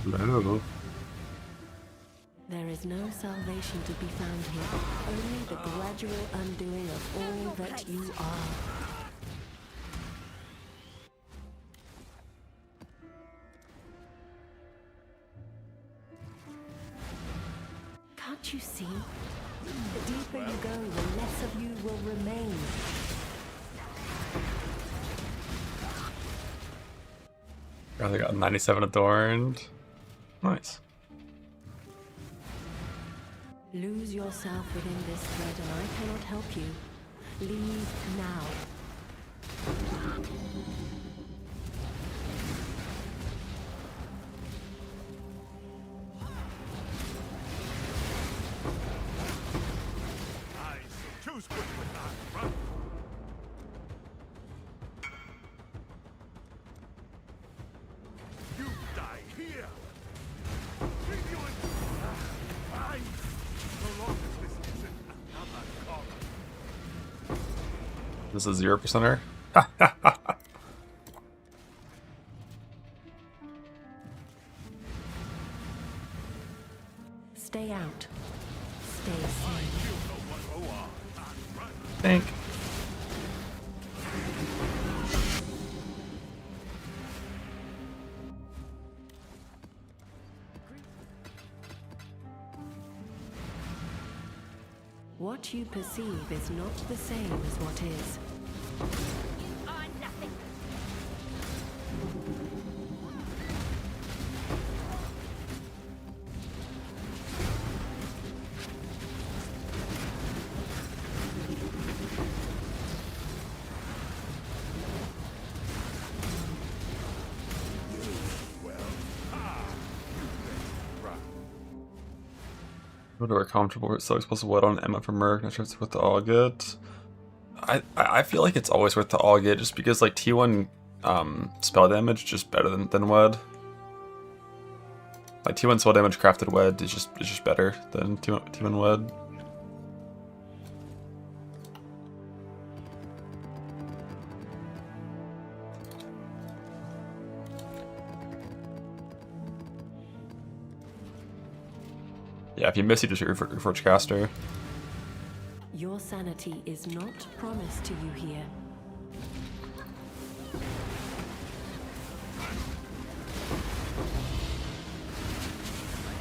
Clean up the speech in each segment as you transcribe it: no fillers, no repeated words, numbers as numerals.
Hello. There is no salvation to be found here, only the gradual undoing of all that you are. Can't you see? The deeper you go, the less of you will remain. I got 97 adorned. Nice. Lose yourself within this thread and I cannot help you. Leave now. Choose quick with that, run. You die here. Bring you in. Fine. So long as this isn't another collar. This is 0%er. Stay out. Stay safe. You know what you are. Run. Think. What you perceive is not the same as what is. You are nothing. What are comfortable with so explosive what on Emma for Merc, not sure it's worth the all good. I feel like it's always worth the all good just because like T1 spell damage just better than Wed. Like T1 spell damage crafted Wed is just better than T1 Wed. Yeah, if you miss, you just reforge caster. Your sanity is not promised to you here.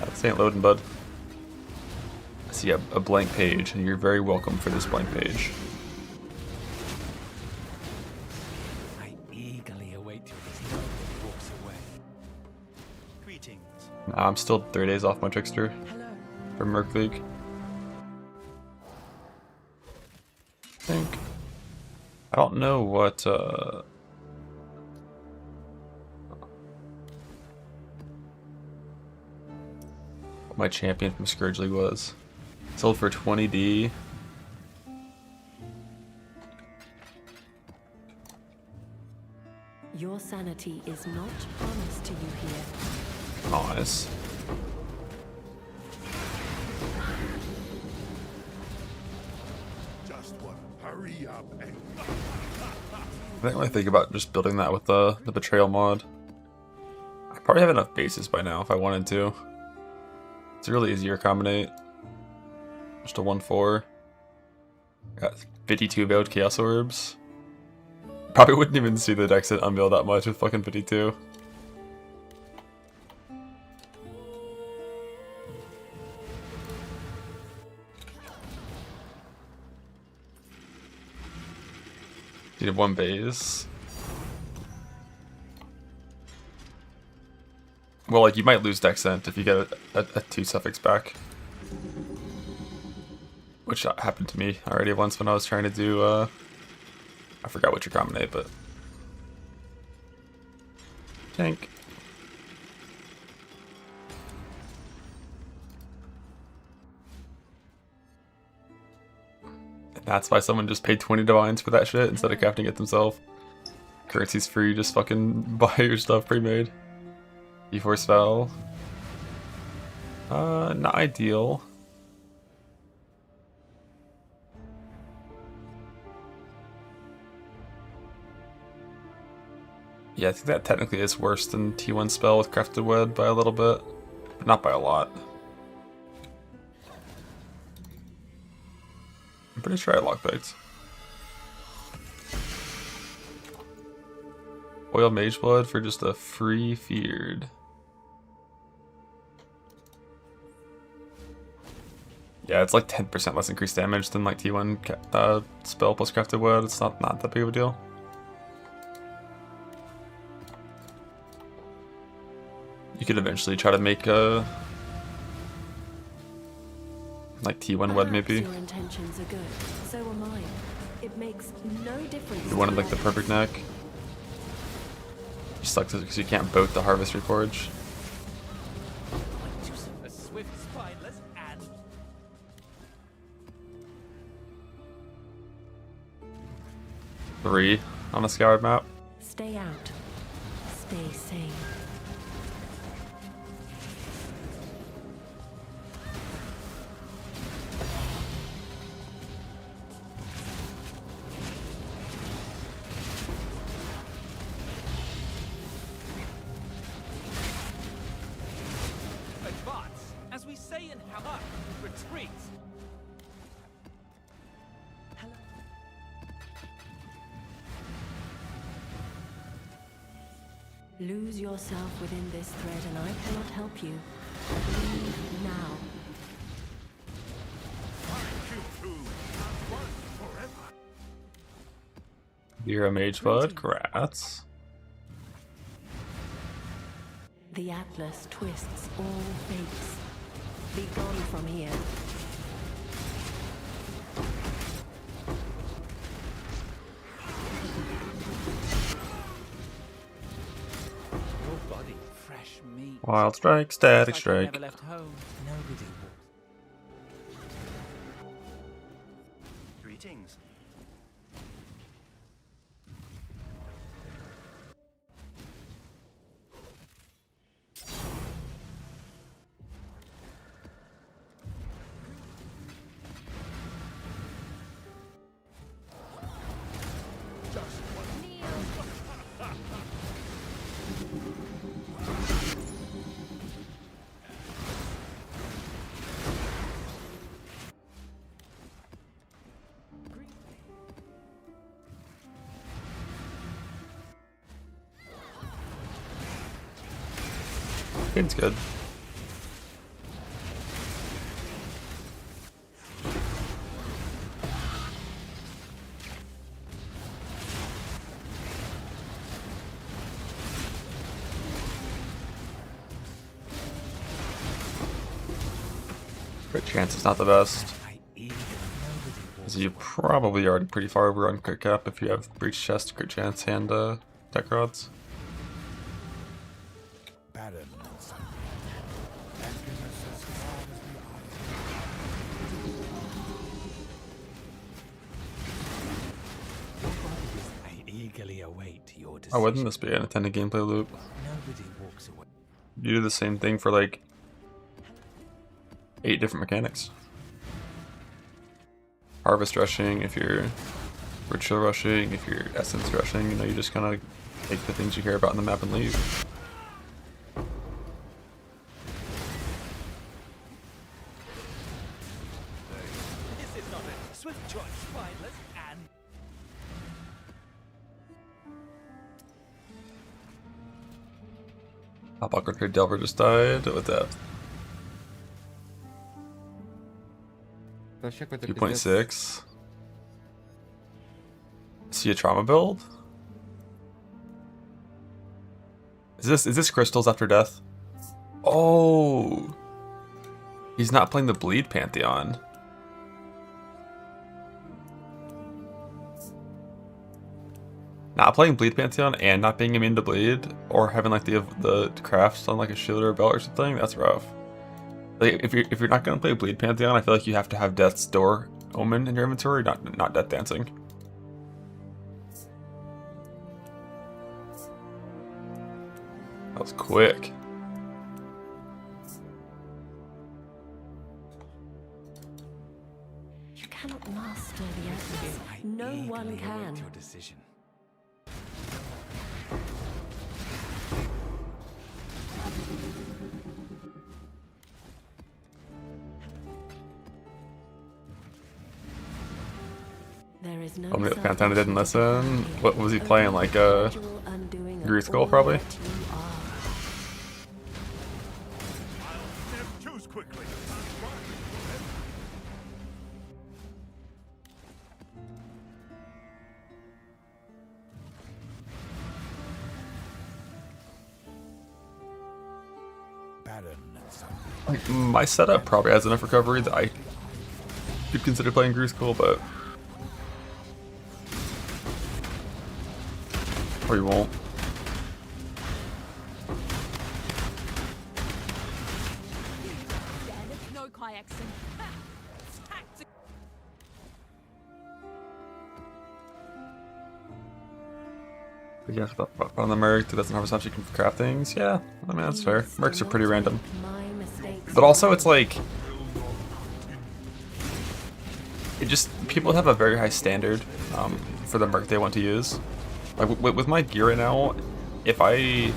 This ain't loading, bud. I see a blank page, and you're very welcome for this blank page. I eagerly await till this nobody walks away. Greetings. Nah, I'm still 3 days off my Trickster Hello. from Merc League. I don't know what my champion from Scourge League was. Sold for 20D. Your sanity is not promised to you here. Nice. Just one. Hurry up and I didn't really think about just building that with the Betrayal mod. I probably have enough bases by now if I wanted to. It's really easier to combinate. Just a 1-4. Got 52 build Chaos Orbs. Probably wouldn't even see the deck set unveil that much with fucking 52. You have one base. Well, like, you might lose Dexent if you get a 2 suffix back. Which happened to me already once when I was trying to do, I forgot what you combinate, but... Tank. And that's why someone just paid 20 divines for that shit instead of crafting it themselves. Currency's free, just fucking buy your stuff pre-made. E4 spell. Not ideal. Yeah, I think that technically is worse than T1 spell with Crafted Wood by a little bit, but not by a lot. I'm pretty sure I lockpicked. Oil Mage Blood for just a free feared. Yeah, it's like 10% less increased damage than like T1 spell plus Crafted Wood. It's not that big of a deal. You could eventually try to make a like T1 wood maybe. Your intentions are good. So are mine. It makes no difference. You wanted like the perfect neck. You sucks because you can't boat the Harvest Reforge. A swift, spineless, and 3 on a scoured map. Stay out. Stay sane. advance. As we say in Hammer, retreat. Lose yourself within this thread and I cannot help you. Leave now. You're a Mage Blood, congrats. The Atlas twists all fates. Be gone from here. Your body, fresh meat. Wild Strike, Static It's like I Strike. never left home. Nobody walks. Greetings. It's good. Crit chance is not the best. I eager. Nobody walks. So you probably already pretty far over on crit cap if you have Breach Chest, crit chance, and tech rods. Barren and sunny. Emptiness as far as the eye. I eagerly await your decision. Why wouldn't this be an intended gameplay loop? Nobody walks away. You do the same thing for like 8 different mechanics. Harvest rushing, if you're ritual rushing, if you're essence rushing, you know, you just kind of take the things you care about in the map and leave. This is not a swift choice, spineless, and Apocalypse Trade Delver just died with that. 2.6. See a trauma build? Is this crystals after death? Oh, he's not playing the Bleed Pantheon. Not playing Bleed Pantheon and not being immune to bleed, or having like the crafts on like a shield or a belt or something. That's rough. Like if you're not gonna play Bleed Pantheon, I feel like you have to have Death's Door Omen in your inventory, not Death Dancing. That was quick. You cannot master the Atlas. I No one eagerly await can. your decision. There is no Oh, maybe salvation Pantana didn't to be listen. found here. What was he Only playing, the like, gradual undoing of Grease Skull, all probably? that you are. Never choose quickly. Like, my setup probably has enough recovery that I could consider playing Grease Skull, but or you won't. No kayaks and tactical. But yeah, on the Merc that doesn't have as much you can craft things. Yeah, I mean that's fair. Mercs are pretty random. My mistakes. But also, it's like it just people have a very high standard for the Merc they want to use. Like with my gear right now, if I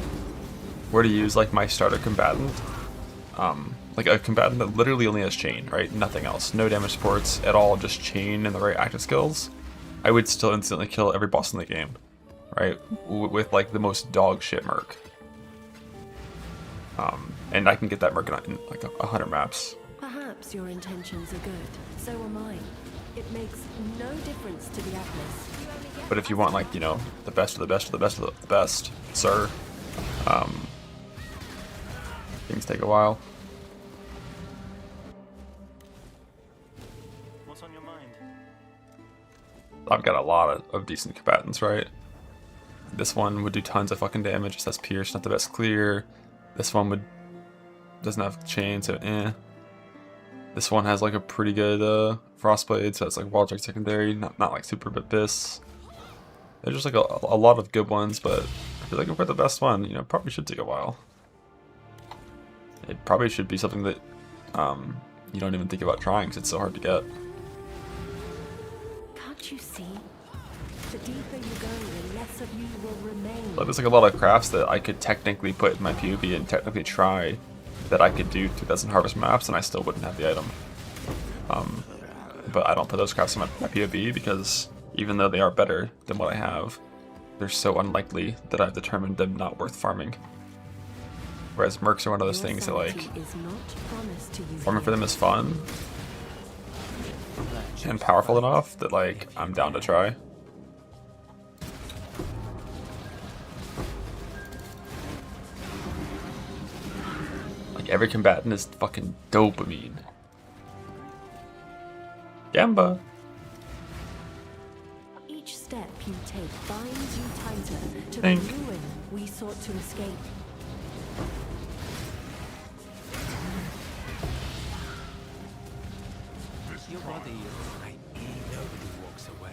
were to use like my starter combatant, like a combatant that literally only has chain, right? Nothing else, no damage supports at all, just chain and the right active skills, I would still instantly kill every boss in the game, right? With like the most dog shit Merc. And I can get that Merc in like 100 maps. Perhaps your intentions are good. So are mine. It makes no difference to the Atlas. But if you want, like, you know, the best of the best of the best of the best, sir, things take a while. What's on your mind? I've got a lot of decent combatants, right? This one would do tons of fucking damage, just has Pierce, not the best clear. This one doesn't have chain, so eh. This one has like a pretty good Frostblade, so it's like Wall Strike secondary, not like super Abyss. There's just like a lot of good ones, but if you're looking for the best one, you know, probably should take a while. It probably should be something that you don't even think about trying because it's so hard to get. Can't you see? The deeper you go, the less of you will remain. But there's like a lot of crafts that I could technically put in my PvP and technically try that I could do 2000 harvest maps and I still wouldn't have the item. But I don't put those crafts in my PvP because even though they are better than what I have, they're so unlikely that I've determined them not worth farming. Whereas Mercs are one of those things that, like, farming for them is fun and powerful enough that, like, I'm down to try. Like, every combatant is fucking dopamine. Gamba! Each step you take binds you tighter to Think. the ruin we sought to escape. Your body is like nobody walks away.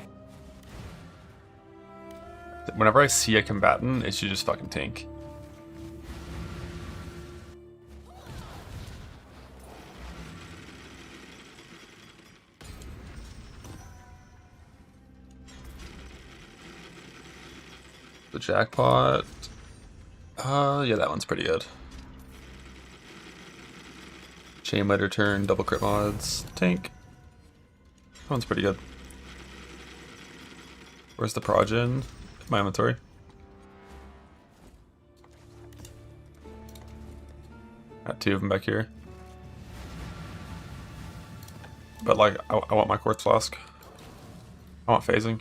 Whenever I see a combatant, it should just fucking tank. The jackpot. Yeah, that one's pretty good. Chain Letter turn, double crit mods, tank. That one's pretty good. Where's the Progin? My inventory. Got two of them back here. But like, I want my Quartz Flask. I want phasing.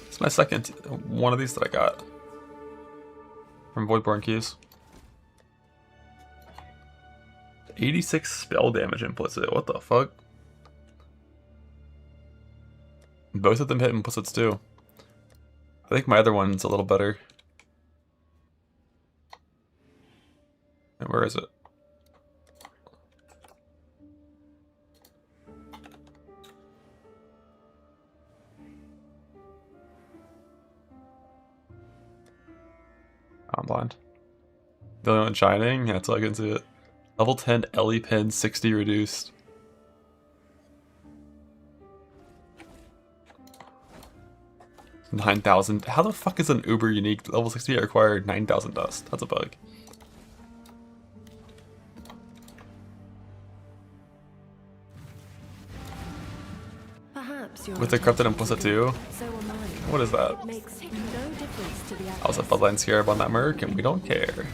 It's my second one of these that I got from Voidborn Keys. 86 spell damage implicit. What the fuck? Both of them hit implicits too. I think my other one's a little better. And where is it? I'm blind. The only one shining? Yeah, that's all I can see it. Level 10 Ellie Pin 60 reduced. $9,000. How the fuck is an uber unique level 60 required 9,000 dust? That's a bug. Perhaps your With the corrupted intentions implicit are good. too. So am I. What is that? It makes no difference to the I was a Atlas. Bloodline Scarab on that Merc, and we don't care.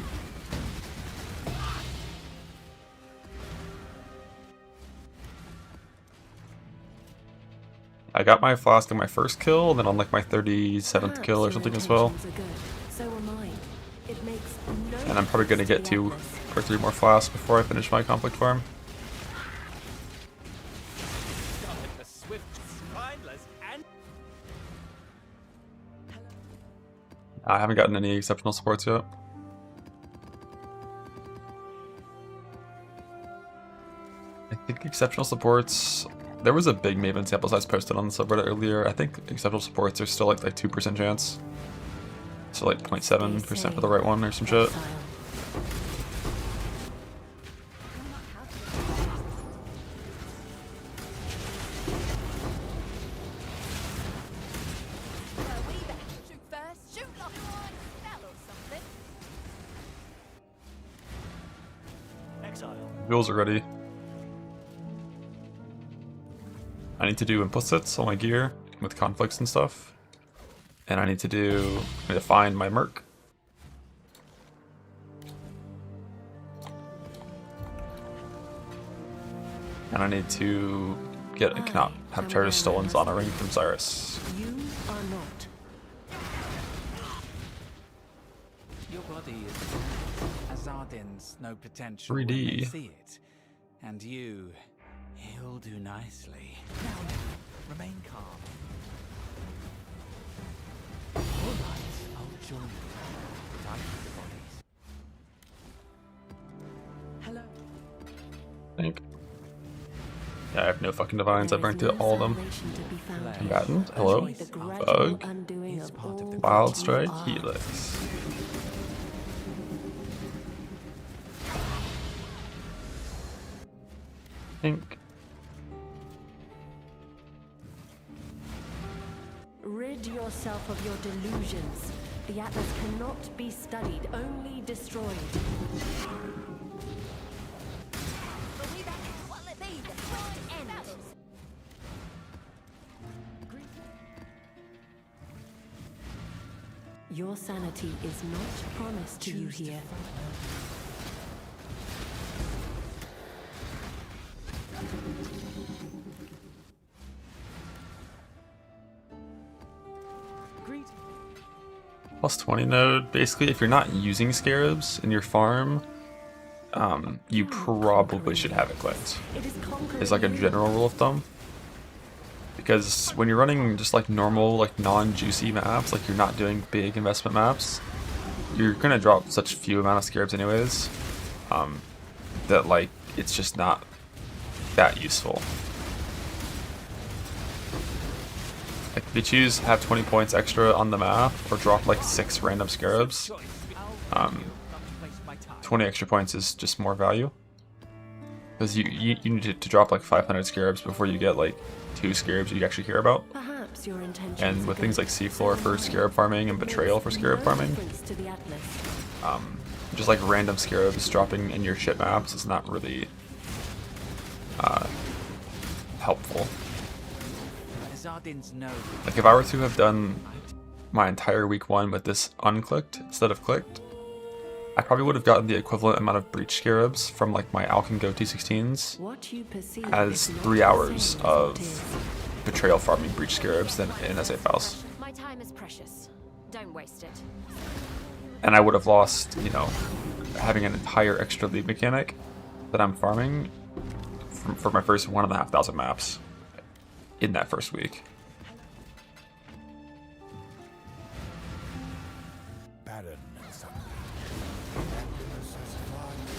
I got my flask on my first kill, and then on like my 37th kill or Perhaps something your as well. intentions are good. So am I. It makes no And I'm probably gonna difference get to the 2 Atlas. or 3 more flasks before I finish my conflict farm. The swift, spineless, and I haven't gotten any exceptional supports yet. I think exceptional supports. There was a big Maven sample size posted on the subreddit earlier. I think exceptional supports are still like 2% chance. So like 0.7% for the right one or some shit. Exile. Well, we better shoot first. Shoot like one. That looks something. Exile. Wheels are ready. I need to do implicits on my gear with conflicts and stuff. And I need to find my Merc. And I need to get I cannot have Charter's Stolen's honor ring from Cyrus. You are not. Your body is Azardin's no potential 3D. when they see it. And you, he'll do nicely. Now, remain calm. All right, I'll join you. But I need the bodies. Hello. I think. Yeah, I have no fucking divines. I burnt through all of them. Salvation to be found. Combatant, hello. Only the gradual Bug. undoing of all Wild that you Strike, are. Helix. Think. Rid yourself of your delusions. The Atlas cannot be studied, only destroyed. But we better. What'll it be? The fried end. Your sanity is not promised to you here. Plus 20 node. Basically, if you're not using scarabs in your farm, you probably should have it clicked. It is conquering It's like a you. general rule of thumb. Because when you're running just like normal, like non-juicy maps, like you're not doing big investment maps, you're gonna drop such few amount of scarabs anyways, that like it's just not that useful. Like if you choose have 20 points extra on the map or drop like 6 random scarabs, 20 extra points is just more value. Because you need to drop like 500 scarabs before you get like 2 scarabs you actually care about. Perhaps your intentions And are with good. things like Seafloor for scarab farming and Betrayal for scarab No farming, difference to the Atlas. just like random scarabs dropping in your ship maps is not really helpful. Azardin's no. Like if I were to have done my entire week 1 with this unclicked instead of clicked, I probably would have gotten the equivalent amount of breach scarabs from like my Alkin Go T16s What you perceive as is not 3 the hours same as of it is. Betrayal farming breach scarabs than in SA files. My time is precious. Don't waste it. And I would have lost, you know, having an entire extra lead mechanic that I'm farming for my first 1,500 maps in that first week.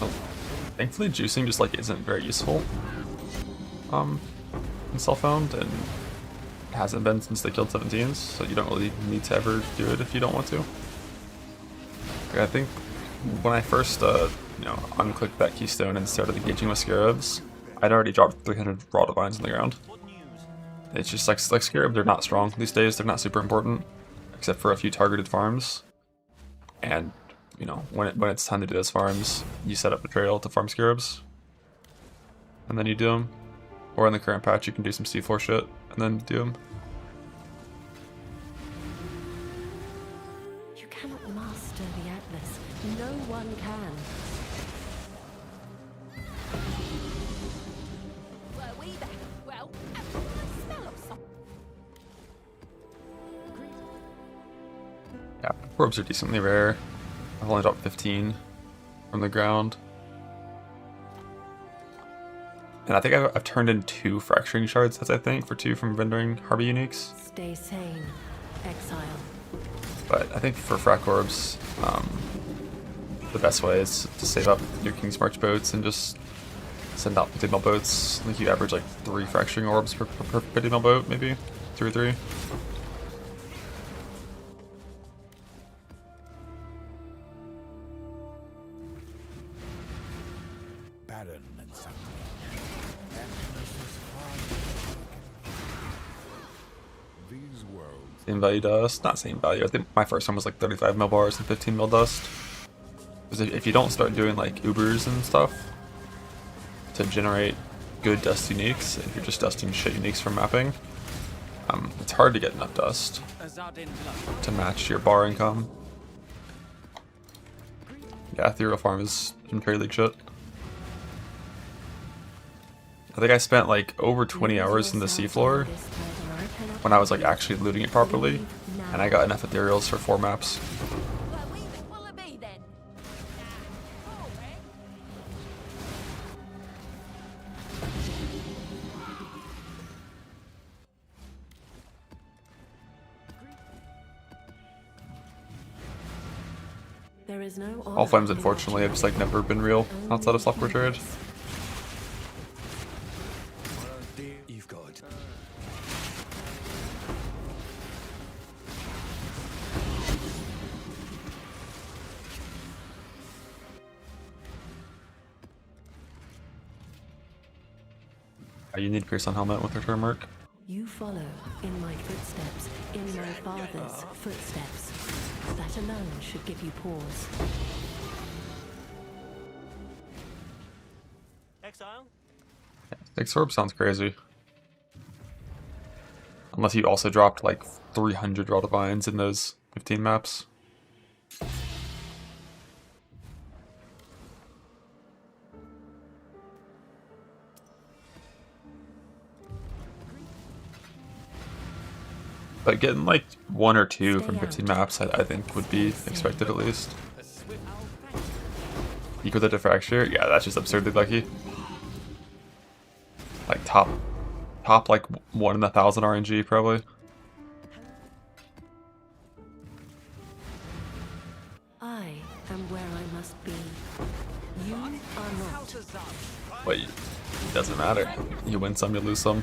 Oh, thankfully, juicing just like isn't very useful in self-owned, and it hasn't been since they killed 17s, so you don't really need to ever do it if you don't want to. Like, I think when I first you know, unclicked that keystone and started engaging with scarabs, I'd already dropped 300 raw divines on the ground. What news? It's just like scarabs are not strong these days. They're not super important, except for a few targeted farms. And you know, when it's time to do those farms, you set up Betrayal to farm scarabs, and then you do them. Or in the current patch, you can do some C4 shit, and and then do them. You cannot master the Atlas. No one can. Were we back? Well, I smell of something. Yeah, orbs are decently rare. I've only dropped 15 from the ground. And I think I've turned in 2 fracturing shards, that's I think, for 2 from rendering Harvey uniques. Stay sane, exile. But I think for frac orbs, the best way is to save up your King's March boats and just send out Pity Mill boats. I think you average like 3 fracturing orbs per Pity Mill boat, maybe 2 or 3. Barren and something. These worlds. Same value dust, not same value. I think my first one was like 35 mil bars and 15 mil dust. Because if you don't start doing like Ubers and stuff to generate good dust uniques, if you're just dusting shit uniques from mapping, it's hard to get enough dust to match your bar income. Yeah, Ethereal Farm is some Prairie League shit. I think I spent like over 20 hours in the seafloor when I was like actually looting it properly, and I got enough ethereals for 4 maps. Were we back? Will it be then? Oh, eh? There is no All flames, unfortunately, have just like never been real outside of software trade. You've got it. You need Pierce on helmet with return mark. You follow in my footsteps, in my father's footsteps. That alone should give you pause. Exile? 6 orb sounds crazy. Unless you also dropped like 300 raw divines in those 15 maps. But getting like 1 or 2 from 15 maps, I think would be expected at least. Equal to Diffracture? Yeah, that's just absurdly lucky. Like top like 1 in 1,000 RNG probably. I am where I must be. You are not. But it doesn't matter. You win some, you lose some.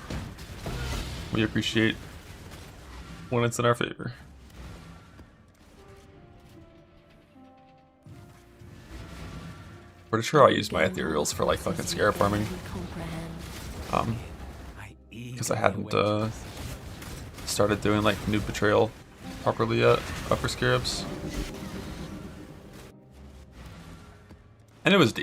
We appreciate when it's in our favor. Pretty sure I used my ethereals for like fucking scarab farming. Because I hadn't started doing like new betrayal properly yet, upper scarabs. And it was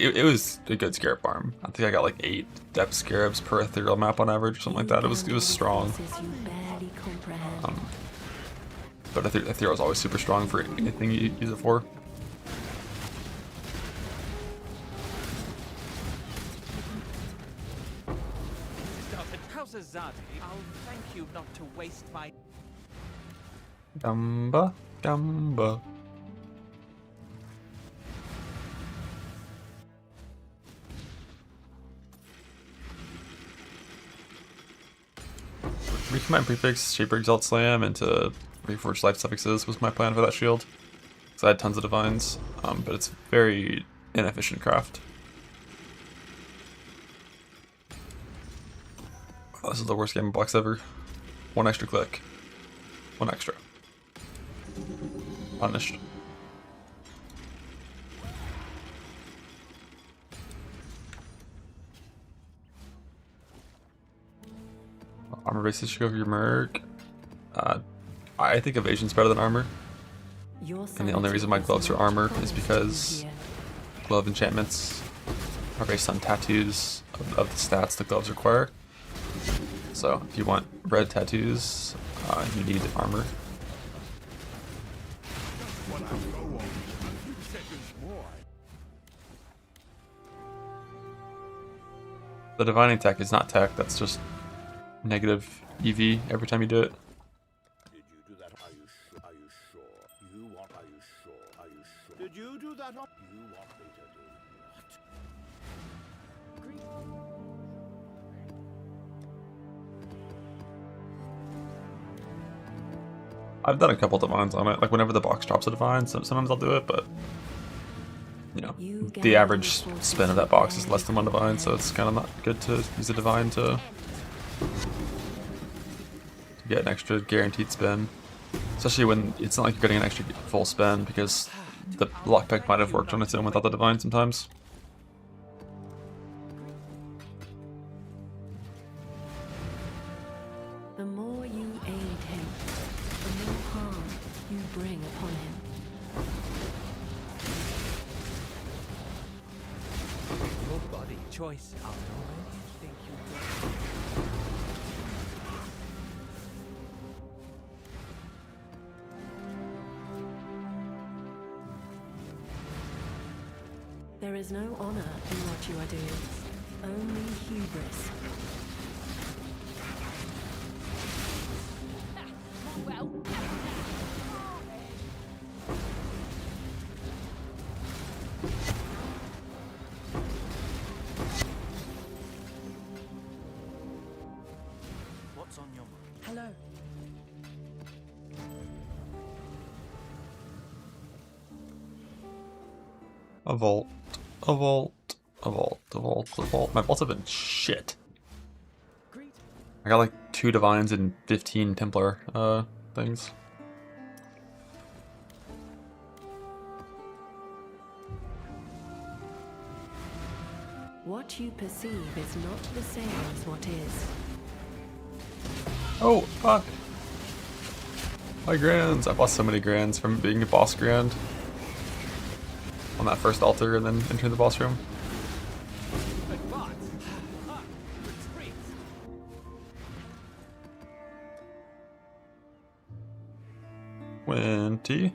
a good scarab farm. I think I got like 8 depth scarabs per ethereal map on average or something like that. It was strong. But ethereal is always super strong for anything you use it for. How's Azadi? I'll thank you not to waste my... Gamba, gamba. Recombine prefix, Shaper Exalt Slam into Reforged Life suffixes was my plan for that shield. So I had tons of divines, but it's very inefficient craft. Oh, this is the worst game of blocks ever. 1 extra click. 1 extra. Punished. Armor basis should go over your merc. I think evasion's better than armor. And the only reason my gloves are armor is because glove enchantments are based on tattoos of the stats the gloves require. So if you want red tattoos, you need armor. What I go on. A few seconds more. The divining tech is not tech, that's just negative EV every time you do it. Did you do that? Are you sure? Are you sure? You want? Are you sure? Are you sure? Did you do that? You want me to do I've done a couple divines on it, like whenever the box drops a divine, sometimes I'll do it, but you know, the average spin of that box is less than 1 divine, so it's kind of not good to use a divine to get an extra guaranteed spin. Especially when it's not like you're getting an extra full spin, because the lockpick might have worked on its own without the divine sometimes. The more you aid him, the more harm you bring upon him. Your body choice, Arnold. Think you There is no honor in what you are doing, only hubris. Well, What's on your mind? Hello. A vault, a vault, a vault, a vault, a vault. My vaults have been shit. Greet. I got like 2 divines and 15 Templar things. What you perceive is not the same as what is. Oh, fuck. My grands. I've lost so many grands from being a boss grand on that first altar and then entering the boss room. Advance. Retreat. 20.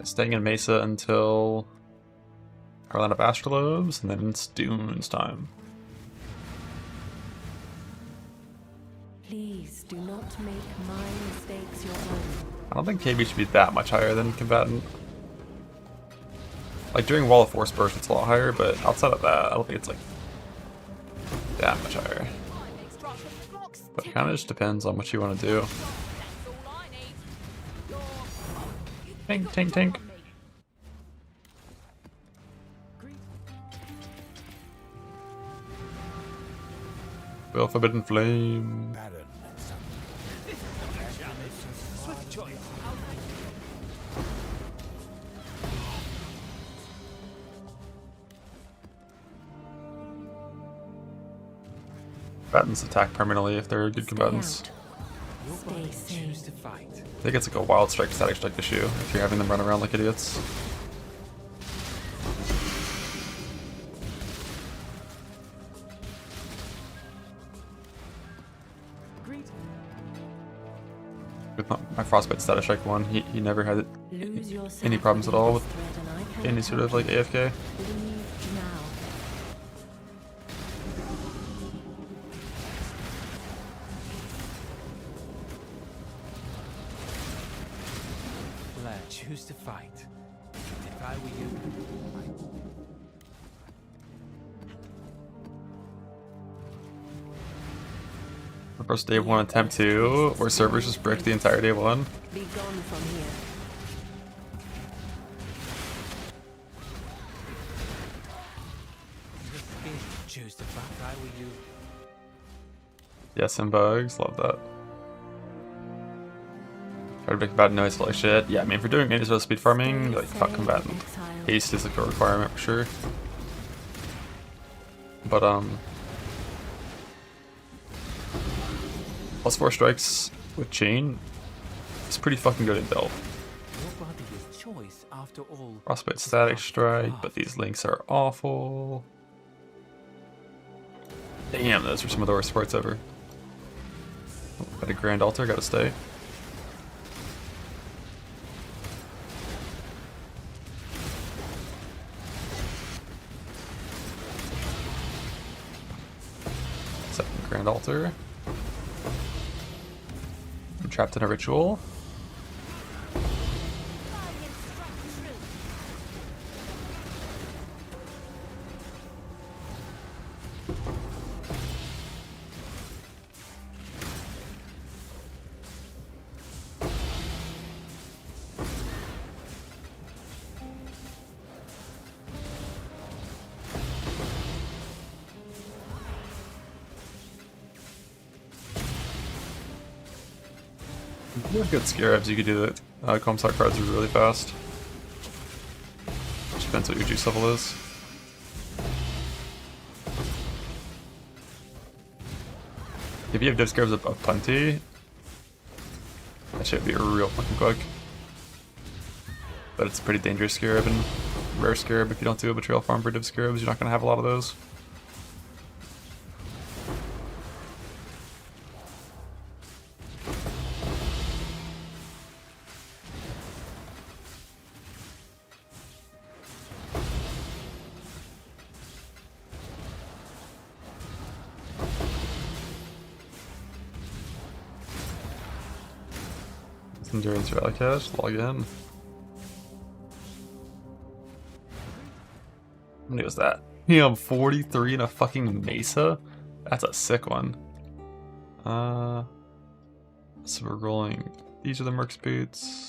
Staying in Mesa until I run out of Astrolobes, and then it's Dune's time. Please do not make my mistakes your own. I don't think KB should be that much higher than Combatant. Like during Wall of Force Burst it's a lot higher, but outside of that I don't think it's like that much higher. But it kind of just depends on what you want to do. Tank, tank, tank. Will Forbidden Flame. Swift choice. Combatants attack permanently if they're good combatants. Your Stay body safe. choose to fight. I think it's like a wild strike, static strike issue if you're having them run around like idiots. With my frostbite static strike one, he never had Lose yourself any problems at all with within this thread and I cannot any sort of help like you. AFK. Leave now. Blair, choose to fight. If I were you, First day one attempt 2, where servers just bricked the entire day 1. Be gone from here. choose to fight. If I were you, Yes, and bugs, love that. Try to make bad noise like shit. Yeah, I mean, if you're doing any sort of speed farming, like, fuck combatant. Haste is like a requirement for sure. But, plus 4 strikes with chain is pretty fucking good in Delve. your body is choice after all. Frostbite static strike, but these links are awful. Damn, those were some of the worst parts ever. Got a Grand Altar, gotta stay. Second Grand Altar. I'm trapped in a ritual. If you have good scarabs, you could do that. Comstock cards are really fast. Just depends what your juice level is. If you have div scarabs of plenty, that should be real fucking quick. But it's a pretty dangerous scarab and rare scarab. If you don't do a betrayal farm for div scarabs, you're not gonna have a lot of those. Endurance rally cache, log in. How many was that? Yeah, 43 and a fucking Mesa? That's a sick one. So we're rolling. These are the Mercs boots.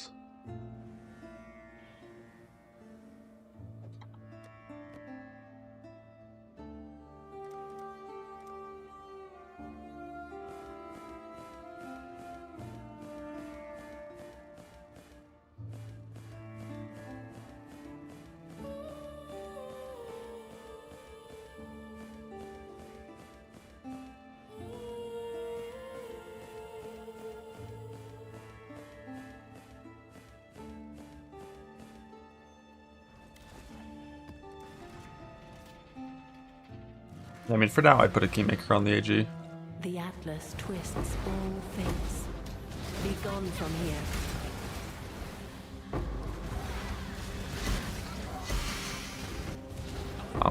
I mean, for now, I'd put a Keymaker on the AG. The Atlas twists all fates. Be gone from here.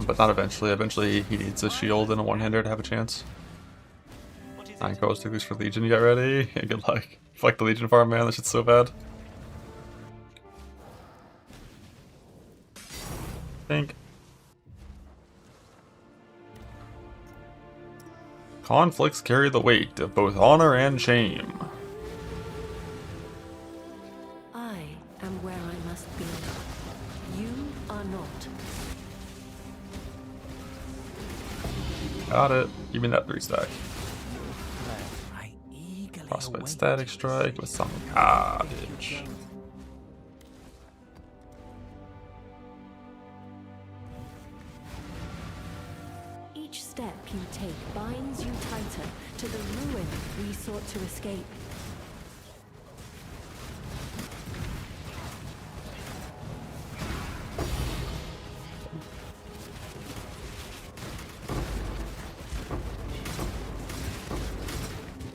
But not eventually. Eventually, he needs a shield and a one-hander to have a chance. 9 goes to for Legion. You get ready? Yeah, good luck. Fuck the Legion farm, man. That shit's so bad. Think. Conflicts carry the weight of both honor and shame. I am where I Got it. Give me that 3 stack. I eagerly Frostbite await Static to Strike see with some garbage. Each step you take binds you tighter to the ruin we sought to escape.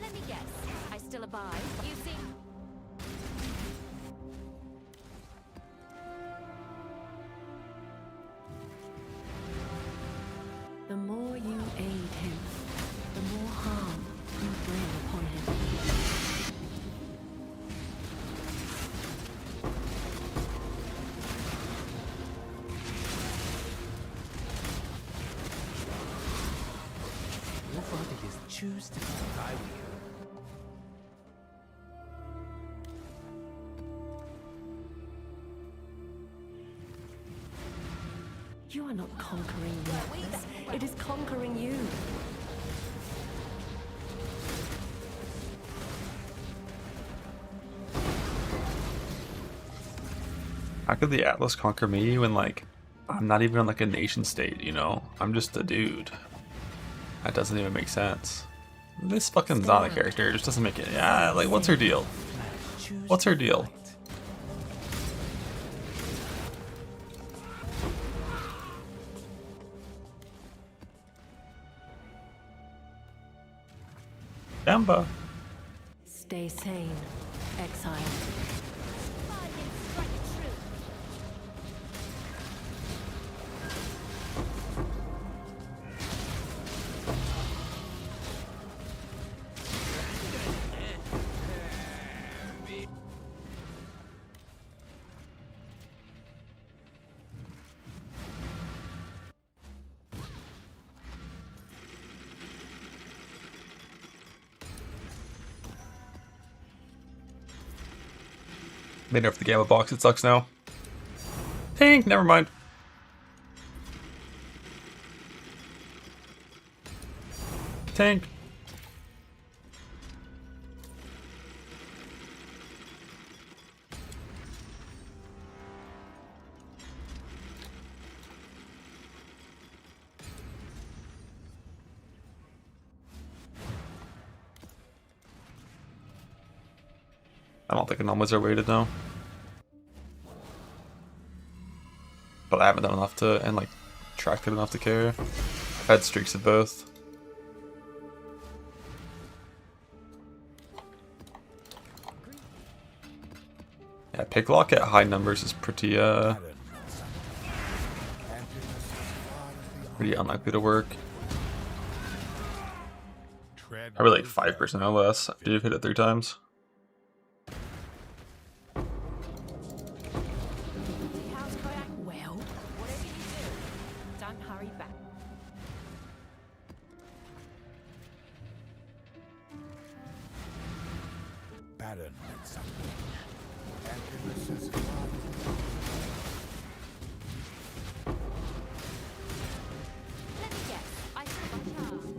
Let me guess. I still abide. You seem... The more you aid him, the more harm you bring upon him. What would it is choose to die with you? You are not conquering Reckless. It is conquering you. How could the Atlas conquer me when, like, I'm not even like a nation state, you know? I'm just a dude. That doesn't even make sense. This fucking Zana character just doesn't make it. Yeah, like, what's her deal? What's her deal? Gamba. Stay sane, exile. Bargain strike true. Made it for the Gamma box, it sucks now. Tank, never mind. Tank. I don't think anomalies are weighted now. But I haven't done enough to, and like, tracked it enough to care. I've had streaks of both. Yeah, pick lock at high numbers is pretty unlikely to work. Probably like 5% or less after you've hit it 3 times. How's kayak? Well, whatever you do, don't hurry back. Baron and something. Alchemist is Let me guess. I still charmed.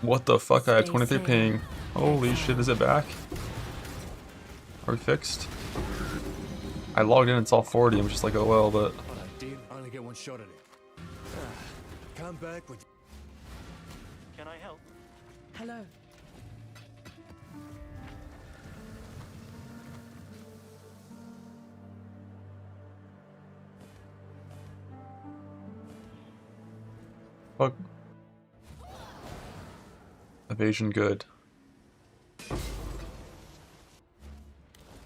What the fuck? I had Stay 23 safe. ping. Holy shit, is it back? Are we fixed? I logged in and saw 40. I'm just like, oh well, but But I did only get one shot at it. Come back with. Can I help? Hello. fuck. Evasion good.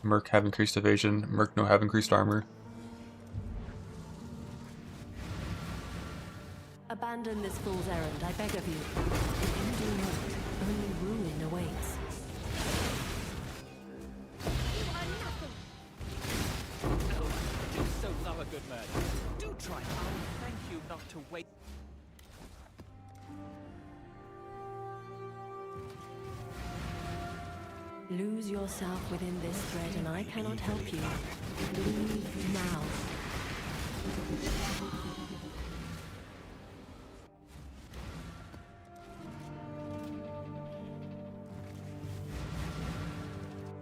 Merc have increased evasion. Merc no have increased armor. Abandon this fool's errand, I beg of you. If you do not, only ruin awaits. You are nothing. Do so love a good murder. Do try hard. Thank you not to wait. Lose lose yourself within this thread and I cannot help you. Leave now.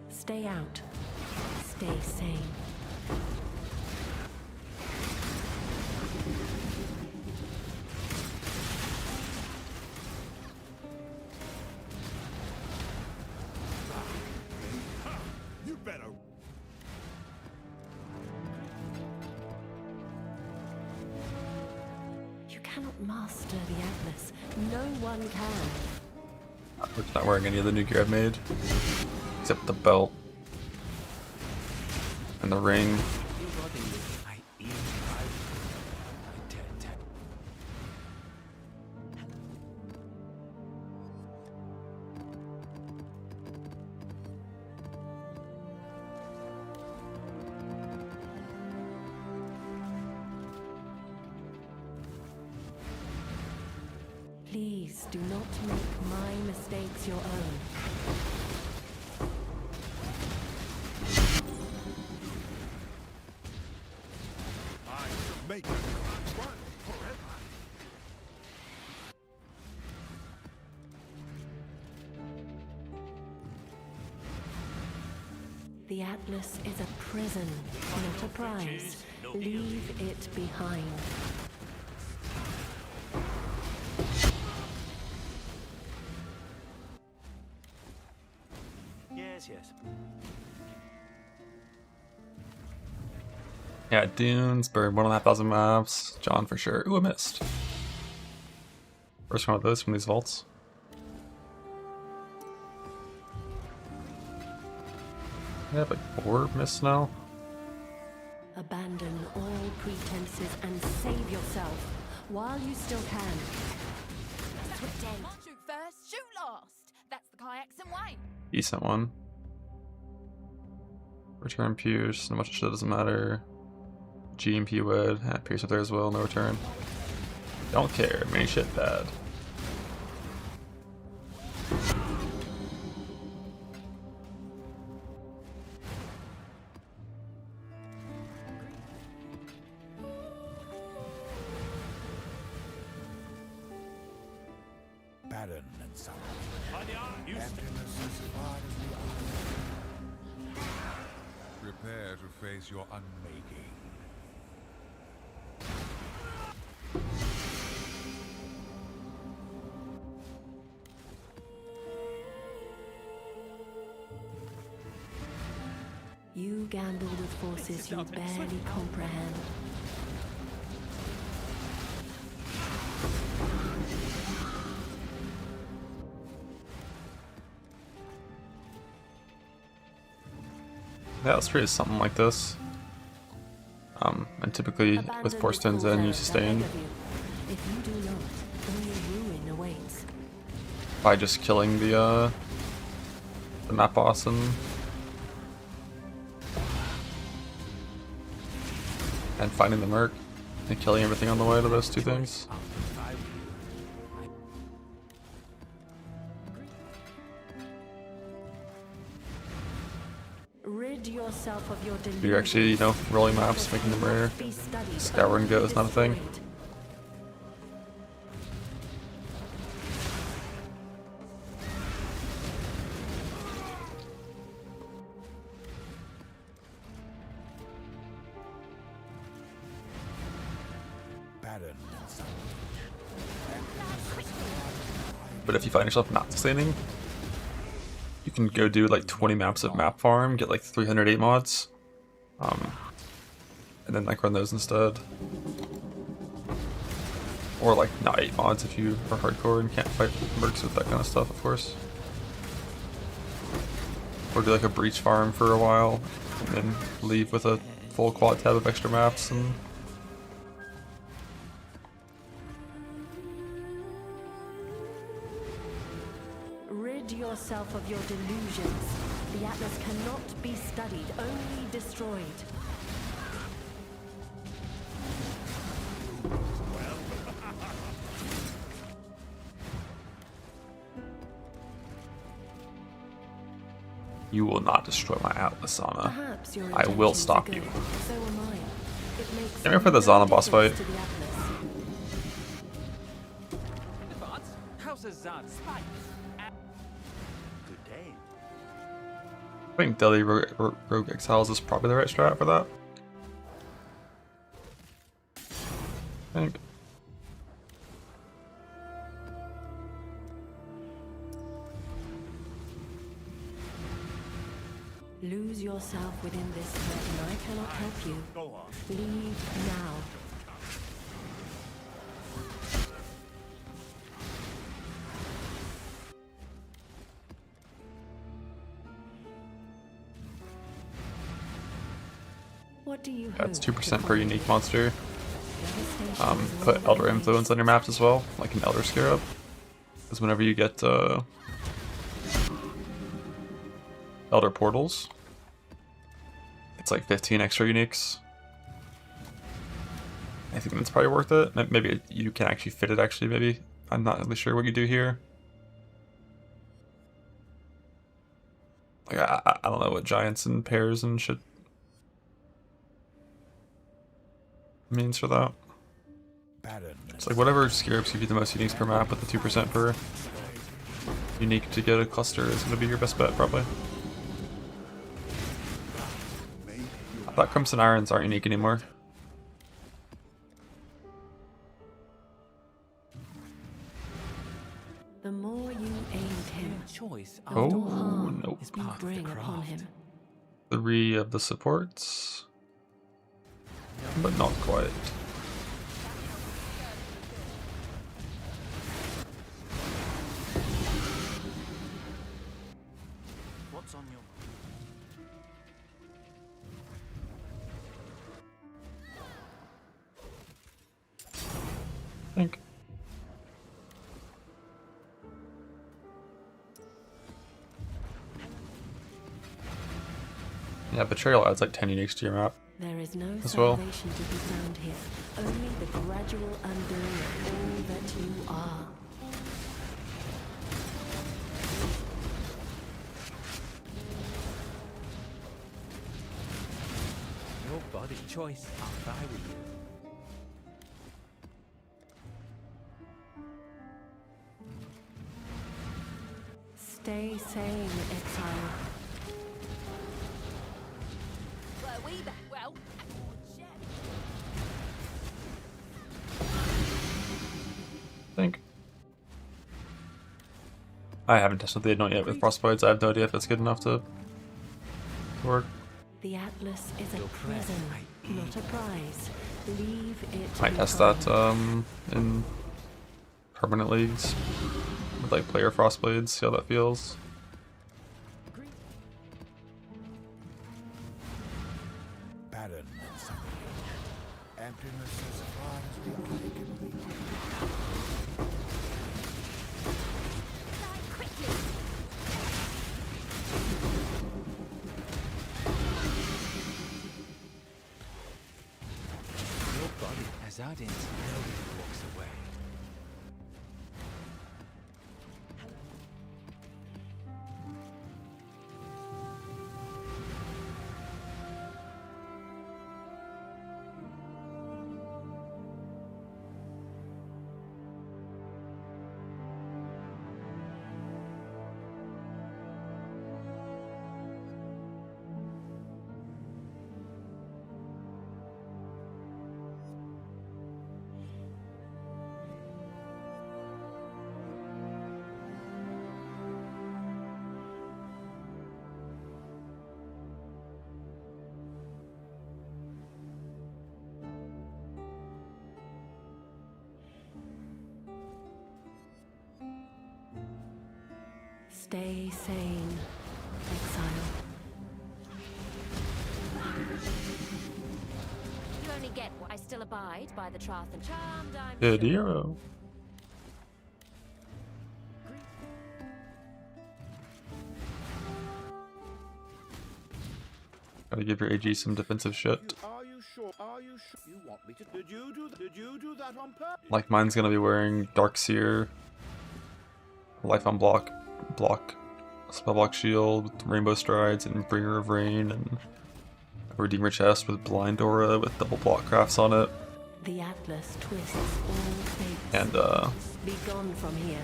Stay out. Stay sane. You better. You cannot master the Atlas. No one can. We're not wearing any of the new gear I've made. Except the belt. And the ring. I eat, I dead. Please do not make my mistakes your own. I shall make it run forever. The Atlas is a prison, not a prize. Leave it behind. Yes. Yeah, Dunes, burned 1,500 maps. John for sure. Ooh, I missed. First one of those from these vaults. Yeah, but orb missed now. Abandon all pretenses and save yourself while you still can. Swift end. Can't shoot first, shoot last. That's the Kayaxon way. Decent one. Return Pierce, so much shit doesn't matter. GMP would, Pierce up there as well, no return. Don't care, many shit bad. Baron and son. Emptiness as far as the eye. Prepare to face your unmaking. You gamble with forces you barely comprehend. Yeah, let's try something like this. And typically with Force Tens in, you sustain If you do not, only ruin awaits. by just killing the map boss and finding the merc and killing everything on the way to those two things. Rid yourself of your delusions. You're actually, you know, rolling maps, making them rare. Be studied, Scour and go is not a thing. destroyed. Baron and son. But if you find yourself not sustaining, you can go do like 20 maps of map farm, get like 308 mods, and then like run those instead. Or like not 8 mods if you are hardcore and can't fight mercs with that kind of stuff, of course. Or do like a breach farm for a while, and then leave with a full quad tab of extra maps and Rid yourself of your delusions. The Atlas cannot be studied, only destroyed. You will not destroy my Atlas, Zana. Perhaps your I will intentions stop are you. good. So am I. It makes Get me for the no Zana boss difference fight. to the Atlas. Advance? How's a Zad spike? Good day. I think Delhi Rogue Exiles is probably the right strat for that. I think. Lose yourself within this curtain. I cannot help you. Go on. Leave now. What do you That's hope 2% to per find? unique monster. Devastation is Put long Elder away. Influence on your maps as well, like an Elder Scarab. Because whenever you get Elder Portals, it's like 15 extra uniques. I think that's probably worth it. Maybe you can actually fit it, actually, maybe. I'm not really sure what you do here. Like, I don't know what giants and pairs and shit means for that. It's like whatever scarabs give you the most uniques per map with the 2% per unique to get a cluster is going to be your best bet, probably. I thought Crimson Irons aren't unique anymore. The more you aid him, Choice the Oh, more harm nope. is you part of the bring upon craft. him. 3 of the supports, but not quite. What's on your I think. Yeah, Betrayal adds like 10 uniques to your map. There is no As well. salvation to be found here, only the gradual undoing of all that you are. Your body choice, if I were you. Stay sane, exile. Well, we back. Well, I think. I haven't tested the Anoint yet with Frostbites. I have no idea if it's good enough to work. The Atlas is a Your breath prison, might be- not a prize. Leave it Might test that behind. in permanent leagues with like player Frostblades, see how that feels. Barren and sunny. Emptiness as far as the eye can reach. Your body as ardent slowly walks away. Stay sane, exile. you only get what I still abide by the troth and charmed. I'm Good sure. hero. Gotta give your AG some defensive shit. Are you sure? Are you sure? You want me to? Did you do that on purpose? Like mine's gonna be wearing Dark Seer, Life on block Spellblock Shield with Rainbow Strides and Bringer of Rain, and a Redeemer Chest with Blind Aura with double block crafts on it. The Atlas twists all fates. And Be gone from here.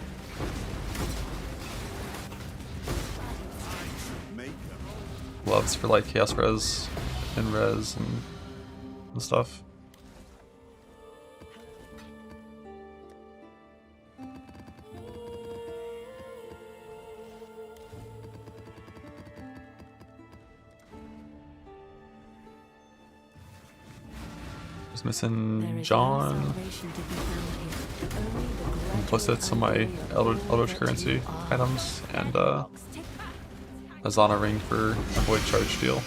gloves for like Chaos Res and Res and stuff. Just missing John. Plus that's some of my Eldritch Currency items and a Zana ring for a Void Charge deal.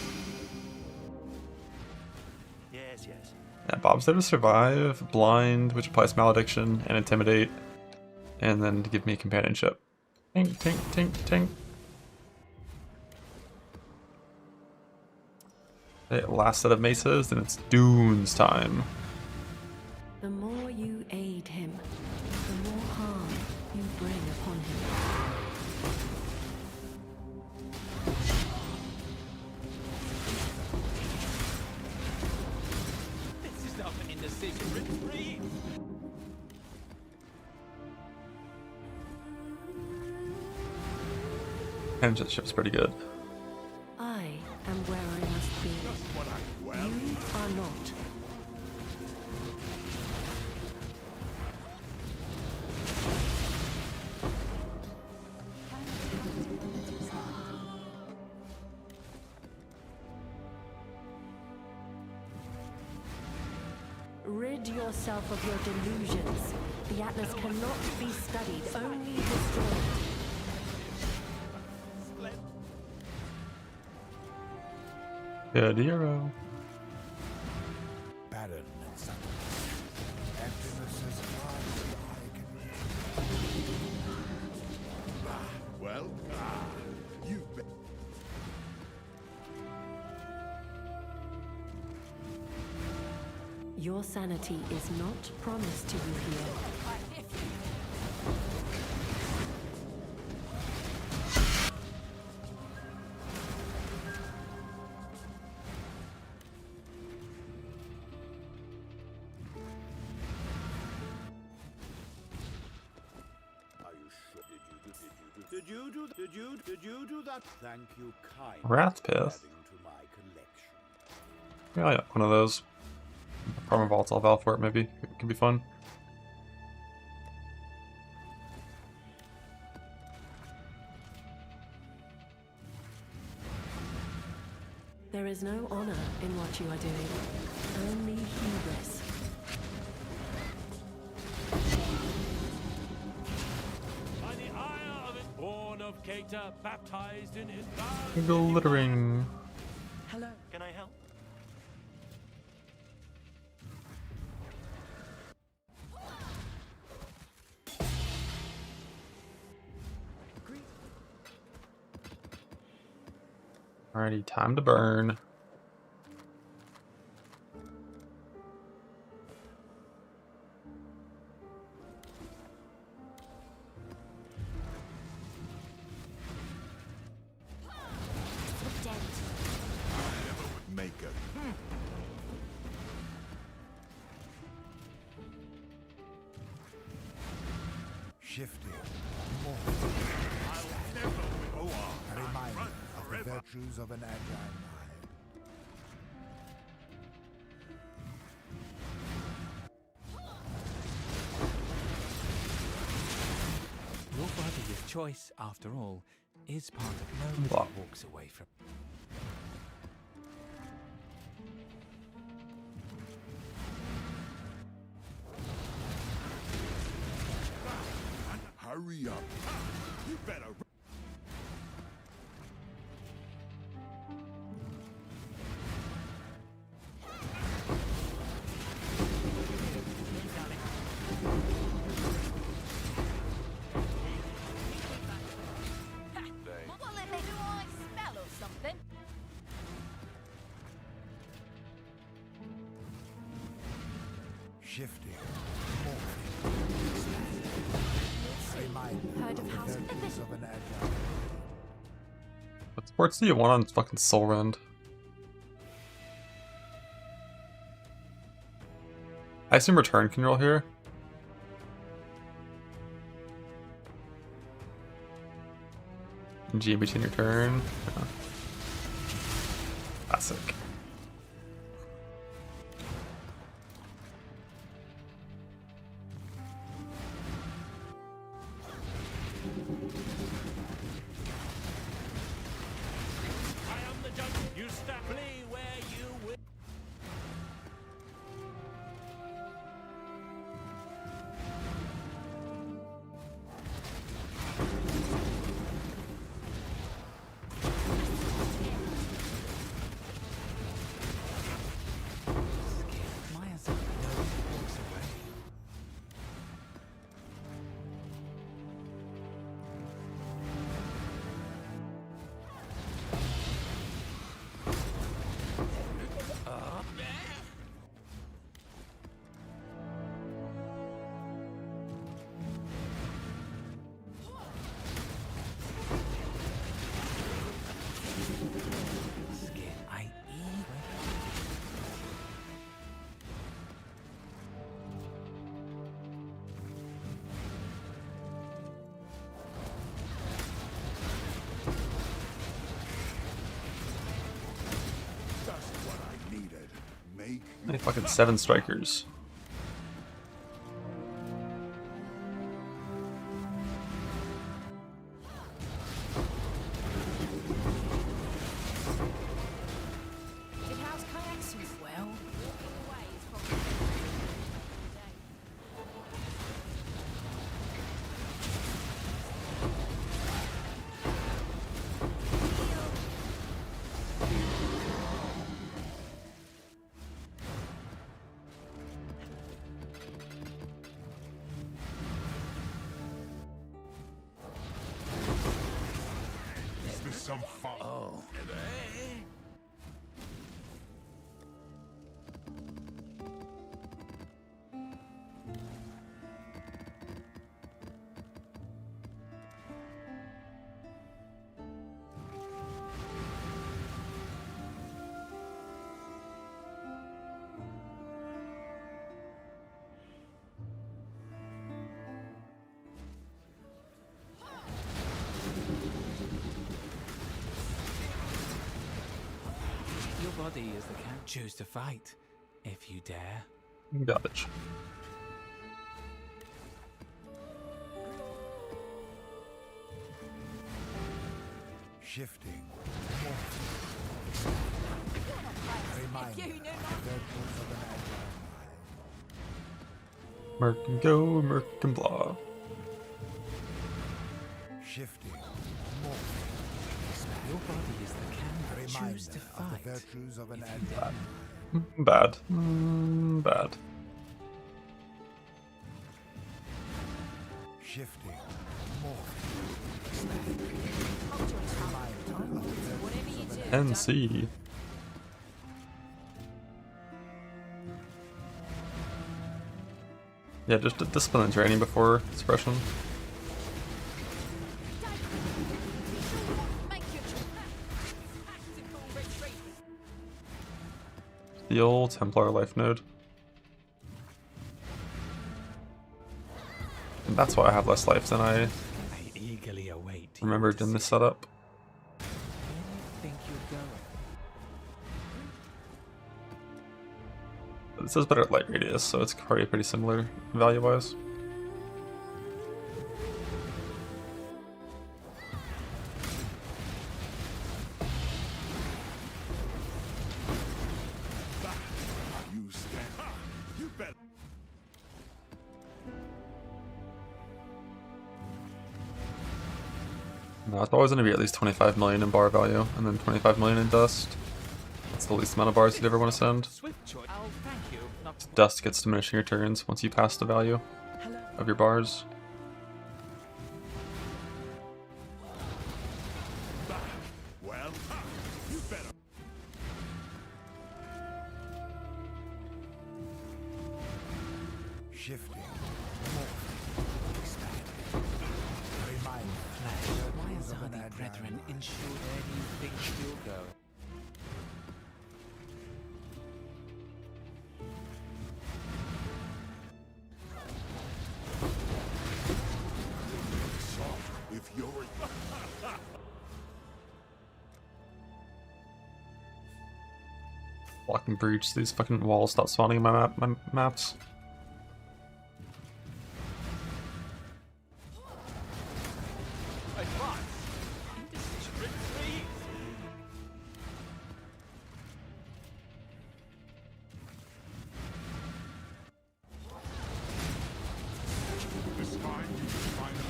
Yes, yes. Yeah, Bob's there to survive, Blind, which applies Malediction, and Intimidate, and then to give me companionship. Tink, tink, tink, tink. Okay, last set of mesas, then it's Dune's time. The more you aid him, the more harm you bring upon him. This is not an indecision retreat. Companionship's pretty good. I am where I must be. You are not. Rid yourself of your delusions. The Atlas cannot be studied, only destroyed. Good hero. Barren and sudden. Emptiness as far as I can. Well, you bet. Your sanity is not promised to you here. Are you sure? Did you do that? Thank you kindly. Wrath for Pith. adding to my collection. Yeah, yeah, one of those. Farm Volatile Valve for it, maybe. It could be fun. There is no honor in what you are doing, only hubris. By the ire of it, born of Cater, baptized in his blood. Glittering. Hello. Can I help? Alrighty, time to burn. Make it. Shifting. More. I'll never win. A reminder Run of the forever. virtues of an agile mind. Your body of choice, after all, is part of nobody Wow. walks away from. Hurry up. You better. What will they do? I smell or something? Shifting. More. A reminder Heard of of the house virtues of an agile mind. Sports do you want on fucking Soul Rend? I assume return can roll here. G in between your turn. Yeah. Classic. I am the judge. You step flee where you will. Maya's walks away. I eat. Just what I needed. Make Hey, fucking 7 strikers. Did House kayaks you? Well, walking away is probably is this some fun? Oh. Your body is the can. Choose to fight, if you dare. Garbage. Shifting. Remind You the knew virtues of an agile mind. Merc and go, Merc and blah. Shifting. Your body is the can. Choose Reminder to of fight. the virtues of an if you agile dare. mind. Bad. Bad. Shifting. whatever you do. NC. Yeah, just a discipline and training before suppression. Make your tactical retreat. The old Templar life node. And that's why I have less life than I I eagerly await. your remembered in this decision. setup. Where do you think you're going? It says better at light radius, so it's probably pretty similar value-wise. You stand. Ha! You better. No, it's always going to be at least 25 million in bar value, and then 25 million in dust. That's the least amount of bars you'd ever want to send. Swift choice. Oh, thank you. Not Dust gets diminishing your turns once you pass the value of your bars. Well, ha! You better. Shifting. Expand. Remind Why is of an Hardy agile brethren ensure where you think you'll go. If you're Blocking breach. These fucking walls stop spawning in my maps. this time, you finally.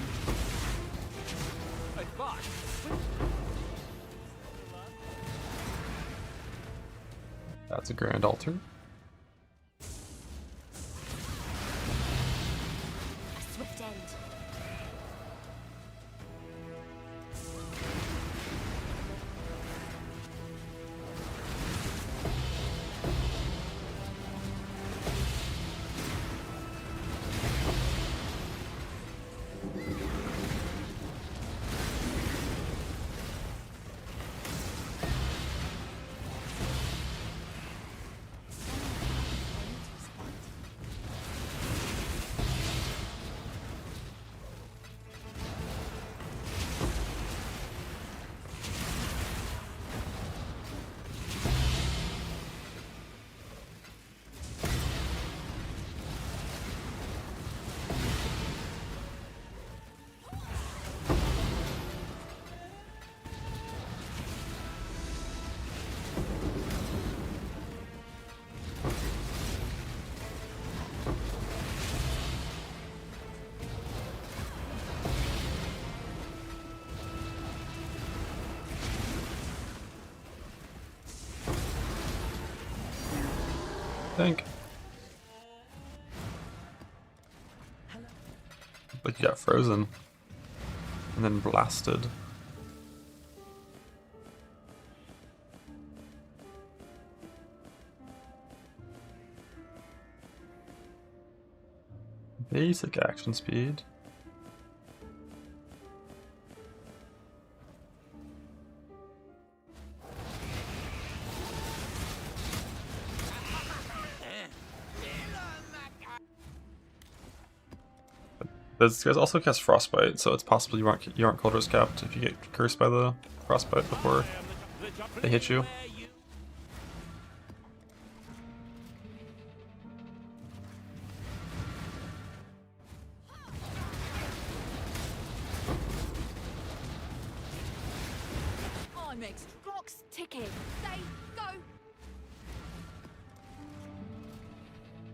That's a grand altar. A swift end. Think. But you got frozen. And then blasted. Basic action speed. Those guys also cast Frostbite, so it's possible you aren't Cold Rose capped if you get cursed by the Frostbite before they hit you. I makes clocks ticking. They go.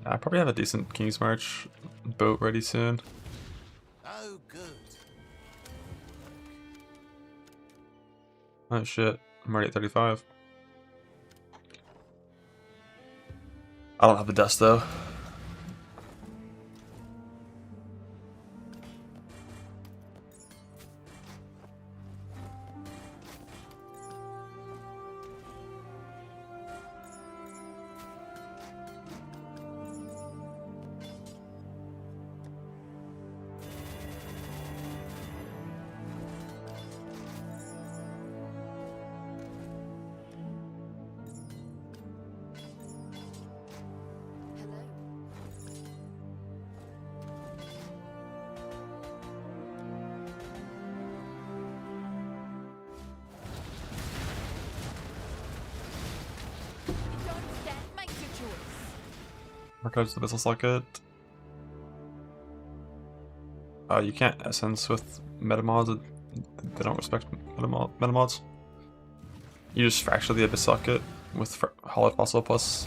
I probably have a decent King's March boat ready soon. Oh, good. Oh shit, I'm already at 35. I don't have the dust though. Markouts the Missile Socket. You can't essence with metamods. They don't respect metamods. You just fracture the Abyss Socket with Hollowed Fossil plus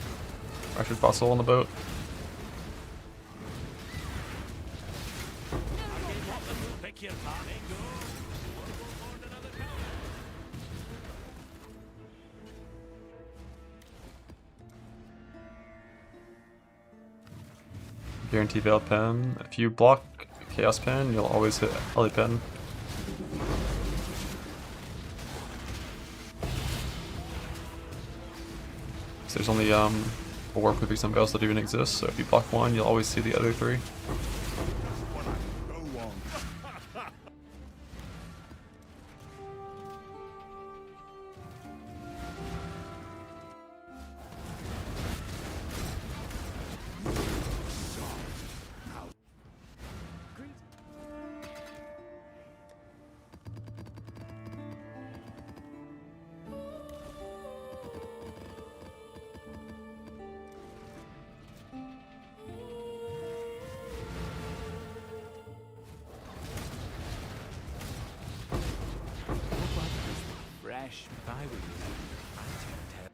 Fractured Fossil on the boat. Guarantee Veil Pen. If you block Chaos Pen, you'll always hit Ellie Pen. So there's only 4 Perfect Veils that even exist, so if you block one, you'll always see the other 3. I were you, I'd turn tail.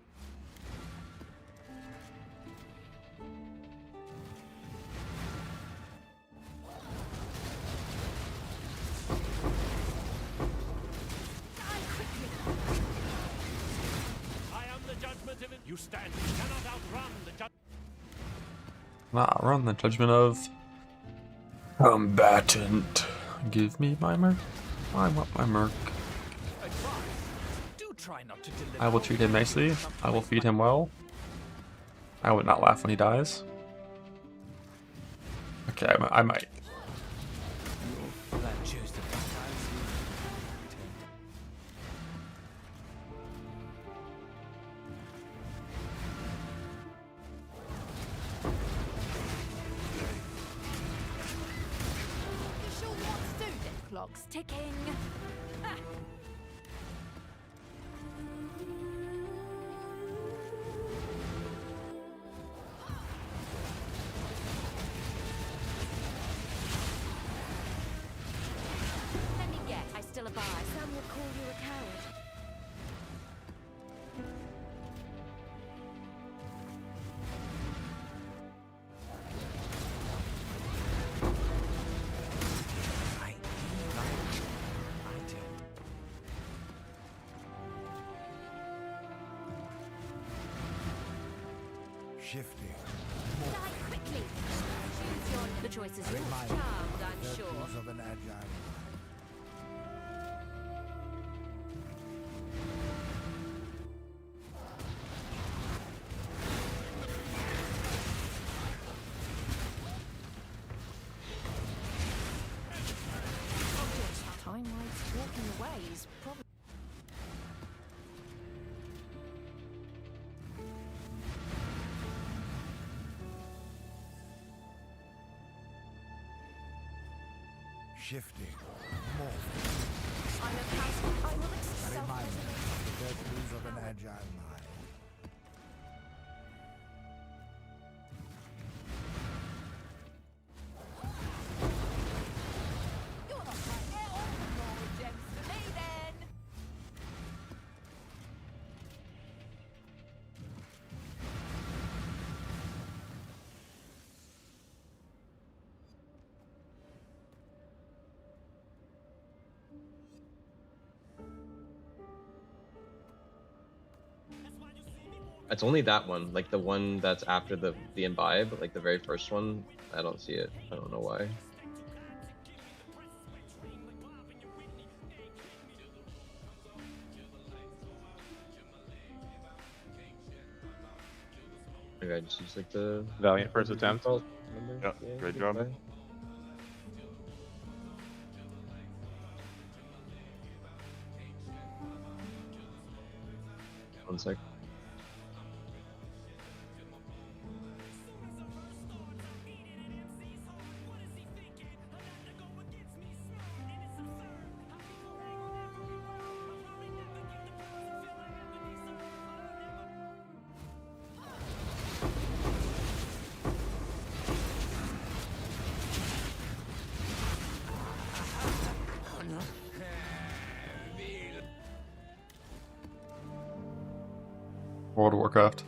I am the judgment of it. You stand. You cannot outrun the judgment. Nah, run the judgment of combatant. Give me my merc. I want my merc. Do try not to deliver. I will treat him nicely. I will feed him well. I would not laugh when he dies. Okay, I might. That choose to baptize you. You sure want to do this? Clock's ticking. Ah. Let me guess, I still abide. Some would call you a coward. I turn. Shifty. Die quickly. Choose your... The choice is yours. Remind Charmed, I'm the sure. tools of an agile mind. Time waits walking away is probably... Shifty. Morph. I'm a coward. I will accept Remind self-preservation. the virtues of an agile mind. You're not quite there. All the glory gems for me then. It's only that one, like the one that's after the imbibe, like the very first one. I don't see it. I don't know why. Maybe I just use like the Valiant first attempt. default Yeah, number? great good job. play. One sec. World of Warcraft.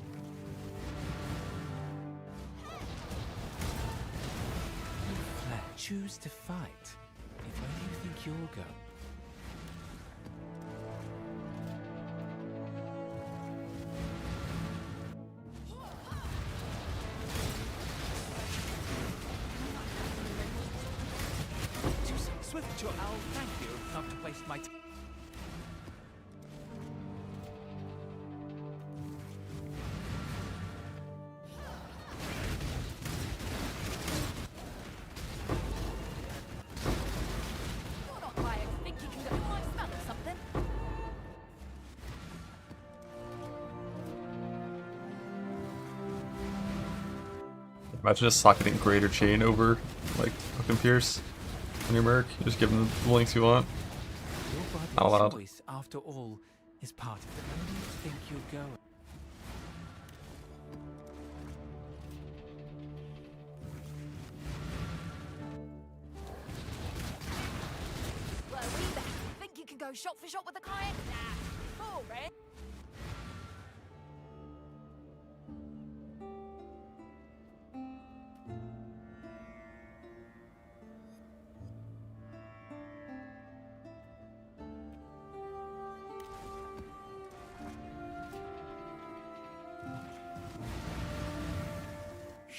Choose to fight. If where do you think you'll go? Too swift to owl, thank you, not to waste my time. You're not quiet. Think you can go... You might smell or something. Imagine just socketing Greater Chain over, like, fucking Pierce on your merc. You just give him the links you want. Your Not body's allowed. choice, after all, is part of it. Where do you think you'll go? Well, we back. Think you can go shot for shot with the client? Nah. Boring.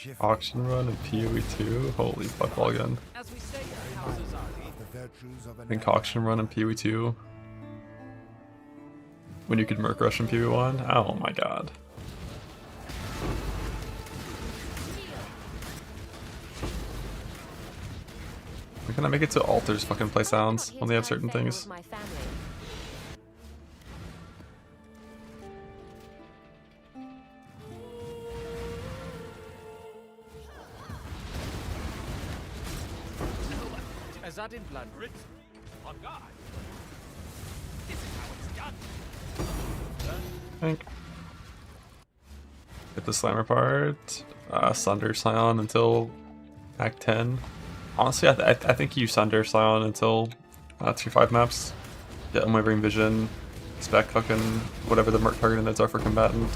Shifting. Auction run and PoE 2. Holy fuck all again. As we say in houses, Artie. The virtues of I an think auction run and PoE 2. When you could Merc Rush in PoE 1. Oh my god. We're gonna make it to altars fucking play sounds when they have certain things. My family. As that in blood. Ritz, on guard. This is how it's done. Think. Get the slammer part. Sunder Scion until Act 10. Honestly, I think you Sunder Scion until tier 5 maps. Get Unwavering Vision, spec fucking whatever the merc targeting nodes are for combatant.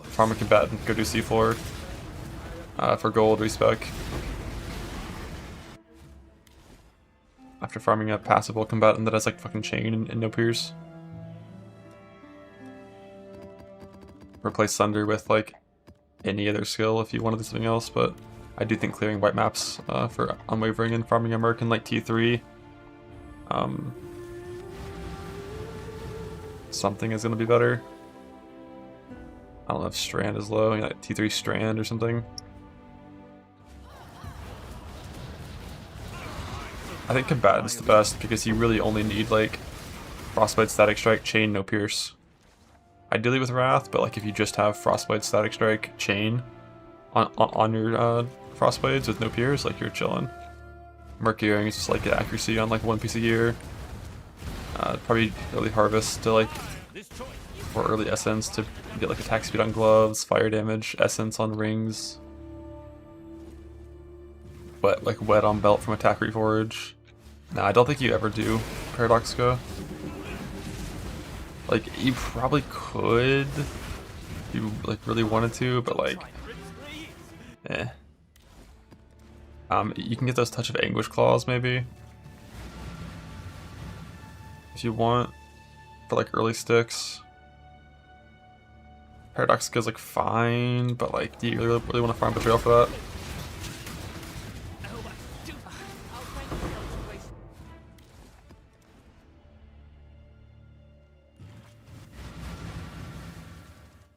Farm a combatant, go do C4. For gold, respec. After farming a passable combatant that has like fucking chain and no pierce. Replace Sunder with like any other skill if you want to do something else, but I do think clearing white maps for Unwavering and farming a merc in like T3 something is going to be better. I don't know if Strand is low, you know, like T3 Strand or something. I think Combatant's the best because you really only need like Frostbite, Static Strike, Chain, no Pierce. Ideally with Wrath, but like if you just have Frostbite, Static Strike, Chain on your Frostblades with no Pierce, like you're chilling. Mercury is just like accuracy on like one piece a year. Probably early Harvest to like, or early Essence to get like attack speed on gloves, fire damage, Essence on rings. Wet on belt from attack reforge. Nah, I don't think you ever do Paradoxica. Like, you probably could if you like really wanted to, but like, eh. You can get those Touch of Anguish claws maybe if you want for like early sticks. Paradoxica's like fine, but like, do you really want to farm Betrayal for that?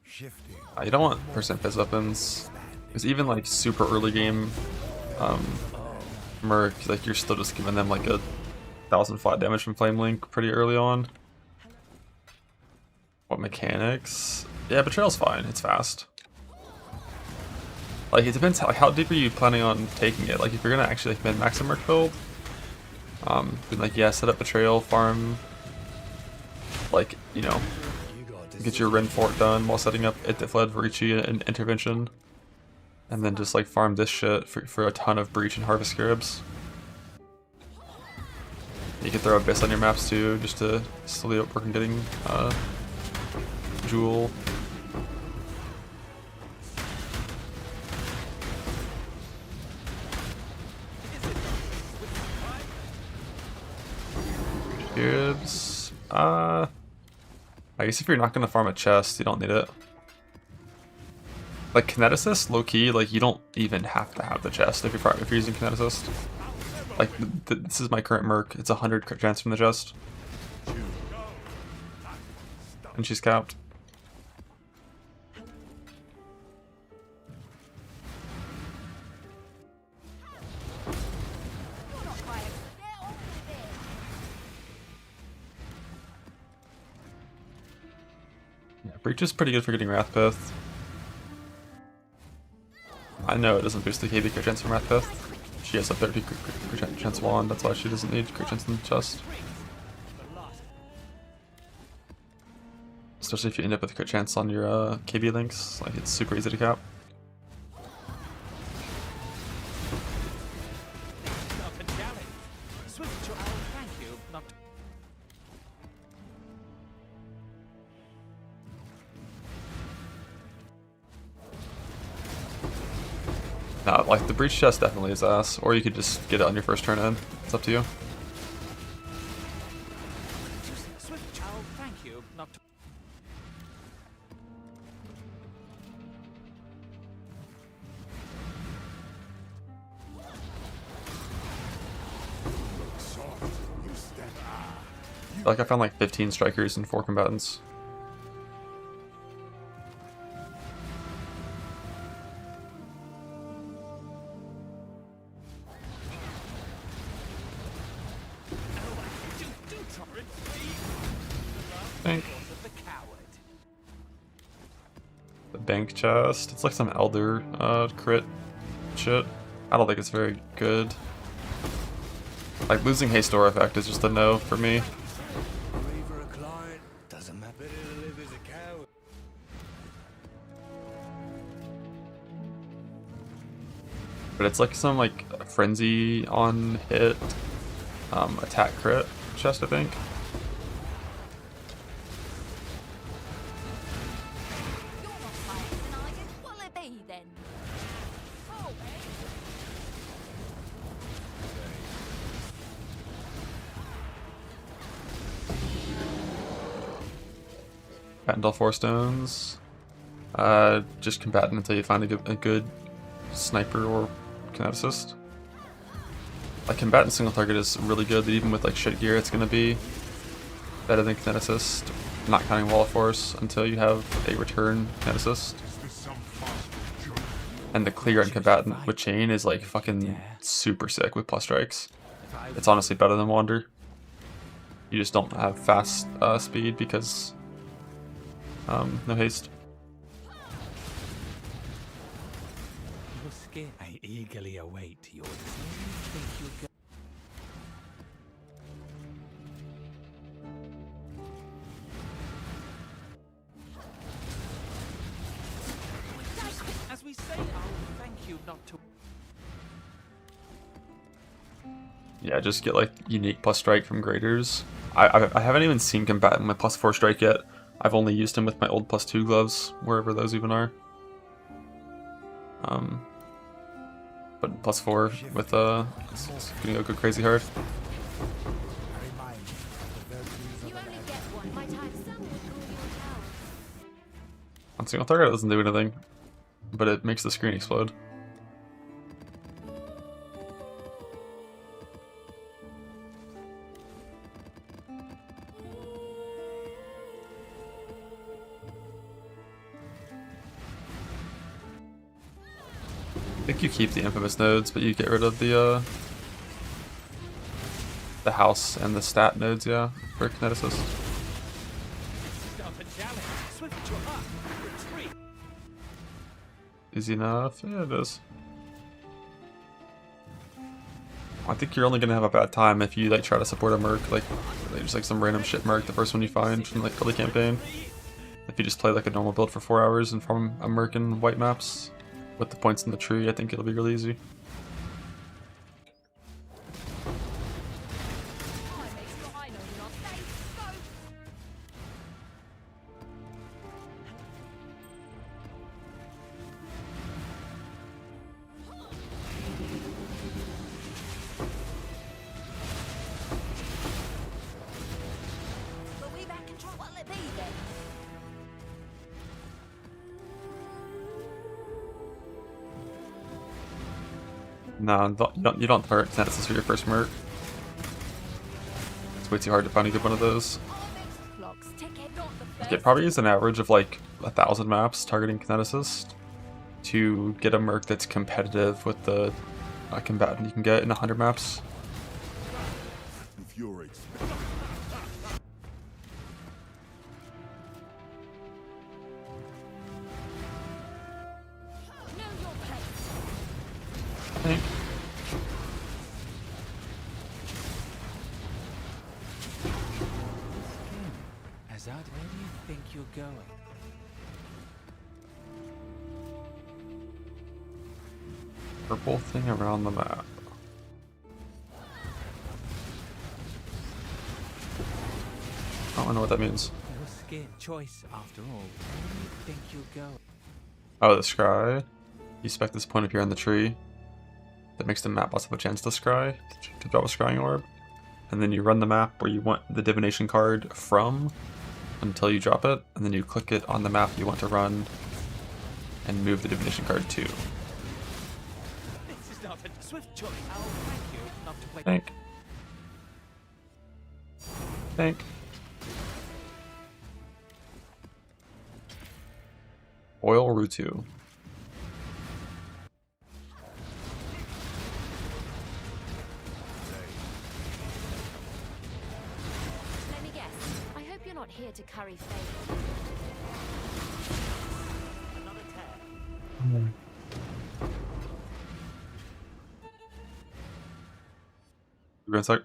Shifting. You don't want percent fizz weapons, because even like super early game Merc, like you're still just giving them like 1,000 flat damage from Flame Link pretty early on. What mechanics? Yeah, Betrayal's fine, it's fast. Like it depends how deep are you planning on taking it. Like if you're gonna actually like min-max a Merc build, then like yeah, set up Betrayal, farm, like, you know, get your Ren Fort done while setting up It That Fled, Varici, and Intervention. And then just like farm this shit for a ton of Breach and Harvest Scarabs. You can throw Abyss on your maps too, just to slowly work on getting Jewel. Gibbs. I guess if you're not gonna farm a chest, you don't need it. Like Kineticist, low key, like you don't even have to have the chest if you're using Kineticist. Like this is my current Merc. It's 100 crit chance from the chest, and she's capped. Yeah, Breach is pretty good for getting Wrathpith. I know it doesn't boost the KB crit chance from Wrathpith. She has a 30 crit chance wand, that's why she doesn't need crit chance in the chest. Especially if you end up with crit chance on your KB links, like it's super easy to cap. Nah, like the Breach chest definitely is ass, or you could just get it on your first turn in. It's up to you. feel like I found like 15 strikers and 4 combatants. Think. The bank chest. It's like some elder crit shit. I don't think it's very good. Like losing haste or effect is just a no for me. But it's like some like frenzy on hit attack crit chest, I think. Patent all 4 stones. Just combatant until you find a good sniper or kinetic assist. Like combatant single target is really good, but even with like shit gear, it's gonna be better than kinetic assist. Not counting wall of force until you have a return kinetic assist. And the clear on combatant with chain is like fucking super sick with plus strikes. It's honestly better than wander. You just don't have fast speed because no haste. I eagerly await your As we say, I'll thank you not to. Yeah, just get like unique plus strike from graders. I haven't even seen combatant with plus 4 strike yet. I've only used him with my old plus 2 gloves, wherever those even are. But plus 4 with it's gonna go crazy hard. On single target it doesn't do anything, but it makes the screen explode. I think you keep the infamous nodes, but you get rid of the house and the stat nodes, yeah, for kinetic assist. Easy enough? Yeah, it is. I think you're only gonna have a bad time if you like try to support a merc, like just like some random shit merc, the first one you find from like early campaign. If you just play like a normal build for 4 hours and farm a merc in white maps with the points in the tree, I think it'll be really easy. No, you don't target Kinesis for your first merc. It's way too hard to find a good one of those. Okay, probably use an average of like 1,000 maps targeting Kineticist to get a merc that's competitive with the combatant you can get in 100 maps. Azad, where do you think you're going? Purple thing around the map. I don't know what that means. Your skin choice, after all. Where do you think you're going? Oh, the scry. You spec this point up here on the tree. That makes the map boss have a chance to scry, to drop a scrying orb. And then you run the map where you want the divination card from until you drop it, and then you click it on the map you want to run and move the divination card to. This is not a swift choice. I'll thank you not to play. Thank. Oil Rutu. Let me guess. I hope you're not here to curry favor. Another tear. Give me a sec.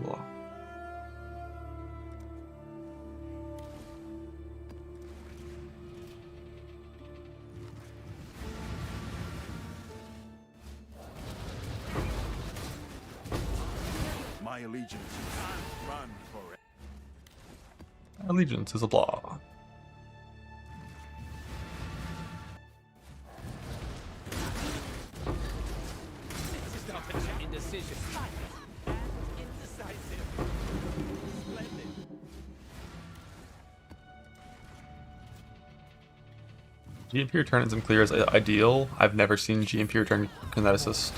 Blah. My allegiance can't run forever. Allegiance is a blah. Just after indecision. And indecisive. Splendid. GMP return isn't clear as ideal. I've never seen GMP return kineticist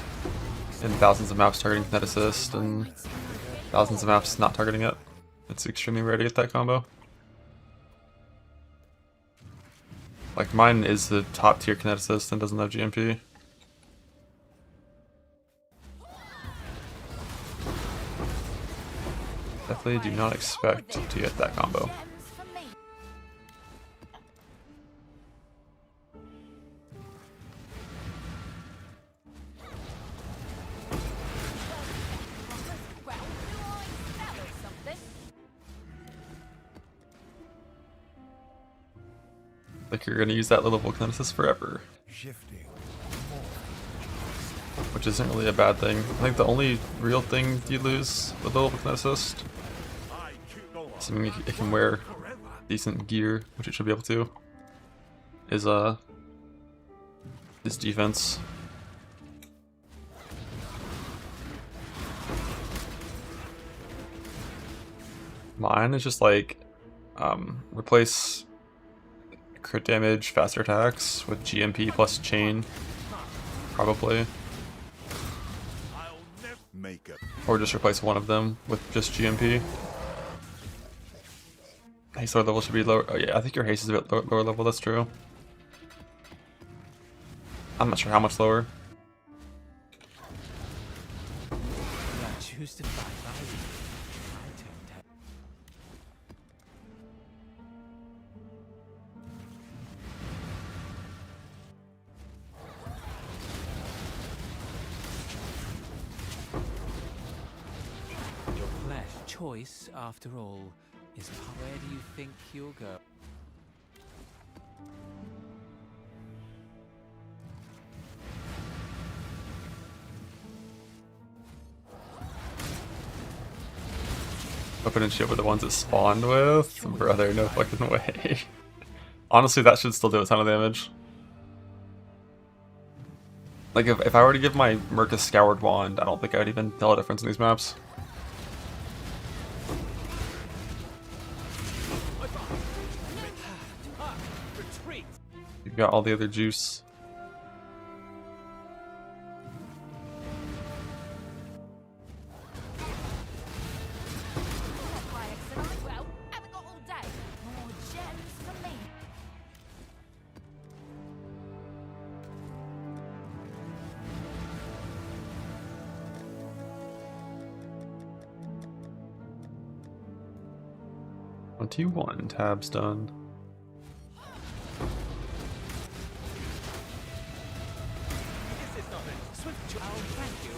in thousands of maps targeting kineticist and thousands of maps not targeting it. It's extremely rare to get that combo. Like mine is the top tier kineticist and doesn't have GMP. Definitely do not expect to get that combo. Like you're gonna use that little kineticist forever. Shifting. Which isn't really a bad thing. I think the only real thing you lose with the little assist, assuming it can wear decent gear, which it should be able to, is defense. Mine is just like replace crit damage, faster attacks with GMP plus chain, probably. Make up. Or just replace one of them with just GMP. Haste level should be lower. Oh yeah, I think your haste is a bit lower level, that's true. I'm not sure how much lower. I choose to fight by you. I don't have... Your flesh choice, after all, is where do you think you'll go? Open and shield were the ones it spawned with? Brother, no fucking way. Honestly, that should still do a ton of damage. Like, if I were to give my Merc a Scoured Wand, I don't think I would even tell a difference in these maps. You've got all the other juice. Well, haven't got all day. More gems for me. What do you want? Tab's done. This is not a swift job. Oh, thank you.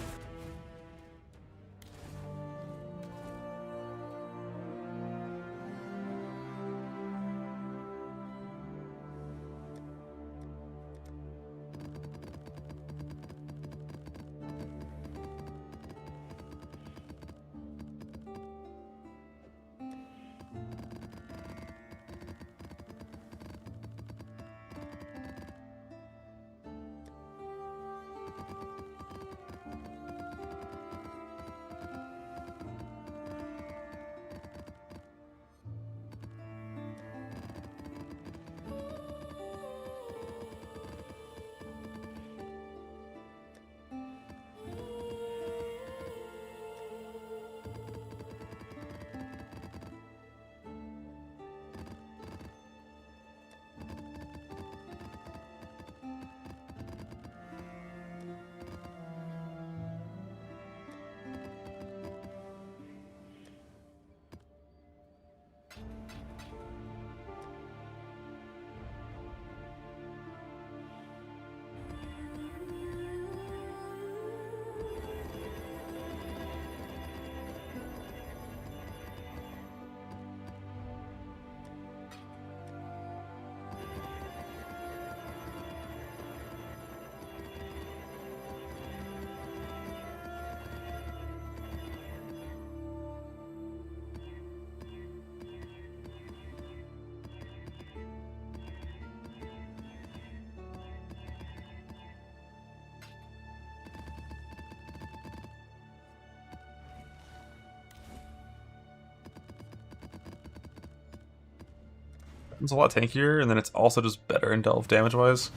It's a lot tankier, and then it's also just better in delve damage wise.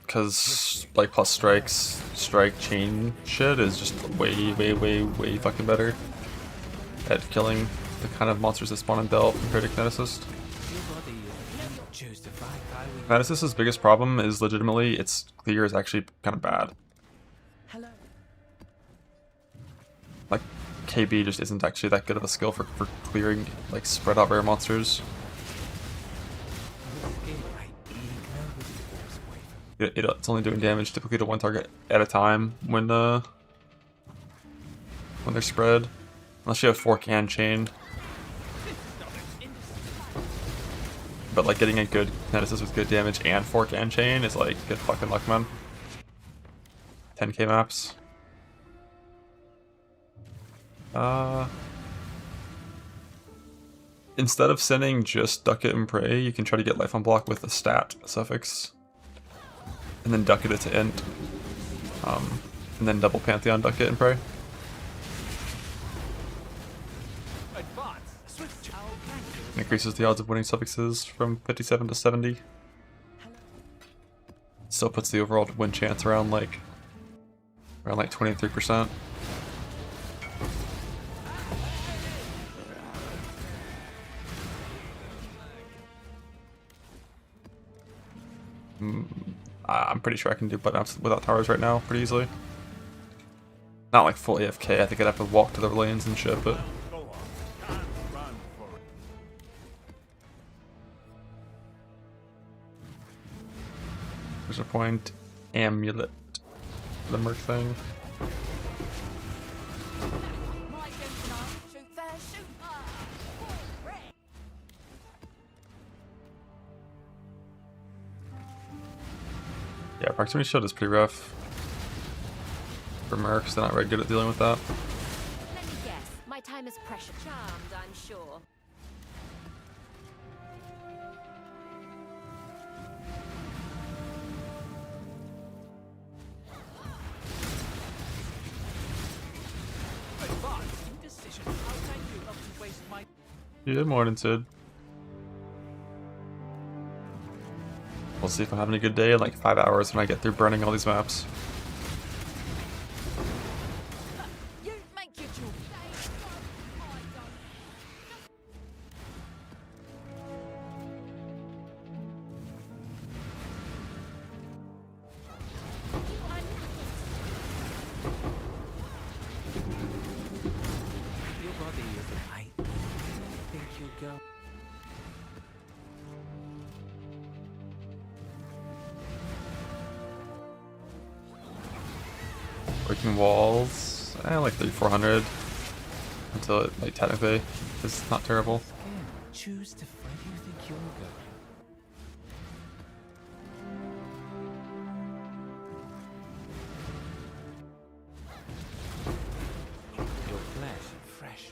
Because, like, plus strike chain shit is just way fucking better at killing the kind of monsters that spawn in delve compared to Kineticist. Kineticist's biggest problem is legitimately its clear is actually kind of bad. Hello. Like, KB just isn't actually that good of a skill for clearing, like, spread out rare monsters. It's only doing damage typically to one target at a time when they're spread. Unless you have fork and chain. But like getting a good Kineticist with good damage and fork and chain is like good fucking luck, man. 10k maps. Instead of sending just Duck It and Pray, you can try to get life on block with a stat suffix. And then Duck It to int. And then double Pantheon Duck It and Pray. Increases the odds of winning suffixes from 57 to 70. Still puts the overall win chance around like 23%. I'm pretty sure I can do button ups without towers right now pretty easily. Not like full AFK, I think I'd have to walk to the lanes and shit, but... Go on. Can't run for it. There's a point. Amulet. The merc thing. My turn tonight. Shoot fair, shoot far. Red. Yeah, proximity shield is pretty rough. For mercs, they're not very good at dealing with that. Let me guess. My time is precious. Charmed, I'm sure. Indecision. How can you up to waste my... Yeah, morning, Sid. We'll see if I'm having a good day in like 5 hours when I get through burning all these maps. You make your choice. Your body is... I think you'll go... Breaking walls, like 3,400 until it like technically is not terrible. Again, choose to where do you think you're going? Your flesh and fresh.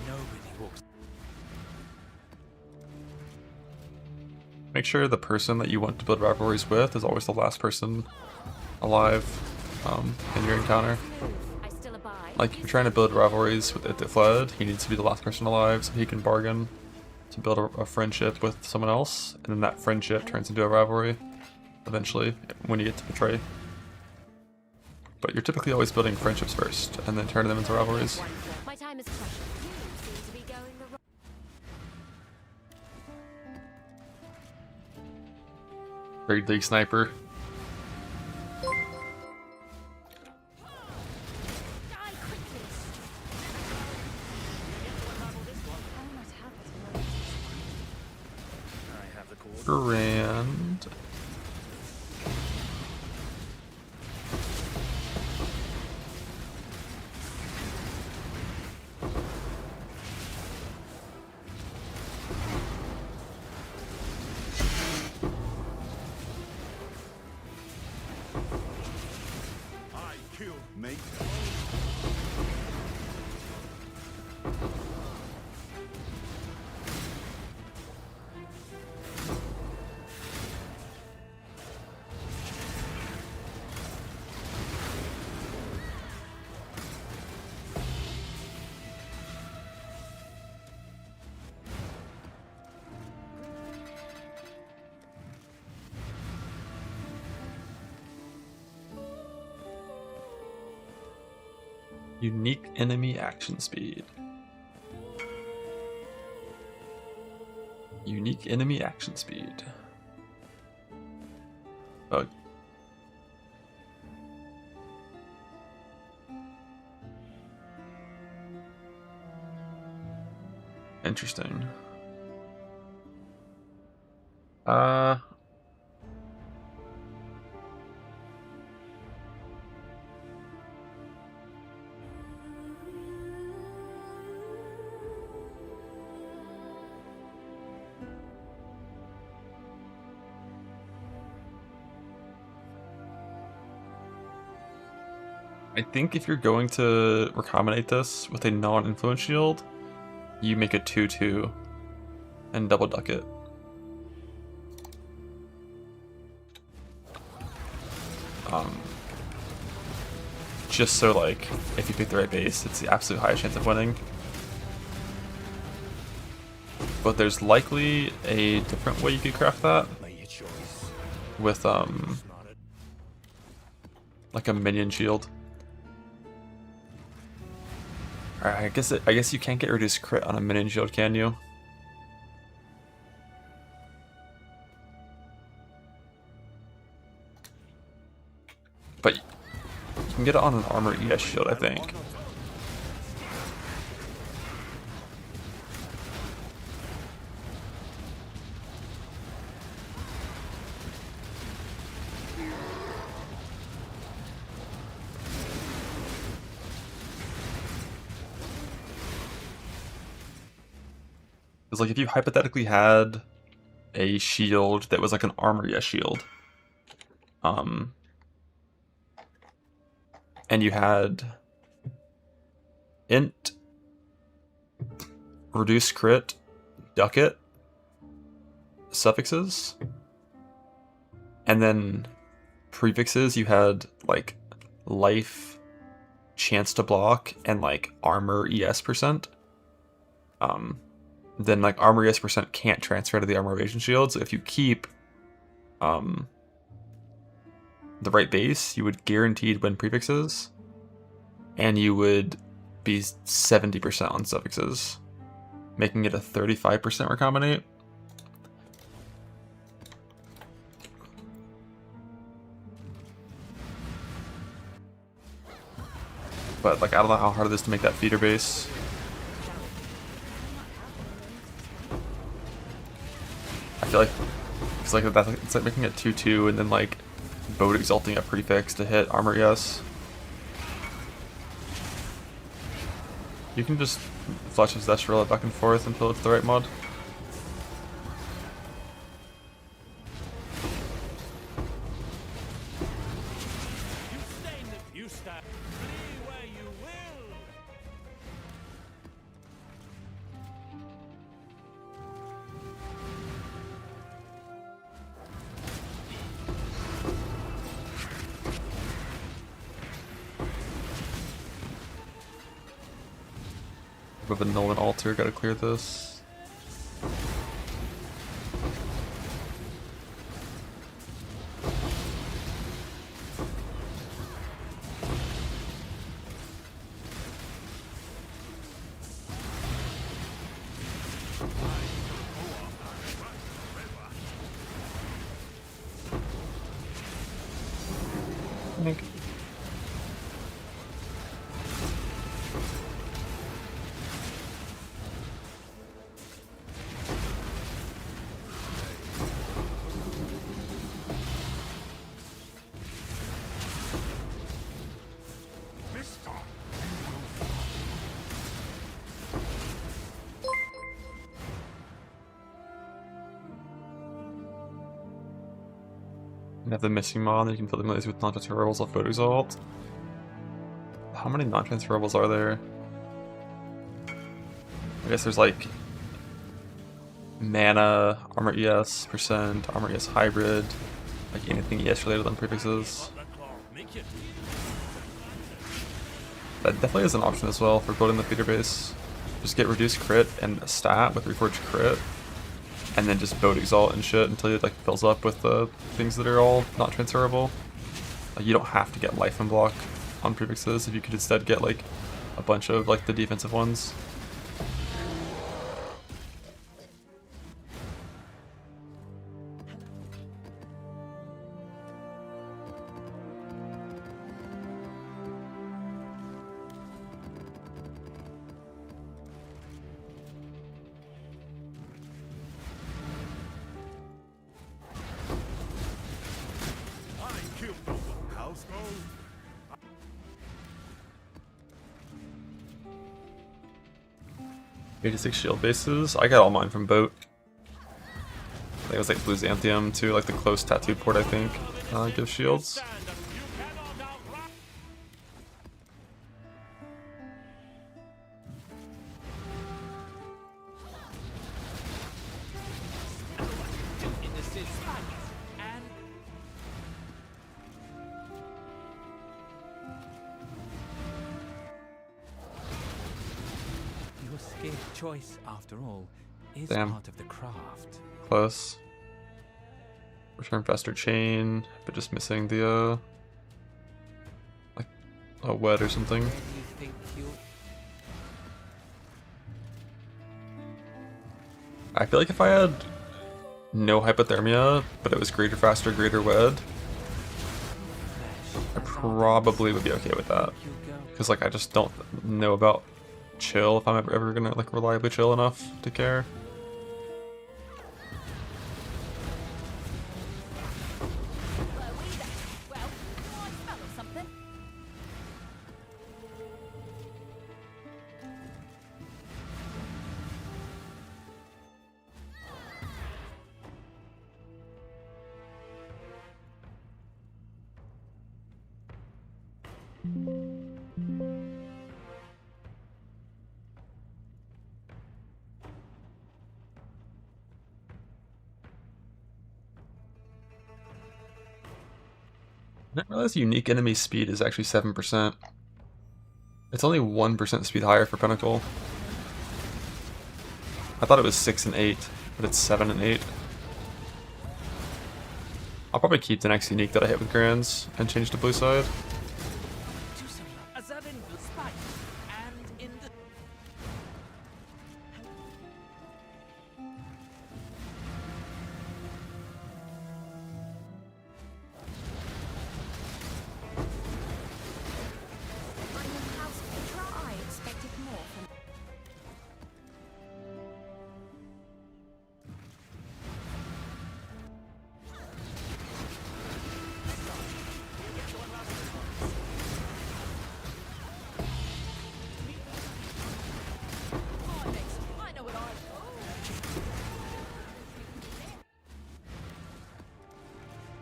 Nobody walks. Make sure the person that you want to build rivalries with is always the last person alive in your encounter. I still abide. Like, if you're trying to build rivalries with it that fled, he needs to be the last person alive so he can bargain to build a friendship with someone else, and then that friendship turns into a rivalry eventually when you get to betray. But you're typically always building friendships first and then turning them into rivalries. My time is precious. You seem to be going the wrong. Great League Sniper. Die quickly. I have the cord. Grand. I killed mate. Unique enemy action speed. Unique enemy action speed. Bug. Interesting. I think if you're going to recombinate this with a non-influence shield, you make a 2-2 and double duck it. Just so like, if you pick the right base, it's the absolute highest chance of winning. But there's likely a different way you could craft that Make your choice. with like a minion shield. I guess you can't get reduced crit on a minion shield, can you? can get it on an armor ES shield, I think. It's like if you hypothetically had a shield that was like an armor ES shield, and you had int, reduce crit, duck it, suffixes, and then prefixes, you had like life, chance to block, and like armor ES %. Then like armor ES % can't transfer to the armor evasion shield. So if you keep the right base, you would guaranteed win prefixes, and you would be 70% on suffixes, making it a 35% recombinate. But like I don't know how hard it is to make that feeder base. I feel like it's like it's like making it 2/2 and then like boat exalting a prefix to hit armor ES. You can just flash his dash roll it back and forth until it's the right mod. You stain the you stab. Flee where you will. With a null and alter, gotta clear this. You have the missing mod, you can fill them with non-transferables off Vote Exalt. How many non-transferables are there? I guess there's like mana, armor ES %, armor ES hybrid, like anything ES related on prefixes. That definitely is an option as well for building the feeder base. Just get reduced crit and a stat with Reforged crit, and then just Boat Exalt and shit until it like fills up with the things that are all not transferable. Like, you don't have to get life and block on prefixes if you could instead get like a bunch of like the defensive ones. House goes. 86 shield bases. I got all mine from Boat. I think it was like Blue Xanthium too, like the close tattoo port I think gives shields. Your skill choice, after all, is Damn. part of the craft. Close. Return faster chain, but just missing the like a wet or something. Where do you think you'll... I feel like if I had no hypothermia, but it was greater faster, greater wed, I probably would be okay with that. Because like I just don't know about chill if I'm ever gonna like reliably chill enough to care. Well, I smell of something. I didn't realize unique enemy speed is actually 7%. It's only 1% speed higher for Pinnacle. I thought it was 6 and 8, but it's 7 and 8. I'll probably keep the next unique that I hit with Grands and change to blue side. As I'm in the spike and in the I'm in house control. I expected more from. I know what I.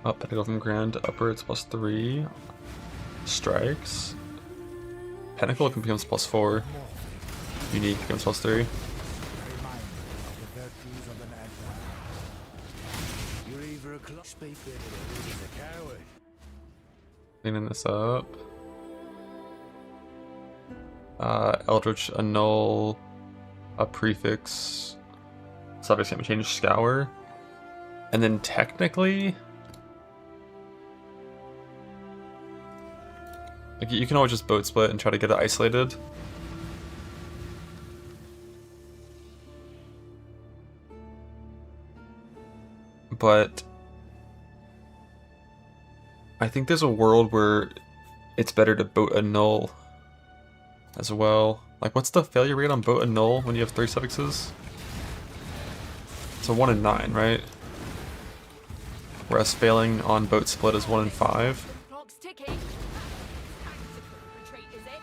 Up, Pinnacle from Grand to upwards +3. Strikes. Pinnacle becomes +4. Unique becomes +3. Reminder of the virtues of an agile. You're either a clock speaker or you're a coward. Cleaning this up. Eldritch Annul, a prefix, suffix can be changed, Scour. And then technically, like you can always just boat split and try to get it isolated. But I think there's a world where it's better to boat Annul as well. Like, what's the failure rate on boat Annul when you have 3 suffixes? It's a 1 in 9, right? Whereas failing on boat split is 1 in 5. Clock's ticking. Retreat, is it?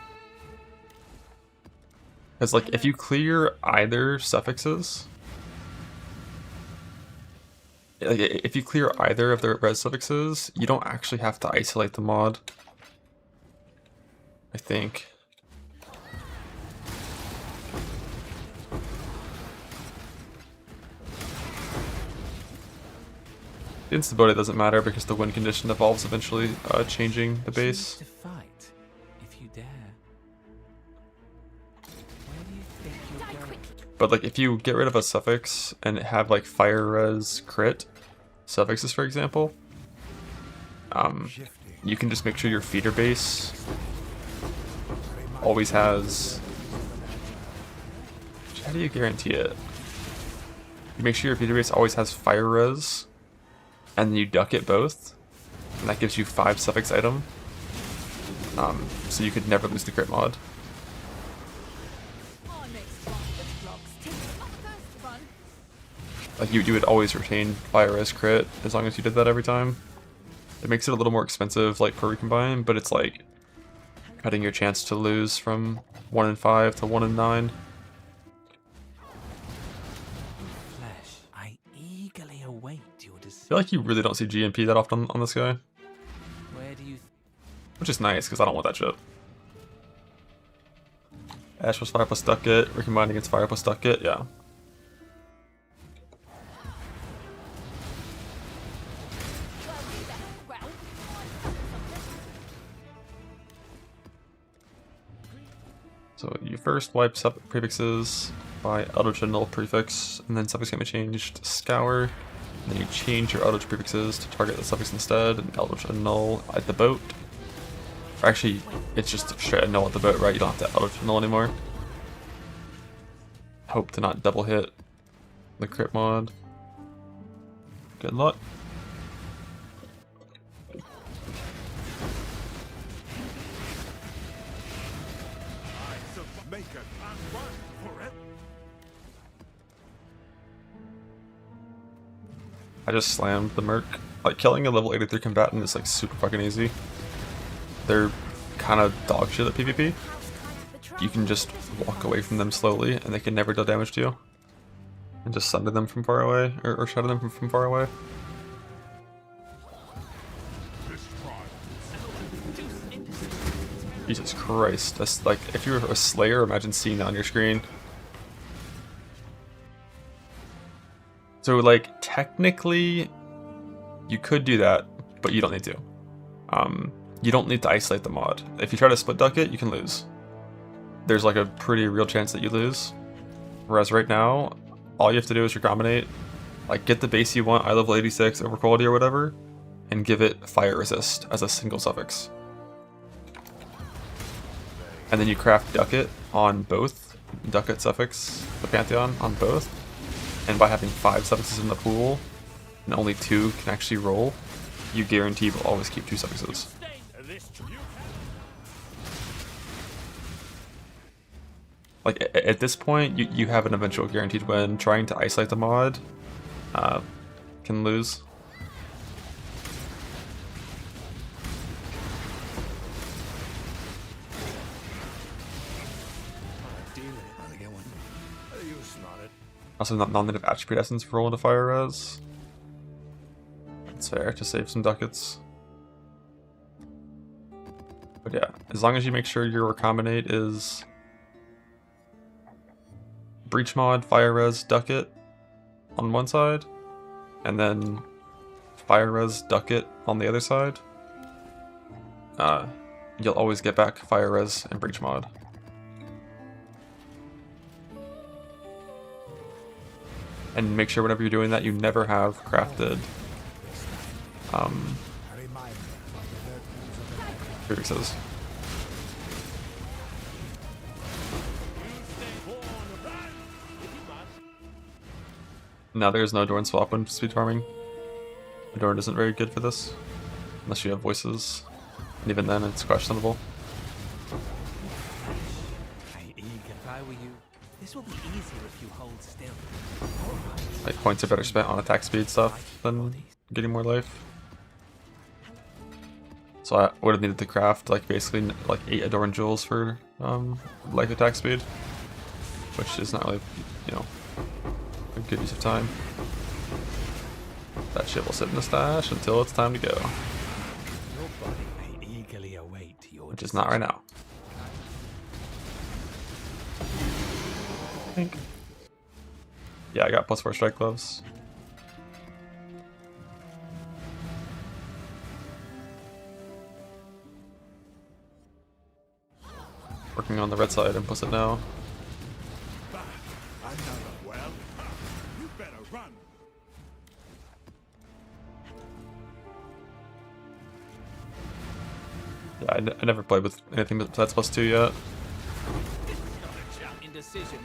Because, like, if you clear either suffixes, like, if you clear either of the res suffixes, you don't actually have to isolate the mod. I think. The instability doesn't matter because the win condition evolves eventually, changing the base. Choose to fight if you dare. Where do you think you're going? But like if you get rid of a suffix and have like fire res crit suffixes, for example, you can just make sure your feeder base always has. How do you guarantee it? You make sure your feeder base always has fire res, and then you duck it both, and that gives you 5 suffix item. So you could never lose the crit mod. Our next one, the clock's ticking. Not the first one. Like you would always retain fire res crit as long as you did that every time. It makes it a little more expensive, like per recombine, but it's like cutting your chance to lose from 1 in 5 to 1 in 9. Flesh, I eagerly await your I decision. feel like you really don't see GMP that often on this guy, Where do you which is nice because I don't want that shit. Ash plus 5 plus duck it, recombine against fire plus duck it, yeah. Well, So you first wipe prefixes by Eldritch Null prefix, and then suffix can be changed to Scour. And then you change your Eldritch prefixes to target the suffix instead, and Eldritch Null at the boat. Or actually, it's just straight Null at the boat, right? You don't have to Eldritch Null anymore. Hope to not double hit the crit mod. Good luck. I just slammed the Merc. Like, killing a level 83 combatant is like super fucking easy. They're kind of dog shit at PvP. You can just walk away from them slowly and they can never deal damage to you. And just sunder them from far away, or shadow them from far away. Jesus Christ, that's like, if you were a Slayer, imagine seeing that on your screen. So like, technically, you could do that, but you don't need to. You don't need to isolate the mod. If you try to split duck it, you can lose. There's like a pretty real chance that you lose. Whereas right now, all you have to do is recombinate, like get the base you want, I level 86 over quality or whatever, and give it fire resist as a single suffix. And then you craft duck it on both, duck it suffix, the Pantheon on both. And by having 5 suffixes in the pool, and only 2 can actually roll, you guarantee will always keep 2 suffixes. Like, at this point, you have an eventual guaranteed win. Trying to isolate the mod can lose. Also, non-native attribute essence for roll into fire res. That's fair to save some ducats. But yeah, as long as you make sure your recombinate is breach mod, fire res, ducat on one side, and then fire res, ducat on the other side, you'll always get back fire res and breach mod. And make sure whenever you're doing that, you never have crafted prefixes. Now there's no Adorn swap when speed farming. Adorn isn't very good for this, unless you have voices, and even then it's questionable. If I were you, this will be easier if you hold still. Like, points are better spent on attack speed stuff than getting more life. So I would have needed to craft like basically like 8 Adorn jewels for life attack speed, which is not really, you know, a good use of time. That shit will sit in the stash until it's time to go, Your body may eagerly await your which is not right now. I think. Yeah, I got +4 strike gloves. Working on the red side implicit now. Another well. You better run. Yeah, I never played with anything besides +2 yet. This is not a chat indecision.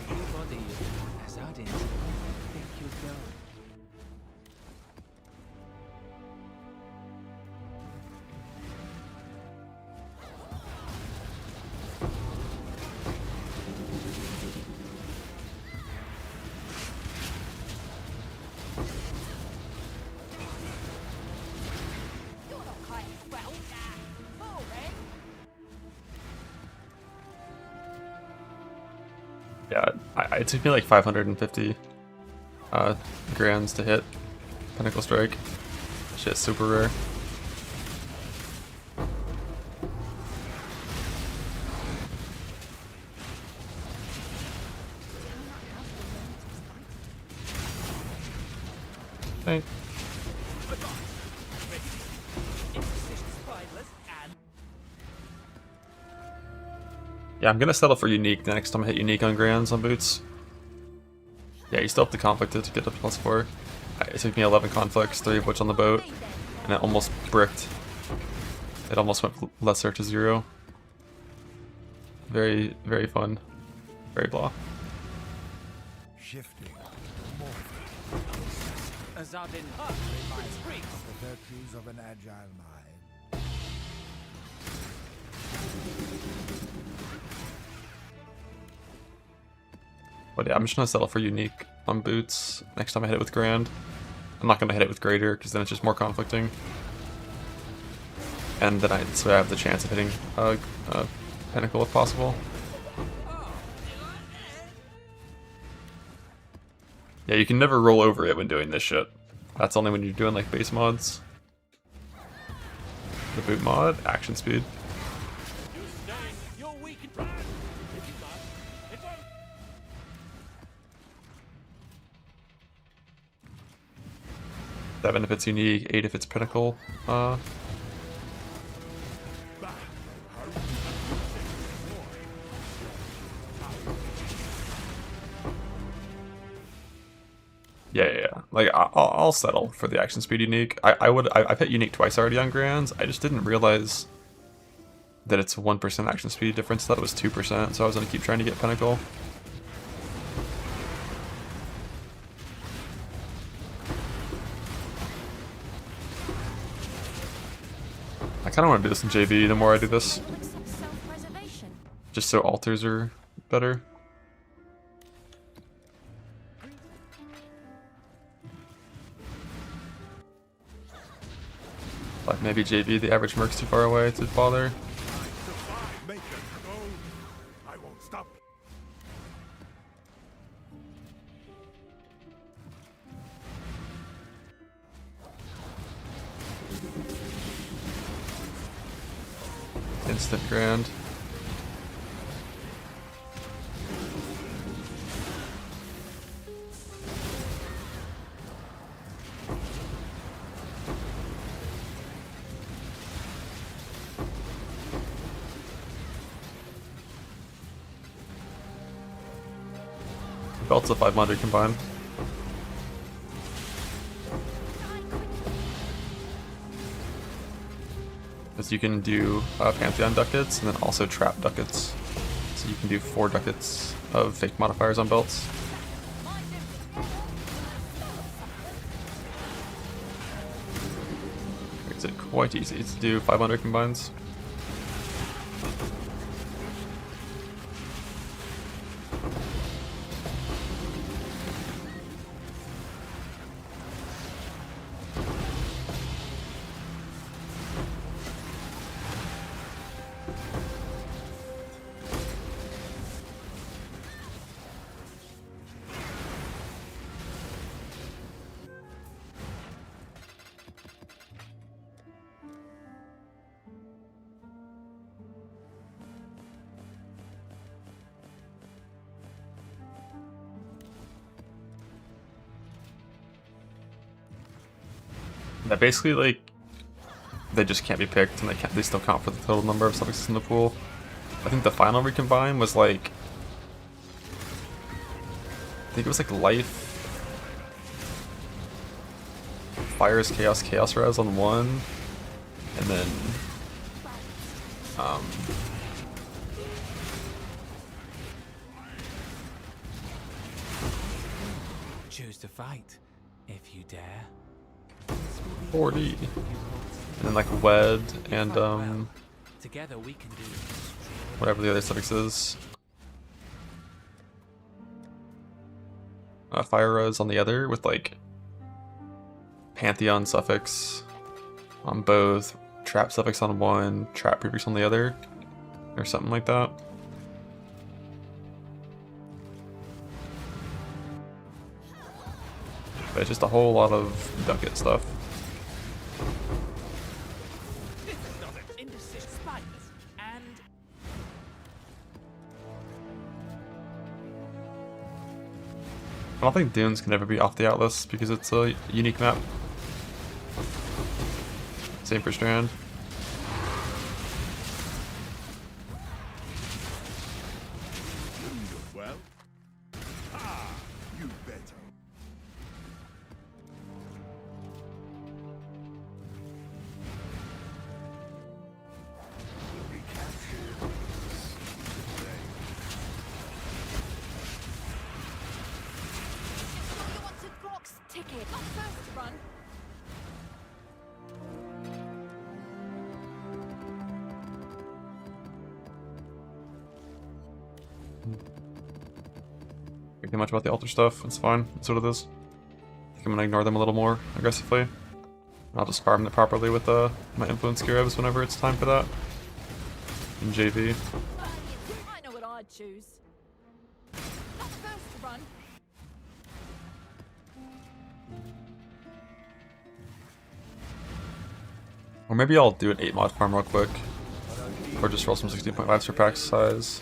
Your body as ardent. Think you go. You're not quite well, boring. Yeah, it took me like 550 grands to hit Pinnacle Strike. Shit's super rare. Okay. Yeah, I'm gonna settle for unique next time I hit unique on grands on boots. Yeah, you still have to conflict it to get up to +4. It took me 11 conflicts, 3 of which on the boat, and it almost bricked. It almost went lesser to 0. Very, very fun. Very blah. Shifting. Morphing. Azadin, retreat. The virtues of an agile mind. But yeah, I'm just gonna settle for unique on boots. Next time I hit it with grand. I'm not gonna hit it with greater because then it's just more conflicting. And then so I have the chance of hitting pinnacle if possible. Yeah, you can never roll over it when doing this shit. That's only when you're doing like base mods. The boot mod, action speed. You sting. You're weak and bad. If you must, it won't. 7 if it's unique, 8 if it's pinnacle. Yeah. Like I'll settle for the action speed unique. I've hit unique twice already on grands. I just didn't realize that it's 1% action speed difference. I thought it was 2%, so I was gonna keep trying to get pinnacle. I kind of want to do this in JV the more I do this, Self-preservation. just so alters are better. Like maybe JV, the average merc's too far away to bother. Make it go. I won't stop. Instant grand. Belts of 500 combined. Because you can do Pantheon ducats and then also trap ducats. So you can do 4 ducats of fake modifiers on belts. Makes it quite easy to do 500 combines. Yeah, basically, like, they just can't be picked, and they still count for the total number of suffixes in the pool. I think the final recombine was like, I think it was like life, fires, chaos res on 1, and then Choose to fight, if you dare. 40, and then like wed and Together we can do whatever the other suffix is. Fire res on the other with like Pantheon suffix on both, trap suffix on 1, trap prefix on the other, or something like that. But it's just a whole lot of ducat stuff. indecision, spineless, and I don't think Dunes can ever be off the Atlas because it's a unique map. Same for Strand. Well, you better. you want to clock's ticking. here. Up first, run. Care too much about the altar stuff. It's fine. That's what it is. I think I'm gonna ignore them a little more aggressively. I'll just farm it properly with my influence scarabs whenever it's time for that. In JV. I know what I'd choose. Up first, run. Or maybe I'll do an 8 mod farm real quick. Or just roll some 16.5s for pack size.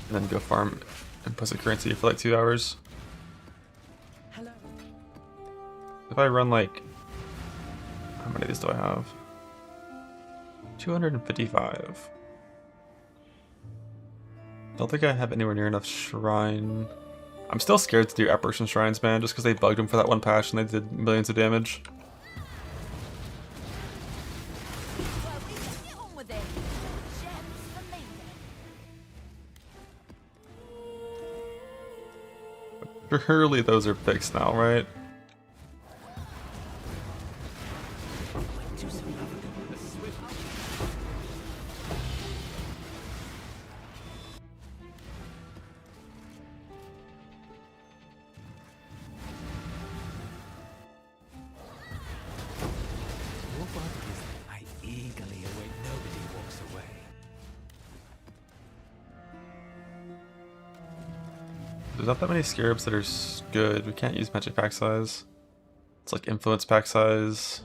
And then go farm implicit currency for like 2 hours. Hello. If I run like... How many of these do I have? 255. Don't think I have anywhere near enough shrine. I'm still scared to do apparition shrines, man, just because they bugged them for that one patch and they did millions of damage. Well, we can get on with it. Gems for me then. Surely those are fixed now, right? Your body is I eagerly await. Nobody walks away. There's not that many scarabs that are good. We can't use magic pack size. It's like influence pack size.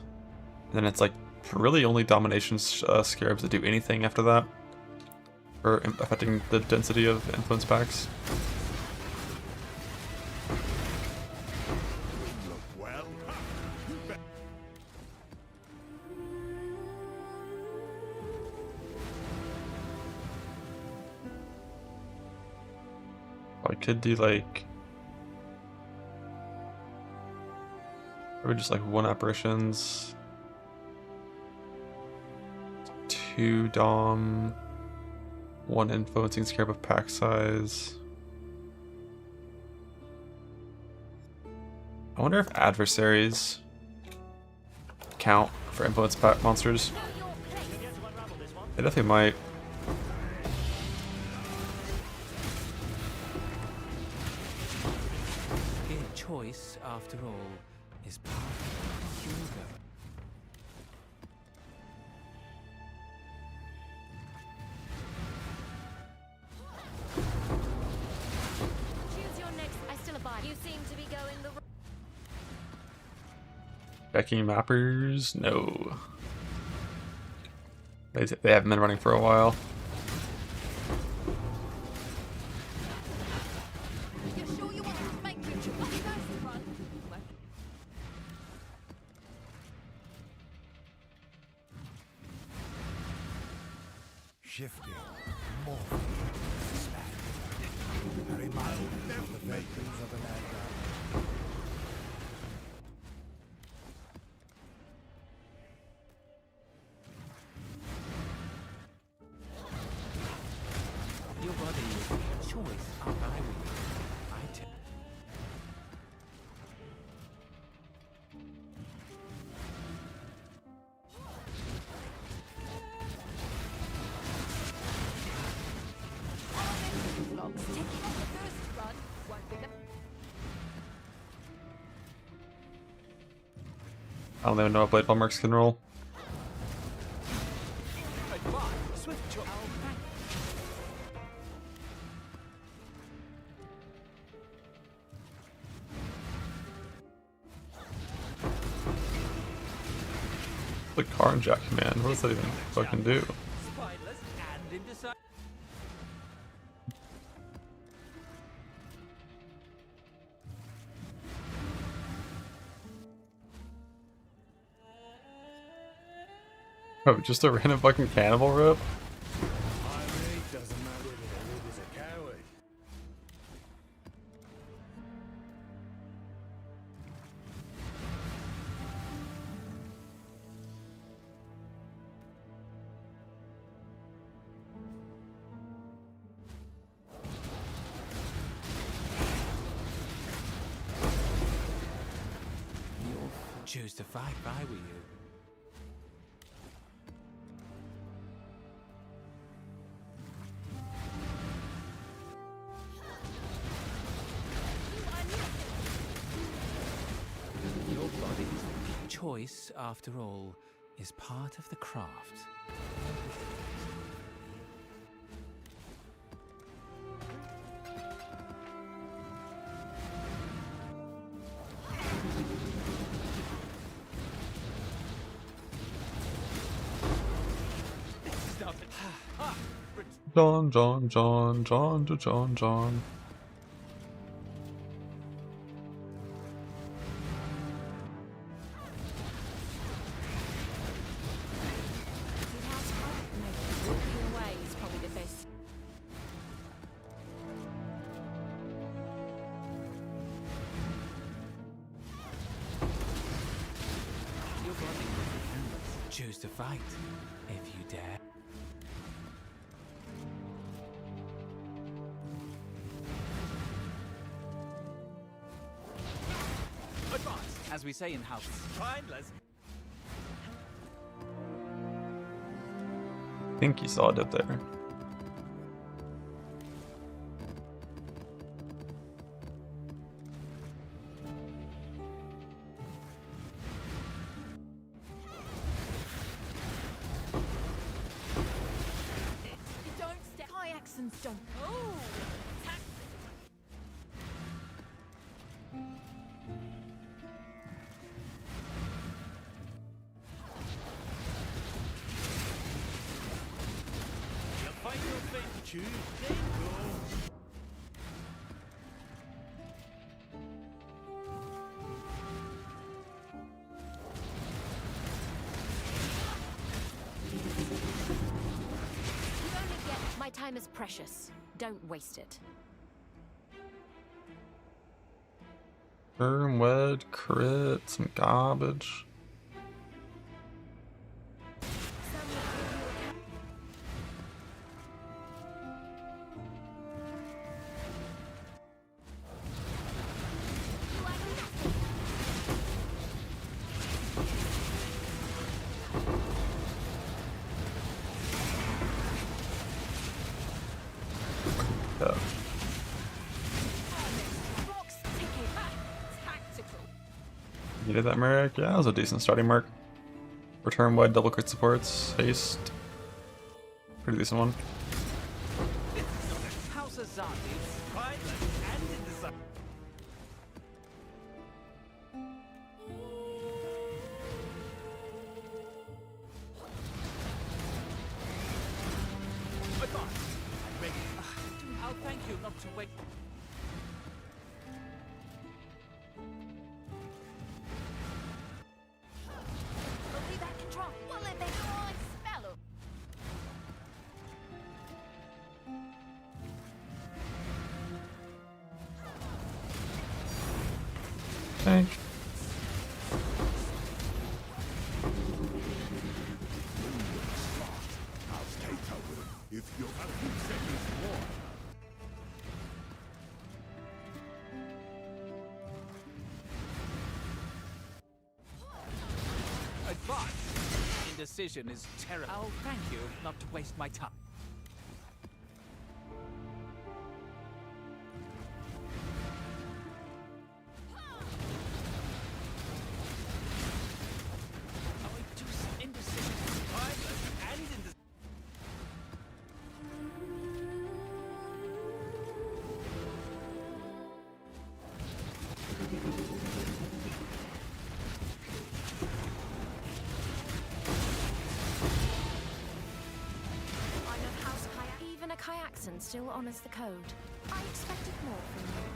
And then it's like really only domination scarabs that do anything after that. Or affecting the density of influence packs. Look well. I could do like... Probably just like 1 apparitions. 2 dom. 1 influencing scarab of pack size. I wonder if adversaries count for influence pack monsters. They definitely might. Here, choice, after all, is part of the hugo. Choose your next. I still abide. You seem to be going the Backing mappers? No. They haven't been running for a while. You sure you want to make your choice? Up first, run. Shifting, morphing, expanding. A reminder of the virtues of the land. Your body is choice, aren't I? I tell. Vlogs. Take it on the first run. Won't be the I don't even know if Blade Marks can roll. Swift choice. The Carjack command, what does that even fucking do? Spineless and indecisive. Oh, just a random fucking cannibal rip? Irony doesn't matter if a rib is a coward. choose to fight if I were you. Your body's choice, after all, is part of the craft. John, John, John, John, to John, John. Walking away is probably the best. Your body is the canvas. Choose to fight if you dare. Advance, as we say in house. Mindless. I think you saw it there. Don't step. Kayaks and don't. Oh, You find your fate to choose. There you go. you only get. My time is precious. Don't waste it. Burn, wed, crit, some garbage. Yeah. Box ticket. Tactical. You did that, Merrick? Yeah, that was a decent starting mark. Return wide, double crit supports, haste. Pretty decent one. House Azadi is mindless and indecisive. Advance. I'm ready. I'll thank you not to wait. Believe that control. Well, if they do all expel 'em. Tank. I'll stay covered if you're a few seconds more. Advance. Indecision is terrible. I'll thank you not to waste my time. Indecision is mindless and indecisive. I'm of House Kayak. Even a Kayakson still honors the code. I expected more from you.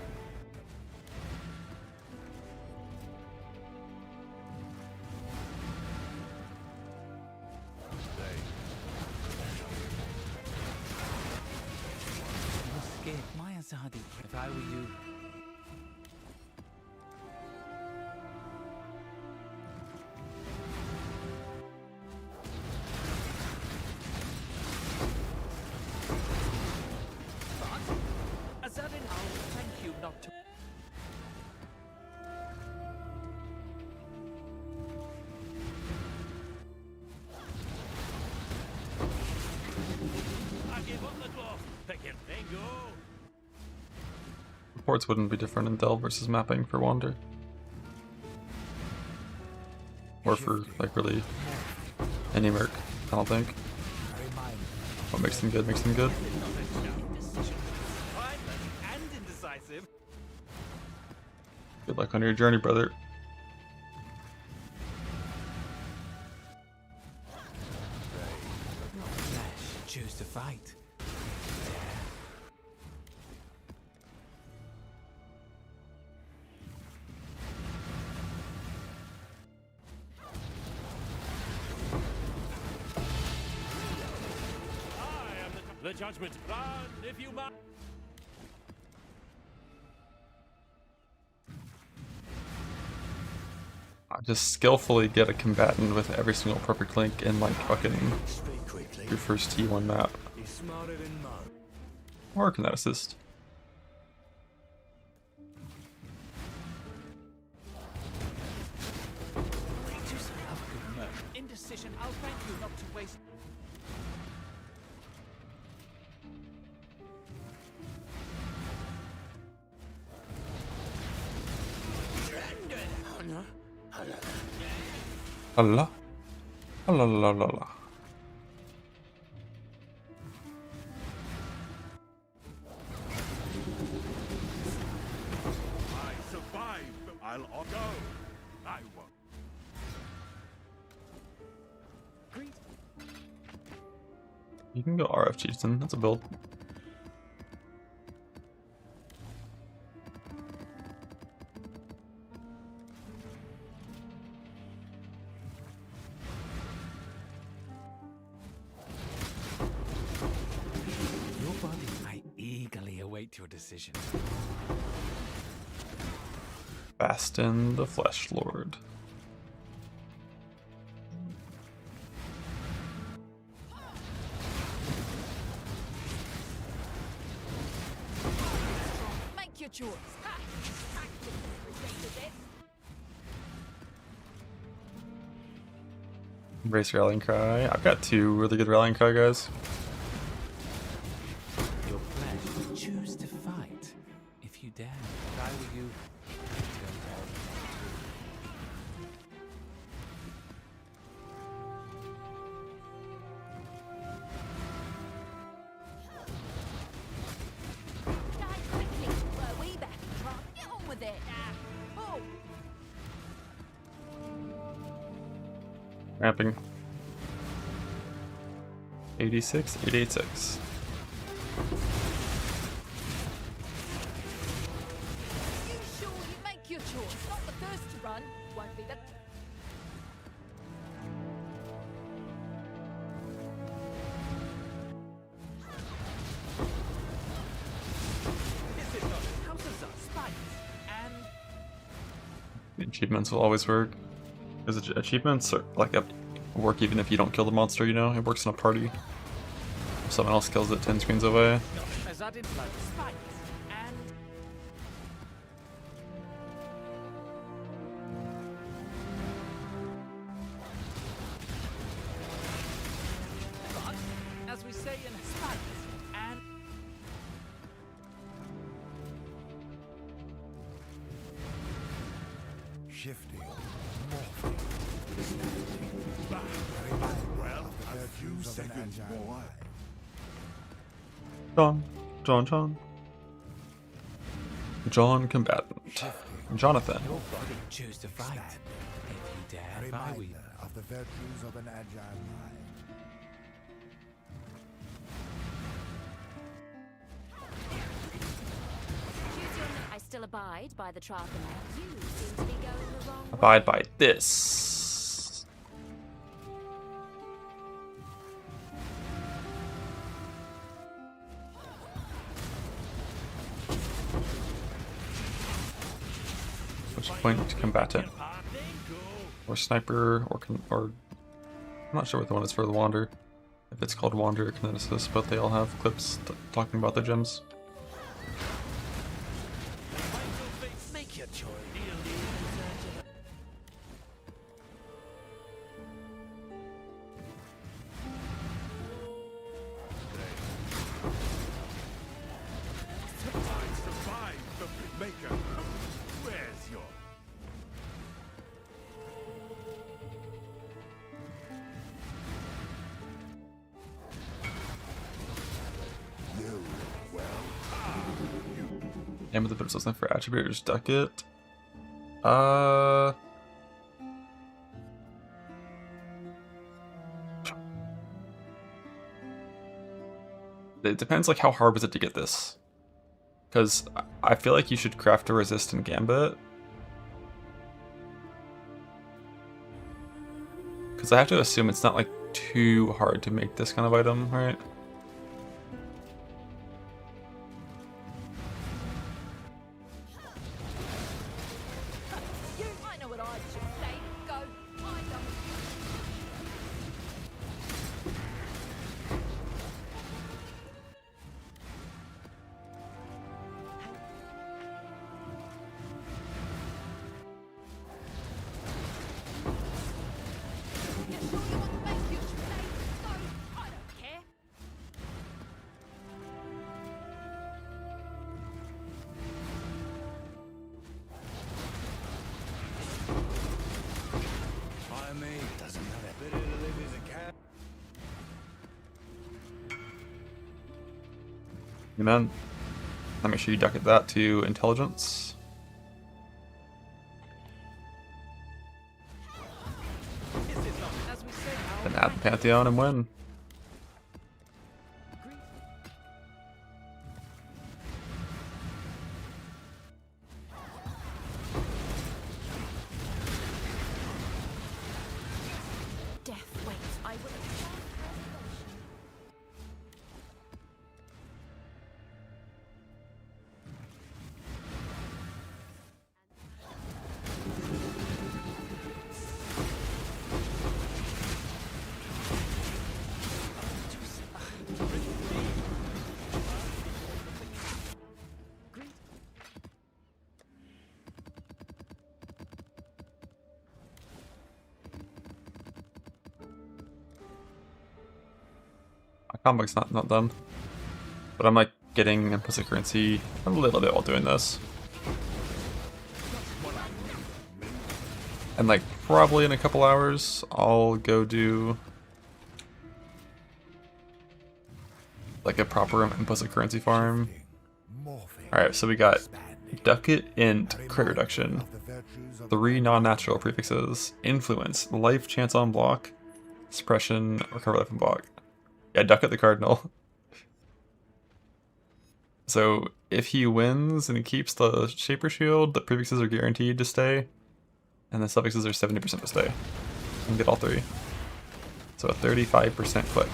You scared my Azadi. If I were you, Azadin, I'll thank you not to. ports wouldn't be different in Delve versus mapping for Wander. Or for, like, really any merc, I don't think. What makes them good makes them good. And indecisive. Good luck on your journey, brother. Choose to fight. I am the judgment. Run if you must. I just skillfully get a combatant with every single perfect link in like fucking Speak quickly. your first T1 map. He's smarter than Mo. Or can that assist? Indecision, I'll thank you not to waste. Allah. Allah la la la. I survived. I'll go. I won't. You can go RF Chieftain, that's a build. Your body, I eagerly await your decision. Bastin the Flesh Lord. Make your choice. Ha! Practice rejected it. Embrace Rallying Cry. I've got two really good Rallying Cry guys. Your flesh, choose to fight. If you dare, if I were you, don't dare. Die quickly. Were we back in trouble? Get on with it. Oh. Ramping. 86, 886. You sure you make your choice? Not the first to run. Won't be the. Is it not? Houses are spikes. And The achievements will always work. Because achievements are like work even if you don't kill the monster, you know? It works in a party. If someone else kills it 10 screens away. as I did like spikes. And but, as we say in spikes, and Shifting, morphing, very mindful Well, of the a few virtues of an seconds agile more. mind. John Combatant. Jonathan. your body choose to fight. If you dare, A if I were you. reminder of the virtues of an agile mind. I still abide by the trial command. You seem to be going the wrong way. Abide by this. Which point combatant? Or sniper, or I'm not sure what the one is for the Wander. If it's called Wander or Kineticist, but they all have clips talking about the gems. Make your choice. I survived the Name of the bit something for attributors. Ducket. It depends, like, how hard was it to get this? Because I feel like you should craft a resist and gambit. Because I have to assume it's not, like, too hard to make this kind of item, right? You might know what I should say. Go. I don't. Yeah, sure you want to make you should say. Go. I don't care. Fire me. Doesn't matter. Better to live as a cat. Amen. Let me make sure you ducket that to intelligence. Then add the Pantheon and win. Death waits. I will. My comboc's not done. But I'm like getting implicit currency a little bit while doing this. And like probably in a couple hours I'll go do like a proper implicit currency farm. Alright, so we got Ducat Int, crit reduction, 3 non-natural prefixes, influence, life chance on block, suppression, recover life and block. Yeah, Ducat the Cardinal. So if he wins and he keeps the Shaper Shield, the prefixes are guaranteed to stay, and the suffixes are 70% to stay. You can get all 3. So a 35% click.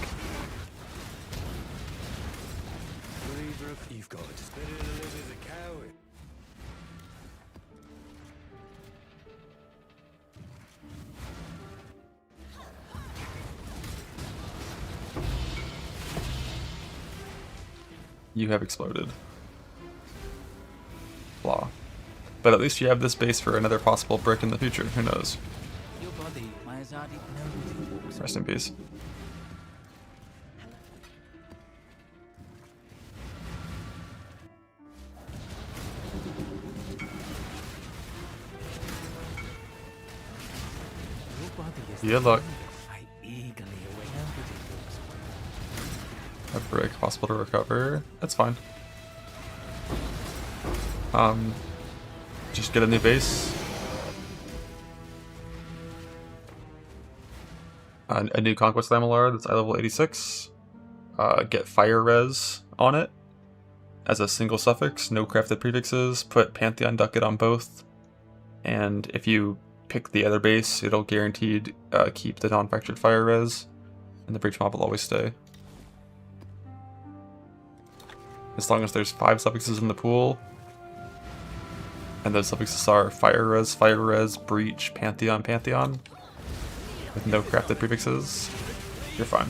You've got it. It's better to live as a coward. You have exploded. Blah. But at least you have this base for another possible brick in the future. Who knows? Your body, my Azadi, knows. Rest in peace. Your body is Good luck. I eagerly await it. A brick possible to recover. That's fine. Just get a new base. A new Conquest Lamellar that's eye level 86. Get Fire Res on it as a single suffix, no crafted prefixes. Put Pantheon Ducat on both. And if you pick the other base, it'll guaranteed keep the non-fractured Fire Res, and the Breach Mob will always stay. As long as there's 5 suffixes in the pool, and those suffixes are Fire Res, Breach, Pantheon, Pantheon, with no crafted prefixes, you're fine.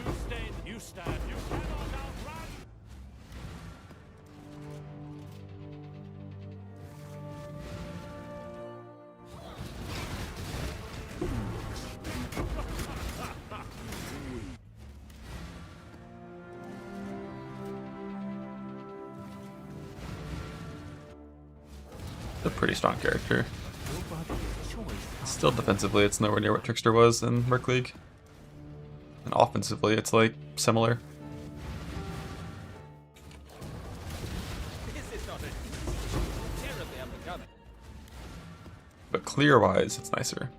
You stand, you stand, you cannot a pretty strong character. Still defensively, it's nowhere near what Trickster was in Merc League. And offensively, it's like similar. But clear-wise, it's nicer.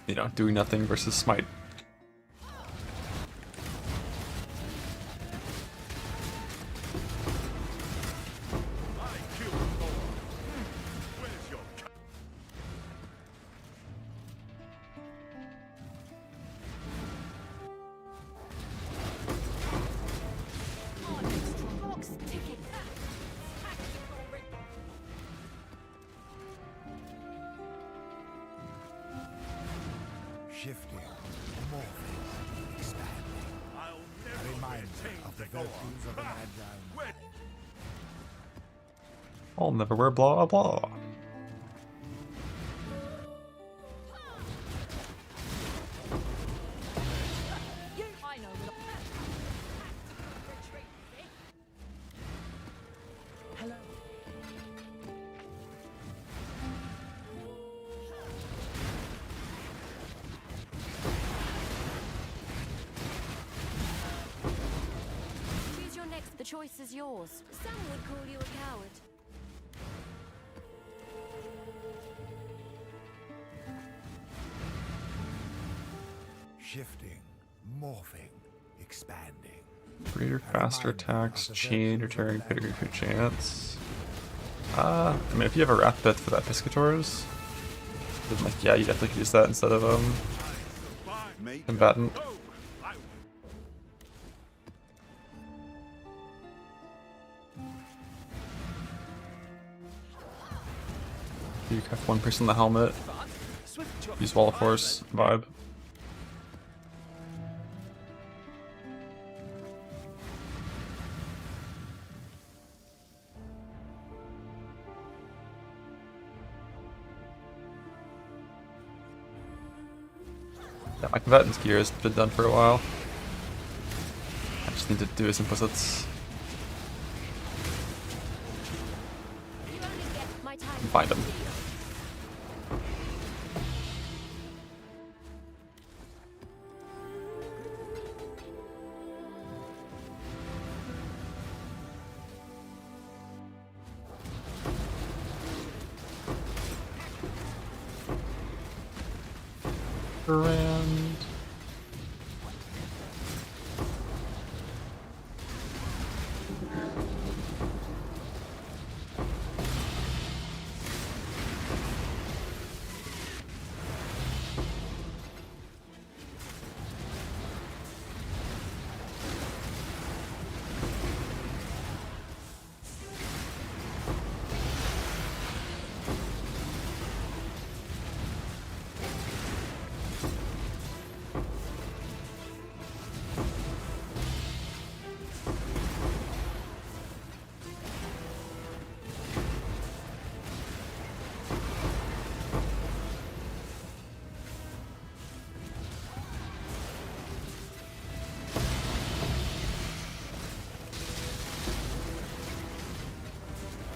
You know, doing nothing versus smite. Shifting, morphing, expanding. A reminder of the virtues of an agile mind. I'll never wear blah blah. I know. Hello. Choose your next. The choice is yours. Some would call you a coward. Shifting, morphing, expanding. Greater, faster attacks, chain, returning, greater chance. I mean, if you have a Wrath Bit for that Piscators, then like, yeah, you definitely could use that instead of Combatant. You have one person in the helmet. Use Wall of Force vibe. Yeah, my combatant's gear has been done for a while. I just need to do his implicits You only get my time. and find him. Around.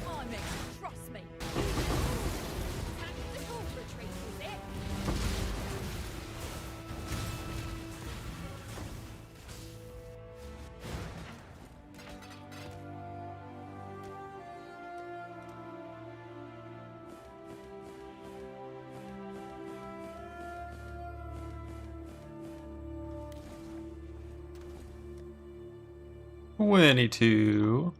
I make you trust me. Tactical retreat, is it? Winnie 2.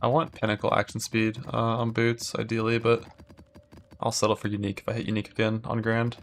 I want Pinnacle action speed on boots, ideally, but I'll settle for unique if I hit unique again on Grand.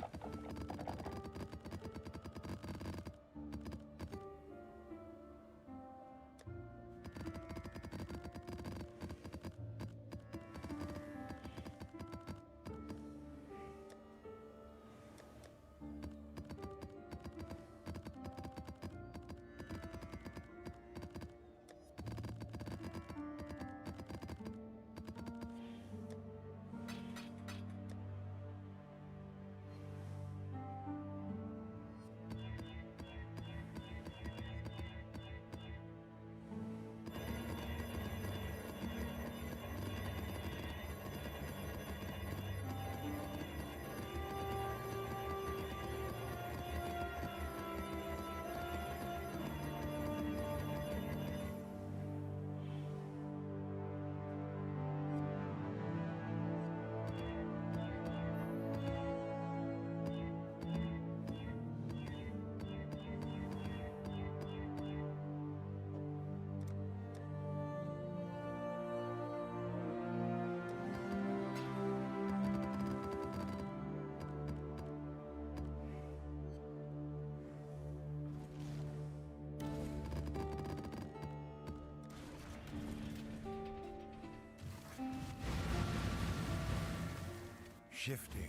Shifting.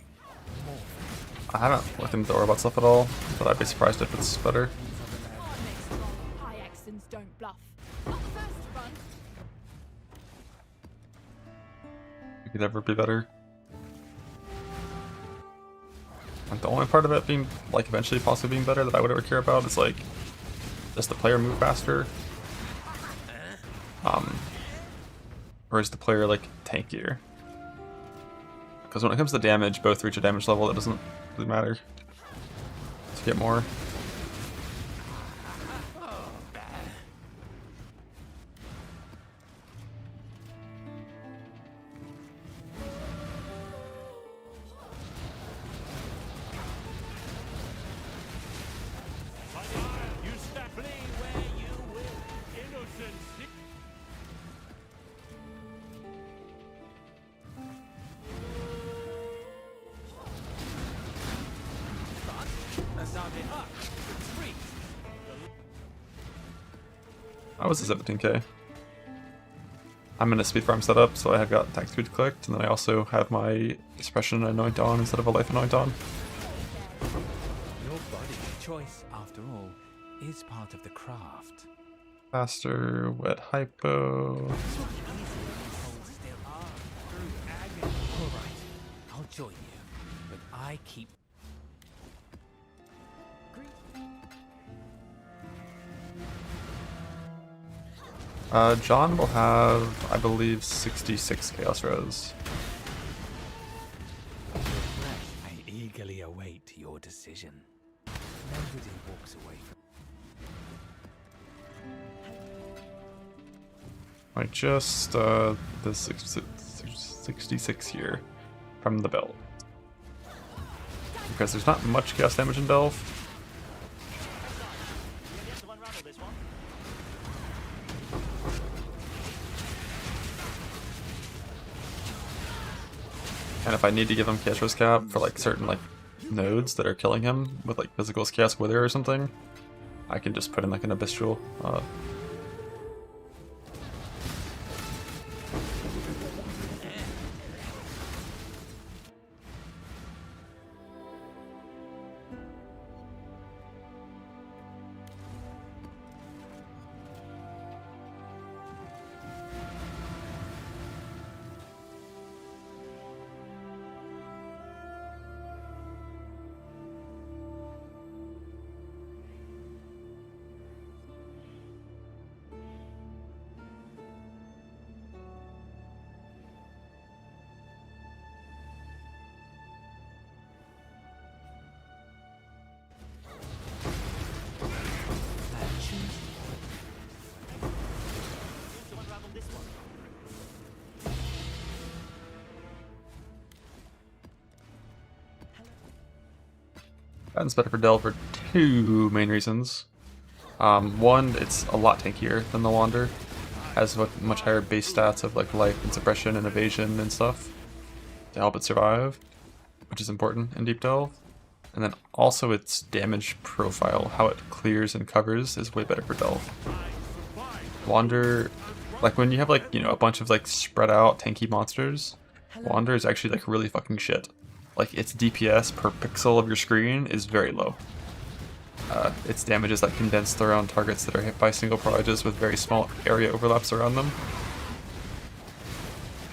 I haven't looked into the ore about stuff at all, but I'd be surprised if it's better. High accents don't bluff. Not the first to run. It could ever be better. And the only part of it being, like, eventually possibly being better that I would ever care about is, like, does the player move faster? Or is the player, like, tankier? Because when it comes to damage, both reach a damage level that doesn't really matter. To get more. You step flee where you will. Innocence. I was a 17k. I'm in a speed farm setup, so I have got attack speed clicked, and then I also have my suppression anoint on instead of a life anoint on. Your body's choice, after all, is part of the craft. Faster, wet hypo. Hold still. Through agony. All right, I'll join you, but I keep. John will have, I believe, 66 chaos res. I eagerly await your decision. Nobody walks away from. I just, the 66 here from the belt. Because there's not much chaos damage in Delve. And if I need to give him chaos res cap for like certain like nodes that are killing him with like physical chaos wither or something, I can just put in like an abyssal. That's better for Delve for two main reasons. One, it's a lot tankier than the Wander. Has much higher base stats of like life and suppression and evasion and stuff to help it survive, which is important in Deep Delve. And then also its damage profile, how it clears and covers, is way better for Delve. Wander, like when you have like, you know, a bunch of like spread out tanky monsters, Wander is actually like really fucking shit. Like its DPS per pixel of your screen is very low. Its damage is like condensed around targets that are hit by single prorages with very small area overlaps around them.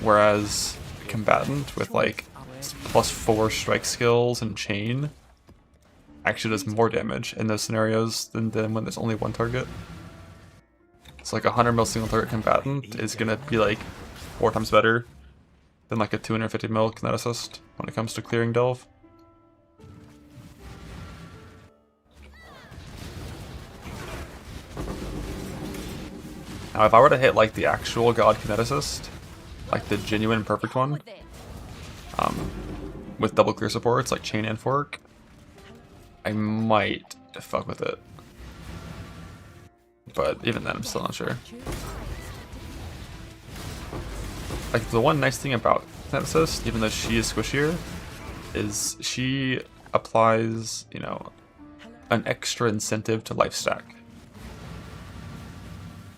Whereas Combatant with like +4 strike skills and chain actually does more damage in those scenarios than when there's only one target. It's like 100 mil single target Combatant is gonna be like 4 times better than like a 250 mil kineticist when it comes to clearing Delve. Now if I were to hit like the actual god kineticist, like the genuine perfect one, with double clear supports like chain and fork, I might fuck with it. But even then I'm still not sure. Like the one nice thing about kineticist, even though she is squishier, is she applies, you know, an extra incentive to life stack.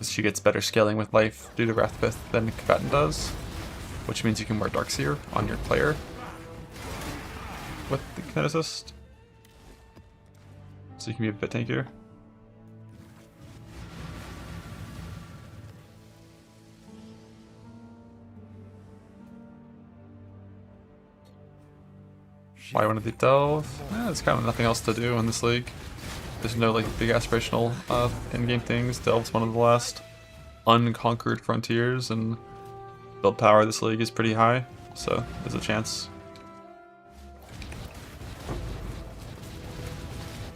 She gets better scaling with life due to Wrathpith than Combatant does, which means you can wear Darkseer on your player, with the commit assist. So you can be a bit tankier. Why wanted to delve? There's kind of nothing else to do in this league. There's no like big aspirational in-game things. Delve's one of the last unconquered frontiers, and build power of this league is pretty high, so there's a chance.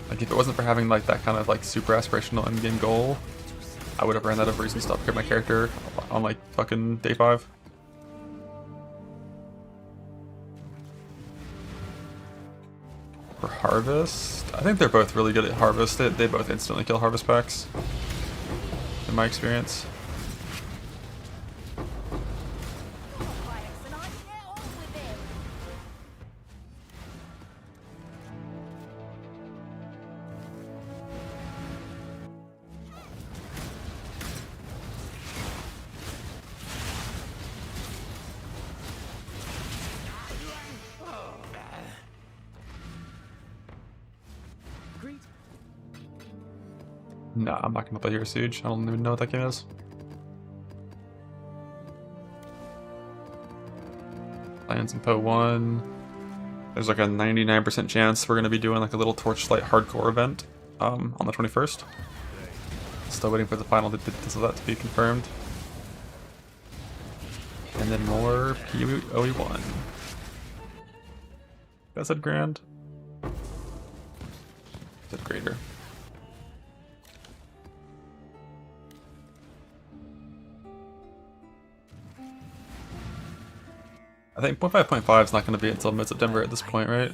Like if it wasn't for having like that kind of like super aspirational in-game goal, I would have ran out of reasons to upgrade my character on like fucking day 5. For Harvest, I think they're both really good at Harvest. They both instantly kill Harvest packs, in my experience. Nah, I'm not gonna play Hero Siege. I don't even know what that game is. Playing some Poe 1. There's like a 99% chance we're gonna be doing like a little Torchlight hardcore event on the 21st. Still waiting for the final details of that to be confirmed. And then more PoE 1. That said grand. Said greater. I think 0.5.5 is not going to be until mid-September at this point, right?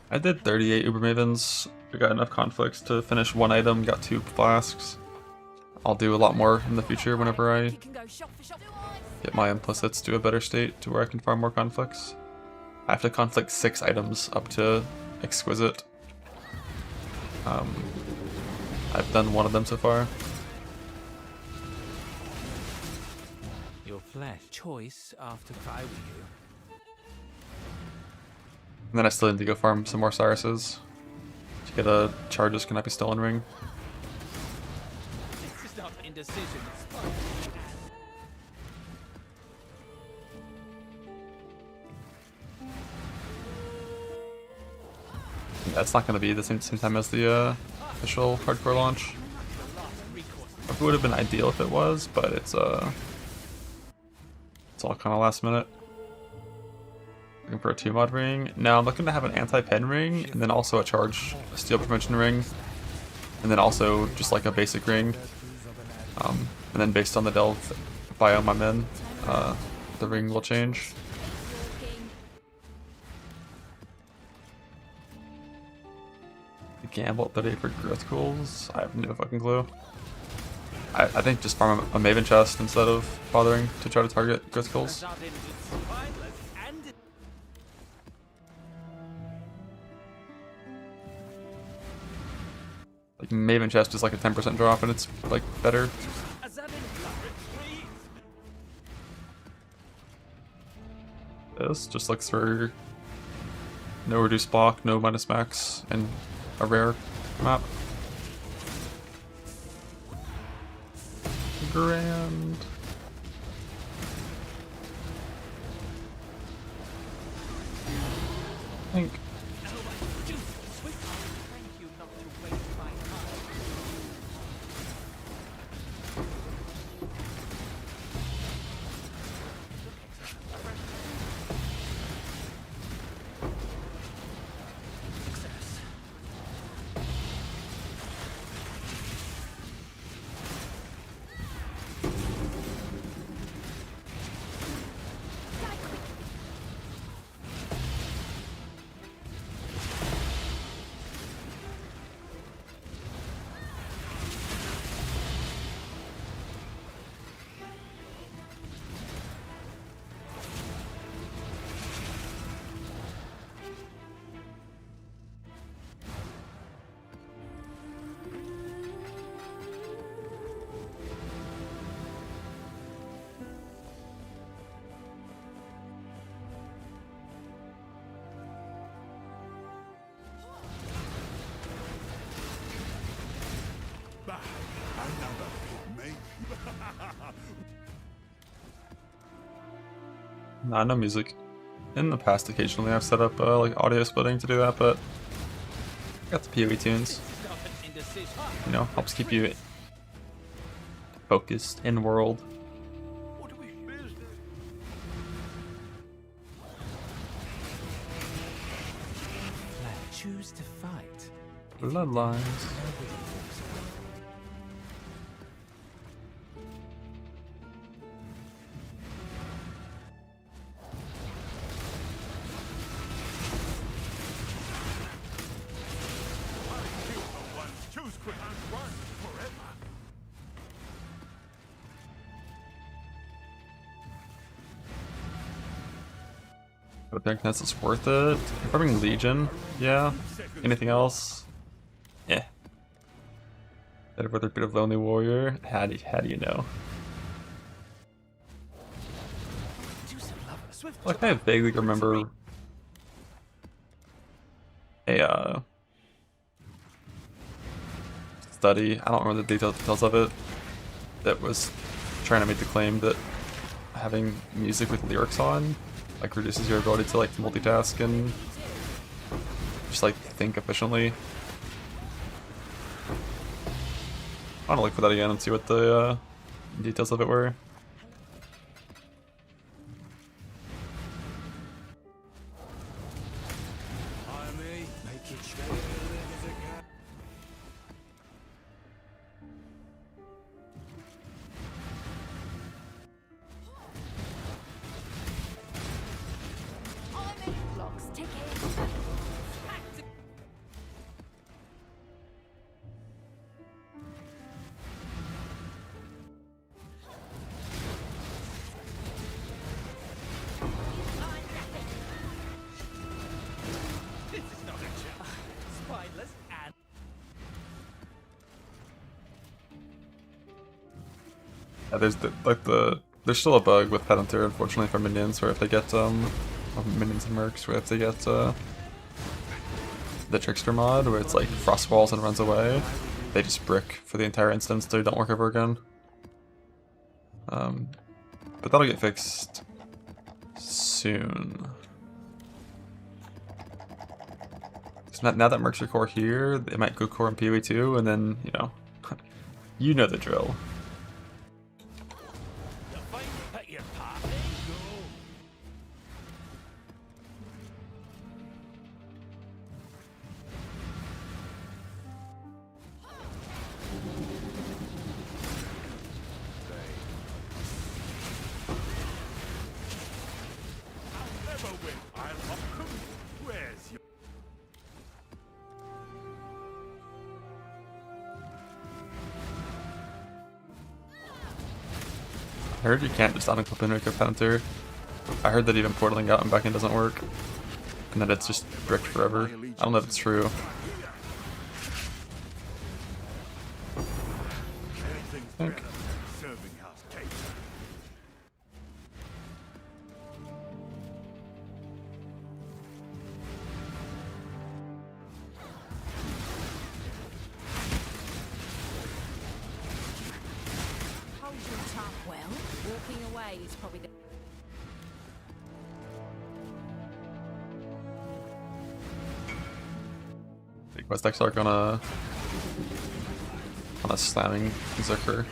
I did 38 Uber Mavens. I got enough conflicts to finish 1 item, got 2 flasks. I'll do a lot more in the future whenever I get my implicits to a better state to where I can farm more conflicts. I have to conflict 6 items up to Exquisite. I've done 1 of them so far. Flesh choice after if I were you. And then I still need to go farm some more Cyruses to get a Charges Cannot Be Stolen ring. This is not indecision, it's That's not going to be the same time as the official hardcore launch. It would have been ideal if it was, but it's all kind of last minute. Looking for a 2-mod ring. Now I'm looking to have an anti-pen ring, and then also a steal prevention ring, and then also just like a basic ring. And then based on the delve biome I'm in, the ring will change. Gamble at 38 for growth cools? I have no fucking clue. I think just farm a Maven chest instead of bothering to try to target growth cools. Like Maven chest is like a 10% drop and it's like better. This just looks for no reduced block, no minus max, and a rare map. Grand. I think. Nah, no music. In the past, occasionally I've set up like audio splitting to do that, but got the PoE tunes. You know, helps keep you focused in world. What are we business? Choose to fight. Bloodlines. Nobody walks away. Kill no one. Choose quick and run forever. I think that's worth it. Farming Legion, yeah. Anything else? Yeah. I'd rather be a Lonely Warrior. How do you know? Like I vaguely remember a study. I don't remember the details of it. That was trying to make the claim that having music with lyrics on like reduces your ability to like multitask and just like think efficiently. I want to look for that again and see what the details of it were. Army, make it straight. Live as a cat. Clock's ticking. This is not a joke. Spineless and Yeah, there's still a bug with Pedunter, unfortunately, for minions, where if they get minions and mercs, where if they get the Trickster mod, where it's like frost walls and runs away, they just brick for the entire instance. They don't work ever again. But that'll get fixed soon. So now that mercs are core here, they might go core in PoE too, and then you know the drill. The fight at your party. Go. I'll never win. I'll Where's your... I heard you can't just unequip and equip Pedunter. I heard that even portaling out and back in doesn't work. And that it's just bricked forever. I don't know if it's true. Anything's better than serving house cake. Hold your tongue. Well, walking away is probably the... Big quest X arc on a slamming Zerker,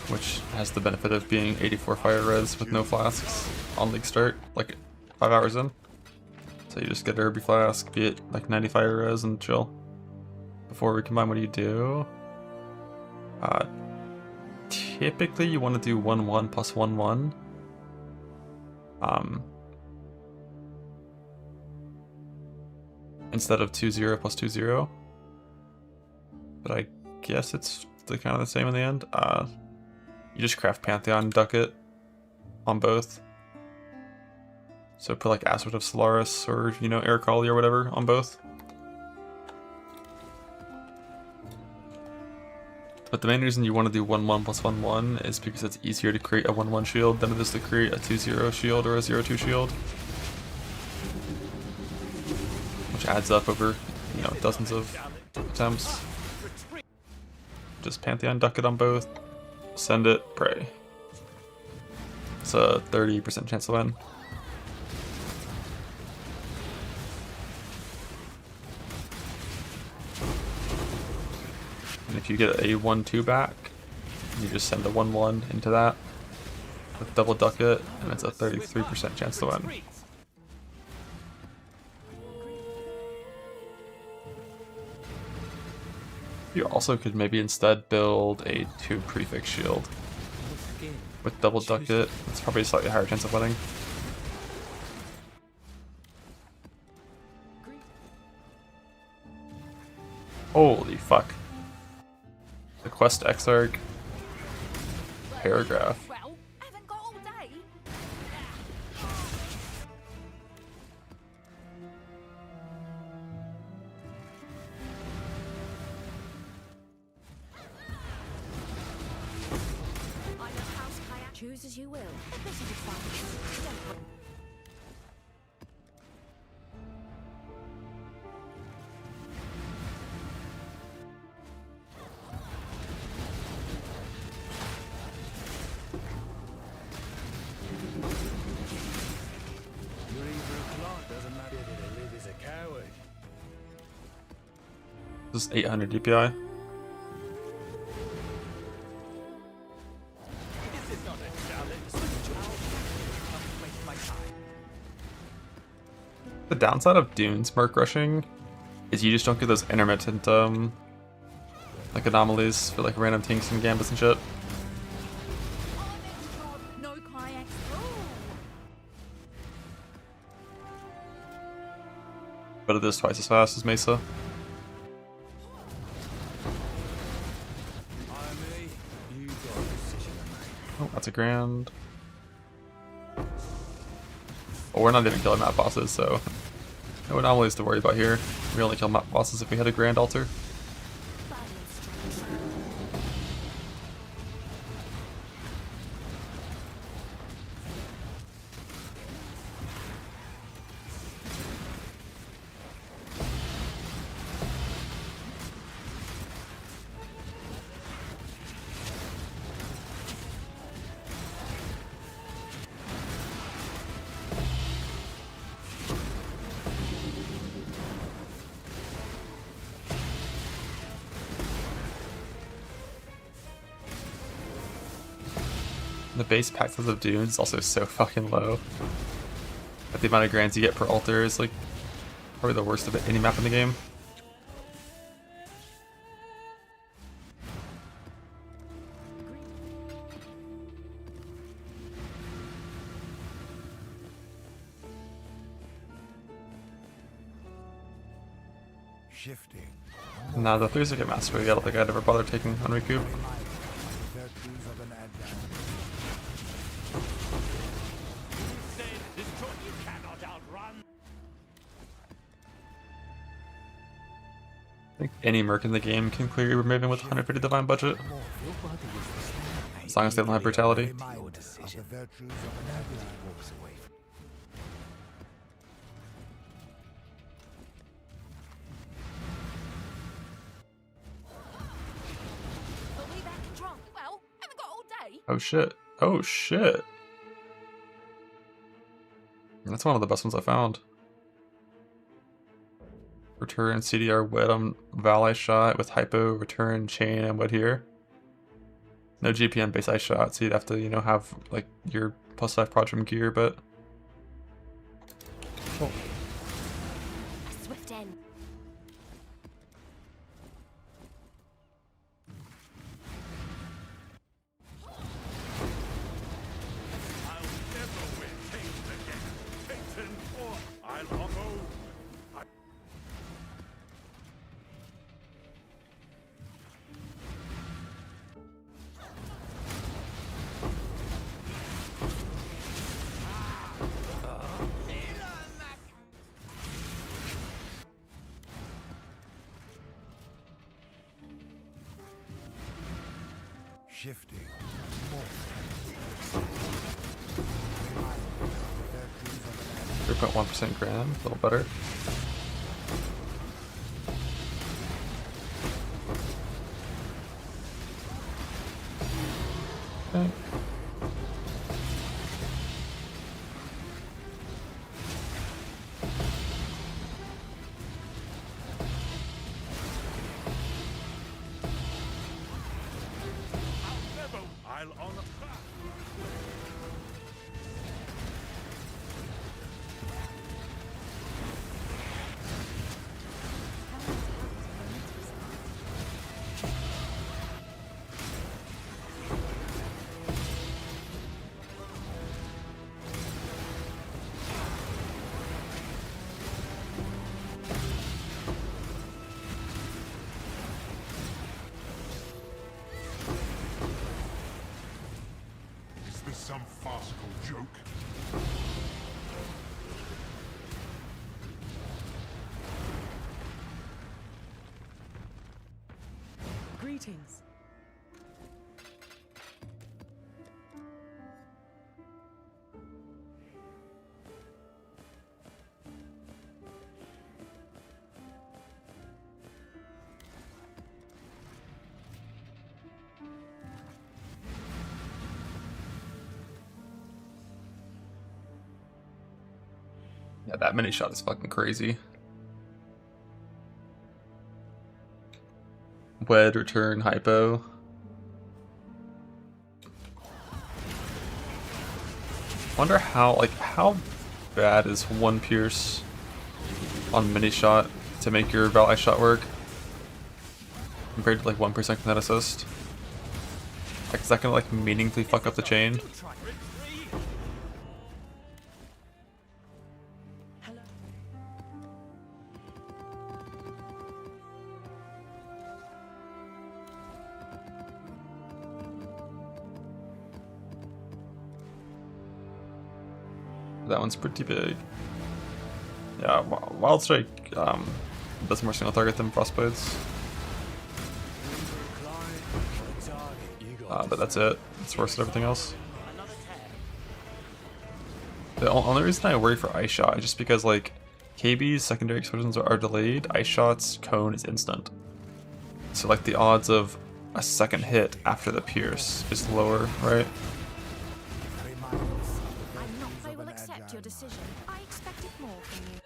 which has the benefit of being 84 fire res with no flasks on league start, like 5 hours in. So you just get a Herbie flask, be it like 90 fire res, and chill. Before we combine, what do? Typically you want to do 1-1 plus 1-1. Instead of 2-0 plus 2-0. But I guess it's kind of the same in the end. You just craft Pantheon Ducat on both. So put like Aspect of Solaris or, Air Collie or whatever on both. But the main reason you want to do 1-1 plus 1-1 is because it's easier to create a 1-1 shield than it is to create a 2-0 shield or a 0-2 shield. Which adds up over, dozens of attempts. Just Pantheon Ducat on both, send it, pray. It's a 30% chance to win. And if you get a 1-2 back, you just send a 1-1 into that with double duck it, and it's a 33% chance to win. You also could maybe instead build a 2 prefix shield. With double duck it, it's probably a slightly higher chance of winning. Holy fuck. The quest exarch paragraph. Well, haven't got all day. I'm a house kayak. Choose as you will. This is a fun. Don't You're either a clot, doesn't matter to live as a coward. This is 800 DPI. This is not a challenge. I'll waste my time. The downside of Dune's Merc rushing is you just don't get those intermittent like anomalies for like random tinks and gambits and shit. no kayaks. But it is twice as fast as Mesa. I'm me. You got a decision to make. Oh, that's a grand. Well, we're not even killing map bosses, so no anomalies to worry about here. We only kill map bosses if we had a grand altar. The base pack size of Dune is also so fucking low. But the amount of grands you get per altar is like probably the worst of any map in the game. Shifting. Nah, the 3-second mastery, I don't think I'd ever bother taking on recoup. Virtues of an advance. Say this troop you cannot outrun. I think any merc in the game can clear your Maven with 150 divine budget, as long as they don't have brutality. Reminder of the virtues of an advance. Walks away. Are we back and drunk? Well, haven't got all day. Oh shit. Oh shit. That's one of the best ones I found. Return CDR wed on Val Ice Shot with hypo, return chain and wed here. No GPM base ice shot, so you'd have to, you know, have like your +5 Prodrum gear, but oh. A swift end. I'll never win Taken again. Taken or I'll honor. Shifting. 3.1% grand, a little better. Okay. farcical joke. Greetings. Yeah, that mini shot is fucking crazy. Wed, return, hypo. Wonder how bad is one pierce on mini shot to make your Valai shot work compared to like 1% kinetic assist? Like, is that gonna like meaningfully fuck up the chain? That one's pretty big. Yeah, Wild Strike does more single target than Frostblades. But that's it. It's worse than everything else. The only reason I worry for Ice Shot is just because like KB's secondary explosions are delayed, Ice Shot's cone is instant. So like the odds of a second hit after the pierce is lower, right? I'm not they will accept your decision. I expected more from you.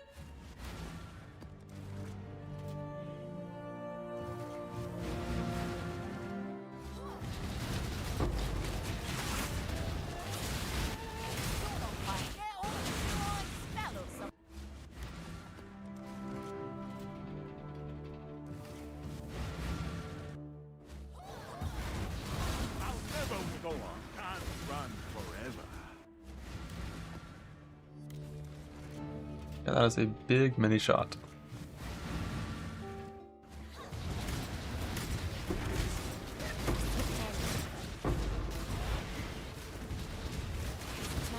Yeah, that is a big mini shot.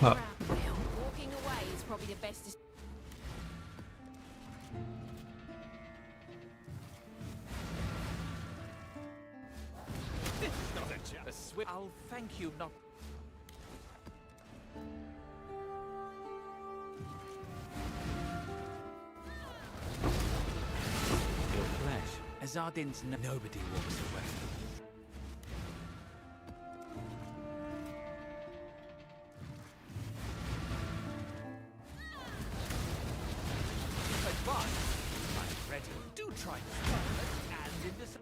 Huh. Walking away is probably the best. This is not a joke. A swift. I'll thank you not. Your flesh. Azardin's nobody walks away. I'm ready. Do try to and in this.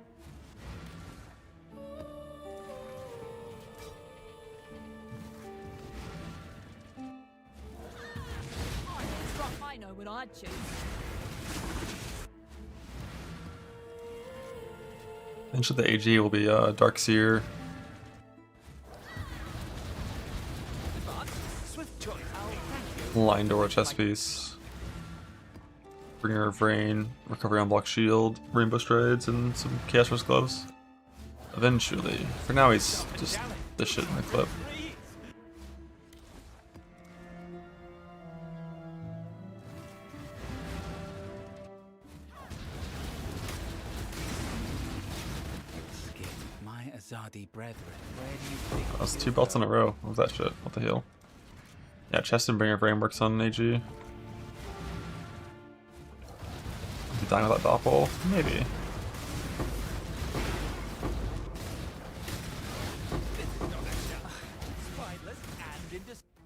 I know what I'd choose. Eventually the AG will be Dark Seer, Swift choice. I'll thank you. Line Door chest piece, Bringer of Rain, Recovery on Block Shield, Rainbow Strides, and some Chaos Rush gloves. Eventually. For now he's just the shit in the clip. My Azadi brethren, where do you think? That's 2 belts in a row. What was that shit? What the hell? Yeah, Chest and Bringer of Rain works on AG. Be dying with that Doppel? Maybe.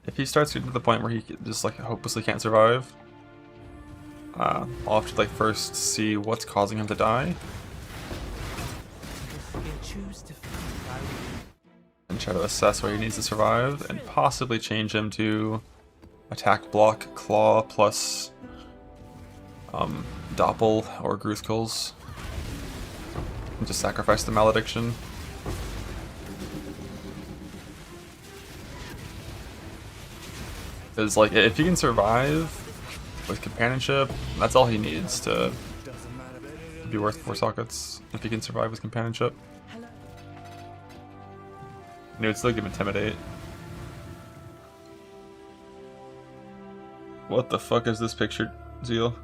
If he starts getting to the point where he just like hopelessly can't survive, I'll have to like first see what's causing him to die and try to assess where he needs to survive and possibly change him to attack, block, claw plus Doppel or Gruthkul's and just sacrifice the malediction. Because like if he can survive with companionship, that's all he needs to be worth 4 sockets. If he can survive with companionship, and it would still give him Intimidate. What the fuck is this picture, Zeal?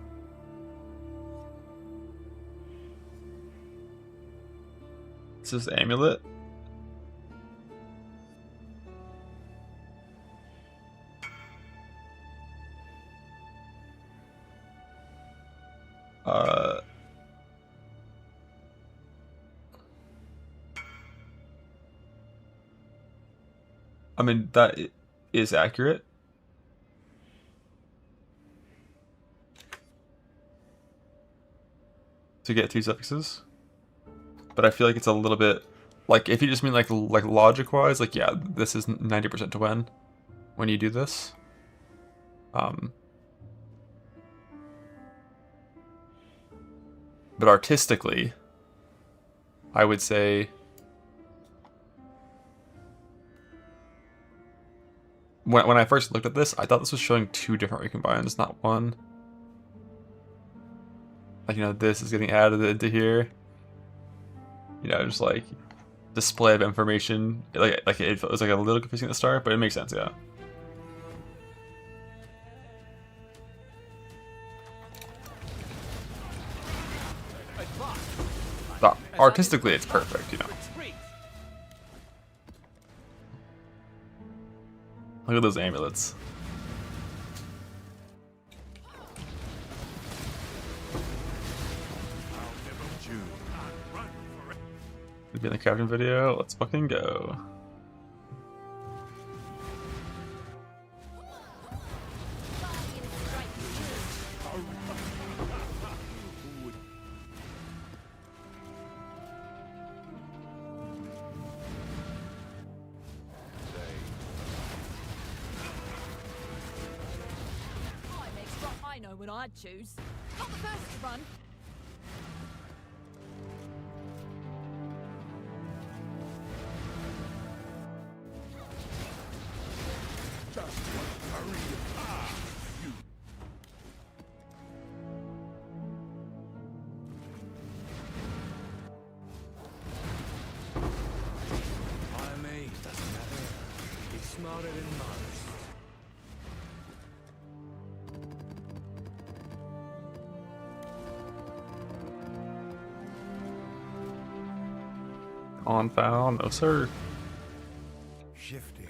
Is this amulet? I mean, that is accurate. To get 2 suffixes. But I feel like it's a little bit, like, if you just mean like logic-wise, like, yeah, this is 90% to win when you do this. But artistically, I would say when I first looked at this, I thought this was showing 2 different recombines, not 1. Like, you know, this is getting added into here. You know, just like display of information. Like it was like a little confusing at the start, but it makes sense, yeah. But artistically, it's perfect, you know. Look at those amulets. Be in the captain video. Let's fucking go. I know what I'd choose. Not the first to run. Smarter than most. On foul, no sir. Shifting.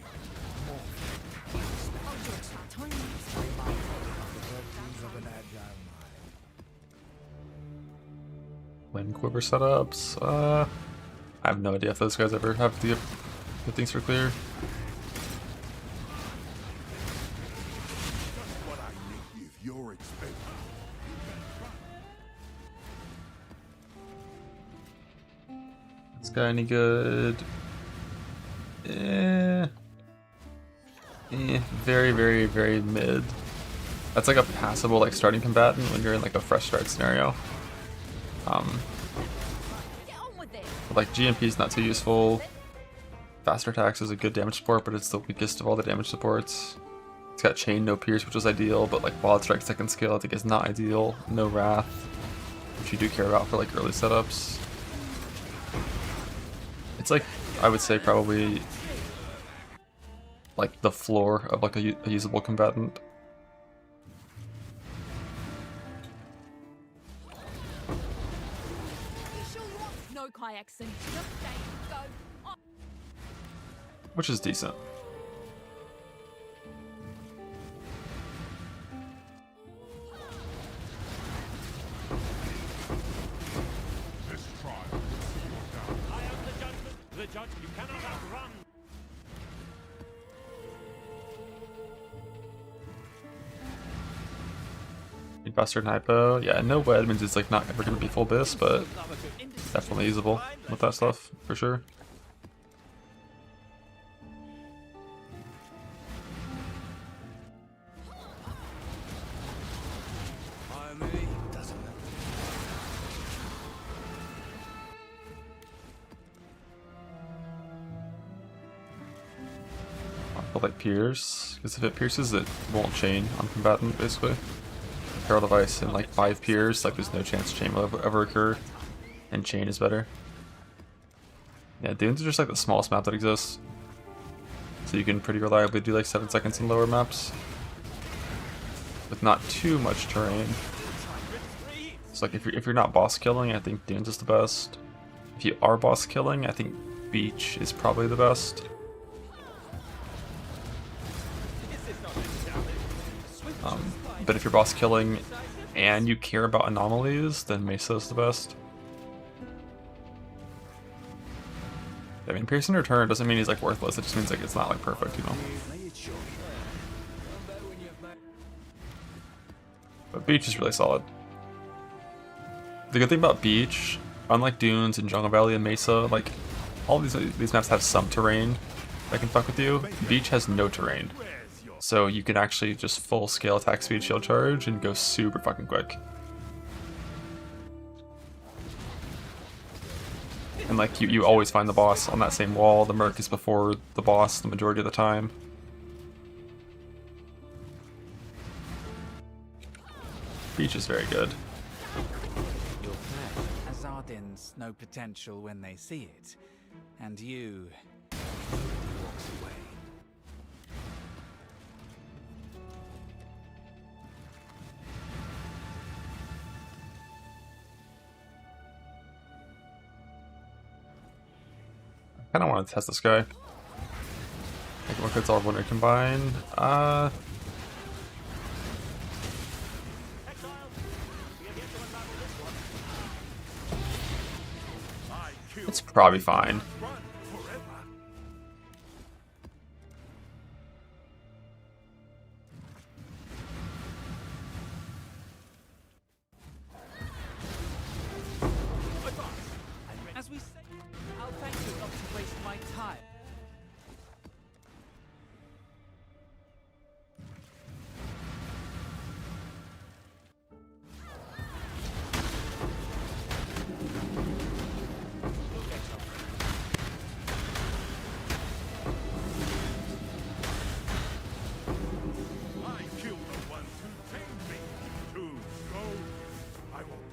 Wind quiver setups. I have no idea if those guys ever have the things for clear. This guy any good? Very, very, very mid. That's like a passable like starting combatant when you're in like a fresh start scenario. Like GMP is not too useful. Faster attacks is a good damage support, but it's the weakest of all the damage supports. It's got chain, no pierce, which is ideal, but like wild strike second skill I think is not ideal. No wrath, which you do care about for like early setups. It's like, I would say probably like the floor of like a usable combatant. No kayaks and just stay, go. Which is decent. The judge, you cannot outrun. Faster than hypo. Yeah, no wed means it's like not ever gonna be full bis, but definitely usable with that stuff for sure. I'll like pierce, because if it pierces it won't chain on combatant basically. Herald of Ice and like 5 pierce, like there's no chance chain will ever occur, and chain is better. Yeah, dunes are just like the smallest map that exists, so you can pretty reliably do like 7 seconds in lower maps. with not too much terrain. So like if you're not boss killing, I think Dunes is the best. If you are boss killing, I think Beach is probably the best. But if you're boss killing and you care about anomalies, then Mesa is the best. I mean, Piercing Return doesn't mean he's like worthless, it just means like it's not like perfect, you know? But Beach is really solid. The good thing about Beach, unlike Dunes and Jungle Valley and Mesa, like all these maps have some terrain that can fuck with you. Beach has no terrain. So you can actually just full scale attack speed shield charge and go super fucking quick. And like you always find the boss on that same wall. The Merc is before the boss the majority of the time. Beach is very good. Your plan. Azardins know potential when they see it, and you walks away. I kind of want to test this guy. Like what gets all when we combine. It's probably fine. As we say, I'll thank you not to waste my time. I kill the ones who tame me. To go, I won't.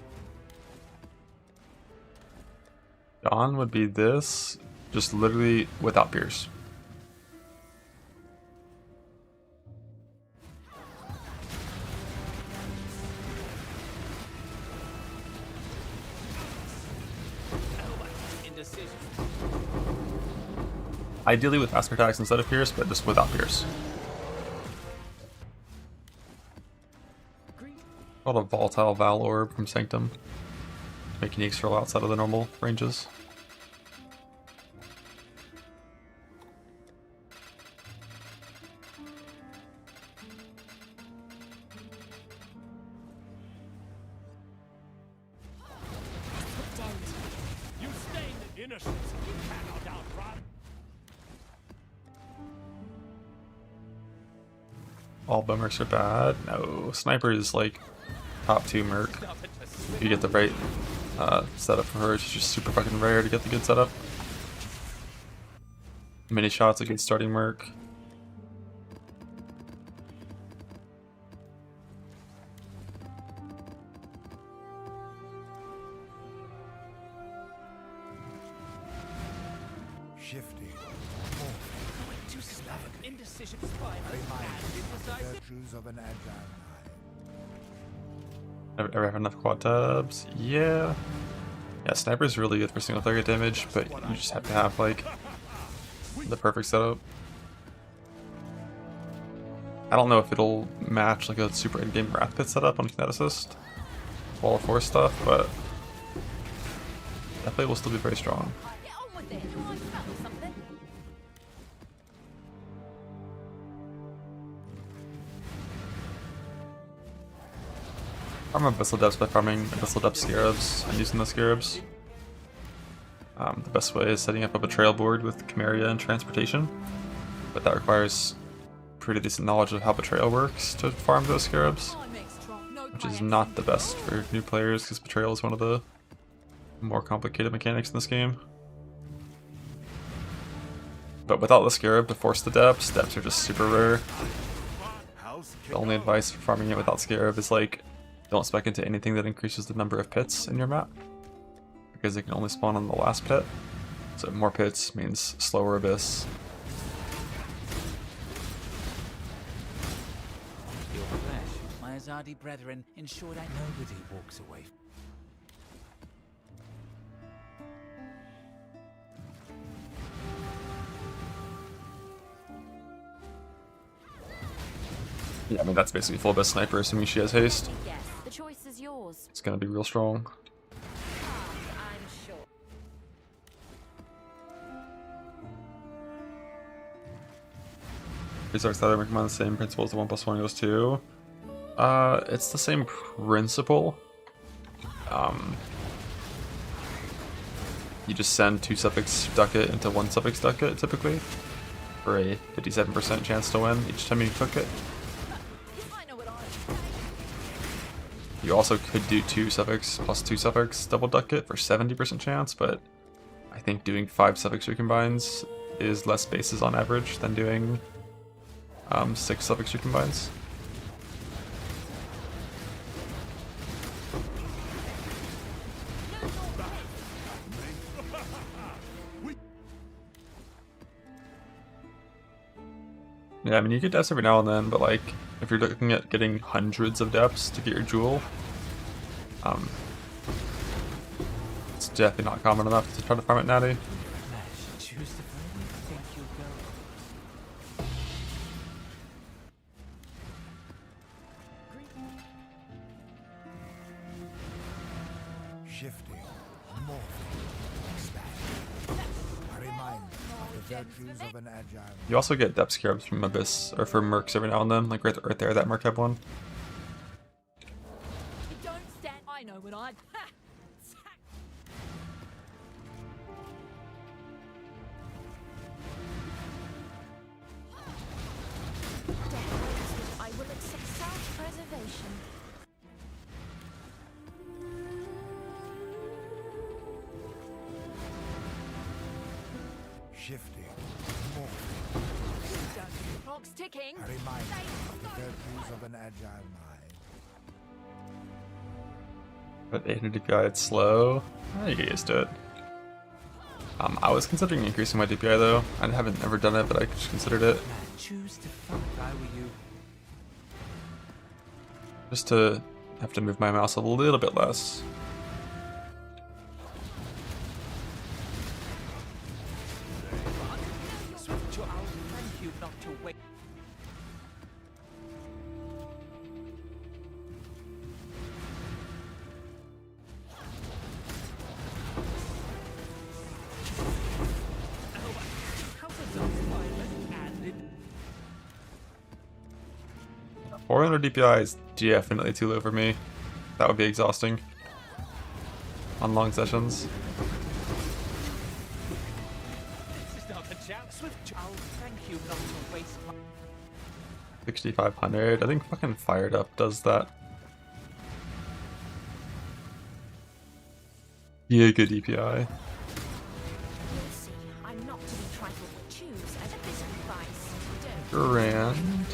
Dawn would be this, just literally without Pierce. Indecision. Ideally with faster attacks instead of Pierce, but just without Pierce. Called a Volatile Val Orb from Sanctum. Make uniques roll outside of the normal ranges. You stain the innocence. You cannot outrun. All Boomers are bad. No, Sniper is like top 2 Merc. If you get the right setup for her, it's just super fucking rare to get the good setup. Mini Shot's a good starting Merc. Shifty. Too stubborn. Indecision. Spy. Virtues of an agile mind. Ever have enough quad tabs? Yeah. Yeah, Sniper's really good for single target damage, but you just have to have like the perfect setup. I don't know if it'll match like a super in-game Wrath Pit setup on Kinet Assist, Wall of Force stuff, but definitely will still be very strong. Get on with it. You might smell something. I'm Abyssal Depths by farming Abyssal Depth Scarabs and using the Scarabs. The best way is setting up a Betrayal board with Chimeria and Transportation, but that requires pretty decent knowledge of how Betrayal works to farm those Scarabs, which is not the best for new players because Betrayal is one of the more complicated mechanics in this game. But without the Scarab to force the Depths are just super rare. The only advice for farming it without Scarab is like, don't spec into anything that increases the number of pits in your map, because they can only spawn on the last pit. So more pits means slower Abyss. Your flesh My Azadi brethren ensure that nobody walks away. Yeah, I mean that's basically full best sniper, assuming she has haste. Yes, the choice is yours. It's gonna be real strong. I'm sure. Is our excited recommend the same principle as the 1+1 equals 2? It's the same principle. You just send 2 suffix ducat into 1 suffix ducat typically for a 57% chance to win each time you cook it. I know what I'm You also could do 2 suffix plus 2 suffix double ducat for 70% chance, but I think doing 5 suffix recombines is less bases on average than doing 6 suffix recombines. Yeah, I mean you get deaths every now and then, but like if you're looking at getting hundreds of depths to get your jewel, it's definitely not common enough to try to farm it natty. Choose the way you think you'll go. Shifting, morphing, expanding. A reminder of the virtues of an agile. You also get depth scarabs from Abyss or from Mercs every now and then, like right there, that Merc have one. You don't stand. I know what I'd. Ha! I will accept self-preservation. Shifting, morphing, Clock's ticking. a reminder of the virtues of an agile mind. But 800 DPI, it's slow. You get used to it. I was considering increasing my DPI though. I haven't ever done it, but I just considered it. Choose to fight if I were you. Just to have to move my mouse a little bit less. Swift, I'll thank you not to wait. How was that violent and it 400 DPI is definitely too low for me. That would be exhausting on long sessions. This is not a chance. Swift, I'll thank you not to waste my 6500. I think fucking Fired Up does that. Yeah, good DPI. You'll see. I'm not to be trifled with. Choose as a bit of advice. Don't. Grand.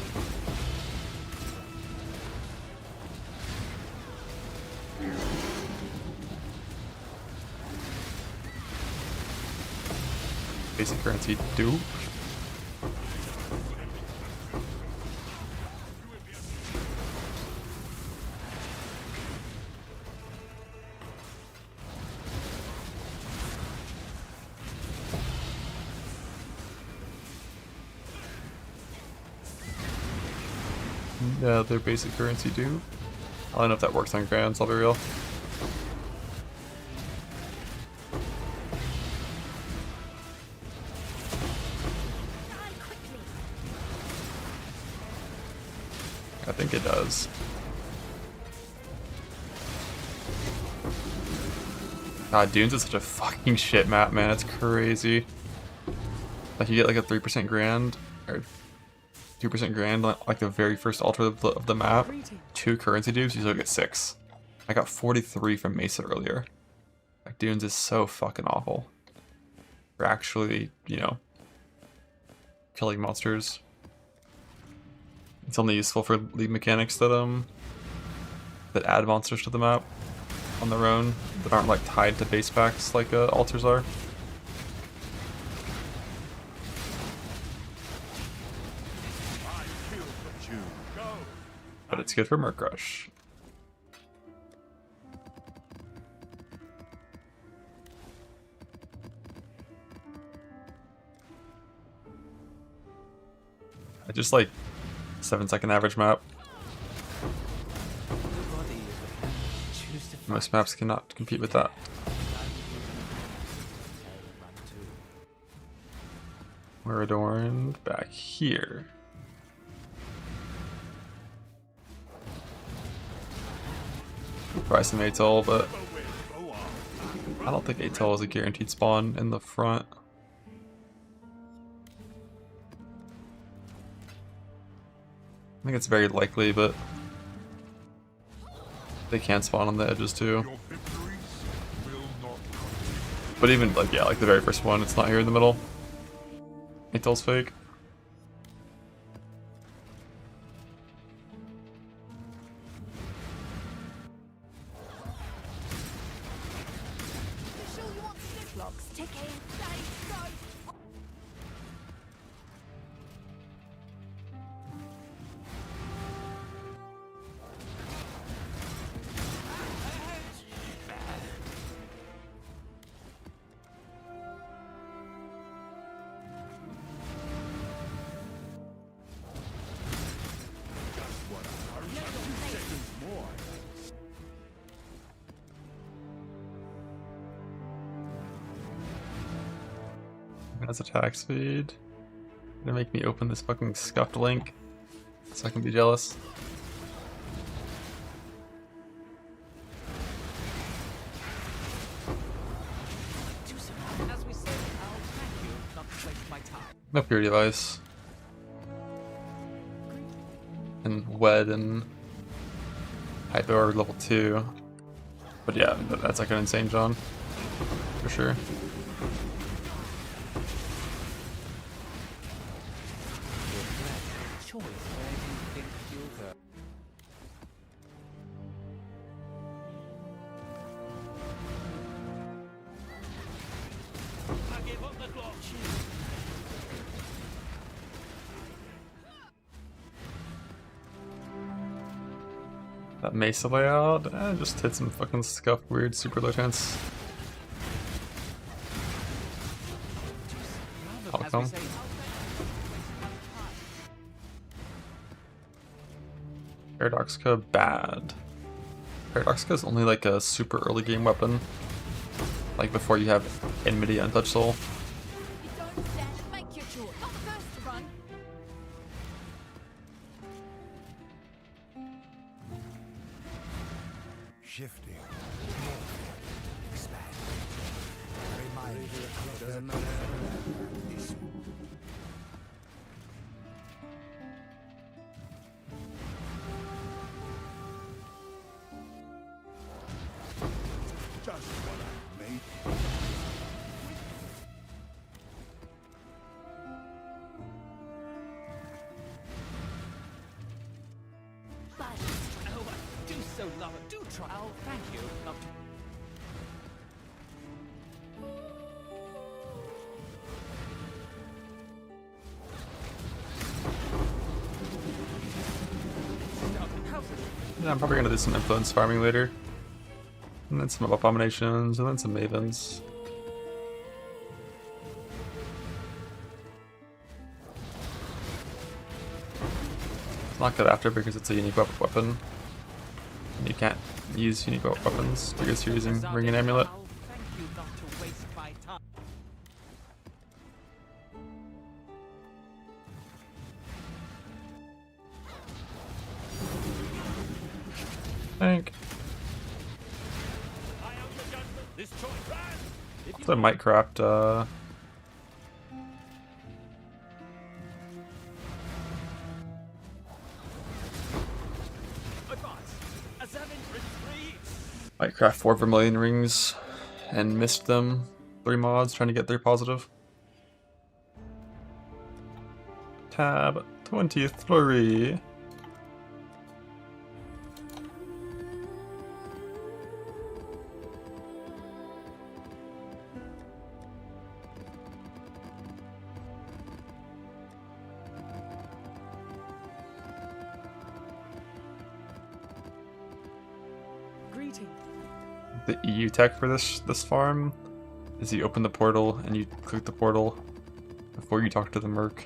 Basic currency dupe. Yeah, their basic currency dupe. I don't know if that works on grands, I'll be real. I think it does. God, Dunes is such a fucking shit map, man. It's crazy. Like, you get like a 3% grand, or 2% grand, like the very first altar of the map. 2 currency dupes, you still get 6. I got 43 from Mesa earlier. Like, Dunes is so fucking awful. For actually, you know, killing monsters. It's only useful for league mechanics that add monsters to the map on their own that aren't like tied to base packs like altars are. I kill for Jew. Go but it's good for Merc Rush. I just like 7-second average map. Most maps cannot compete with that. We're adorned back here. Try some ATOL, but I don't think ATOL is a guaranteed spawn in the front. I think it's very likely, but they can spawn on the edges too. But even like, yeah, like the very first one, it's not here in the middle. ATOL's fake. That's attack speed. Gonna make me open this fucking scuffed link so I can be jealous. No purity of ice. And wed and hypo are level 2. But yeah, that's like an insane John. For sure. That Mesa layout, just hit some fucking scuffed weird super low chance. Outcome. Paradoxica bad. Paradoxica is only like a super early game weapon. Like before you have Enmity Untouched Soul. Shifting, expand. Remind doesn't know this. Just what I made. So love it. Do try. Oh, thank you. Love to. Yeah, I'm probably gonna do some influence farming later. And then some abominations, and then some mavens. It's not good after because it's a unique weapon. And you can't use unique weapons because you're using Ring and Amulet. Thank. So I might craft might craft 4 Vermilion rings and missed them. 3 mods trying to get 3 positive. Tab 23. Greeting. The EU tech for this farm is you open the portal and you click the portal before you talk to the merc.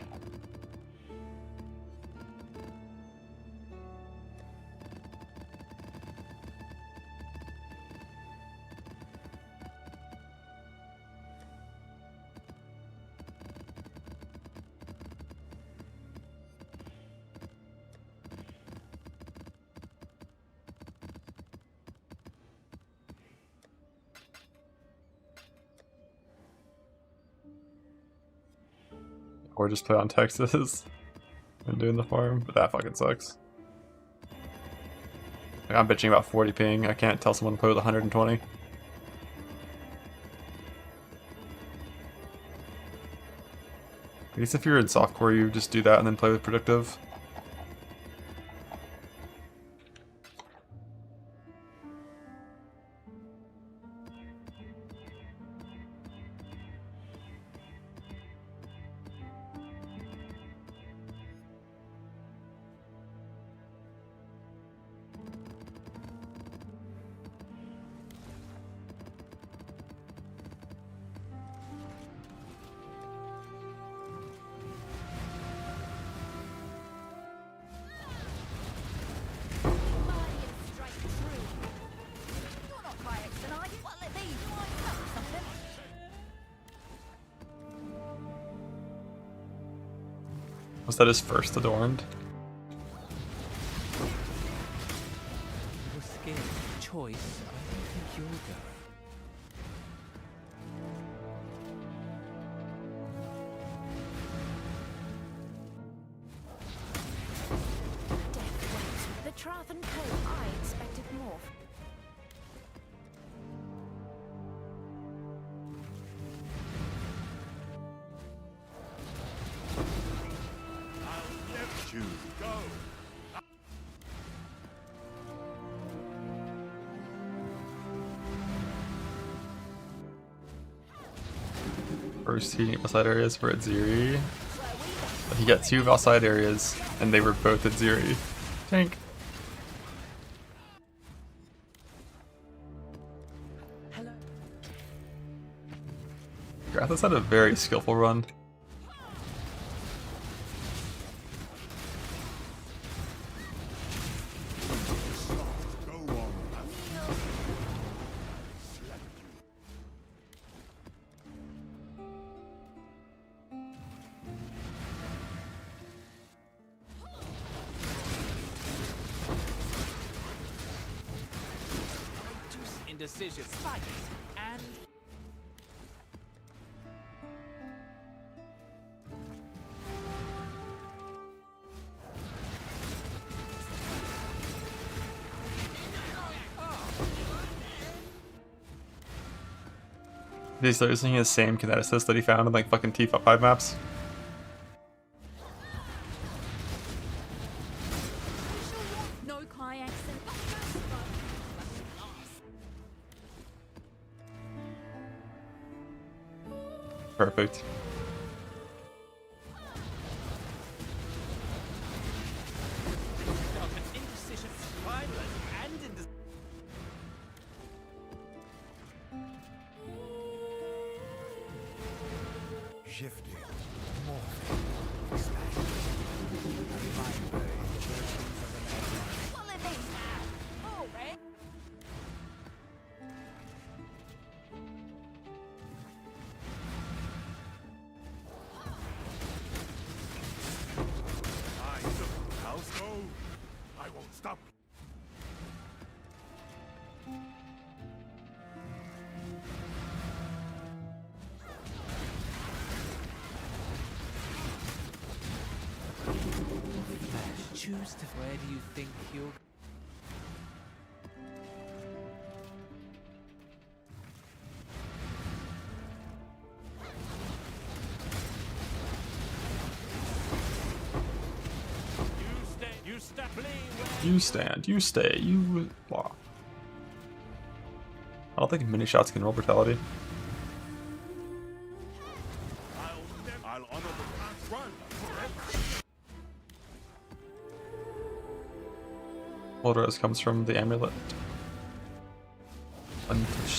Or just play on Texas and doing the farm, but that fucking sucks. Like, I'm bitching about 40 ping. I can't tell someone to play with 120. I guess if you're in softcore, you just do that and then play with predictive. Was that his first adorned? You're scared of choice. I don't think you'll go. Death waits. The Traven Code. I expected more. Choose. Go. First heating up outside areas for at Ziri. But he got 2 outside areas, and they were both at Ziri. Tank. Hello. Grathos had a very skillful run. Indecision, fight, and Did he start using his same kineticist that he found in like fucking T5 maps? No kayaks and Perfect. indecision, spineless, and indecision. Shifting, morphing, expanding. A reminder of the virtues of the Magi. what are these now? Oh, Red. House go. I won't stop. Choose to. Where do you think you'll? You step, flee where You stand, you stay, you blah. I don't think mini shots can roll brutality. I'll honor the past run forever. Blood Rose comes from the amulet.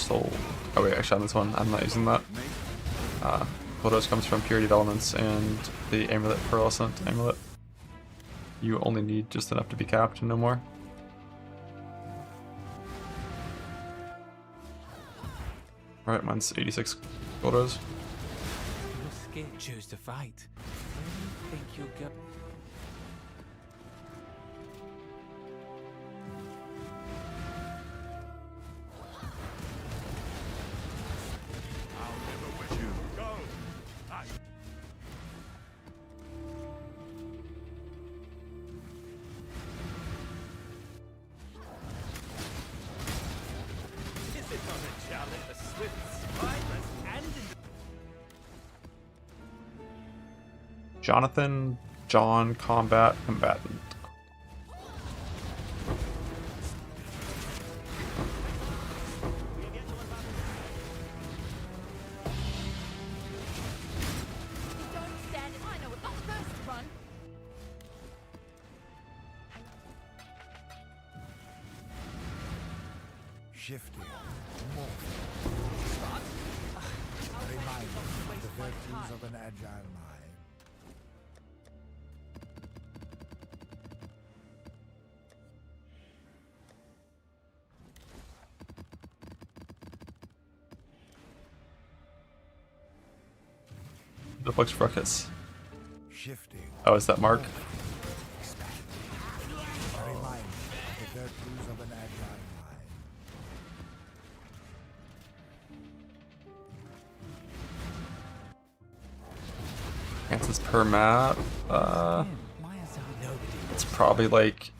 soul. Oh wait, actually on this one, I'm not using that. Bulldoze comes from purity of elements and the amulet, pearlescent amulet. You only need just enough to be capped, no more. Alright, mine's 86 Bulldoze. You're scared. Choose to fight. Where do you think you'll go? I'll never wish you. Go. Is it not a challenge for swift, spineless, and Jonathan, John, combat, combatant. Don't stand it. I know it. Not first run. Shifty, morph. A reminder of the virtues of an agile mind. Duplex Ruckus. Shifting. Oh, is that Mark? A reminder of the virtues of an agile mind. Chances per map. It's probably like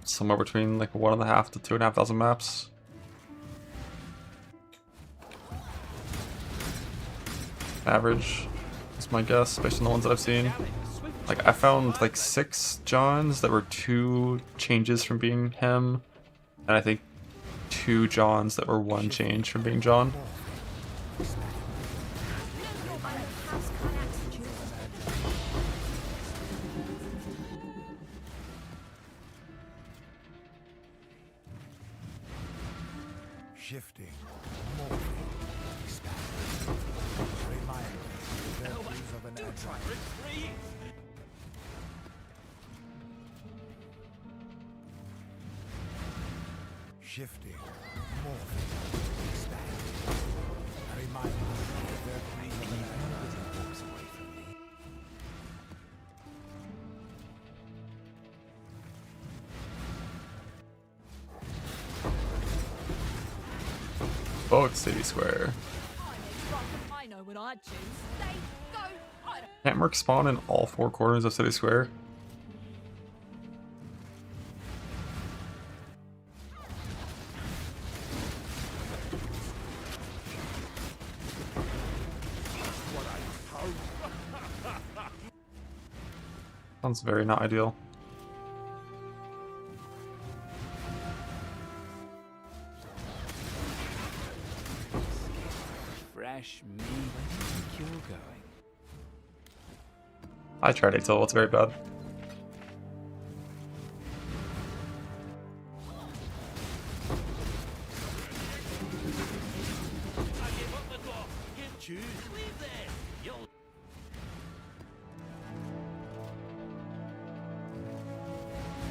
somewhere between like 1.5 to 2,500 maps. Average is my guess based on the ones that I've seen. Like I found like 6 Johns that were 2 changes from being him, and I think 2 Johns that were 1 change from being John. Shifting, morphing, expanding. A reminder of the virtues of an agile. Shifting, morphing, expanding. A reminder of the virtues of an agile. Walks away from me. Vote City Square. I know what I'd choose. Stay. Go. I don't. Can't Merc spawn in all 4 corners of City Square? Sounds very not ideal. Fresh me. Where do you think you're going? I tried it till it's very bad. I give up the door. Give choose. Leave there. You'll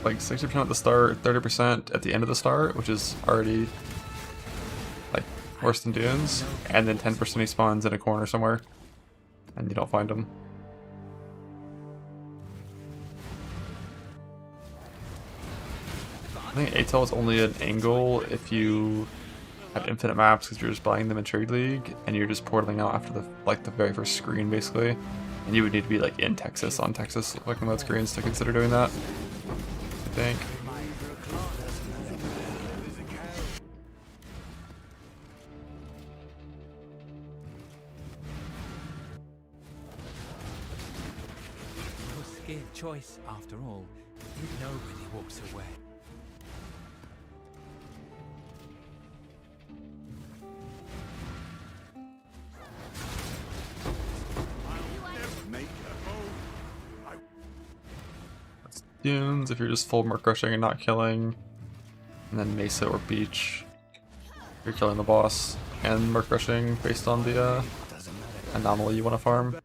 Like 60% at the start, 30% at the end of the start, which is already like worse than Dunes, and then 10% he spawns in a corner somewhere, and you don't find him. I think ATEL is only an angle if you have infinite maps because you're just buying them in Trade League and you're just portaling out after the very first screen basically, and you would need to be like in Texas on Texas like on those screens to consider doing that. I think. Your scared choice, after all, is nobody walks away. Dunes if you're just full Merc rushing and not killing, and then Mesa or Beach you're killing the boss, and merc rushing based on the anomaly you want to farm.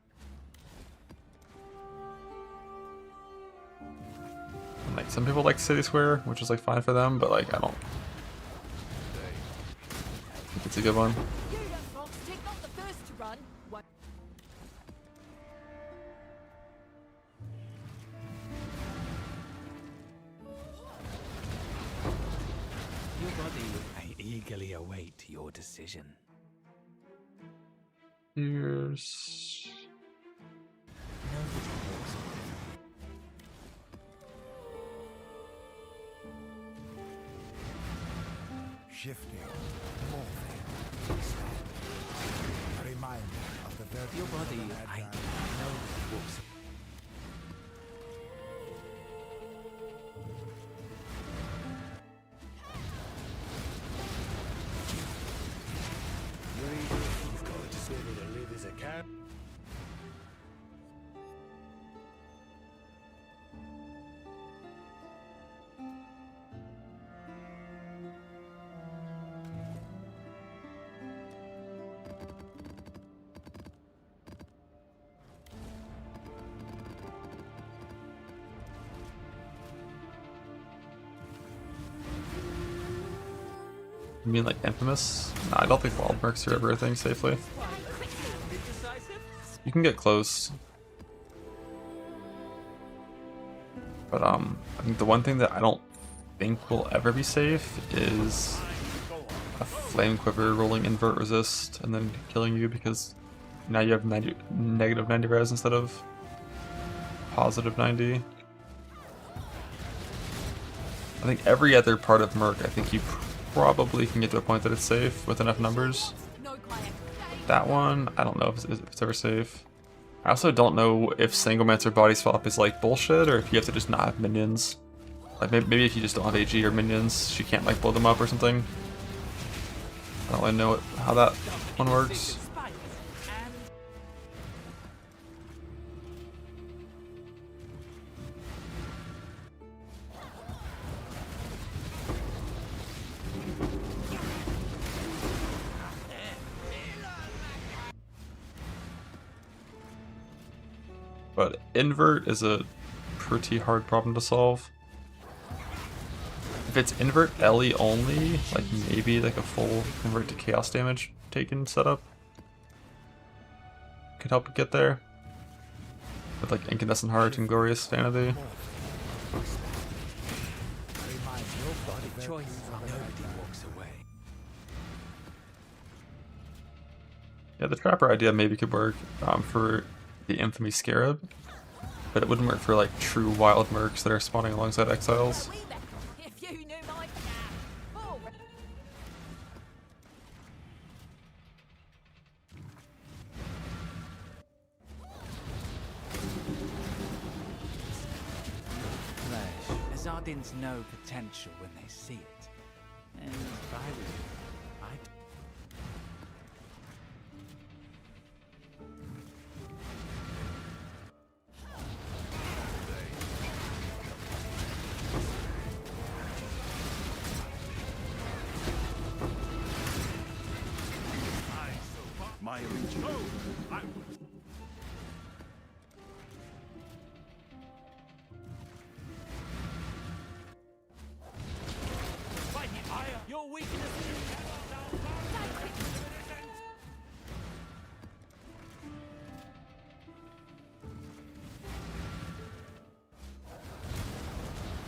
And, like, some people like City Square, which is like fine for them, but like I don't think it's a good one. You young fox, take not the first to run. What? Your body, I eagerly await your decision. Here's Shifting, morphing, expanding. A reminder of the very Your body, I know walks. You've got to be able to live as a cat. You mean like Infamous? No, I don't think wild mercs are ever a thing safely. You can get close. But I think the one thing that I don't think will ever be safe is a Flame Quiver rolling invert resist and then killing you, because now you have negative 90 res instead of positive 90. I think every other part of Merc, I think you probably can get to a point that it's safe with enough numbers. That one, I don't know if it's ever safe. I also don't know if Sanglemancer body swap is like bullshit, or if you have to just not have minions. Like maybe if you just don't have AG or minions, she can't like blow them up or something. I don't really know how that one works. But invert is a pretty hard problem to solve. If it's invert Ellie only, like maybe like a full convert to chaos damage taken setup could help get there. With like Incandescent Heart and Glorious Vanity. Choice, nobody walks away. Yeah, the Trapper idea maybe could work for the Infamy Scarab, but it wouldn't work for like true wild mercs that are spawning alongside exiles. If you knew my oh. Flesh. Azardins know potential when they see it. And by the way, My original. I By the ire, your weakness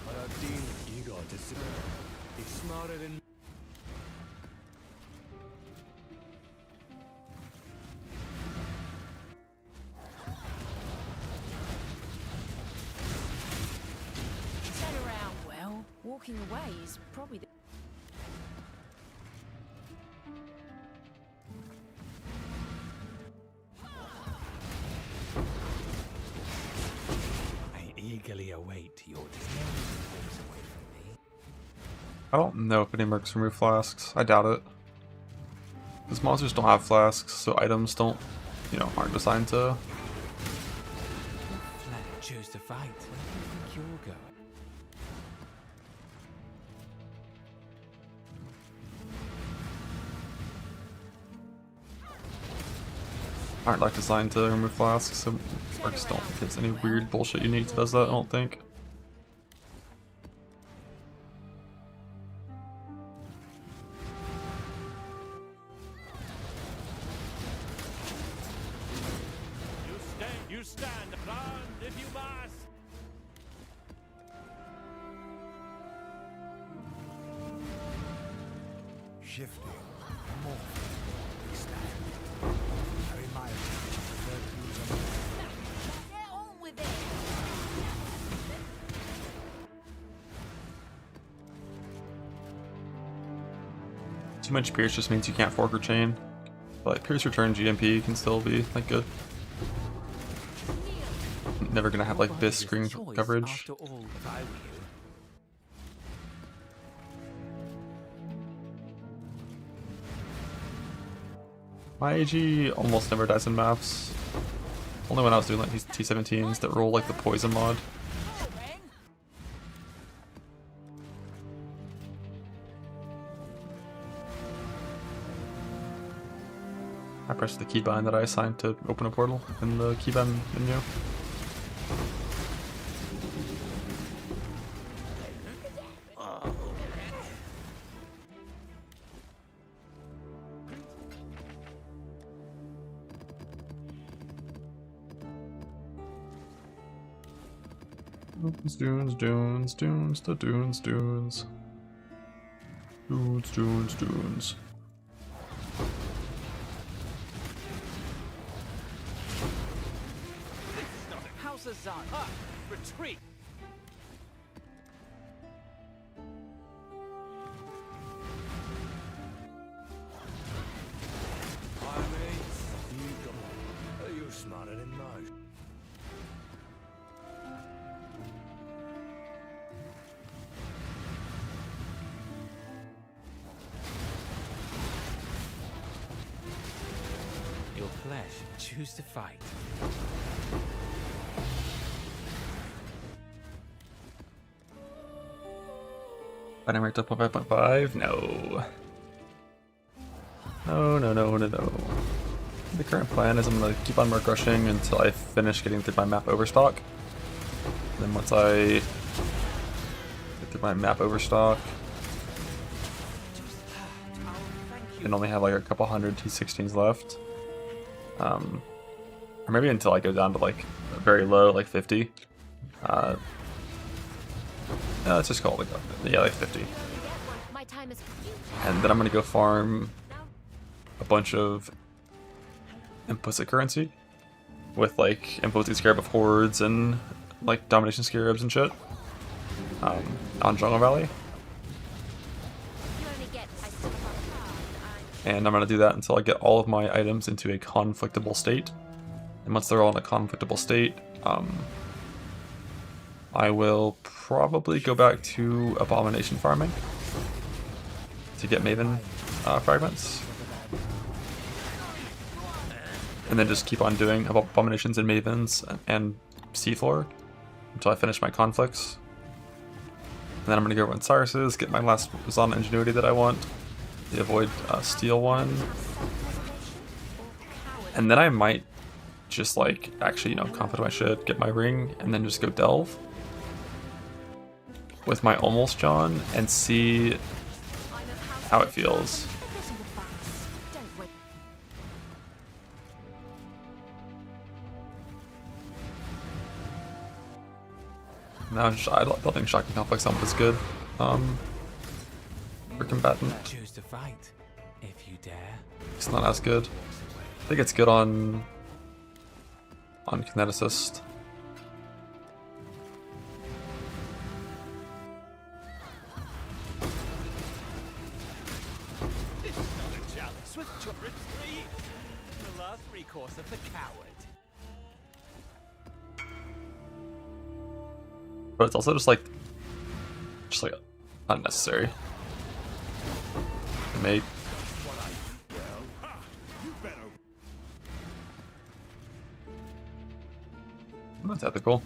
But I've seen you got to see. It's smarter than. Turn around. Well, walking away is probably the... I eagerly await your decision. Walks away from me. I don't know if any mercs remove flasks. I doubt it. Because monsters don't have flasks, so items don't, aren't designed to. Choose to fight. Where do you think you're going? aren't like designed to remove flasks, so I just don't think it's any weird bullshit unique that does that, I don't think. You stand ground if you must. Shifting, morphing, expanding. I remind you of the virtues of Get on with it. Too much Pierce just means you can't fork or chain. But like Pierce Return GMP can still be like good. Never gonna have like this screen coverage. After all, if I were you. My AG almost never dies in maps. Only when I was doing like these T17s that roll like the poison mod. I pressed the keybind that I assigned to open a portal in the keybind menu. Dunes, dunes, dunes, the dunes, dunes. Dunes, dunes, dunes. House of Zan. Up! Retreat! I mean, you're smarter than most. Your flesh, choose to fight. Fighting ranked up on 5.5? No. No, no, no, no, no. The current plan is I'm going to keep on merc rushing until I finish getting through my map overstock. And then once I get through my map overstock, and only have like a couple hundred T16s left. Or maybe until I go down to like very low, like 50. Let's just call it like, yeah, like 50. My time is And then I'm gonna go farm a bunch of implicit currency with like implicit scarab of hordes and like domination scarabs and shit on Jungle Valley. you only get I still have And I'm gonna do that until I get all of my items into a conflictable state. And once they're all in a conflictable state, I will probably go back to abomination farming to get Maven fragments. And then just keep on doing abominations and Mavens and Seafloor until I finish my conflicts. And then I'm gonna go run Cyrus's, get my last Zon Ingenuity that I want, the avoid Steel one. And then I might just like actually, you know, confident my shit, get my ring, and then just go delve with my almost John and see how it feels. No, I don't think Shocking Complex Element is good for combatant. Choose to fight, if you dare. It's not as good. I think it's good on Kineticist. This is not a challenge. Swift chopper, the last recourse of the coward. But it's also just like unnecessary. Mate. That's ethical.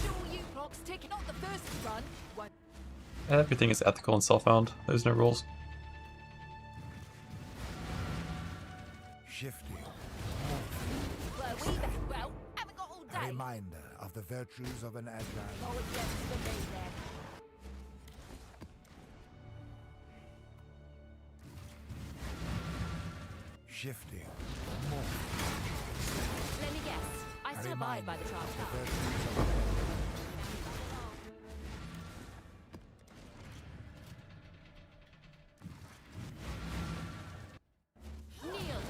Sure, you blocks taking out the first run. What? Everything is ethical and self-found. There's no rules. Shifting. Well, we better, well, haven't got all A day. reminder of the virtues of an agile. Oh, yes, for me there. Shifting. Let me guess. I A still abide by reminder the trial of the card. virtues of an Kneel.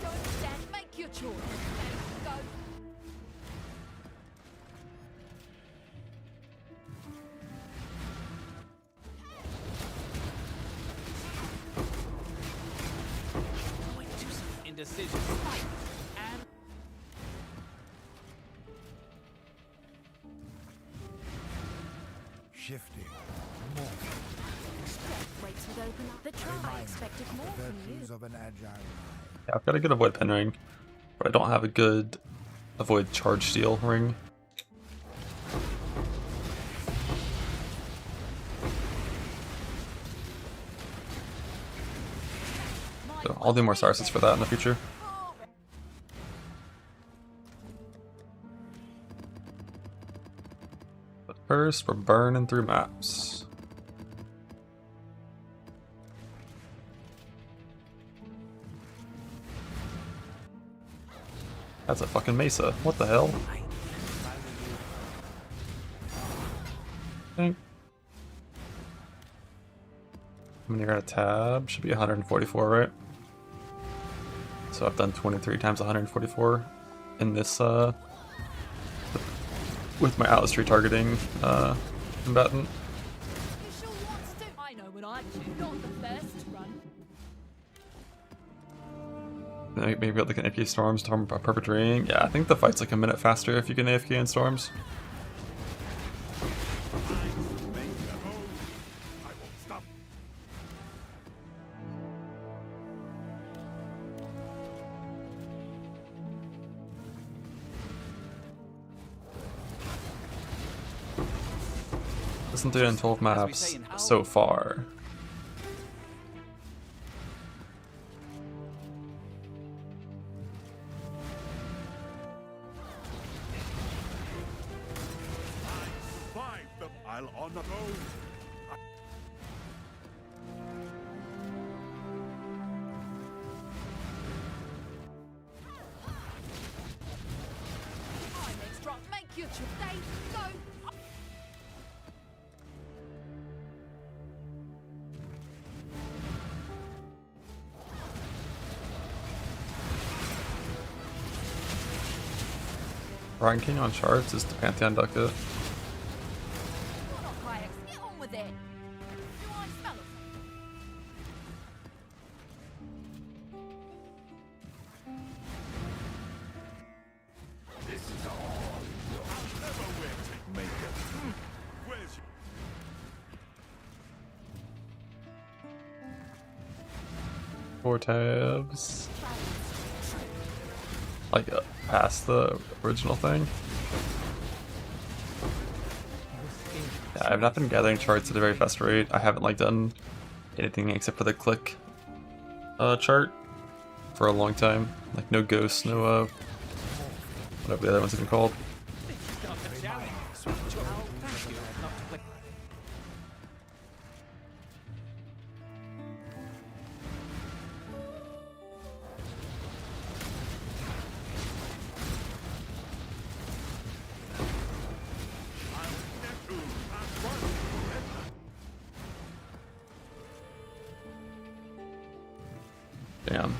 Don't stand, make your choice. And go. Indecision. And shifting. Waits with open up. The trial. I expected more The from you. virtues of an agile mind. Yeah, I've got a good avoid pen ring, but I don't have a good avoid charge steal ring. So I'll do more Sarsis for that in the future. But first, we're burning through maps. That's a fucking mesa. What the hell? Think. How many are a tab? Should be 144, right? So I've done 23 times 144 in this with my Atlas tree targeting combatant. You sure want to do? I know what I'd do. Not the first run. Maybe like an AFK storms, storm perfect ring. Yeah, I think the fight's like a minute faster if you can AFK in storms. I won't stop. Listen to it in 12 maps so far. Find them. I'll honor those. I'm extra. Make your choice. They go. Ranking on charts is the Pantheon Ducket. You're not pirates. Get on with it. Do I smell them? This is all. I'll never wear take makeup. Where's your... Four tabs. Like past the original thing. Yeah, I've not been gathering charts at a very fast rate. I haven't like done anything except for the click chart for a long time. Like no ghosts, no whatever the other one's even called. not a challenge. Oh, thank you. Not to play. Damn.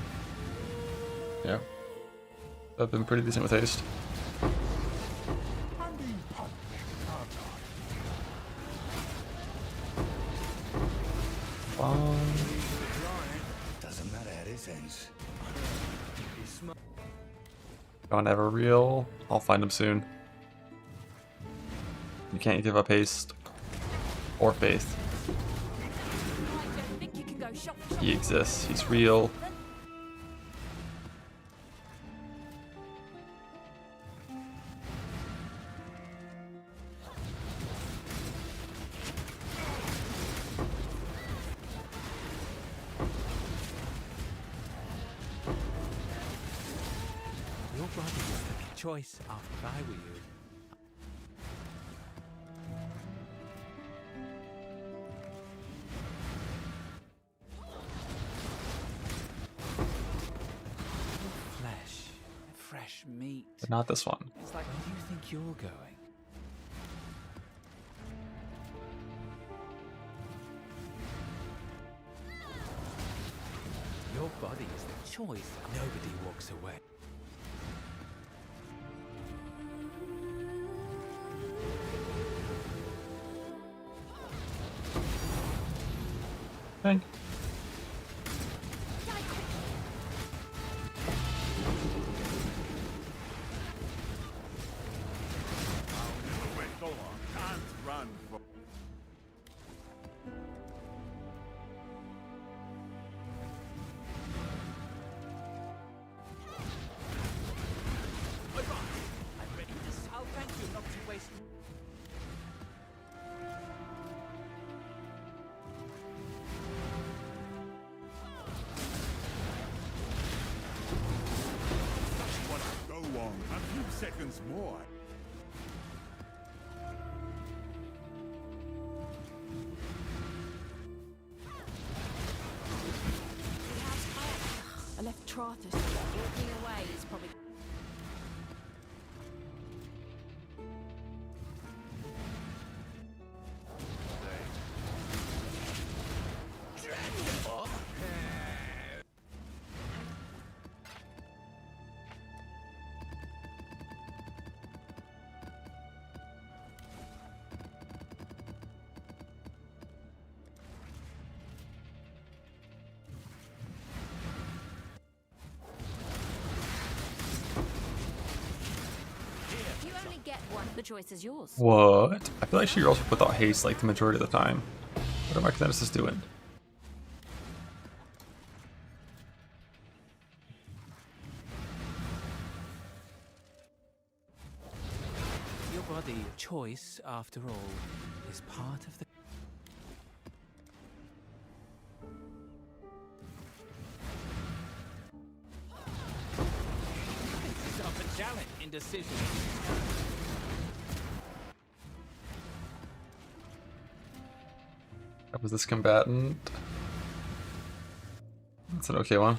Yeah. I've been pretty decent with haste. smoke. Don't ever real. I'll find him soon. You can't give up haste or faith. I don't think you can go shop for shop. He exists. He's real. Your body was the choice after I were you. Flesh, fresh meat. But not this one. It's like, where do you think you're going? Your body is the choice. Nobody walks away. Bang. Wait, go on. Can't run for... I'm ready to... I'll thank you not to waste... Go on. A few seconds more. I left Trathus. Walking away is probably... You only get one. The choice is yours. What? I feel like she rolls without haste like the majority of the time. What are my kineticists doing? Your body, choice, after all, is part of the... Yourself a challenge. Indecision. That was this combatant. That's an okay one.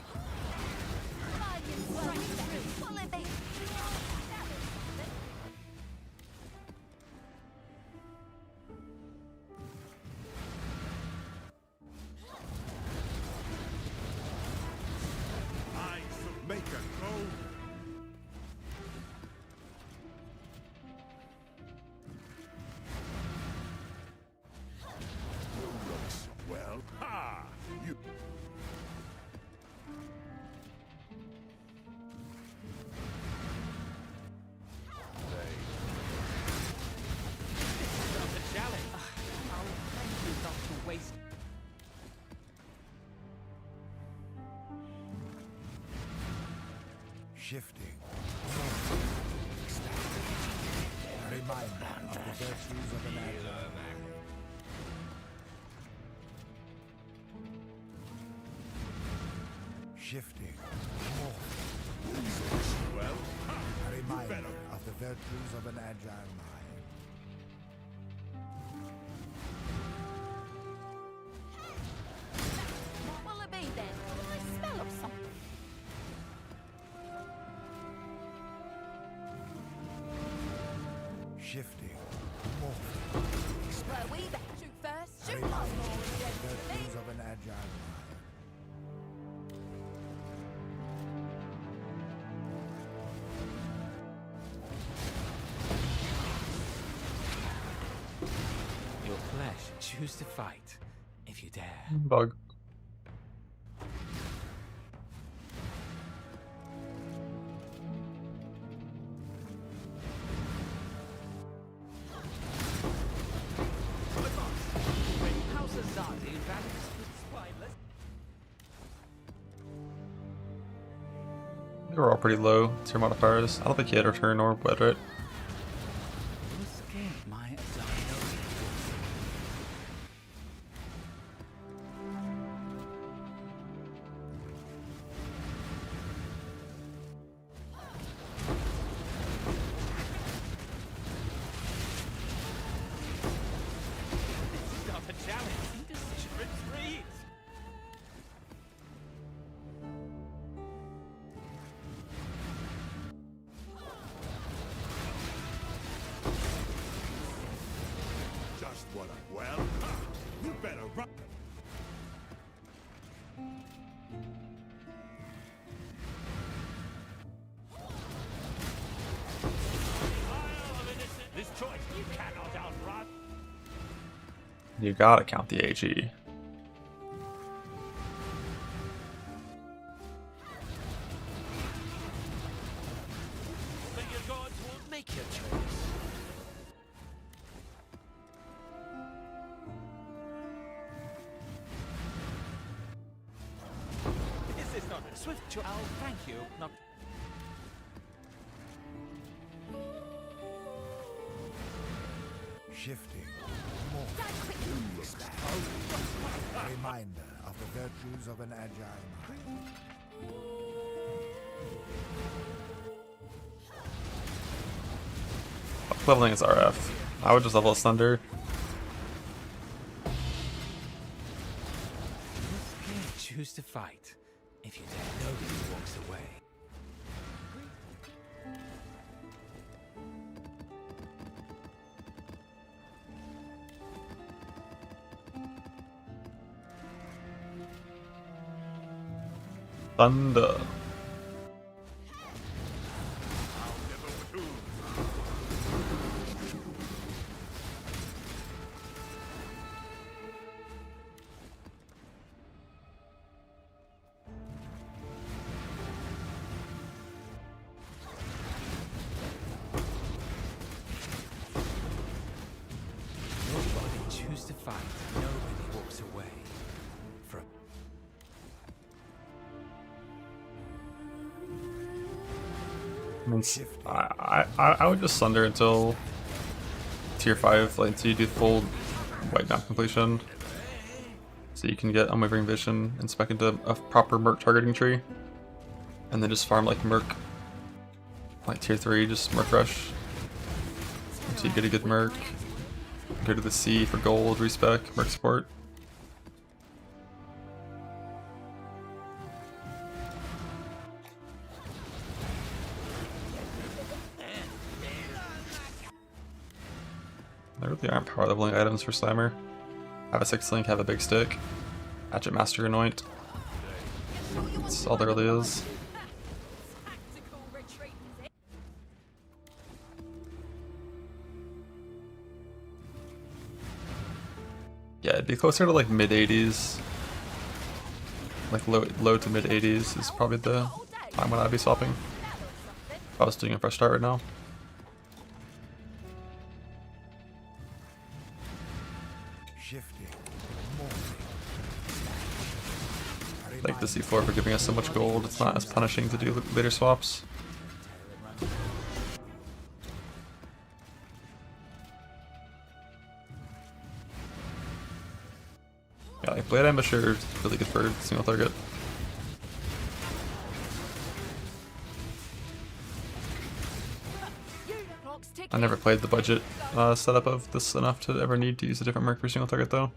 Eyes of Maker, go. Looks well. Ha! You. Yourself a challenge. I'll thank you not to waste... Shifting. A reminder of the virtues of an agile mind. Shifting. Well, ha! A reminder of the virtues of an agile mind. What will it be then? I smell of something. Shifting. Where we then? Shoot first. A Shoot reminder last. of the virtues of an agile mind. Your flesh, choose to fight, if you dare. Bug. pretty low tier modifiers. I don't think he had return or wet it. You escaped my Azarian. This is not a challenge. Indecision rips freeze. Just what I... Well, ha, you better run. Isle of Innocence. This choice you cannot outrun. You gotta count the AG. But your gods will Make your choice. This is not a swift choice. Oh, thank you. Not. Shifting, morphing, expand. A reminder of the virtues of an agile mind. Leveling is RF. I would just level Thunder. Choose to fight. If you dare, nobody walks away. Thunder. Nobody choose to fight. Nobody walks away. For a I mean, I would just Thunder until tier 5, like until you do full white down completion. So you can get Unwavering Vision and spec into a proper Merc targeting tree. And then just farm like Merc. Like tier 3, just Merc Rush. Until you get a good Merc. Go to the sea for gold, respec, Merc support. There really aren't power leveling items for Slammer. Have a 6 link, have a big stick. Hatchet Master Anoint. That's all there really is. Tactical retreat, is it? Yeah, it'd be closer to like mid 80s. Like low to mid 80s is probably the time when I'd be swapping. If I was doing a fresh start right now. Shifting, morphing. Thank the C4 for giving us so much gold. It's not as punishing to do later swaps. Yeah, like Blade Ambusher is really good for single target. I never played the budget setup of this enough to ever need to use a different Merc for single target though.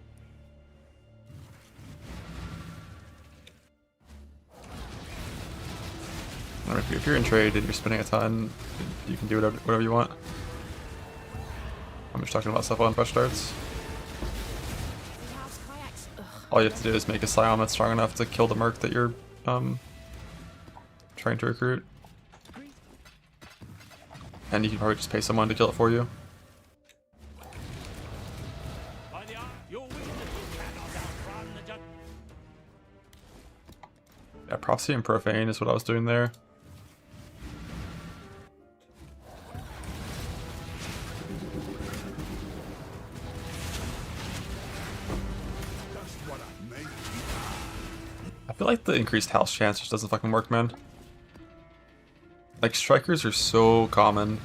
If you're in trade and you're spending a ton, you can do whatever you want. I'm just talking about stuff on fresh starts. All you have to do is make a Scion that's strong enough to kill the Merc that you're trying to recruit. And you can probably just pay someone to kill it for you. By the eye, your wisdom you cannot outrun the judge. Yeah, Prophecy and Profane is what I was doing there. I feel like the increased house chance just doesn't fucking work, man. Like, strikers are so common.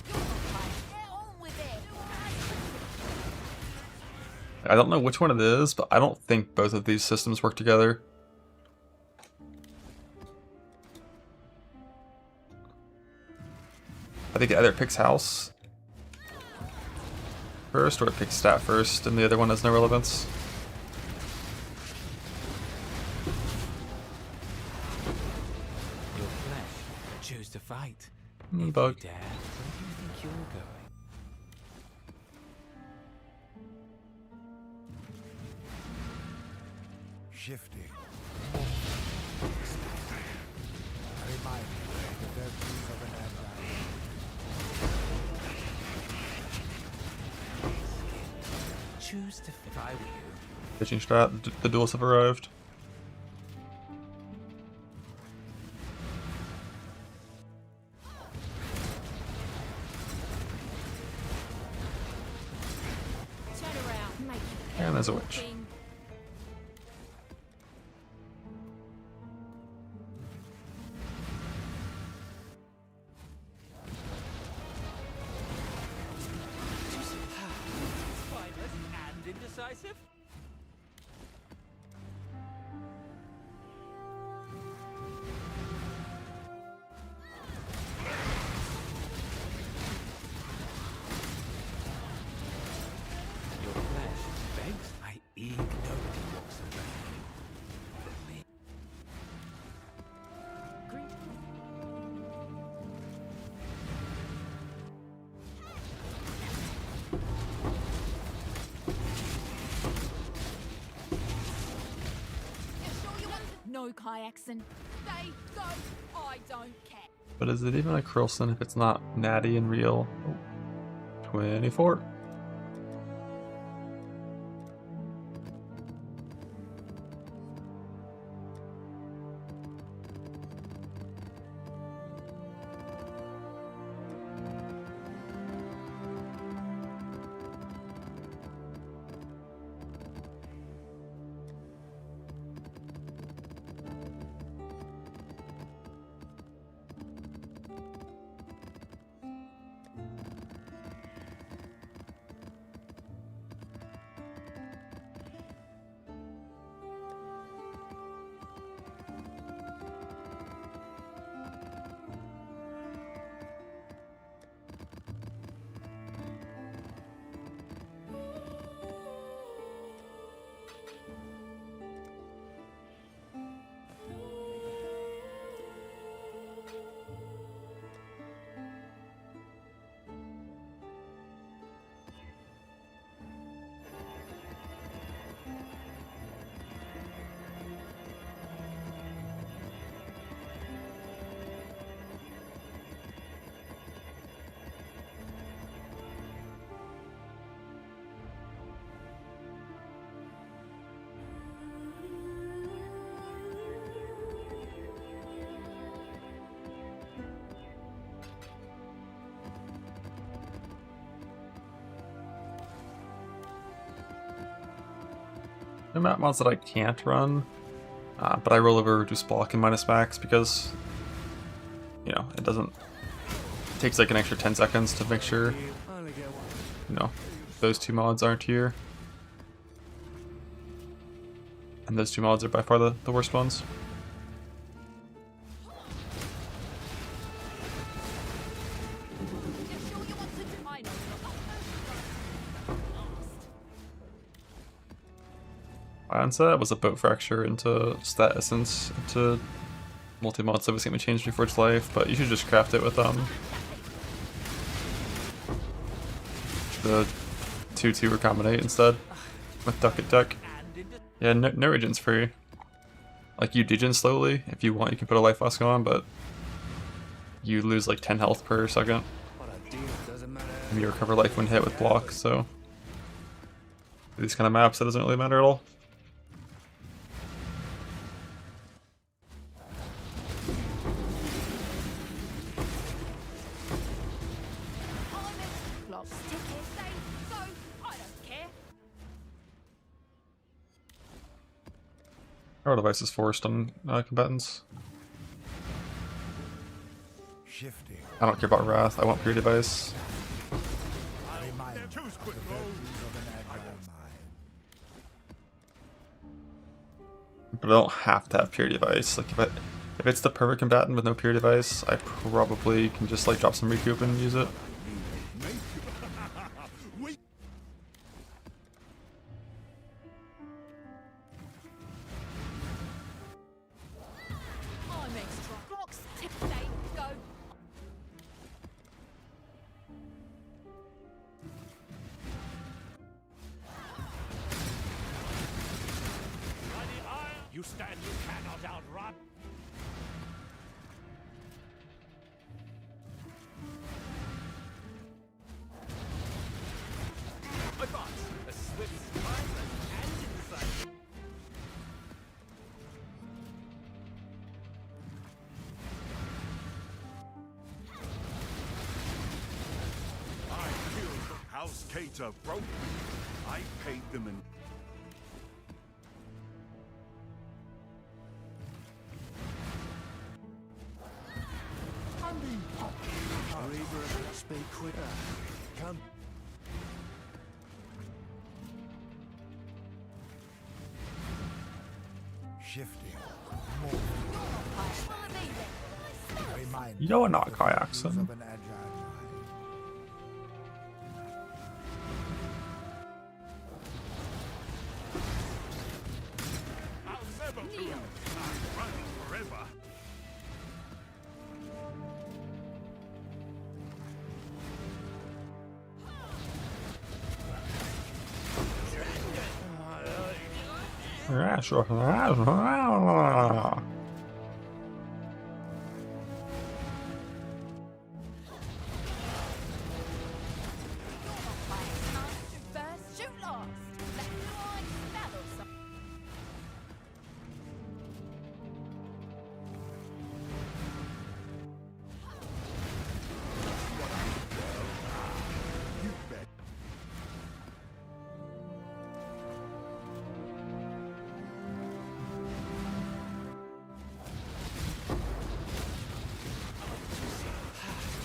Get on with it. I don't know which one it is, but I don't think both of these systems work together. I think it either picks house first or it picks stat first, and the other one has no relevance. Your flesh. Choose to fight. Bug. If you dare, where do you think you're going? Shifting. I remind you of the virtues of an agile. Choose to if I were you. Pitching strat, the duels have arrived. Turn around, make it And there's a witch. king. Spineless and indecisive? Your flesh begs. I eat. Nobody walks away from me. You sure you want to? No, Kayakson. Stay, go. I don't care. But is it even a Krillson if it's not natty and real? Oh, 24. No map mods that I can't run, but I roll over reduce block and minus max because, you know, it doesn't. It takes like an extra 10 seconds to make sure, you know, those two mods aren't here. And those two mods are by far the worst ones. You sure you want to do? I know you're Answer was a boat fracture into stat essence into multi-mod, so it's gonna change before its life, but you should just craft it with the 2-2 recombinate instead with duck at duck. Yeah, no regen's free. Like, you degen slowly. If you want, you can put a life flask on, but you lose like 10 health per second. And you recover life when hit with block, so these kind of maps, that doesn't really matter at all. clock. Stick it, stay, go. I don't care. Power device is forced on combatants. Shifting. I don't care about Wrath. I want Pure Device. Reminder of the Choose quick virtues roll. of an agile mind. But I don't have to have Pure Device. Like if it's the perfect combatant with no Pure Device, I probably can just like drop some recoup and use it. I'm extra. Clocks tick, they go. By the iron you stand, you cannot outrun. Advance! A swift stride and insight. I killed House Cater broke. I paid them in. I'm being popped. Braver, just be quicker. Come. Shifting. More. Reminder You're not of the Kayaxen. virtues of an agile mind. I'll never be. I'm running forever. Yeah, sure. Shoot first, shoot last. Let the line battle some.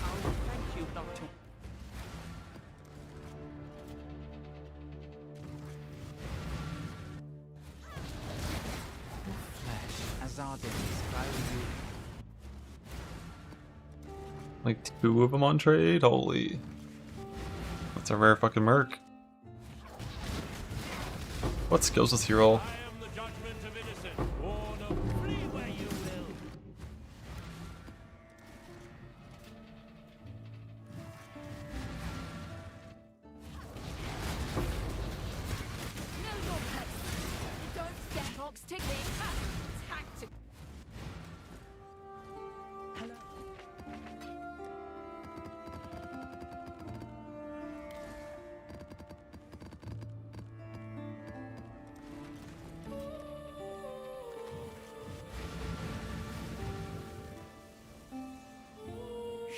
Oh, thank you, Doctor. Your flesh, as Ardennes value. Like 2 of them on trade? Holy. That's a rare fucking merc. What skills does he roll? I am the judgment of innocent, born of free where you will. Know your place. Don't get clocks ticking. Tactic.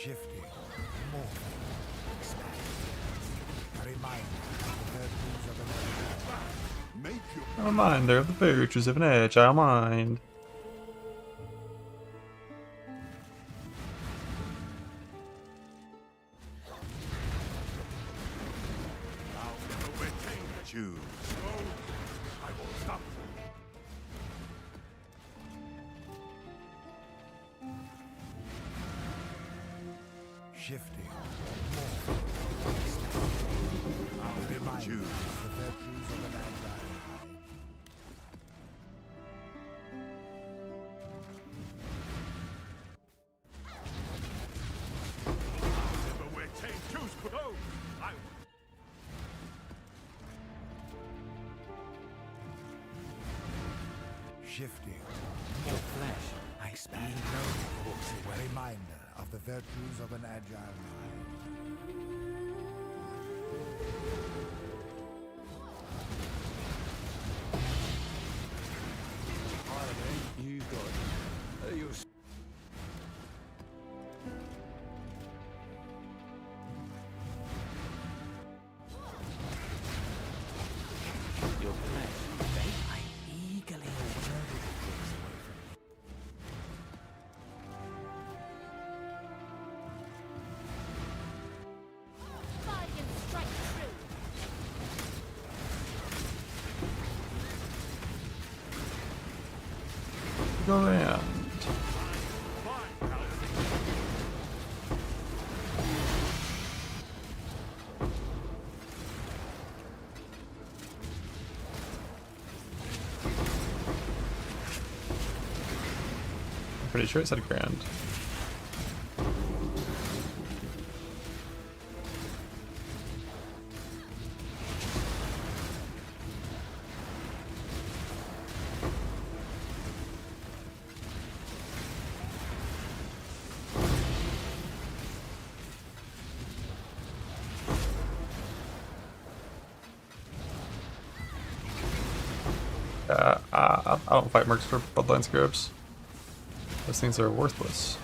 Shifting. Morphing. Expanding. A reminder of the virtues of an agile mind. Make your. A reminder of the virtues of an agile mind. I'll never retain the Jews. So I will stop. Shifting. Morphing. Expanding. A reminder of the virtues of an agile mind. Never retain Jews. No, I. Shifting. Your flesh, I Expanding. A reminder of the virtues of an agile mind. You got. You. Your flesh, I eagerly observe. Grand. I'm pretty sure it said grand. I don't fight mercs for bloodline scarabs. Those things are worthless.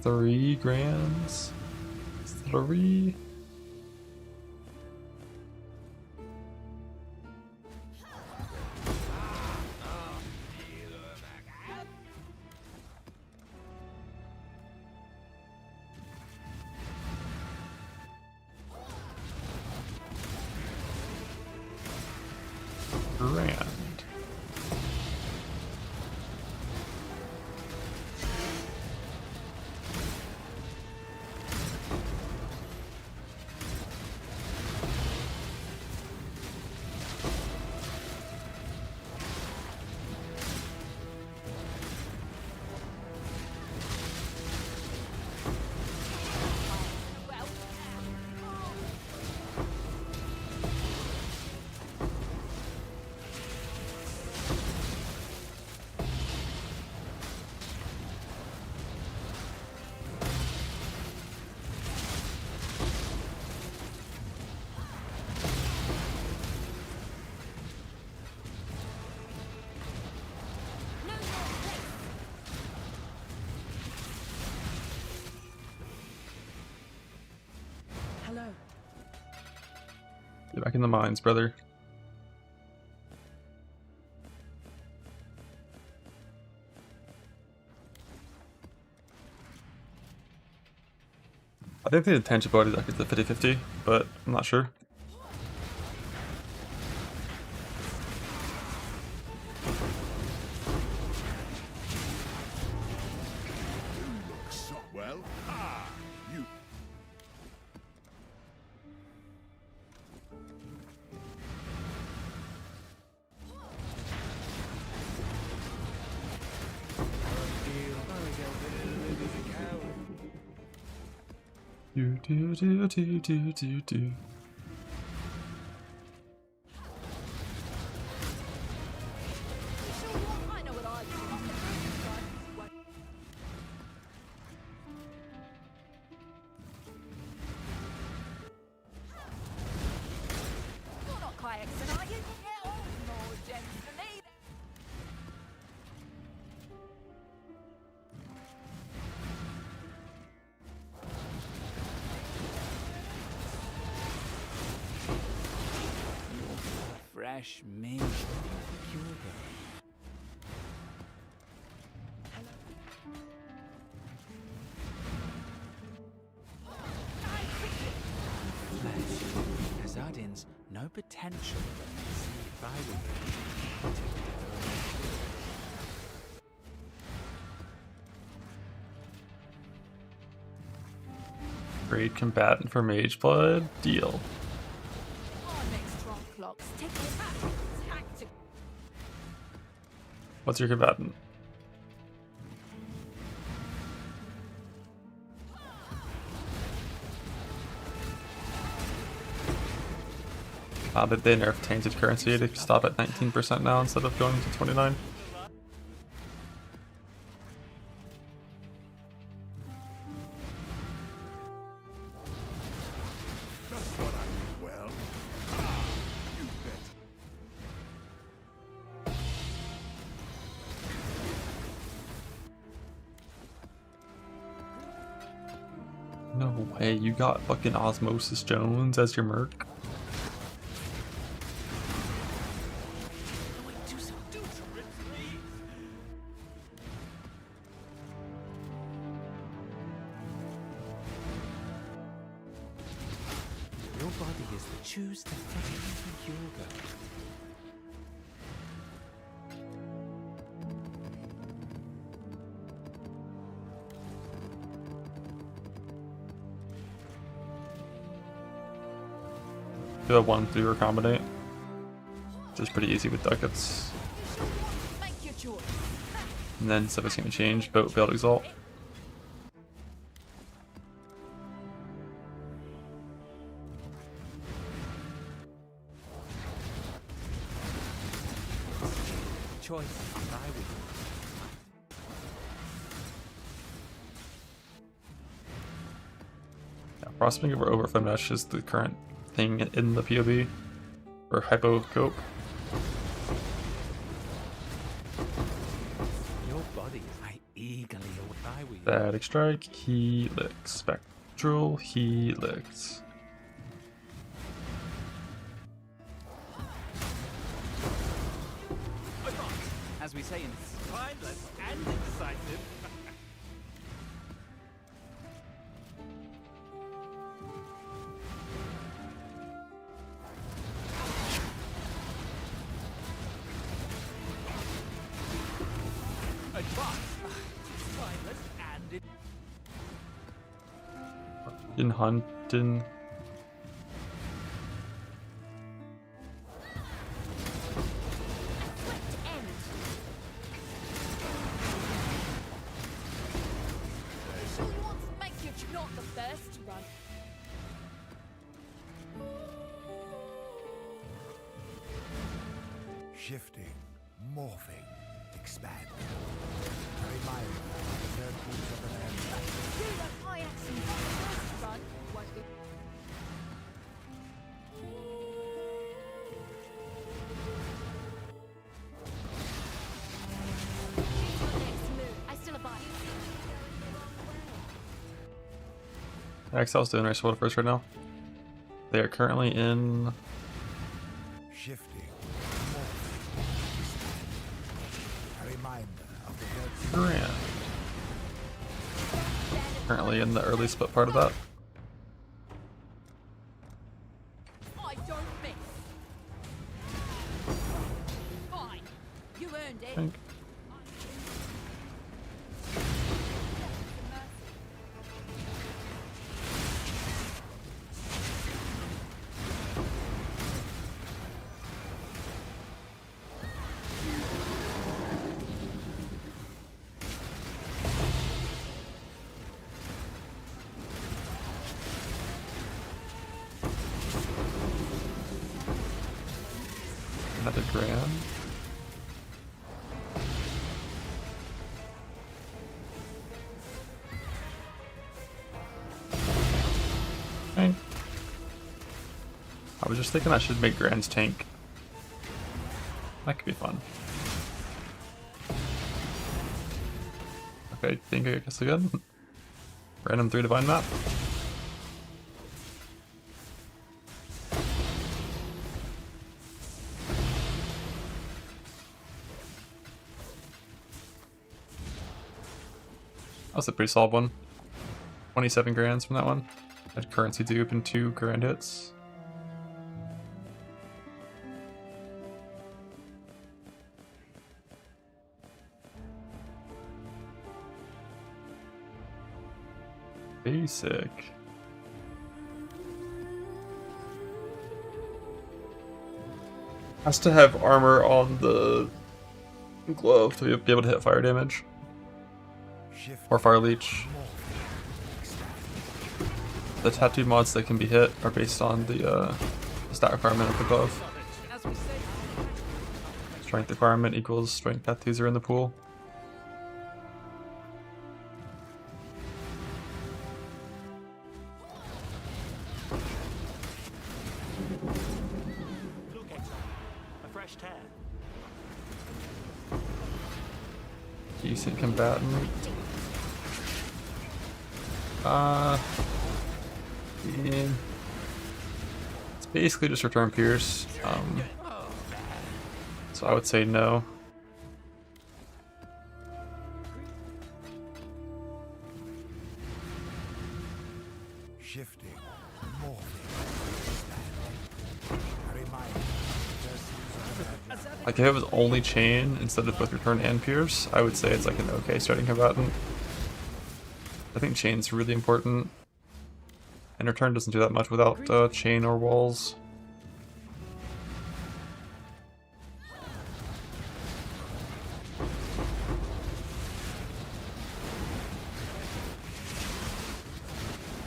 $3 3. Grand. Hello. Get back in the mines, brother. I think the intention ability that gets the 50-50, but I'm not sure. Well, you. Do. I know what I do. You're not Kayakson, are you? Yeah, oh, more gems for me. Fresh meat. Pure gold. Flesh. Hazardins no potential when they see it by the Great combatant for Mage Blood. Deal. Our next trunk clocks tick back. Tactical. What's your combatant? Did they nerf tainted currency to stop at 19% now instead of going to 29? That's what I mean. Well, you bet. No way, you got fucking Osmosis Jones as your merc? Your body is the choose to yoga. Do a 1-3 recombinate, which is pretty easy with ducats. Make your choice. And then stuff is going to change. Boat failed exalt. Choice, and I will. Yeah, Frostbink over Overflow Mesh is the current thing in the POB for Hypo Cope. Your body, I eagerly I will. Static Strike, Helix, Spectral Helix. As we say in Mindless and indecisive. Advance. Mindless and In Huntin. Swift end. Sure you want to make your not the first to run. Shifting, morphing, expand. A reminder of the third piece of an end. You know I actually not the first to run. Won't be. Choose your next move. I still abide. Excel's doing nice well first right now. They are currently in Shifting, morphing, expand. A reminder of the third Grand. Currently in the early split part of that. I don't miss. Fine. You earned I it. think. Another Grand. Okay. I was just thinking I should make Grand's tank. That could be fun. Okay, think I guess again. Random 3 divine map. That was a pretty solid one. 27 grands from that one. Had currency dupe and 2 grand hits. Basic. Has to have armor on the glove to be able to hit fire damage. Or fire leech. The tattoo mods that can be hit are based on the stat requirement of the glove. as we say. Strength requirement equals strength tattoos are in the pool. look at a fresh tear. Decent combatant. Yeah. It's basically just return Pierce. So I would say no. Shifting, morphing, Like if it was only chain instead of both return and pierce, I would say it's like an okay starting combatant. I think chain's really important. And return doesn't do that much without chain or walls.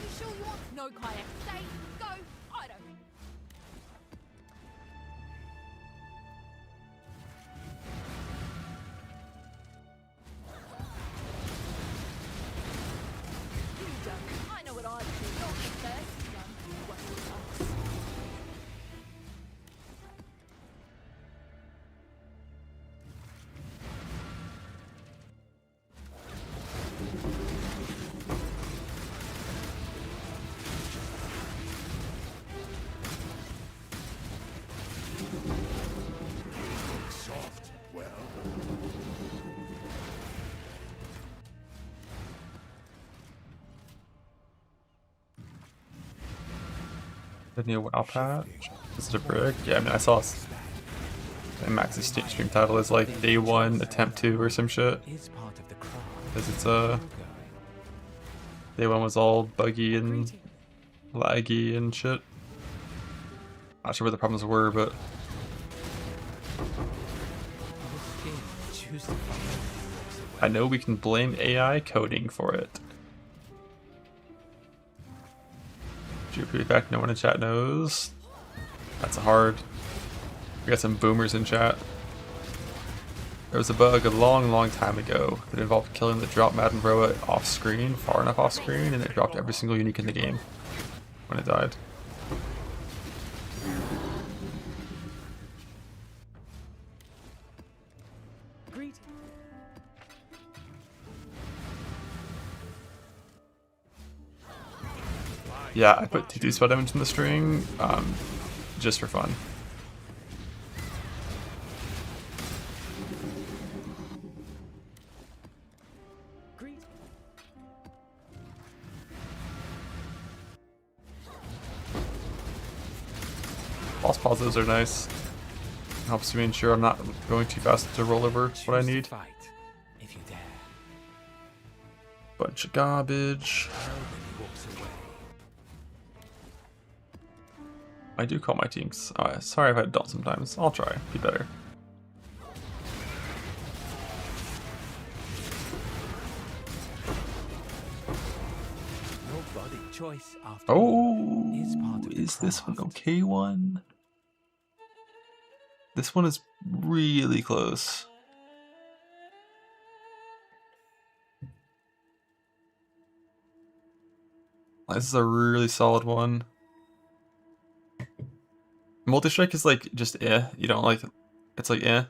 You sure you want no kayak? Stay, go, I don't. You don't. I know what I'd do. Not the first young what you are. Soft. Well, The new WoW patch. Is it a brick? Yeah, I mean I saw Max's stream title is like day 1 attempt 2 or some shit. Is part of the craft. Because it's Going. day 1 was all buggy and laggy and shit. Not sure what the problems were, but Choose to follow. I know we can blame AI coding for it. Joooooooooooooohn back, no one in chat knows. That's hard. We got some boomers in chat. There was a bug a long time ago that involved killing the drop Madden Roa off screen, far enough off screen, and it dropped every single unique in the game when it died. Yeah, I put 2 spell damage in the string, just for fun. False positives are nice. Helps me ensure I'm not going too fast to roll over what I Choose to need. fight, if you dare. Bunch of garbage. Nobody walks away. I do call my teams. Sorry if I don't sometimes. I'll try. Be better. Your body choice after all Oh, is part of the is this one craft. okay one? This one is really close. This is a really solid one. Multi-strike is like just you don't like, it's like if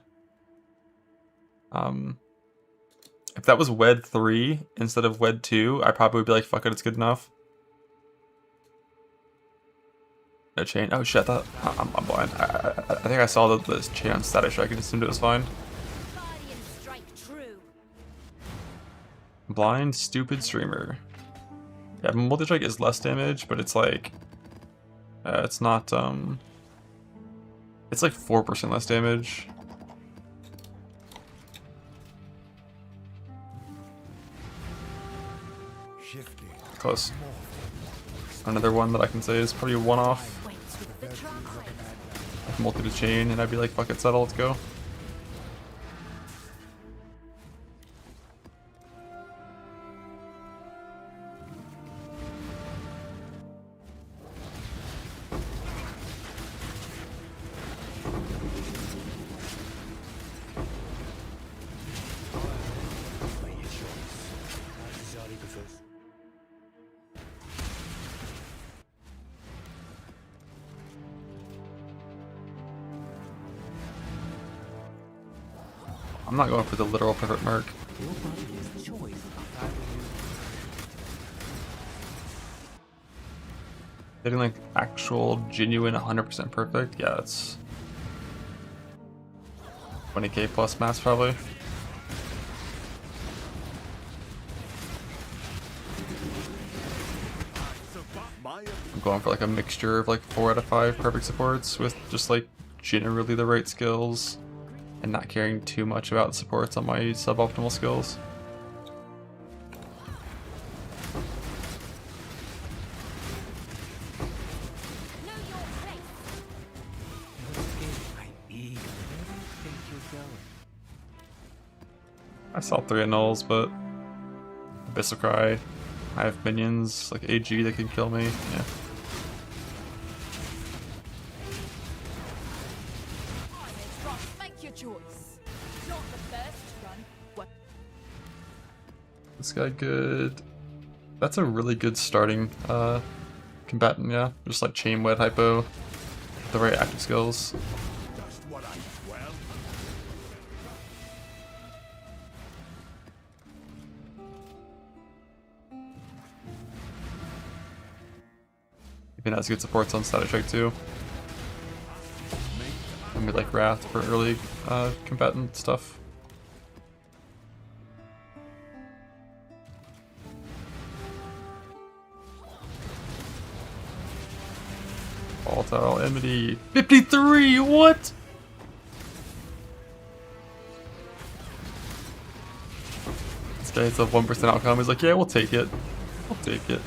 that was WED 3 instead of WED 2, I probably would be like, fuck it, it's good enough. No chain. Oh shit, I thought, I'm blind. I think I saw the chain on static strike and assumed it was fine. Guardian strike true. Blind, stupid streamer. Yeah, multi-strike is less damage, but it's like, it's not, it's like 4% less damage. Shifting. Close. Another one that I can say is probably a one-off. Waits with the translate. Like multi to chain, and I'd be like, fuck it, settle, let's go. I'm not going for the literal perfect mark. Your body is choice after Getting like actual, genuine, 100% perfect, yeah, it's 20k plus mass probably. I'm going for like a mixture of like 4 out of 5 perfect supports with just like generally the right skills. and not caring too much about the supports on my suboptimal skills. Know your place. I'm eager. Where do you think you're going? I saw 3 annuls, but Abyssal Cry. I have minions like AG that can kill me. Yeah. Make your choice. Not the first run. What? This guy good. That's a really good starting combatant, yeah. Just like chain wed hypo. The right active skills. Just what I well. Even has good supports on Static Strike too. And we like Wrath for early combatant stuff. Volatile Enmity 53, what? This guy hits a 1% outcome, he's like, yeah, we'll take it. We'll take it.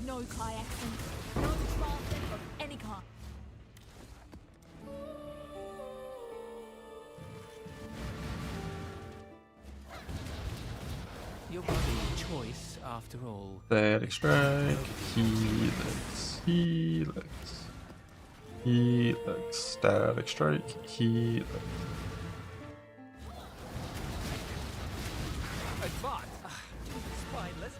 No kayakking. No transit of any kind. Your body choice, after all. Static Strike, Helix, Helix, Helix, Static Strike, Helix. Advance. Spineless.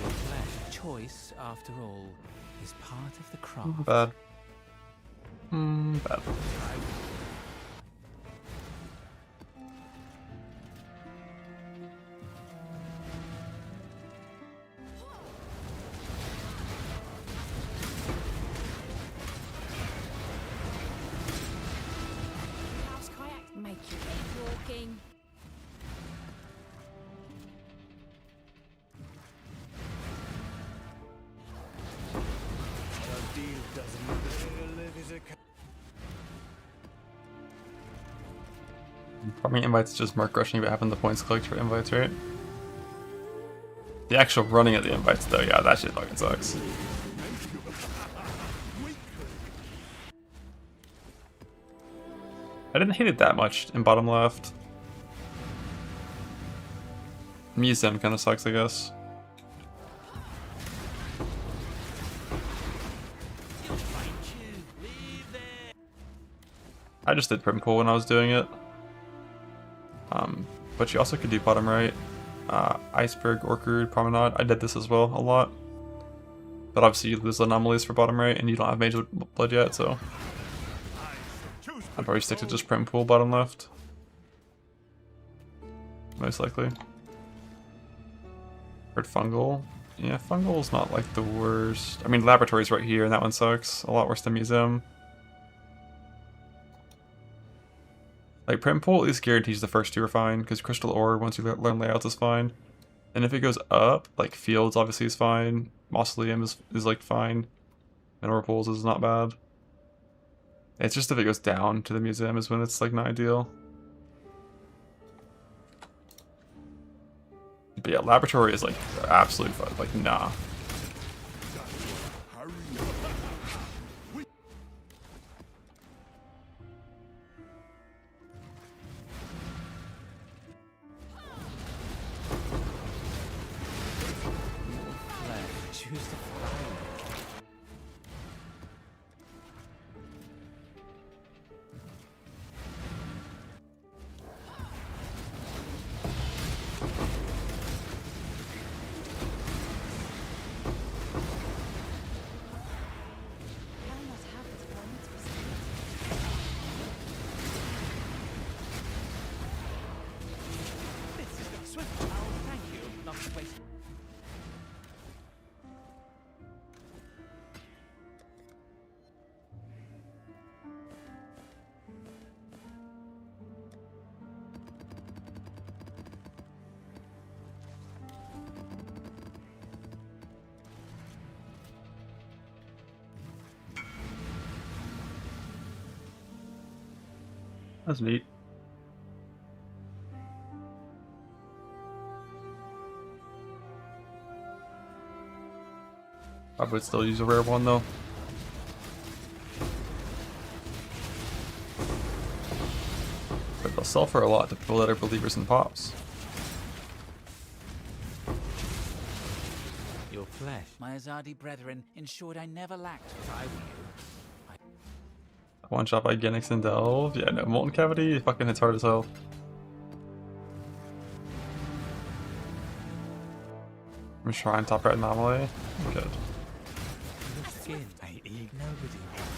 Your flesh choice, after all, is part of the craft. Bad. Bad. House kayak make you keep walking. The deal doesn't live is a Farming invites just mark rushing, but having the points clicked for invites, right? The actual running of the invites, though, yeah, that shit fucking sucks. I didn't hate it that much in bottom left. Museum kind of sucks, I guess. I just did Primpool when I was doing it. But you also could do bottom right. Iceberg, Orchard, Promenade. I did this as well a lot. But obviously you lose anomalies for bottom right and you don't have Mage Blood yet, so I'd probably stick to just Primpool bottom left. Most likely. Heard Fungal. Yeah, Fungal's not like the worst. I mean, Laboratory's right here and that one sucks. A lot worse than Museum. Like, Primpool at least guarantees the first 2 are fine, because Crystal Ore, once you learn layouts, is fine. And if it goes up, like, Fields obviously is fine, Mausoleum is like, fine. Mineral Pools is not bad. It's just if it goes down to the Museum is when it's, like, not ideal. But yeah, Laboratory is, like, absolute fun. Like, nah. Choose the fire. This is the swift child. Thank you. Not to waste. That's neat. I would still use a rare one though. But they'll sell for a lot to people that are believers in pops. Your flesh. My Azadi brethren ensured I never lacked what I will. One shot by Genix and Delve. Yeah, no, Molten Cavity fucking hits hard as hell. I'm trying top right anomaly. Good. The skin I eat. Nobody wants.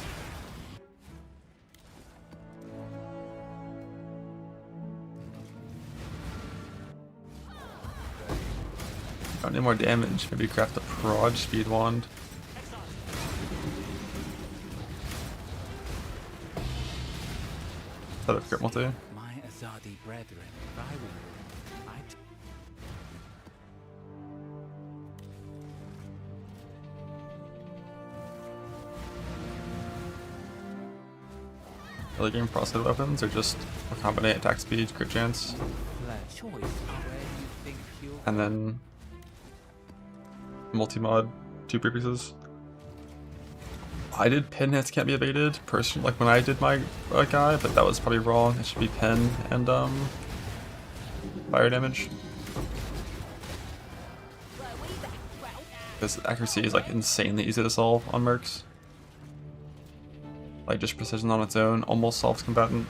Don't need more damage. Maybe craft a prod speed wand. Set up crit multi. My Azadi brethren, if I were you, I'd... Early game frosted weapons or just a combinate attack speed, crit chance, Choice where you think you'll... and then multi-mod 2 prefixes. I did pin hits can't be evaded, personally, like when I did my guy, but that was probably wrong. It should be pin and fire damage. Because accuracy is like insanely easy to solve on mercs. Like just precision on its own almost solves combatant.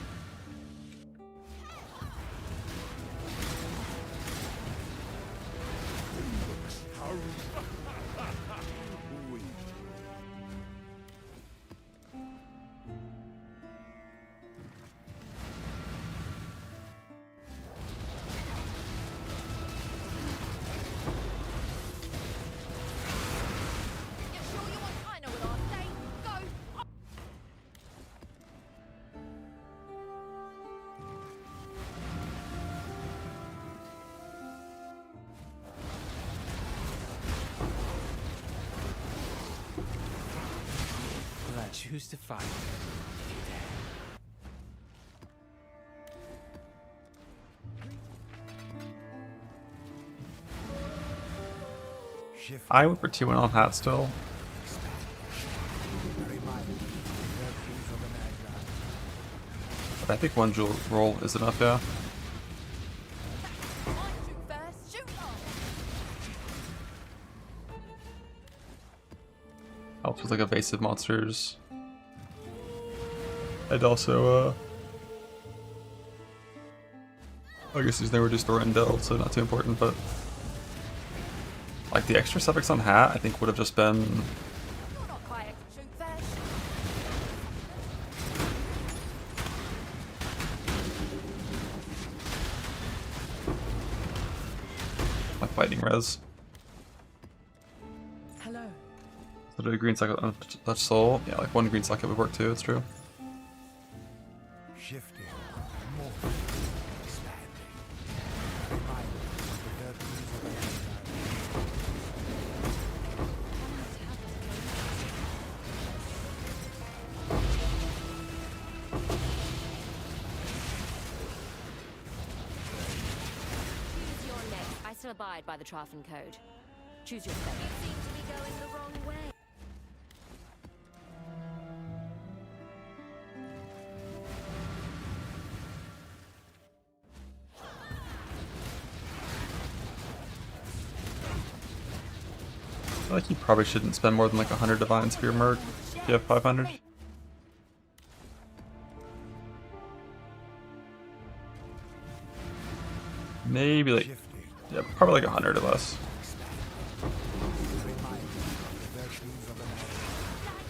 Choose to fight. I went for 2-1 on hat still. But I think one jewel roll is enough, yeah. Helps with like evasive monsters. And also, I guess he's never just throwing Delve, so not too important, but like the extra suffix on hat, I think would have just been like fighting res. Hello. So do a green socket on touch soul. Yeah, like one green socket would work too, it's true. Shifting, morphing, expanding. Reminding of the virtues of an Choose your next. I still abide by the Trafen Code. Choose your step. You seem to be going the wrong way. I feel like you probably shouldn't spend more than like 100 divines for your merc if you have 500. Maybe like, yeah, probably like 100 or less.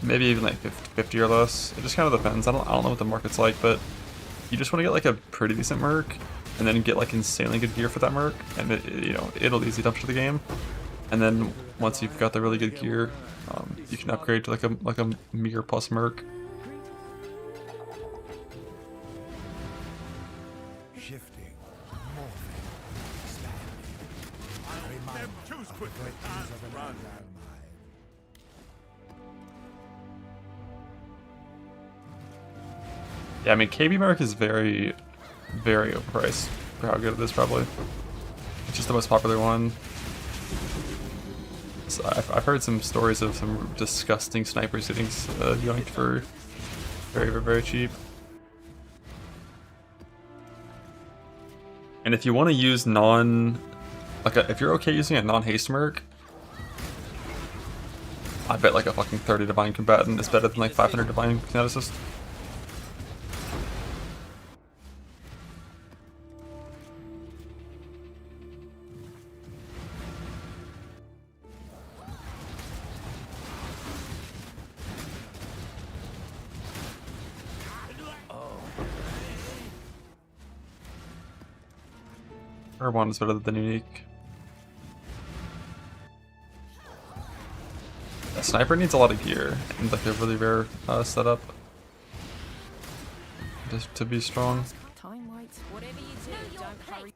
Maybe even like 50 or less. It just kind of depends. I don't know what the market's like, but you just want to get like a pretty decent merc and then get like insanely good gear for that merc, and you know, it'll easy dump to the game. And then once you've got the really good gear, you can upgrade to like a meter plus merc. shifting, morphing, expanding. Reminding Choose of quickly the virtues of and an run. agile mind. Yeah, I mean, KB Merc is very, very overpriced for how good it is, probably. It's just the most popular one. So I've heard some stories of some disgusting snipers getting yoinked for very, very, very cheap. And if you want to use if you're okay using a non-haste merc, I bet like a fucking 30 divine combatant is better than like 500 divine kineticist. Or one is better than unique. A sniper needs a lot of gear and like a really rare setup just to be strong. Time waits. Whatever you do, don't hurry.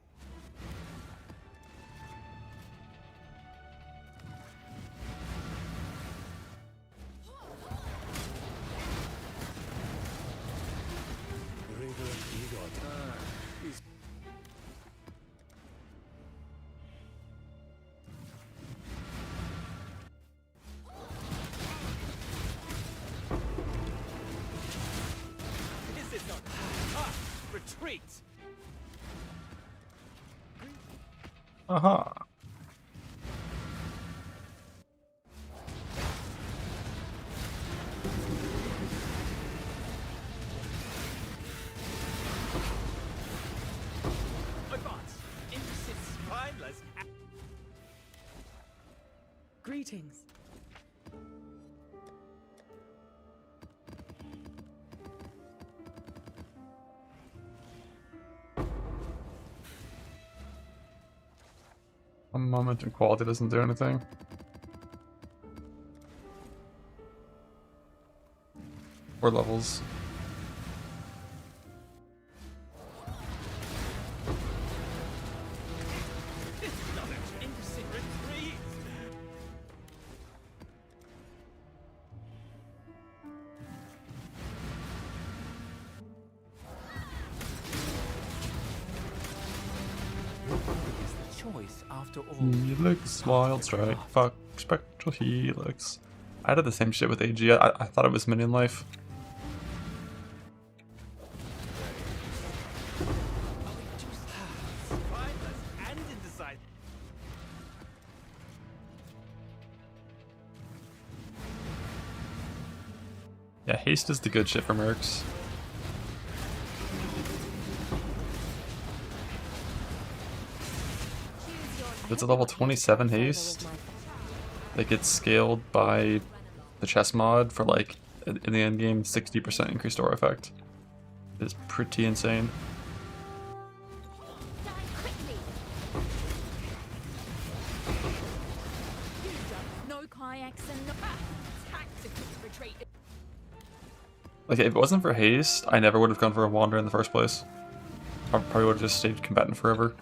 Is this not? Retreat! Aha. Advance! Innocent, spineless. Greetings. A moment in quality doesn't do anything. Or levels. This is not an innocent retreat! Is the choice after all? Helix, Wild Strike, fuck, Spectral Helix. I did the same shit with AG. I thought it was minion life. Spineless and indecisive. Yeah, haste is the good shit for mercs. It's a level 27 haste. That gets scaled by the chess mod for like, in the end game, 60% increased aura effect. It's pretty insane. Die quickly. No kayaks and no tactical retreat. Like, if it wasn't for haste, I never would have gone for a wander in the first place. I probably would have just stayed combatant forever.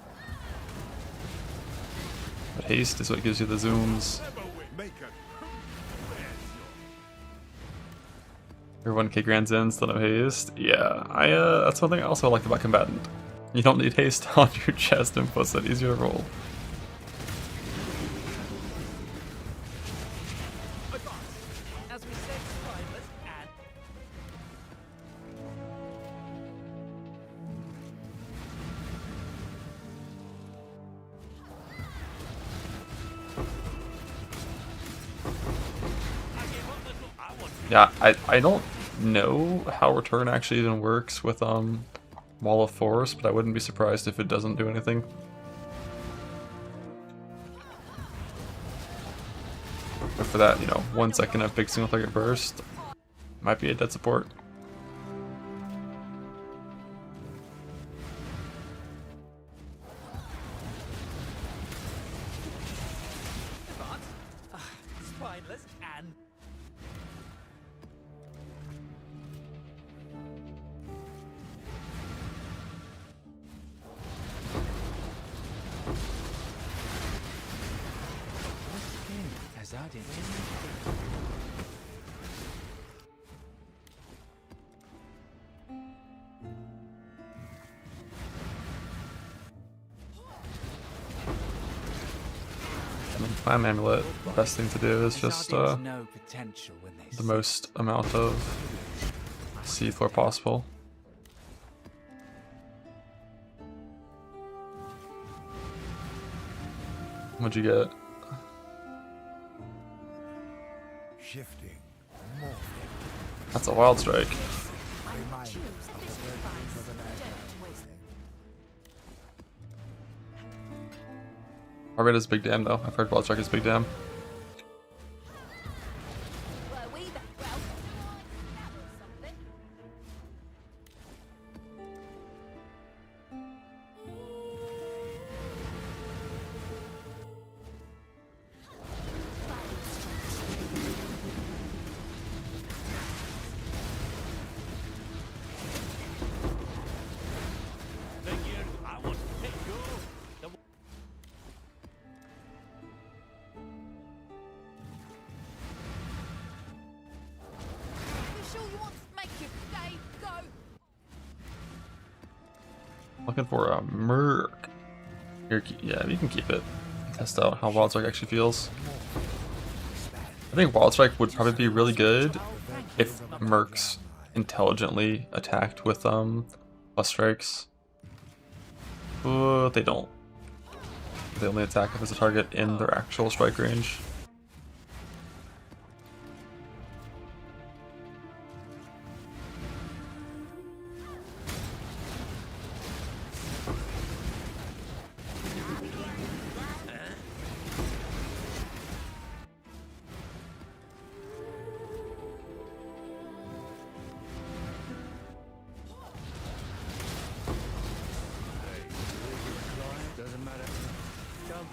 But haste is what gives you the zooms. Your 1k grand in, still no haste. Yeah, that's one thing I also like about combatant. You don't need haste on your chest and puts it easier to roll. As we said, spineless and Yeah, I don't know how return actually even works with Wall of Force, but I wouldn't be surprised if it doesn't do anything. But for that, 1 second of big single target burst, might be a dead support. spineless and Clam Amulet, the best thing to do is just Azadians know potential when they the see most amount of seed floor possible. What'd you get? Shifting, morphing. That's a wild strike. Remind Choose this device. Don't waste it. Orbit is big damn though. I've heard wild strike is big damn. Were we that well? That was something. Figured I would pick you. The You sure you want to make your day go? Looking for a Merc. Here, yeah, you can keep it. Test out how wild strike actually feels. I think wild strike would probably be really good if Mercs intelligently attacked with plus strikes. But they don't. They only attack if it's a target in their actual strike range. doesn't matter. Don't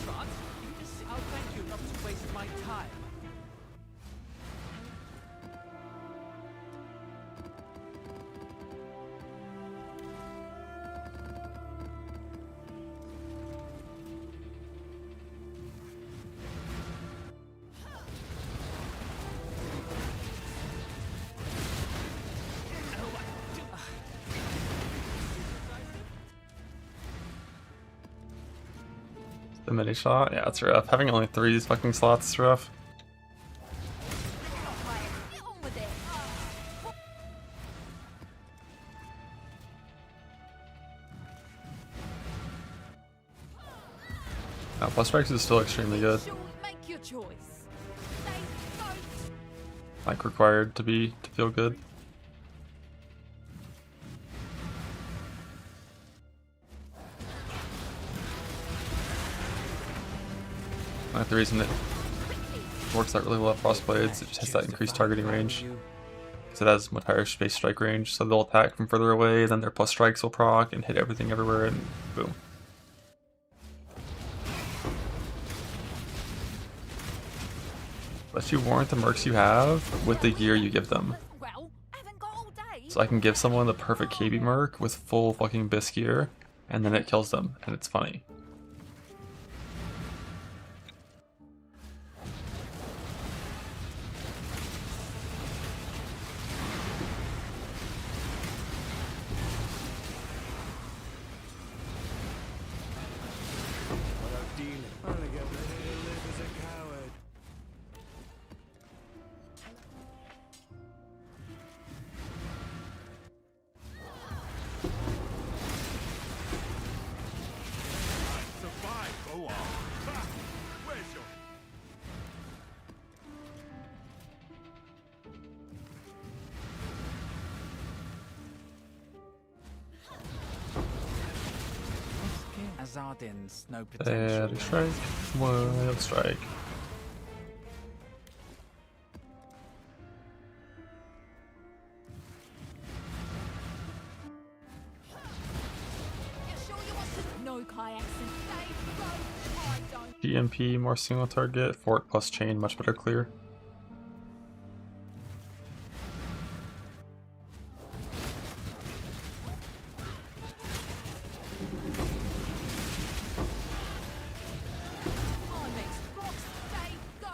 But you just I'll thank you not to waste my time. The mini shot, yeah, it's rough. Having only 3 fucking slots is rough. Get on with it. Now, plus strikes is still extremely good. Sure, make your choice. Say go. Like required to feel good. Like the reason it works out really well at Frostblades, it just has that increased targeting range. Because it has much higher space strike range, so they'll attack from further away, then their plus strikes will proc and hit everything everywhere, and boom. Let you warrant the mercs you have with the gear you give them. Well, haven't got all day. So I can give someone the perfect KB merc with full fucking bisc gear, and then it kills them, and it's funny. Only get ready to live as a coward. Survive, go on. Ha! Where's your Azadians know potential. There, strike. Wild strike. You sure you want to? No kayaks and say go. I don't. GMP, more single target. Fort plus chain, much better clear. I makes rocks. Say go.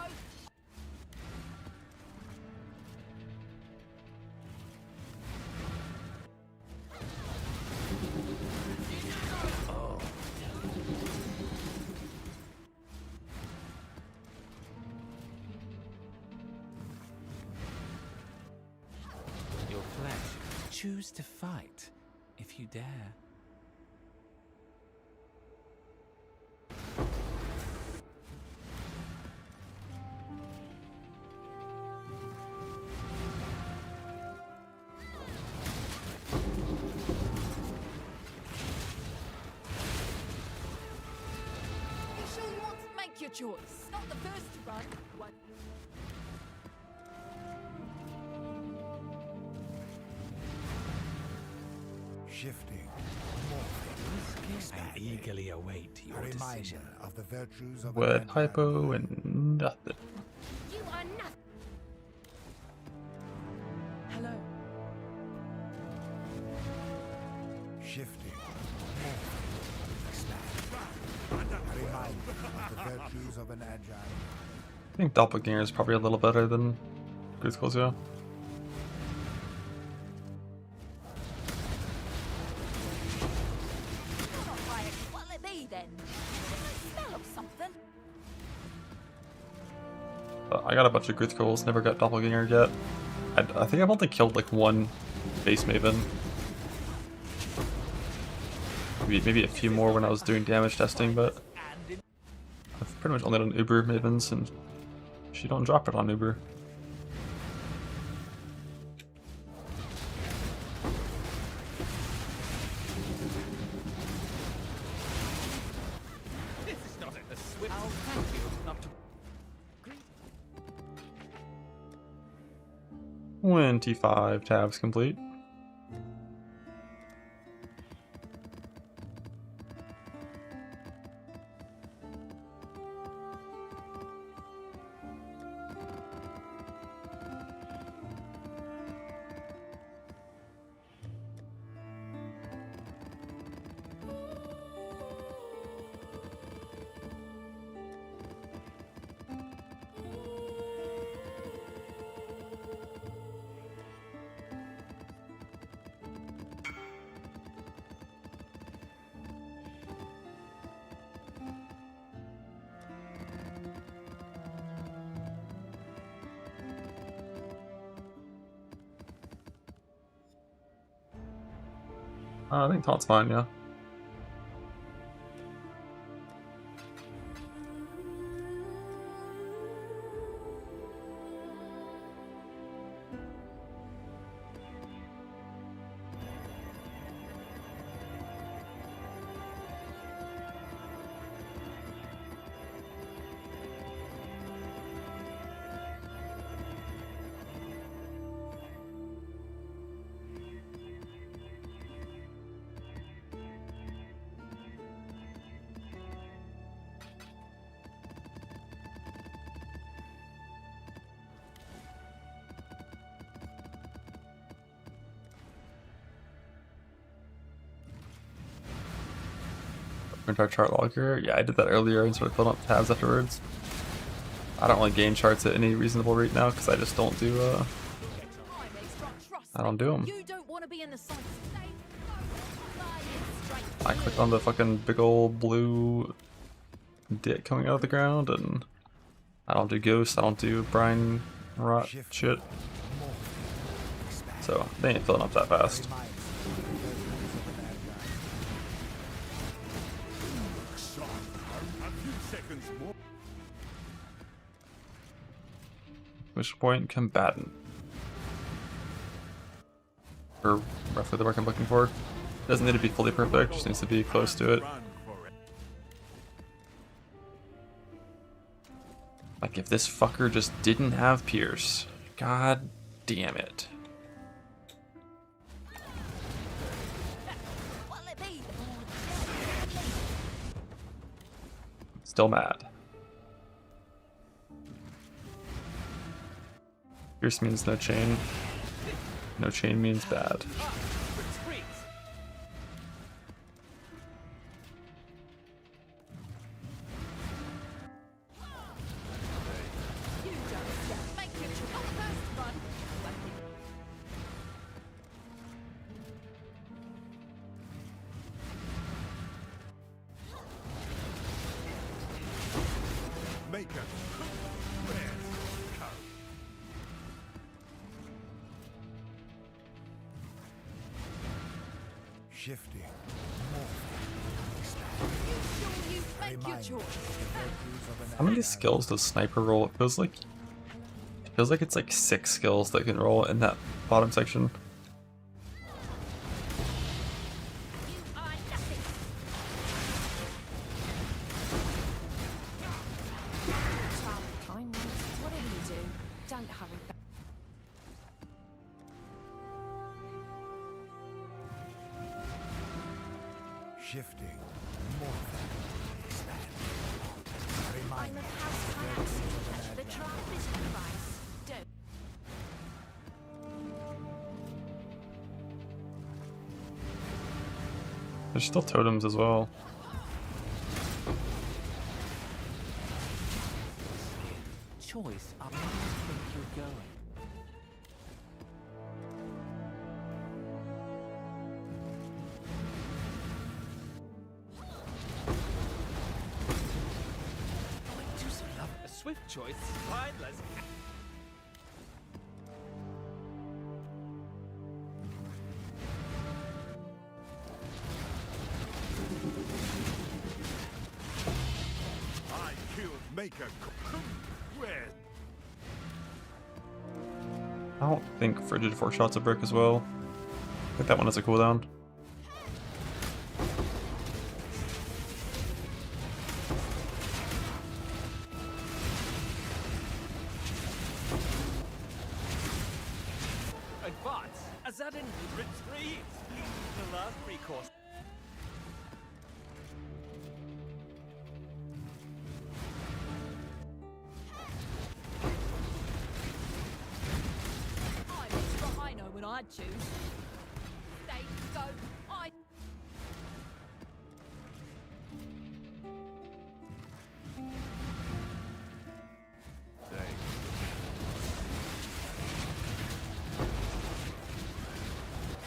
choose to fight if you dare. You sure you want to make your choice? Not the first to run. One. Shifting, morphing, I expanding. eagerly await A your reminder decision. of the virtues of Wet an hypo and nothing. You are nothing. Hello. shifting, morphing, expanding. A reminder of the virtues of an agile. I think Doppelganger is probably a little better than Grizzles, yeah. You're not quiet. What'll it be then? I smell of something. I got a bunch of Grizzles, never got Doppelganger yet. I think I've only killed like one base Maven. Maybe a few more when I was doing damage testing, but I've pretty much only done Uber Mavens, and she don't drop it on Uber. This is not a swift. Oh, thank you. Not to 25 tabs complete. I think Taunt's fine, yeah. Entire chart logger. Yeah, I did that earlier and sort of filled up tabs afterwards. I don't really gain charts at any reasonable rate now because I just don't do I don't do them. You don't want to be in the sun. I click on the fucking big old blue dick coming out of the ground, and I don't do ghosts. I don't do brine rot shit. So they ain't filling up that fast. Which point combatant? Or roughly the work I'm looking for. Doesn't need to be fully perfect, just needs to be close to it. Like if this fucker just didn't have Pierce. God damn it. Still mad. Pierce means no chain. No chain means bad. Shifting. You sure you make your choice? How many skills does sniper roll? It feels like it's like 6 skills that can roll in that bottom section. You are nothing. Time waits. Whatever you do, don't hurry back. Shifting. Morphing. Expand. I'm of House Kayaxi. The trap is advice. Don't. There's still totems as well. Choice up where do you think you're going? Oh, I do so love it. A swift choice, mindless. I killed Maker. Where? I don't think Frigid 4 shots a brick as well. I think that one has a cooldown. Advance. Azadin rips free. The last recourse. I'm extra. I know when I choose. They don't. I.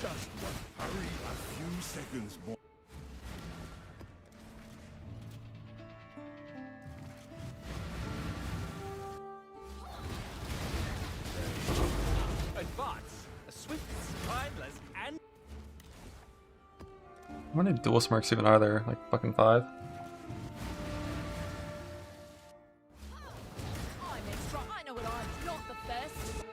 Just hurry a few seconds more. Advance. A swift, mindless, and How many dual smirks even are there? Like fucking 5? I'm extra. I know what I'm not the best.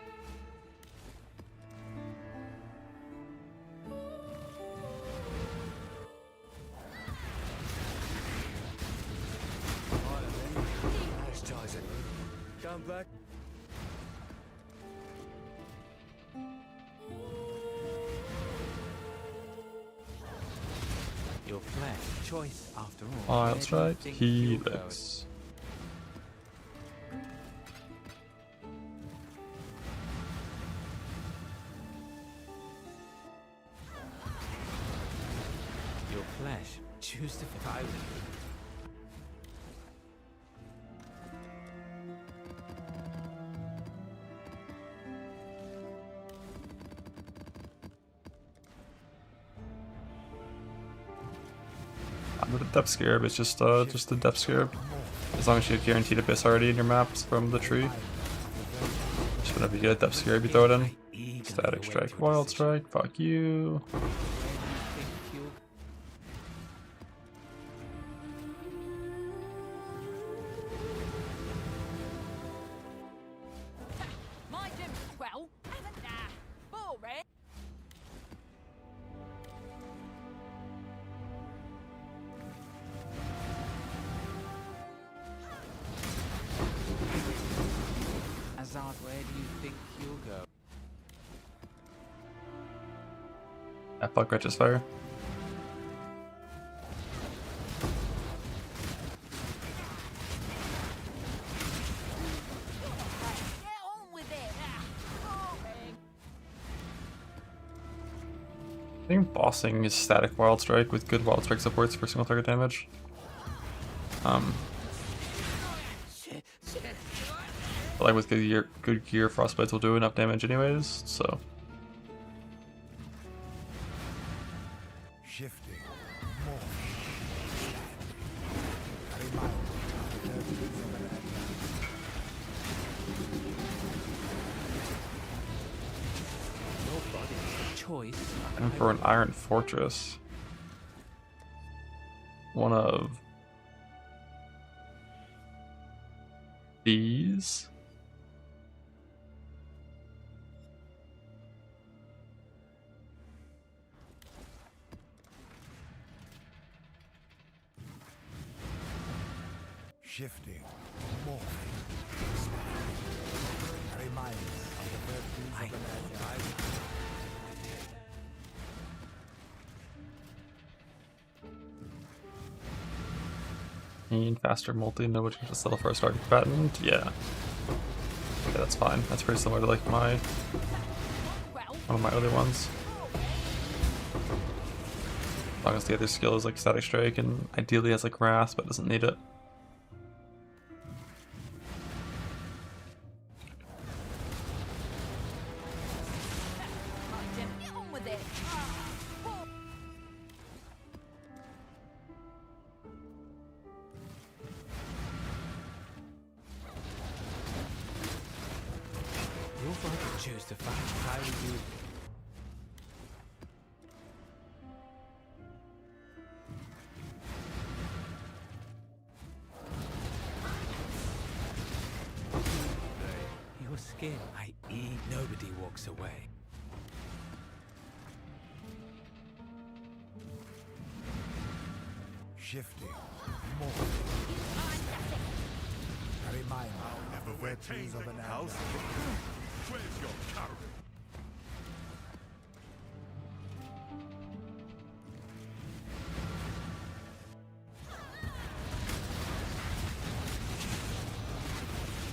come back. Your flesh. Choice after all. Oh, Where that's do you right. think you'll go? Helix. Your flesh. Choose to fight with you. With the depth scarab, it's just the depth scarab. As long as you have guaranteed abyss already in your maps from the tree. Just whenever you get a depth scarab, you throw it in. Static strike, wild strike, fuck you. Where do you think you'll My gym. Well, haven't that. Boring. Azad, where do you think you'll go? That fuck righteous fire. Get on with it. Boring. I think bossing is static wild strike with good wild strike supports for single target damage. But like with good gear, frostbites will do enough damage anyways. So Shifting. Your body. Choice. and for an iron fortress, one of these. Shifting, morphing, expanding. Remind us of the virtues of the land. Need faster multi, no which is settle for a starting combatant. Yeah. Okay, that's fine. That's pretty similar to like my one of my other ones. As long as the other skill is like static strike and ideally has like grasp but doesn't need it. Get on with it. Your father chose to fight. How would you? Your skin, i.e., nobody walks away. Shifting, morphing. Remind us of the Never retain virtues of the an house. elder. Where's your courage?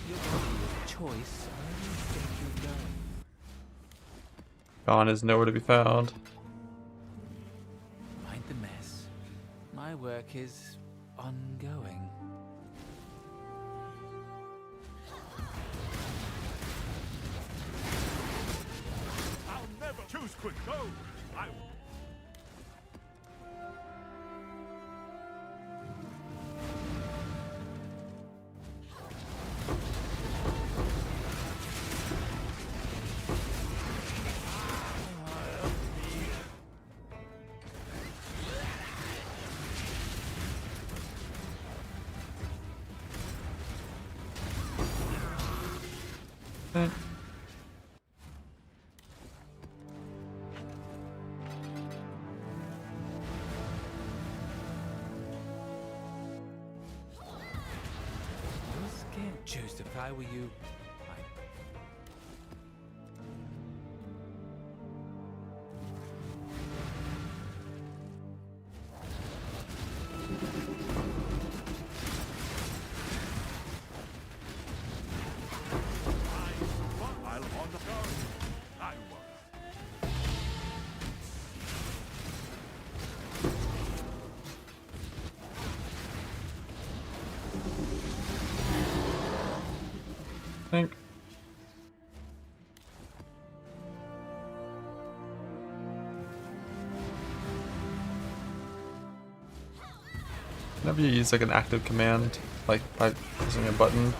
Your body is choice. Where do you think you're going? Gone is nowhere to be found. Mind the mess. My work is ongoing. I'll never choose quick. Go. I will. Your skin. Choose if I were you. I I'll on the go. I will. Think. Whenever you use like an active command, like by pressing a button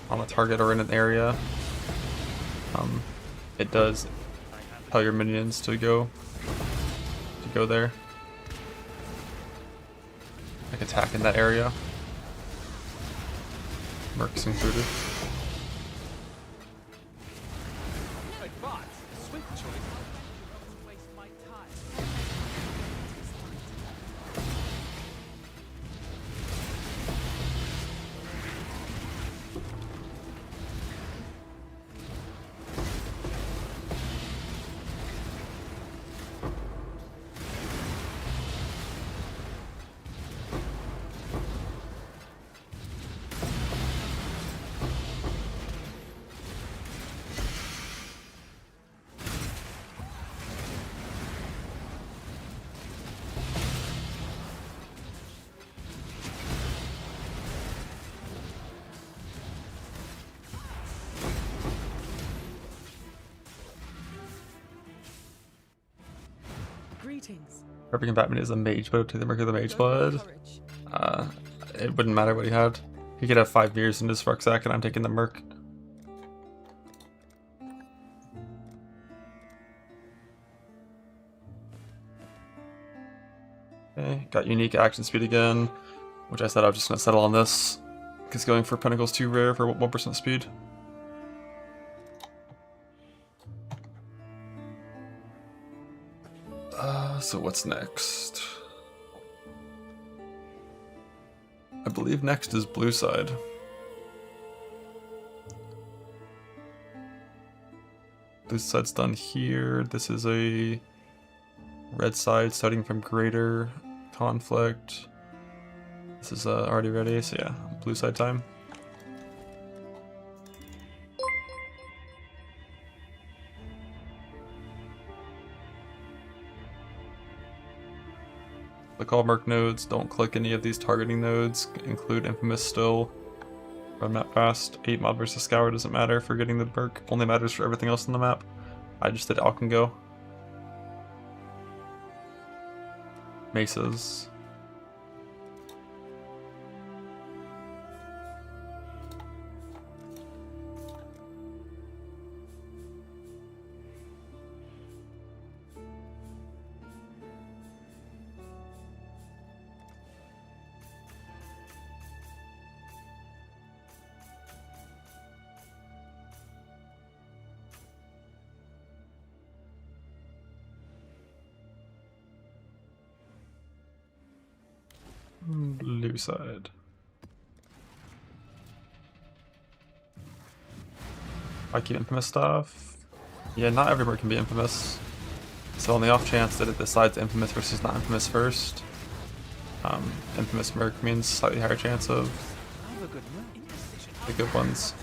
on a target or in an area, it does tell your minions to go there. Like attack in that area. Mercs included. Advance. Swift choice. Don't waste my time. Greetings. Every combatant is a mage, but to the Merc of the Mage Blood. It wouldn't matter what he had. He could have 5 mirrors in his rucksack, and I'm taking the Merc. Okay, got unique action speed again, which I said I was just going to settle on this, because going for Pinnacle's too rare for 1% speed. So what's next? I believe next is blue side. Blue side's done here. This is a red side starting from greater conflict. This is already ready, so yeah, blue side time. Click all Merc nodes, don't click any of these targeting nodes, include Infamous still. Run map fast, 8 mod versus Scour doesn't matter for getting the Merc, only matters for everything else on the map. I just did Alkengo. Mesas. Blue side. I keep Infamous stuff. Yeah, not everywhere can be Infamous. So on the off chance that it decides Infamous versus not Infamous first, Infamous Merc means slightly higher chance of the good ones.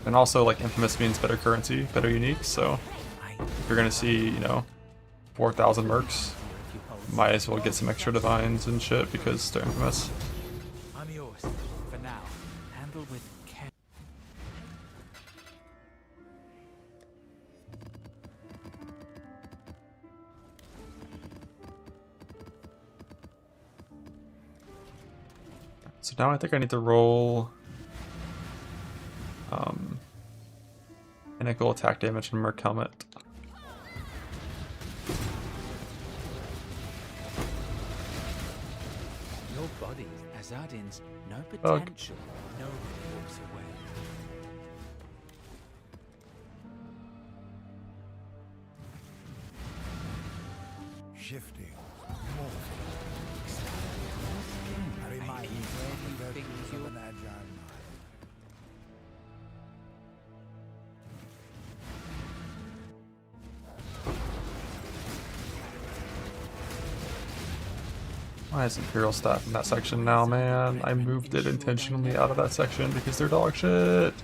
And also, like, Infamous means better currency, better unique, so if you're gonna see, you know, 4,000 mercs, might as well get some extra divines and shit because they're Infamous. I'm yours for now. Handle with care. So now I think I need to roll Pinnacle attack damage and Merc helmet. Your body, Azardin's no potential. Nobody walks away. Shifting, morphing, I remind you of the virtues of an agile mind. Why is Imperial staff in that section now, man? I moved it intentionally out of that section because they're dog shit.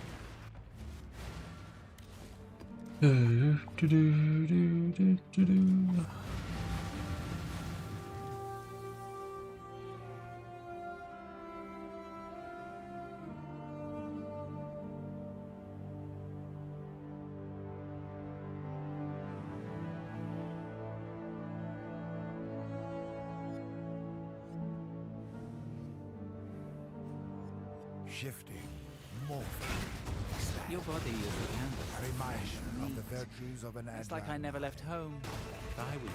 Shifting, morphing, Your body is the canvas. I remind you of the virtues of an agile. It's like I never left home. If I were you.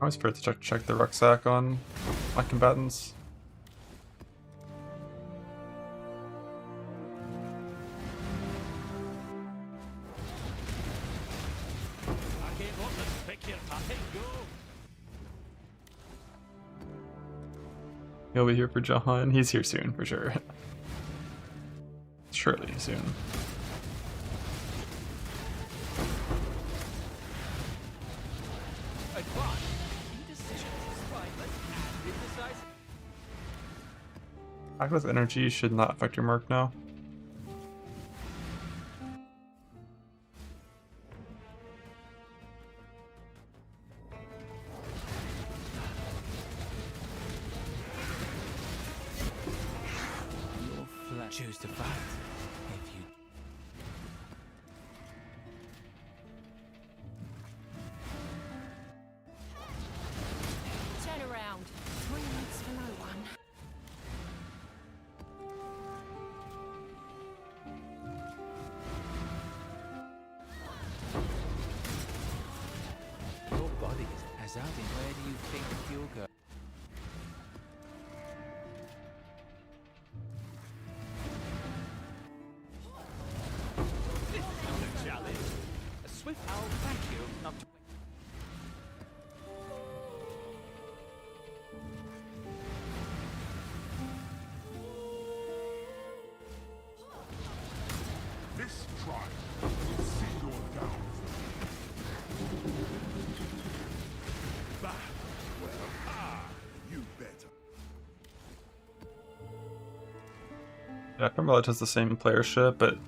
I always prefer to check the rucksack on my combatants. I can't want to pick your packet, go. He'll be here for Jahan. He's here soon, for sure. Surely soon. Act with energy should not affect your mark now. Choose to fight if you. Turn around. 3 minutes for no one. Azardin, where do you think you'll go? The challenge. A swift owl, thank you. Not to This trial will see your downfall. Bah, well, you better. Yeah, Primrose has the same playership, but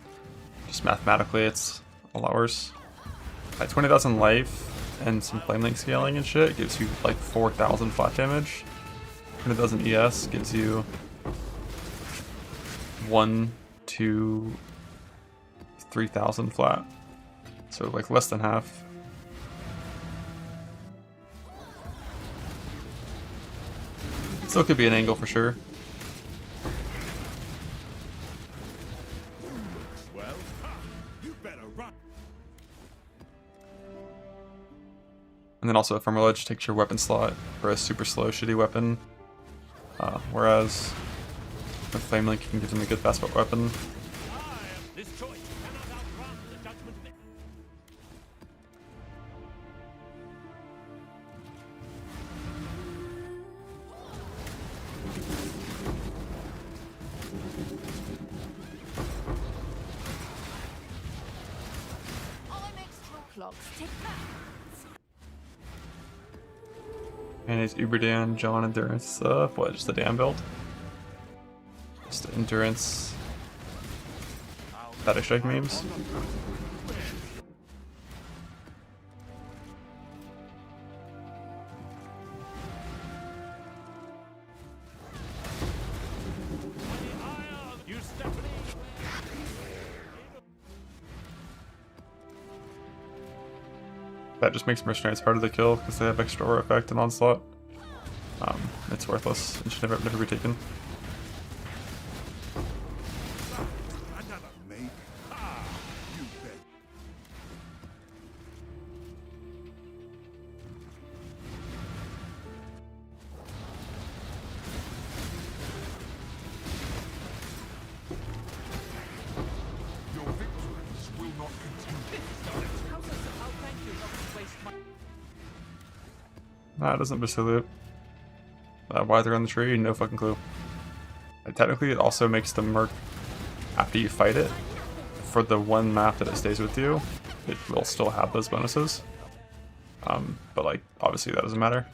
just mathematically it's a lot worse. At 20,000 life and some flame link scaling and shit gives you like 4,000 flat damage. 20,000 ES gives you 1, 2, 3,000 flat. So like less than half. Still could be an angle for sure. Well, you better run. And then also Ephemeral Edge takes your weapon slot for a super slow shitty weapon. Whereas with Flame Link you can give them a good fast weapon. This choice cannot outrun the judgment of it. I'm extra clogs. Take that. And it's Uberdan, John, Endurance, what, just the damn build? Just Endurance. Static Strike memes. You Stephanie. That just makes Mercenaries harder to kill because they have extra aura effect and onslaught. It's worthless and should never be taken. Another maybe. Ah, you bet. Your victories will not continue. How does I'll thank you not to waste my Nah, it doesn't Basilute. Why they're on the tree? No fucking clue. Technically, it also makes the Merc after you fight it. For the one map that it stays with you, it will still have those bonuses. But like, obviously that doesn't matter.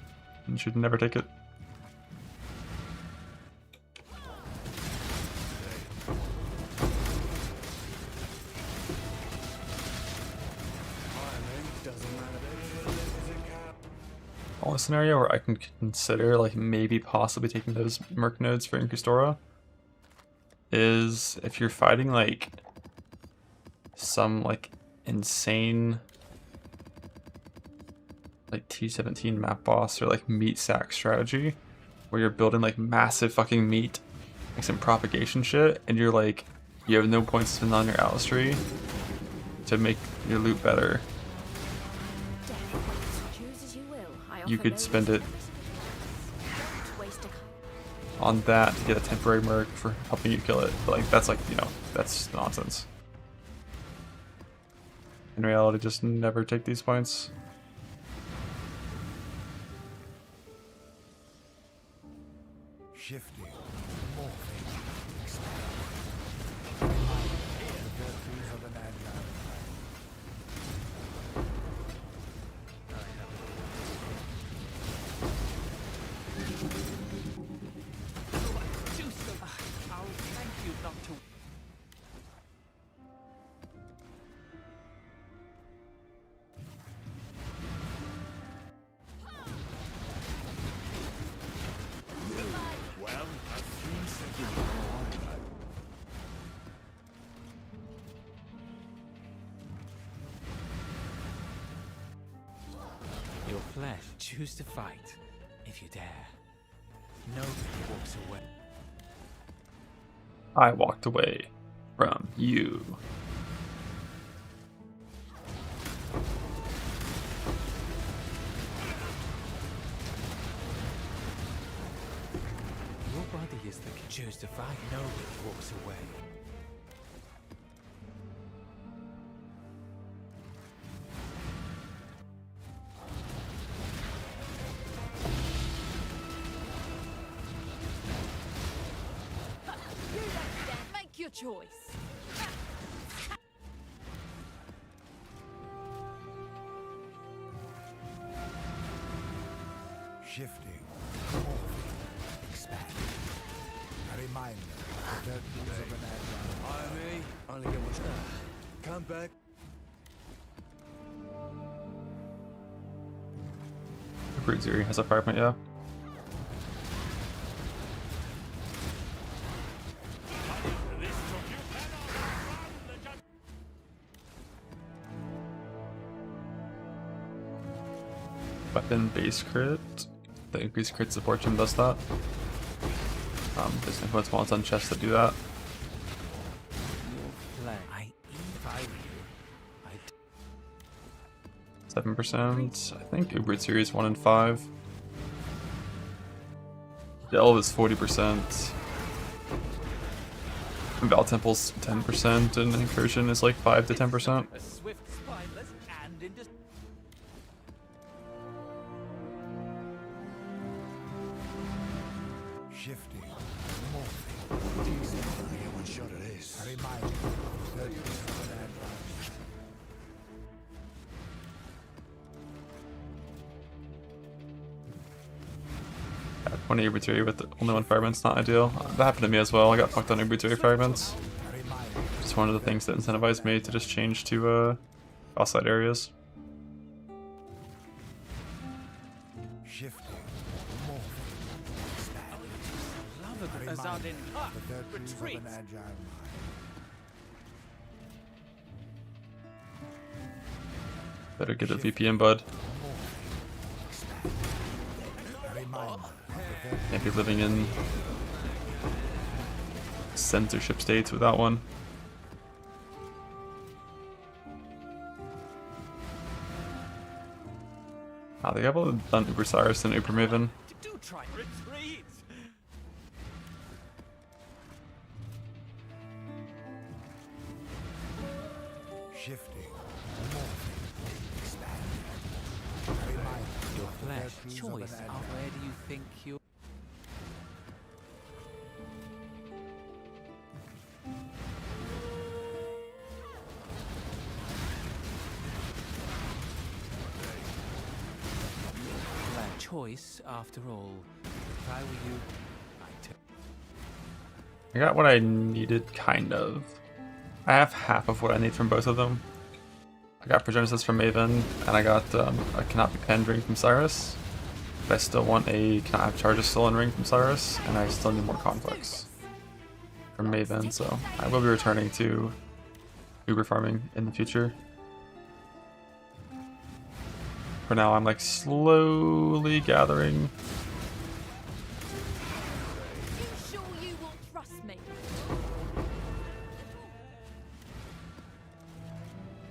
You should never take it. Only scenario where I can consider like maybe possibly taking those Merc nodes for Inquisitora is if you're fighting like some like insane like T17 map boss or like meat sack strategy where you're building like massive fucking meat, like some propagation shit, and you're like you have no points to spend on your Atlas tree to make your loot better. Choose as you will. I You offer could no spend it Don't waste a on that to get a temporary Merc for helping you kill it. But like that's like, you know, that's nonsense. In reality, just never take these points. Shifting, morphing, expanding. The virtues of an agile. do so. I'll thank you not to. Well, a few seconds more. Your flesh, choose to fight, if you dare. Nobody walks away. I walked away from you. to fight. Nobody walks away. You don't dare make your choice. Shifting, morphing, expanding. A reminder of the virtues of an agile. Army, only get one shot. Come back. Brute Zuri has a fire point, yeah. Weapon base crit. The increased crit support gem does that. There's influence wants on chests that do that. If I were you, I'd 7%. I think Uber Series 1 in 5. Delve is 40%. Val Temple's 10%, and Incursion is like 5 to 10%. A swift, spineless, and indis. Shifting, morphing. Only get one shot at this. A reminder of the virtues of an agile. Yeah, 20 Ubuturi with only one fragment's not ideal. That happened to me as well. I got fucked on Ubuturi fragments. A reminder. Just one of the things that incentivized me to just change to outside areas. Shifting, morphing, expanding. Love A of reminder Azadin. of the virtues of Retreat. an agile mind. Better get a VPN, bud. A reminder of the virtues. Can't be living in censorship states without one. Ah, they have all done Uber Cyrus and Uber Maven. Do try retreat. Shifting, morphing, expanding. A reminder your of the flesh virtues of choice an of agile. where do you think you choice after all. If I were you, I'd take I got what I needed, kind of. I have half of what I need from both of them. I got Progenesis from Maven, and I got a Cannot Be Penned ring from Cyrus. But I still want a Cannot Have Charges Stolen ring from Cyrus, and I still need more conflicts from Maven, so I will be returning to Uber farming in the future. For now, I'm like slowly gathering. You sure you won't trust me?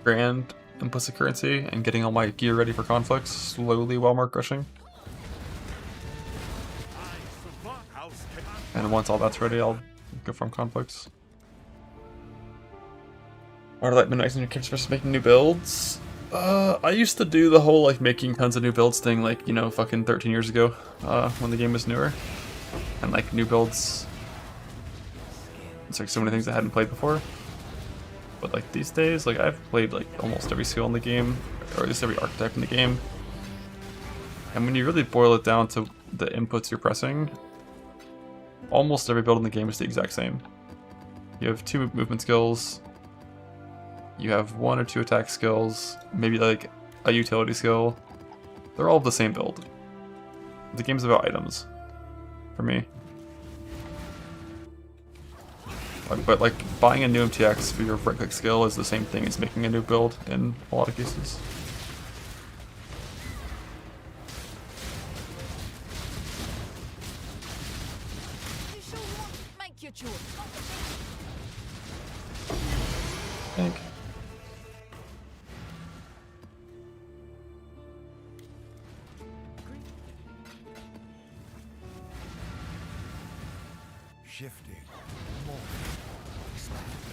Grand implicit currency and getting all my gear ready for conflicts slowly while mark rushing. And once all that's ready, I'll go from conflicts. Or like minimizing your kits versus making new builds. I used to do the whole like making tons of new builds thing, like, you know, fucking 13 years ago, when the game was newer. And like new builds, it's like so many things I hadn't played before. But like these days, like I've played like almost every skill in the game, or at least every archetype in the game. And when you really boil it down to the inputs you're pressing, almost every build in the game is the exact same. You have 2 movement skills, you have 1 or 2 attack skills, maybe like a utility skill. They're all the same build. The game's about items, for me. But like buying a new MTX for your right-click skill is the same thing as making a new build in a lot of cases. You sure you want to make your choice? I think. shifting, morphing, expanding.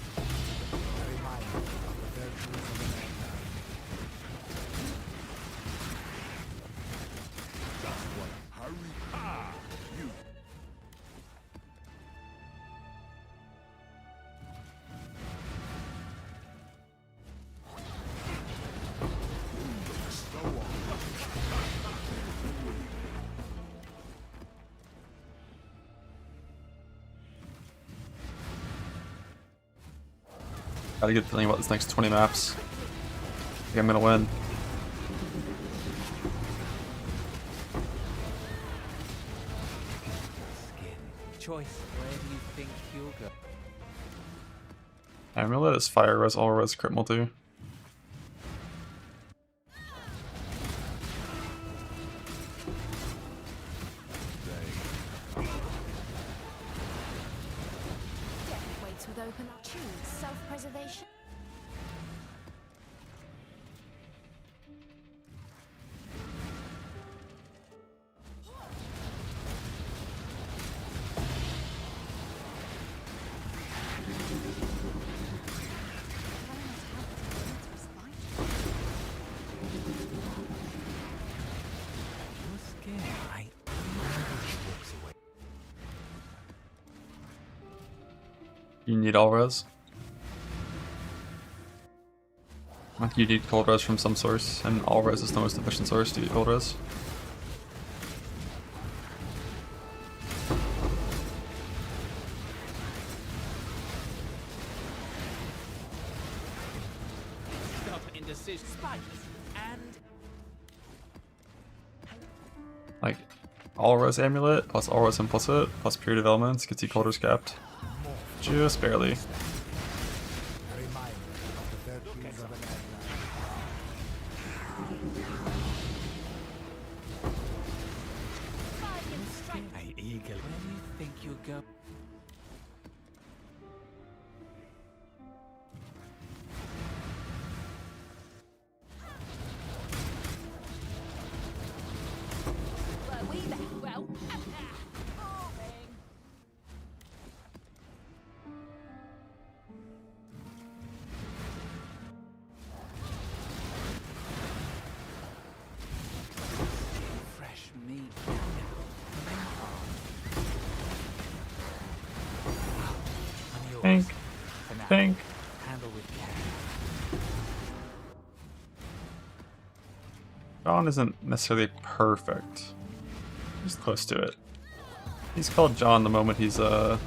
A reminder of the virtues of the madman. Just one. Hurry. Ah! You. So on. Got a good feeling about this next 20 maps. I think I'm gonna win. Skin. Choice. Where do you think you'll go? Amulet is fire res, all res, crit multi. Death waits with open arms. Choose self-preservation. Your skin. I walks away. You need all res. I think you need cold res from some source, and all res is the most efficient source to get cold res. Stop indecision. Spikes. And Like, all res amulet, plus all res implicit, plus period of elements gets you cold res capped. Just barely. A reminder of the virtues of the madman. I eagerly. Where do you think you'll go? Were we there? Well, boring. Fresh meat. I'm yours. Pink. For now. Pink. Handle with care. John isn't necessarily perfect. He's close to it. He's called John the moment he's good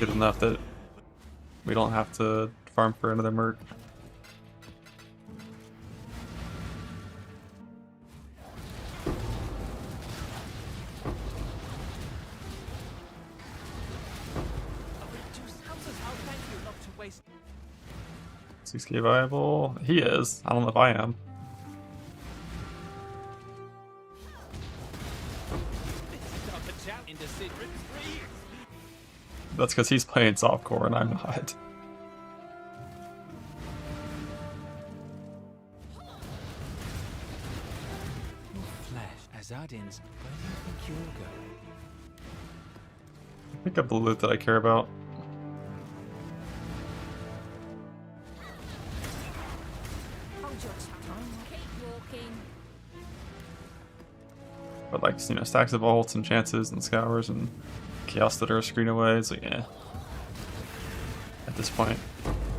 enough that we don't have to farm for another merc. I'll thank you not to waste. 6k viable? He is. I don't know if I am. Stop the chat. Indecision. Free. That's because he's playing softcore and I'm not. Flesh. Azadin's. Where do you think you'll go? Pick up the loot that I care about. Hold your tongue. Keep walking. But like, you know, stacks of ults and chances and scours and chaos that are a screen away. It's like, yeah. At this point,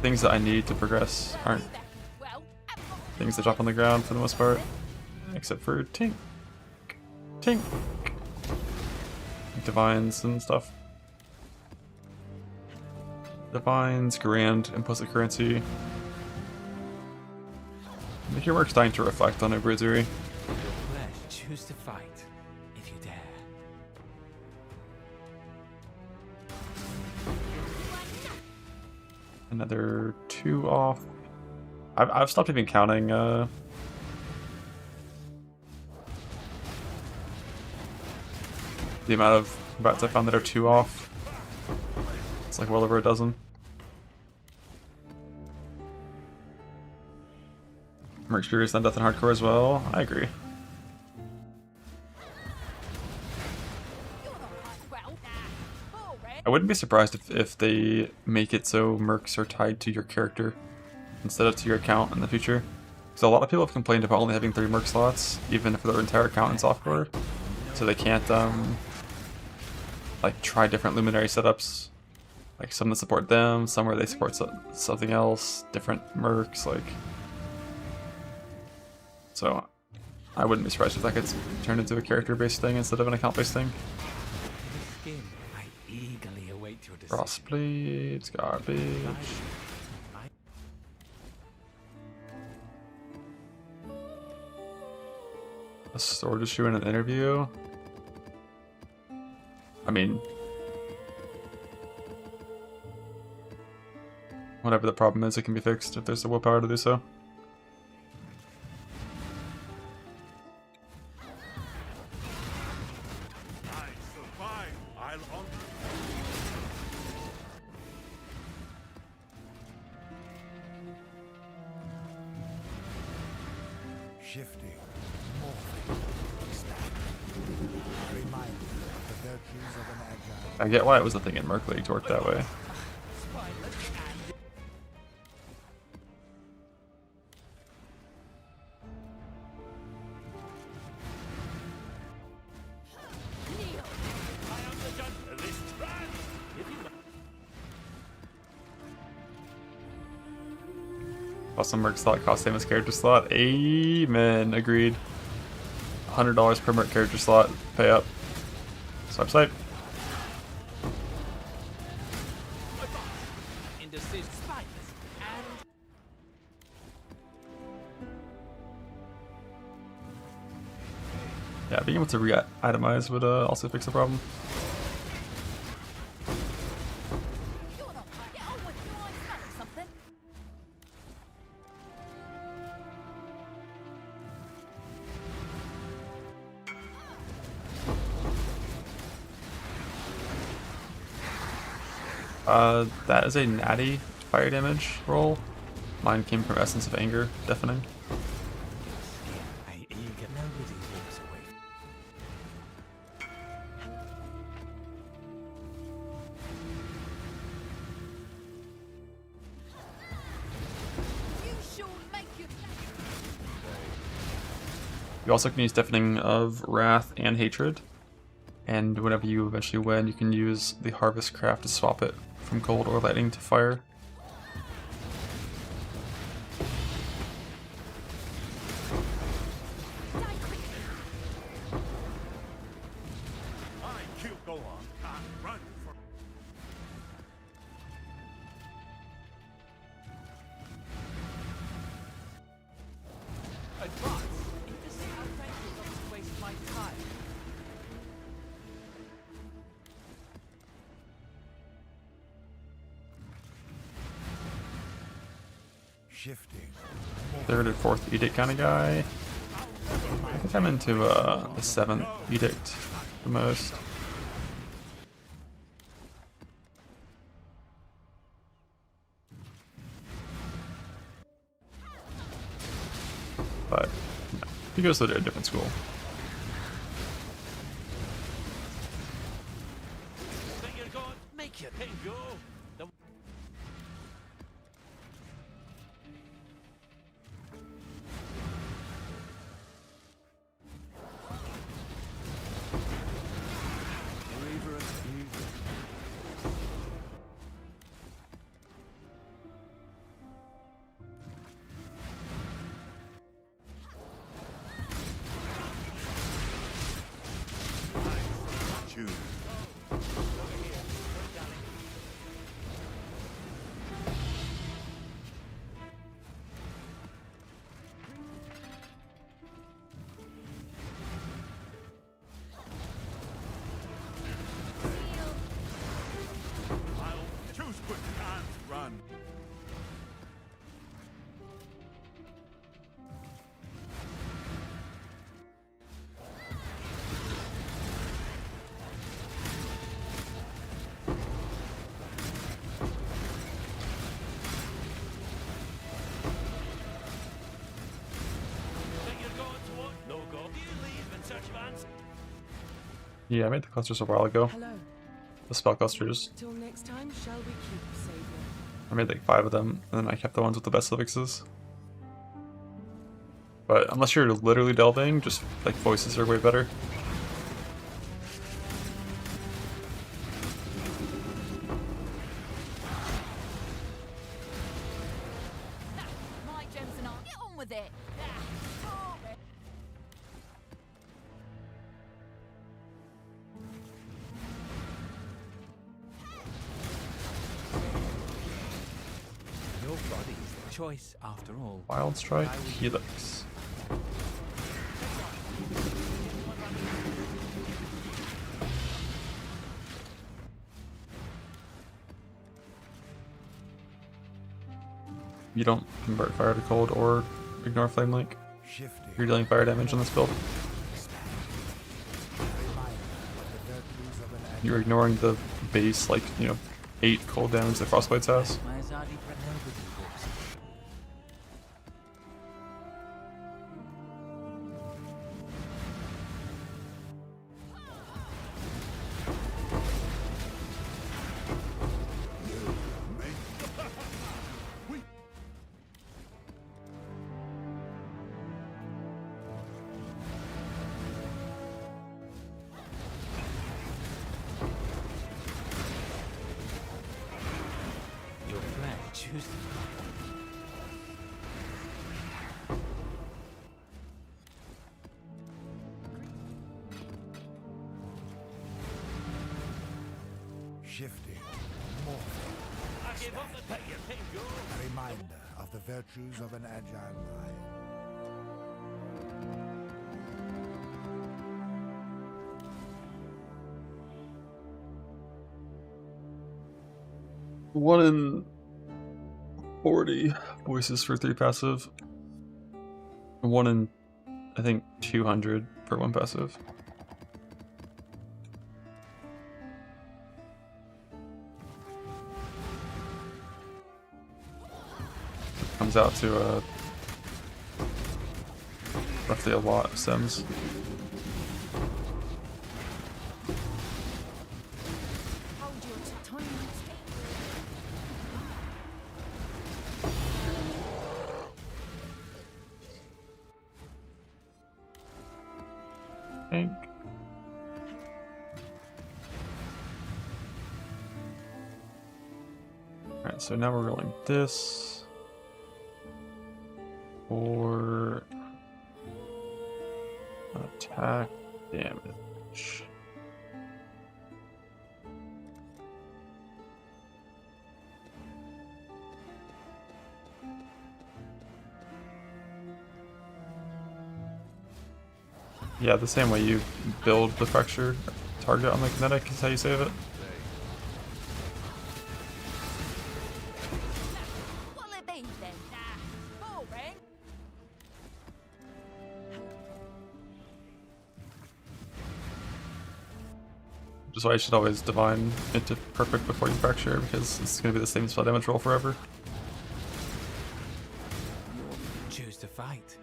things that I need to progress aren't Well, things that drop on the ground for the most part. Except for Tink. Tink. Like Divines and stuff. Divines, Grand, implicit currency. The Hero dying to reflect on Ibrizuri. Your flesh. Choose to fight, if you dare. Another 2 off. I've stopped even counting the amount of bats I found that are 2 off. It's like well over a dozen. More experienced than Death and Hardcore as well. I agree. you're not right. Well, I wouldn't be surprised if they make it so mercs are tied to your character instead of to your account in the future. So a lot of people have complained about only having 3 merc slots, even for their entire account in software. So they can't like try different luminary setups. Like some that support them, some where they support something else, different mercs, like. So I wouldn't be surprised if that gets turned into a character-based thing instead of an account-based thing. Skin, I eagerly await your decision. Crossblades, garbage. A sword issue in an interview? I mean, whatever the problem is, it can be fixed if there's the willpower to do so. I survive. I'll honor. Shifting, morphing, expanding. A reminder of the virtues of an agile. I get why it was a thing in Merc League to work that way. I am the judge of this trance. If you Awesome merc slot cost same as character slot. Amen. Agreed. $100 per merc character slot. Pay up. Swipe swipe. Indecision, spineless, and Yeah, being able to re-itemize would also fix the problem. You're not quite. Get on with it. I'm smelling something. That is a natty fire damage roll. Mine came from Essence of Anger, Deafening. I eager. Nobody walks away. You shall make you. You also can use Deafening of Wrath and Hatred. And whenever you eventually win, you can use the Harvest Craft to swap it from Cold or Lightning to Fire. I kill go on. Can't run for. advance. Indecision, I'll thank you not to waste my time. Shifting. Third or fourth Edict kind of guy. I think I'm into the 7th Edict the most. But no, he goes to a different school. think you're going, make your thing go. The Choose. I'll choose but can't run. think you're going toward no go. You leave in search of answers. Yeah, I made the clusters a while ago. Hello. the spellcasters. Till next time, shall we keep, Savior? I made like 5 of them, and then I kept the ones with the best suffixes. But unless you're literally delving, just like voices are way better. My gems and I'll get on with it. Your body's the choice, after all. Wild Strike, Helix. You don't convert fire to cold or ignore flame link. Shifting. You're dealing fire damage on this build. You're ignoring the base, like, you know, 8 cold damage that Frostbite's has. My Azadi Pranel with you, Hawks. Your flag choose to Shifting. Morphing. I give up the pay you finger. A reminder of the virtues of an agile mind. One in 40 voices for 3 passive. 1 in, I think, 200 for 1 passive. Comes out to roughly a lot of sims. Hold your tiny Think. Alright, so now we're rolling this for attack damage. Yeah, the same way you build the fracture target on the kinetic is how you save it. What'll it be then? Boring. Which is why you should always divine into perfect before you fracture, because it's going to be the same spell damage roll forever. choose to fight,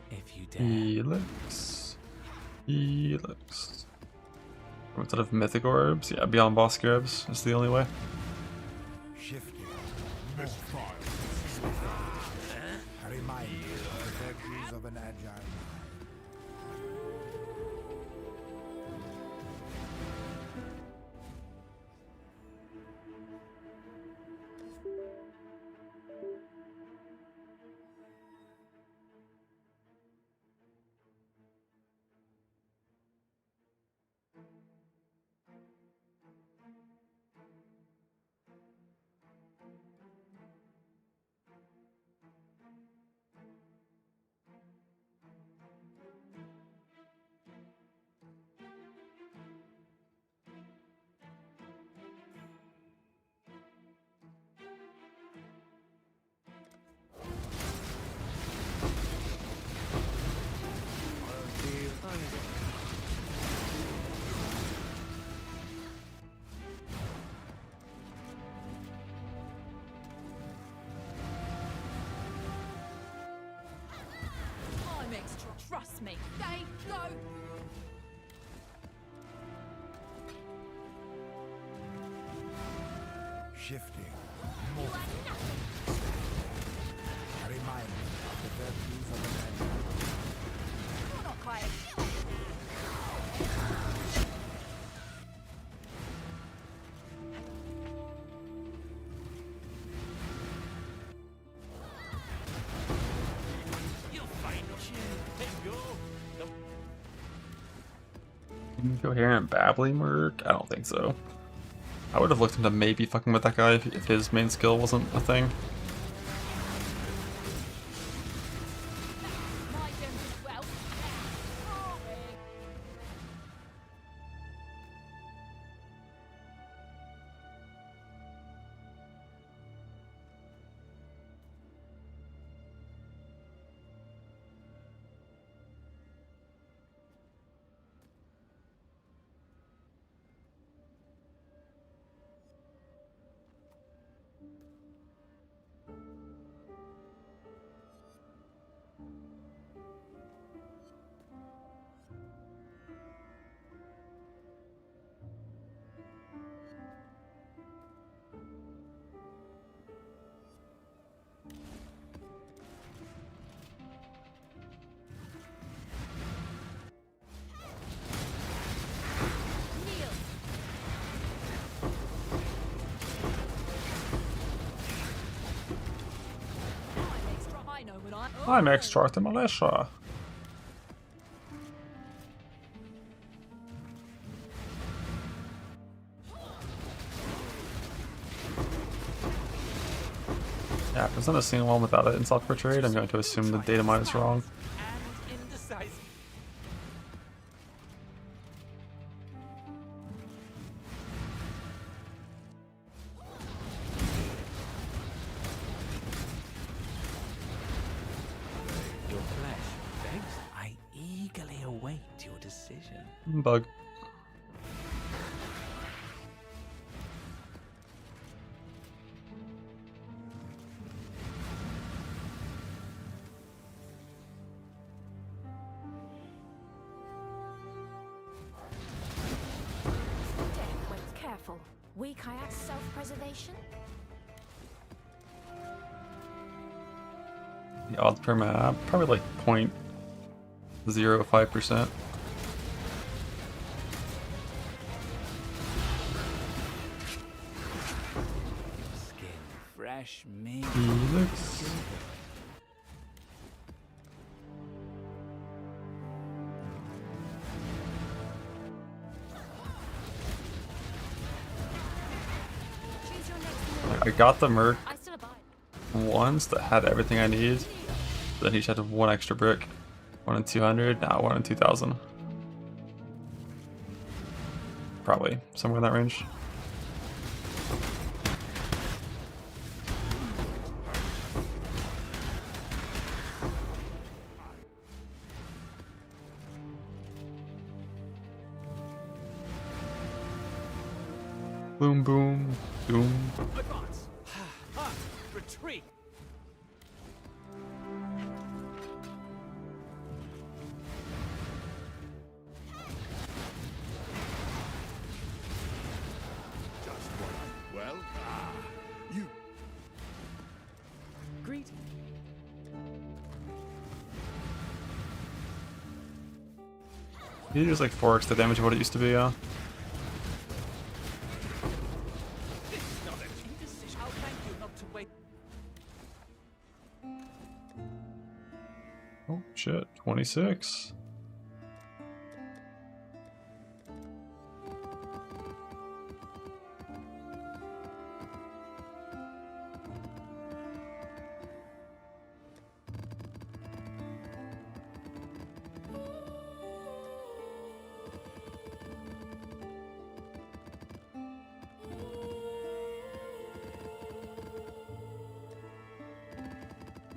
if you dare. Helix. Helix. Instead of mythic orbs, yeah, beyond boss grabs is the only way. Shifting. Morphing. A reminder of the virtues of an agile mind. I'm extra, trust me. They go. shifting, morphing, a reminder of the virtues of the man. You're not quite. You'll find you. There you go. Incoherent babbling work? I don't think so. I would have looked into maybe fucking with that guy if his main skill wasn't a thing. My gems as well. Sorry. Kneel. I'm extra high, know what I'm extract the militia. Yeah, if there's not a single one without it in self-portrait, I'm going to assume the data mine is wrong. And indecisive. Your flesh begs. I eagerly await your decision. Bug. Death waits careful. We kayak self-preservation? The odds per map, probably like 0.05%. Skin fresh meat. Helix. Choose your next move. I got the Merc I still abide. once that had everything I need. Then he just had one extra brick. 1 in 200, now 1 in 2000. Probably somewhere in that range. Boom, boom, boom. Advance. Retreat. Just what well, you Greeting. You just like 4x the damage of what it used to be, yeah. This is not an indecision. I'll thank you not to wait. Oh shit, 26.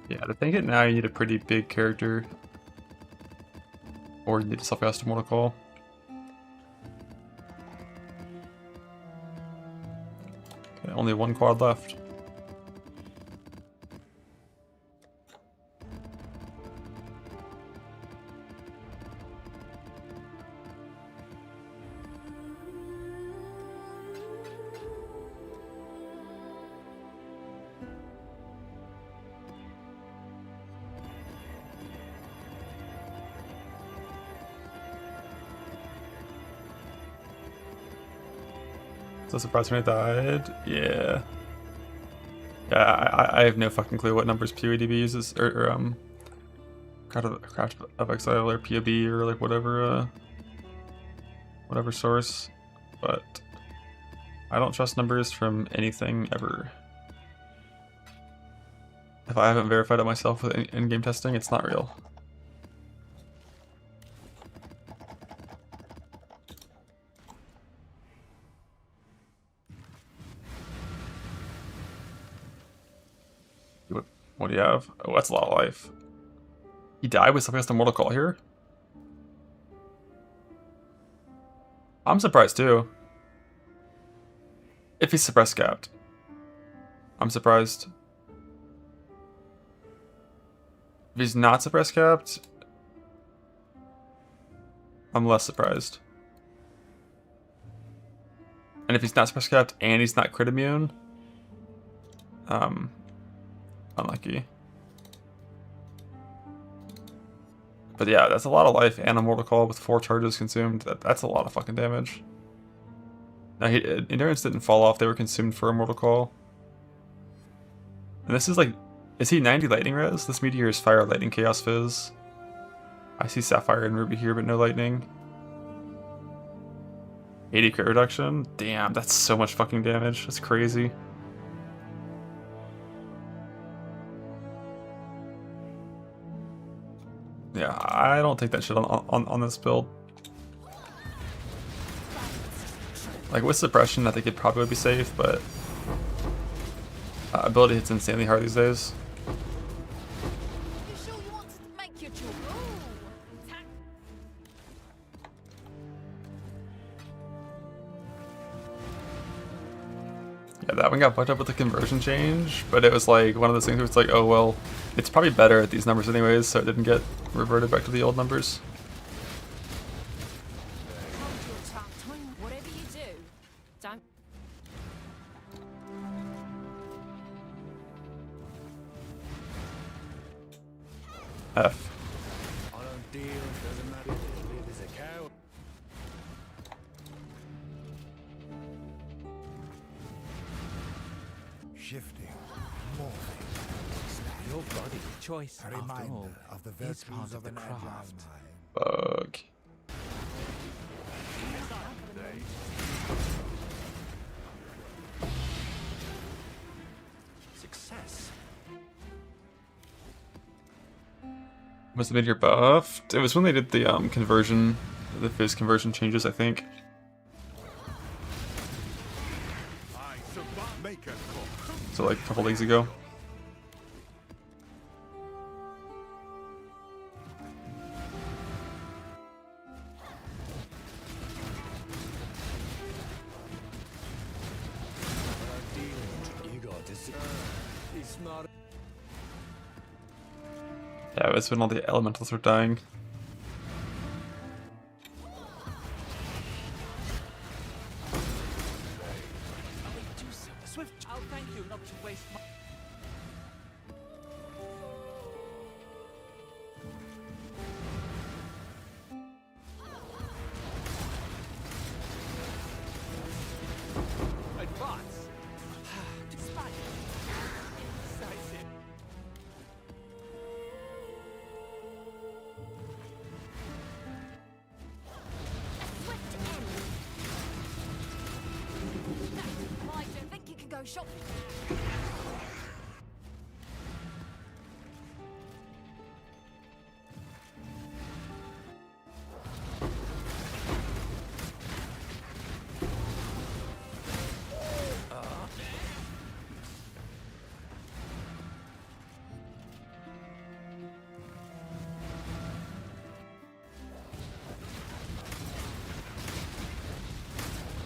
Yeah, to think it now, you need a pretty big character. Or you need a self-cast Mortal Call. Okay, only one quad left. So surprised when I died. Yeah. Yeah, I have no fucking clue what numbers PODB uses, or Craft of Exile or POB or like whatever source, but I don't trust numbers from anything ever. If I haven't verified it myself with in-game testing, it's not real. What do you have? Oh, that's a lot of life. He died with something against the Mortal Call here? I'm surprised too. If he's suppressed capped. I'm surprised. If he's not suppressed capped, I'm less surprised. And if he's not suppressed capped and he's not crit immune, unlucky. But yeah, that's a lot of life and a Mortal Call with 4 charges consumed. That's a lot of fucking damage. Now, Endurance didn't fall off. They were consumed for a Mortal Call. And this is like... Is he 90 lightning res? This meteor is fire, lightning, chaos, fizz. I see Sapphire and Ruby here, but no lightning. 80 crit reduction? Damn, that's so much fucking damage. That's crazy. Yeah, I don't take that shit on this build. Like, with suppression, I think it probably would be safe, but... ability hits insanely hard these days. You sure you want to make your choice? Ooh, attack. Yeah, that one got fucked up with the conversion change, but it was like one of those things where it's like, oh well, it's probably better at these numbers anyways, so it didn't get reverted back to the old numbers. Hold your tongue. Whatever you do, don't. F. I don't deal, doesn't matter if there's a cow. Shifting, morphing, expanding. Your body choice, A after reminder all, of the is virtues part of the an agile craft. mind. Bug. Success. Was the meteor buffed? It was when they did the conversion, the fizz conversion changes, I think. I survive. Make a call. So like a couple days ago. You got this. He's smart. Yeah, it was when all the elementals were dying. Swift. Oh, thank you, not to waste my. Advance. Despite. Decisive. Swift end. Right, do you think you can go shopping?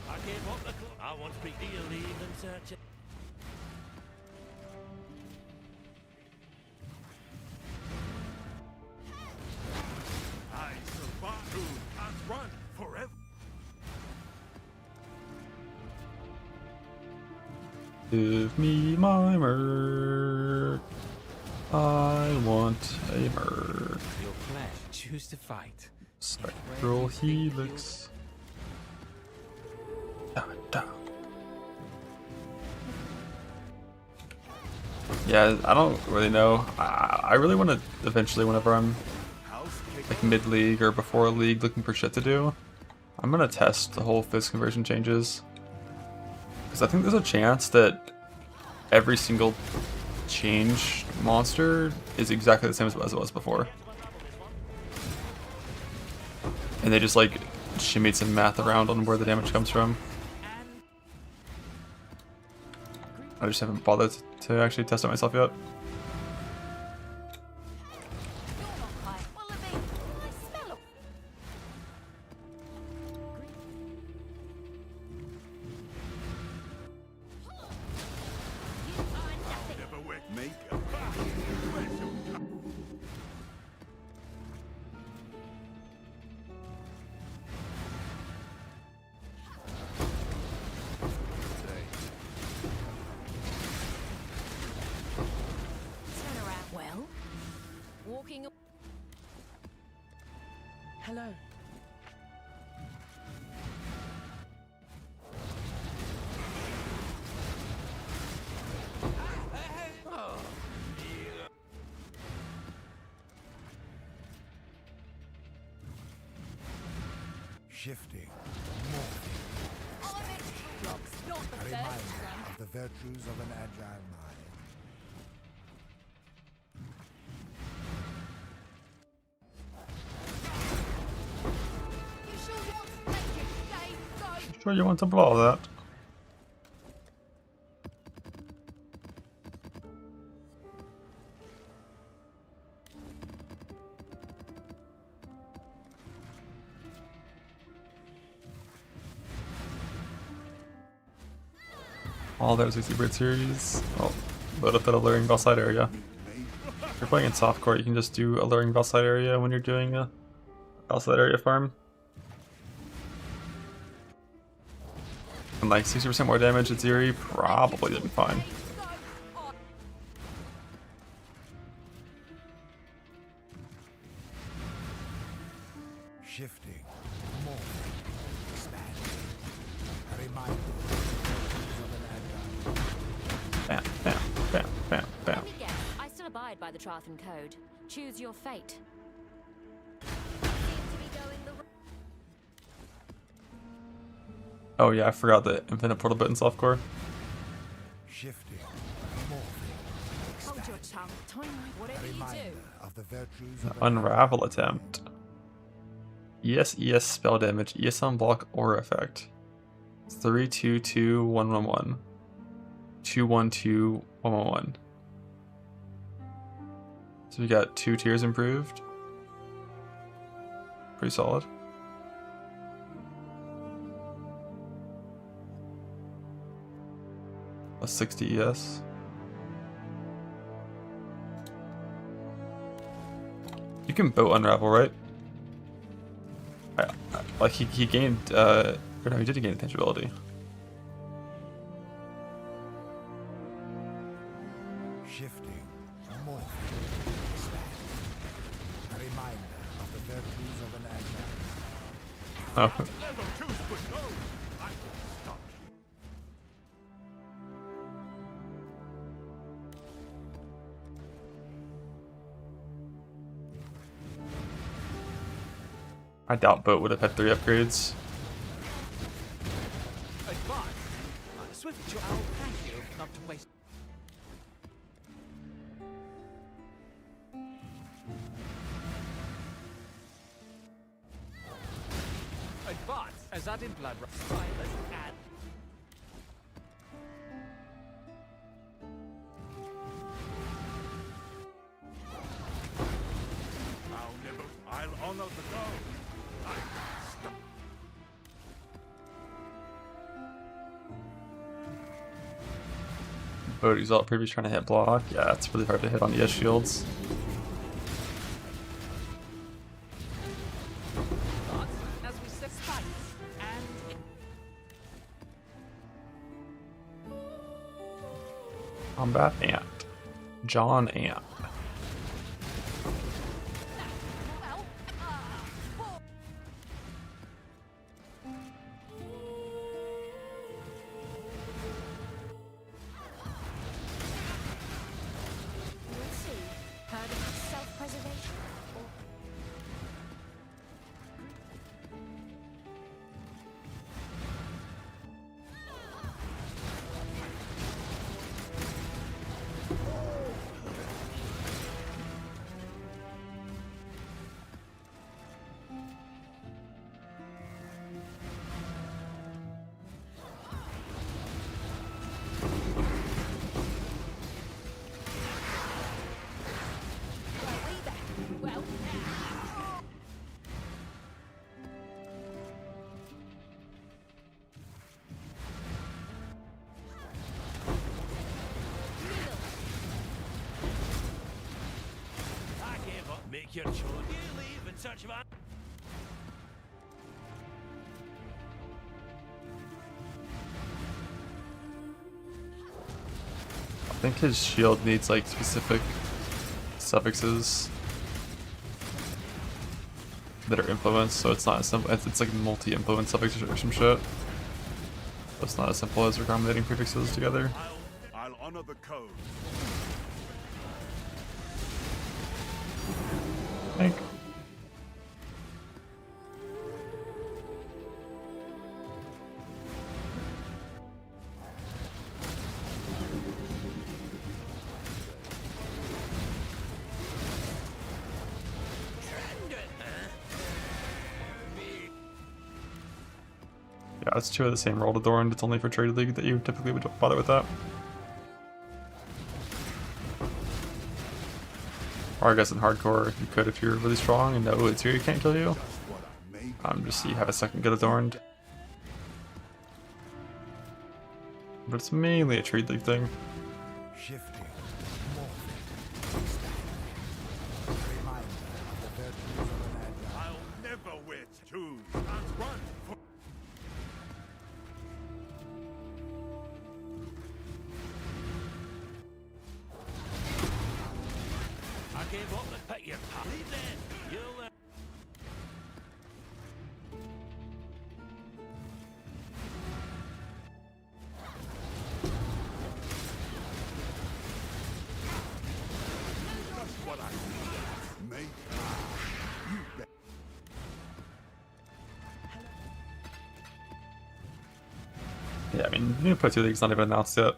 I can't walk the clock. I want to speak to you, leave and search it. I survive. I run forever. Give me my merc. I want a merc. Your flesh, choose to fight. Spectral helix. Da, da. Yeah, I don't really know. I really want to eventually, whenever I'm like mid-league or before a league looking for shit to do, I'm gonna test the whole fist conversion changes. Because I think there's a chance that every single change monster is exactly the same as it was before. And they just like shimmied some math around on where the damage comes from. I just haven't bothered to actually test it myself yet. You're not quite Wallaby. I smell of you are nothing. Never wet makeup. Where's your Turn around. Well, walking. Hello. Shifting, I'm extra rocks, not the a first reminder one. of the virtues of an agile mind. You sure want to make it, Dave? Go. Sure you want to blow that? All those easy bird series. Oh, load up that alluring Valside area. If you're playing in softcore, you can just do alluring Valside area when you're doing a Valside area farm. And like 60% more damage at Zeri, probably that'd be fine. Shifting, morphing, expanding. A reminder of the virtues of an agile mind. Bam, bam, bam, bam, bam. Let me guess. I still abide by the Trathan code. Choose your fate. Oh yeah, I forgot the infinite portal bit in softcore. Shifting, morphing, Hold your expanding. tongue. Time A whatever you reminder do. of the virtues of an Unravel attempt. ES spell damage, ES on block aura effect. 3-2-2-1-1-1. 2-1-2-1-1-1. So we got 2 tiers improved. Pretty solid. A 60 ES. You can boat unravel, right? Like he gained or no, he did gain intangibility. Shifting, morphing, expanding. A reminder of the virtues of an agile mind. Oh. level 2 split? No! I will stop you. I doubt boat would have had 3 upgrades. Advance. Swift to owl, thank you. Not to waste. Advance. Azadin blood rush. Silence and. I'll honor the goal. I will stop. Boat exalt previous trying to hit block. Yeah, it's really hard to hit on ES shields. Advance. As we set spice. And. Combat Ant. John Ant. Make your choice. You leave in search of a... I think his shield needs like specific suffixes that are influenced, so it's not as simple. It's like multi-influence suffixes or some shit. So it's not as simple as recombinating prefixes together. I'll honor the code. I think. Yeah, it's 2 of the same roll to Thorn. It's only for Trade League that you typically would bother with that. Or I guess in hardcore, you could if you're really strong and know it's here, you can't kill you. Just so you have a second get adorned. But it's mainly a Trade League thing. Shifting, morphing, expanding. A reminder of the virtues of an agile. I'll never wait. Choose and run. I gave up the pick your path. Leave then. You'll... That's what I need. Make you bet. Yeah, I mean, New Play 2 League's not even announced yet.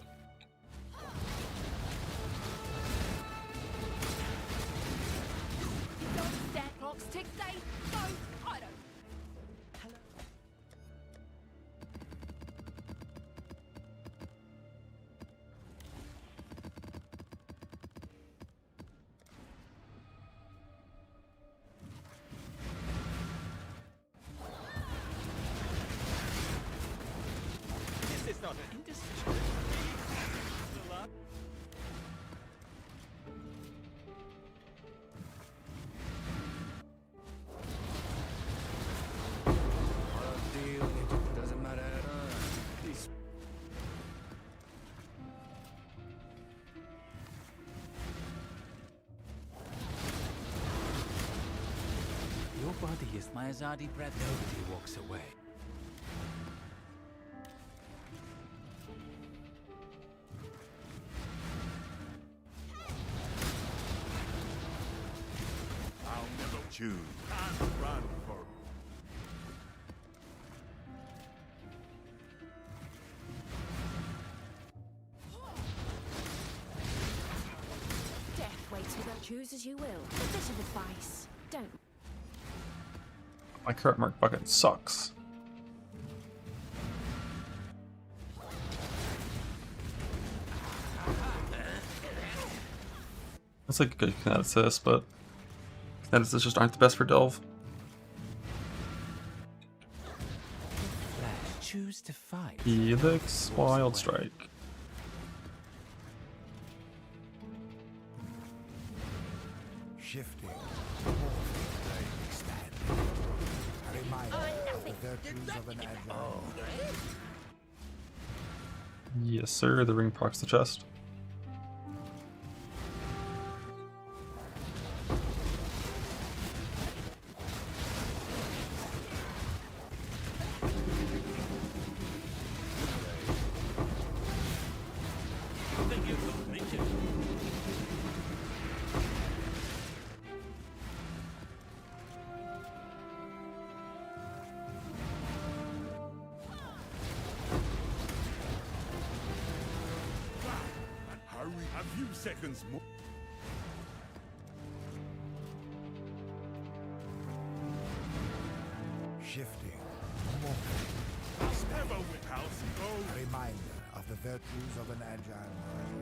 Stat clocks tick, they go. I don't. This is not an industry. The last- Deal, it doesn't matter. These Your body is my Azadi breath. Nobody walks away. I'll never choose and run for. Death waits without choose as you will. A bit of advice. Don't. My current mark bucket sucks. That's like a good kineticist, but kineticists just aren't the best for Delve. Flash, choose to fight. Helix Wild Strike. Shifting, morphing, expanding. A reminder of the virtues of an agile. Yes, sir. The ring procs the chest. I think you've got to make it. And hurry. A few seconds more. Shifting, morphing, Never with house a go. reminder of the virtues of an agile mind.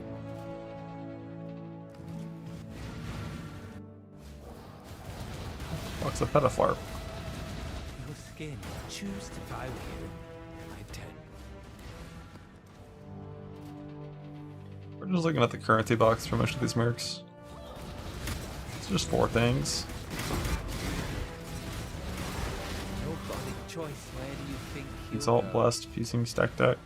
Fuck's a petaflarp. Your skin, choose to buy with you. I tell. We're just looking at the currency box for most of these mercs. It's just 4 things. Your body choice. Where do you think you'll Exalt, go? Blessed, Fusing, Stack Deck.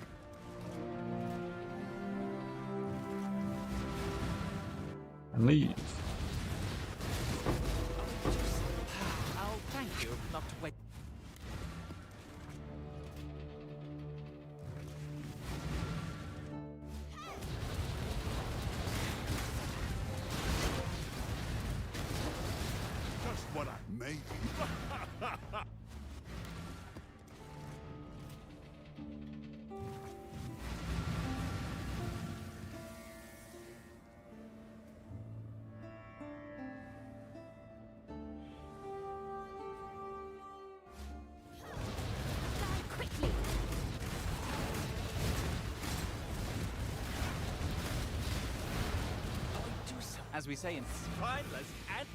And leave. Oh, thank you. Not to wait. Just what I made. Die quickly. As we say in Spineless and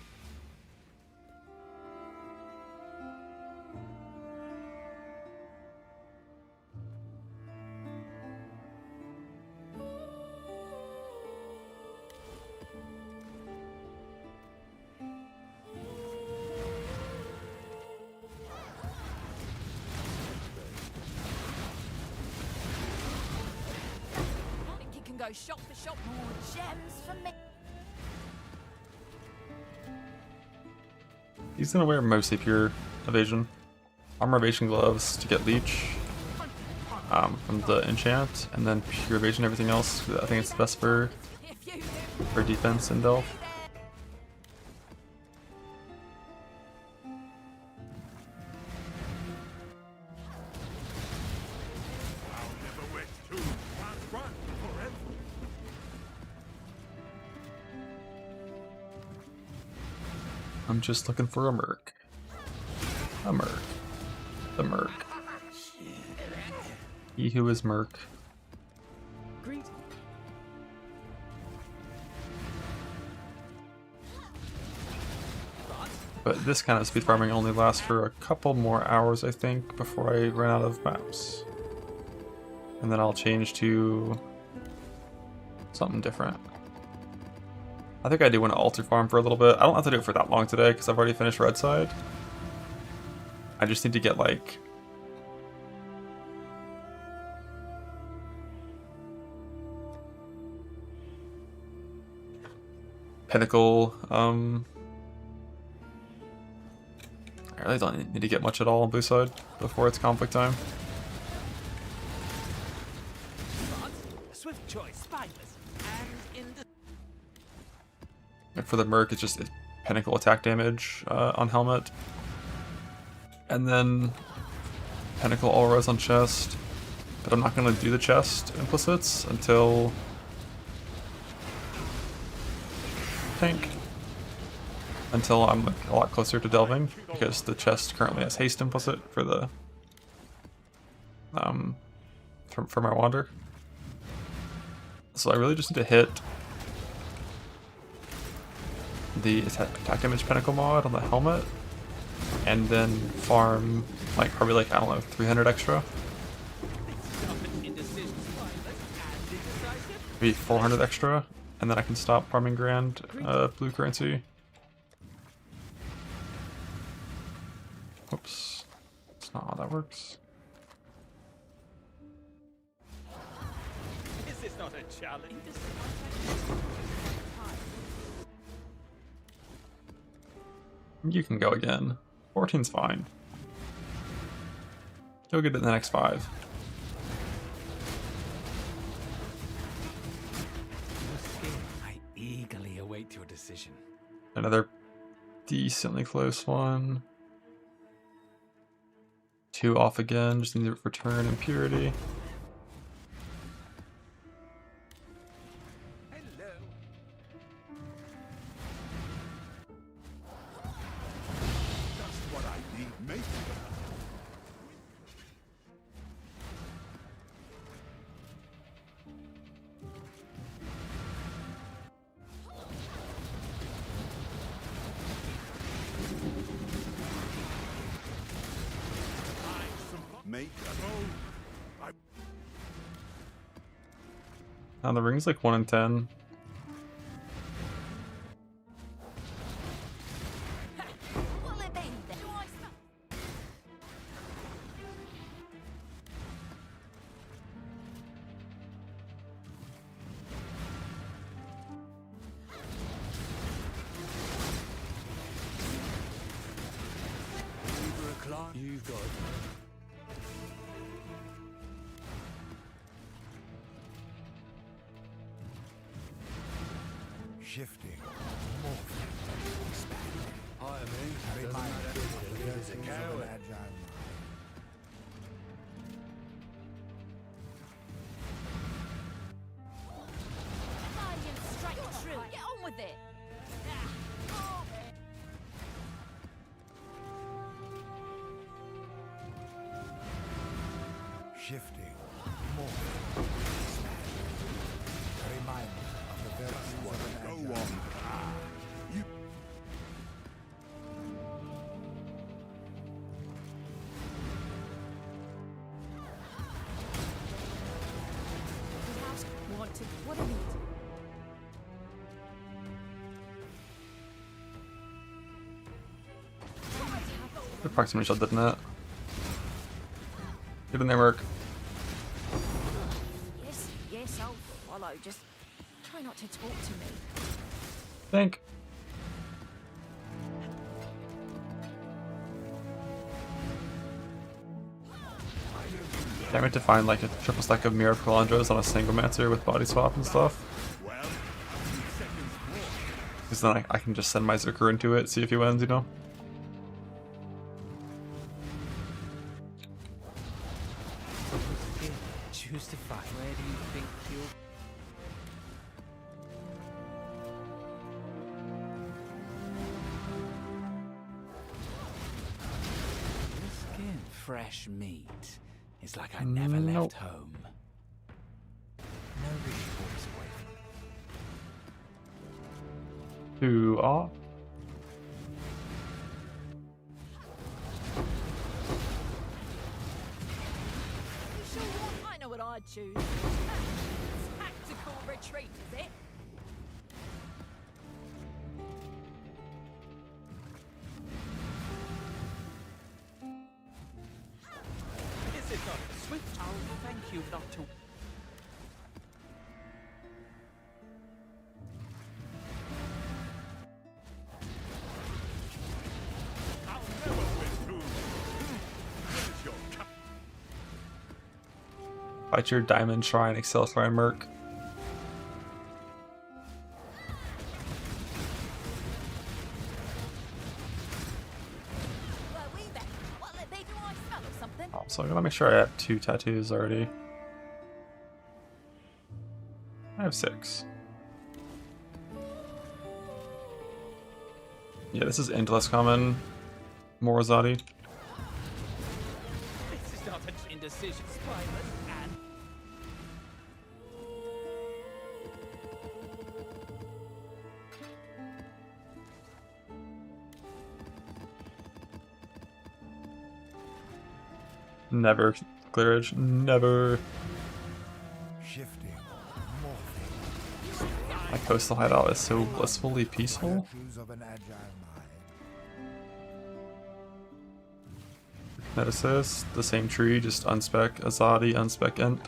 Think you can go shop for shop? More gems for me. He's gonna wear mostly pure evasion. Armor evasion gloves to get leech from the enchant, and then pure evasion everything else. I think it's the best for If you do. defense and delve. I'll never wet too. Can't run forever. I'm just looking for a merc. A merc. The merc. He who is merc. greet. But this kind of speed farming only lasts for a couple more hours, I think, before I run out of maps. And then I'll change to something different. I think I do want to alter farm for a little bit. I don't have to do it for that long today because I've already finished red side. I just need to get like Pinnacle, I really don't need to get much at all on blue side before it's conflict time. swift choice, spineless and in the And for the merc, it's just Pinnacle attack damage on helmet. And then Pinnacle all res on chest. But I'm not going to do the chest implicits until tank. Until I'm like, a lot closer to delving, because the chest currently has haste implicit for the for my wander. So I really just need to hit the attack damage Pinnacle mod on the helmet, and then farm like probably like, I don't know, 300 extra, indecision, spineless and indecisive. maybe 400 extra, and then I can stop farming grand blue currency. Oops, that's not how that works. Is this not a challenge? You can go again. 14's fine. You'll get it in the next 5. I eagerly await your decision. Another decently close one. 2 off again, just need to return impurity. Hello. Just what I need, mate. Make a Now the ring's like 1 in 10. line. You've got it. Shifting, morphing, expanding. Hi, me. Doesn't matter. There's a coward. Guardian strike true. Get on with it. Shifting, morphing, expanding. A reminder of the virtues of an agile mind. You Wanted. What a need. The proximity shot didn't it? Get in there, Merc. Yes, yes, I'll follow. Just try not to talk to me. Think. Can't wait to find like a triple stack of Mirror Calandras on a single Mancer with body swap and stuff. Because then I can just send my Zerker into it, see if he wins, you know? Choose to fight. Where do you think you'll... Skin fresh meat. It's like I never left home. Nobody walks away from me. Two off. You sure you want? I know what I'd choose. Tactical retreat, is it? Is it not swift? Oh, thank you not to. I'll never win too. Where's your cap? Fight your Diamond Shrine, Excel Shrine Merc. Well, we bet. What let they do? I smell of something. Oh, so I'm gonna make sure I have 2 tattoos already. I have 6. Yeah, this is endless common. Morazati. This is not an indecision, spineless, and Never clearage. Never. shifting, morphing. My coastal hideout is so blissfully peaceful. Virtues of an agile mind. Metasis, the same tree, just unspec Azadi, unspec Ent.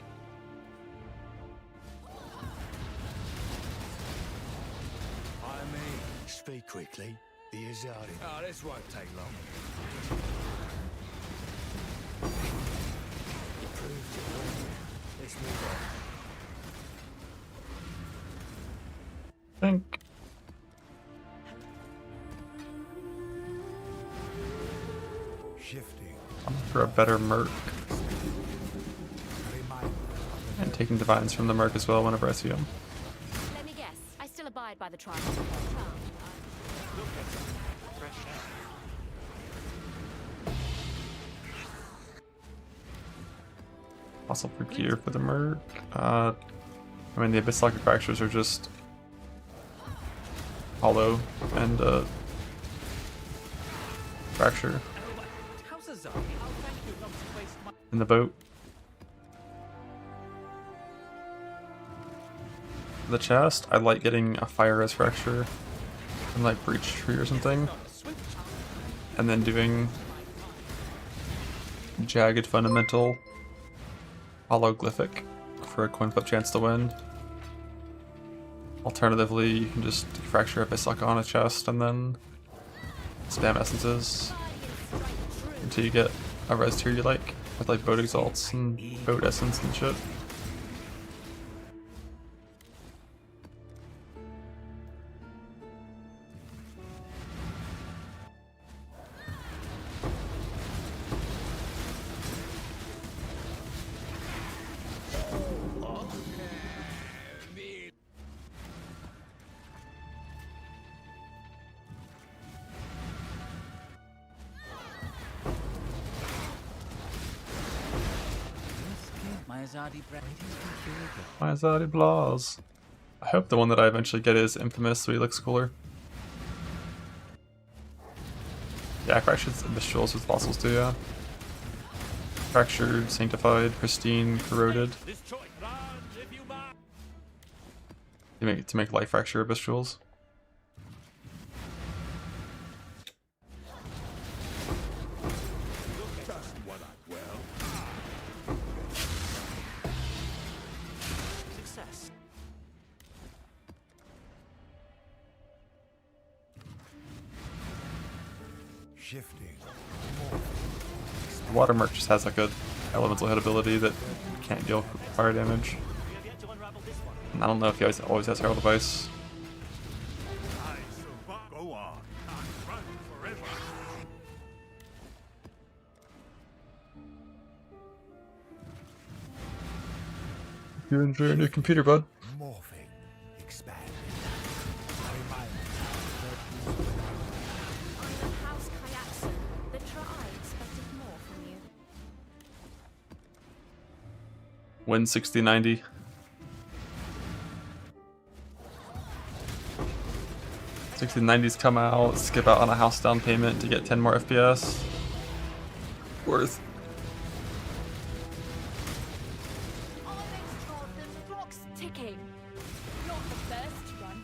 I mean, speak quickly. The Azari. Oh, this won't take long. You proved it, won't you? Let's move on. Think. Shifting. I'm for a better Merc. Reminder of the And taking Divines from the Merc as well whenever I see them. Let me guess. I still abide by the trial. Also for gear for the Merc. I mean, the Abyss Locker Fractures are just hollow and fracture how's a zombie? Oh, thank you not to waste my. in the boat. The chest, I like getting a fire as fracture and like breach tree or something, and then doing jagged fundamental hologlyphic for a coin flip chance to win. Alternatively, you can just fracture Abyss Lock on a chest and then spam essences. until you get a res tier you like, with like boat exalts and boat essence and shit. My Azadi bread. My Azadi Blas. I hope the one that I eventually get is Infamous, so he looks cooler. Yeah, Fractured Abyssals with fossils too, yeah. Fractured, Sanctified, Pristine, Corroded. Destroy. Run if you must. To make Life Fracture Abyssals. Just what I well. Success. Shifting. Water Merc just has like a elemental hit ability that can't deal fire damage. We have yet to unravel this one. And I don't know if he always has Herald of Ice. I survive. Go on. Can't run forever. You enjoy your new computer, bud. Morphing. Expanding. I'm House Kayatsu. The Tribe expected more from you. Win 60-90. $60-90s come out, skip out on a house down payment to get 10 more FPS. Worth. I'm extraordinary. The clock's ticking. Not the first run.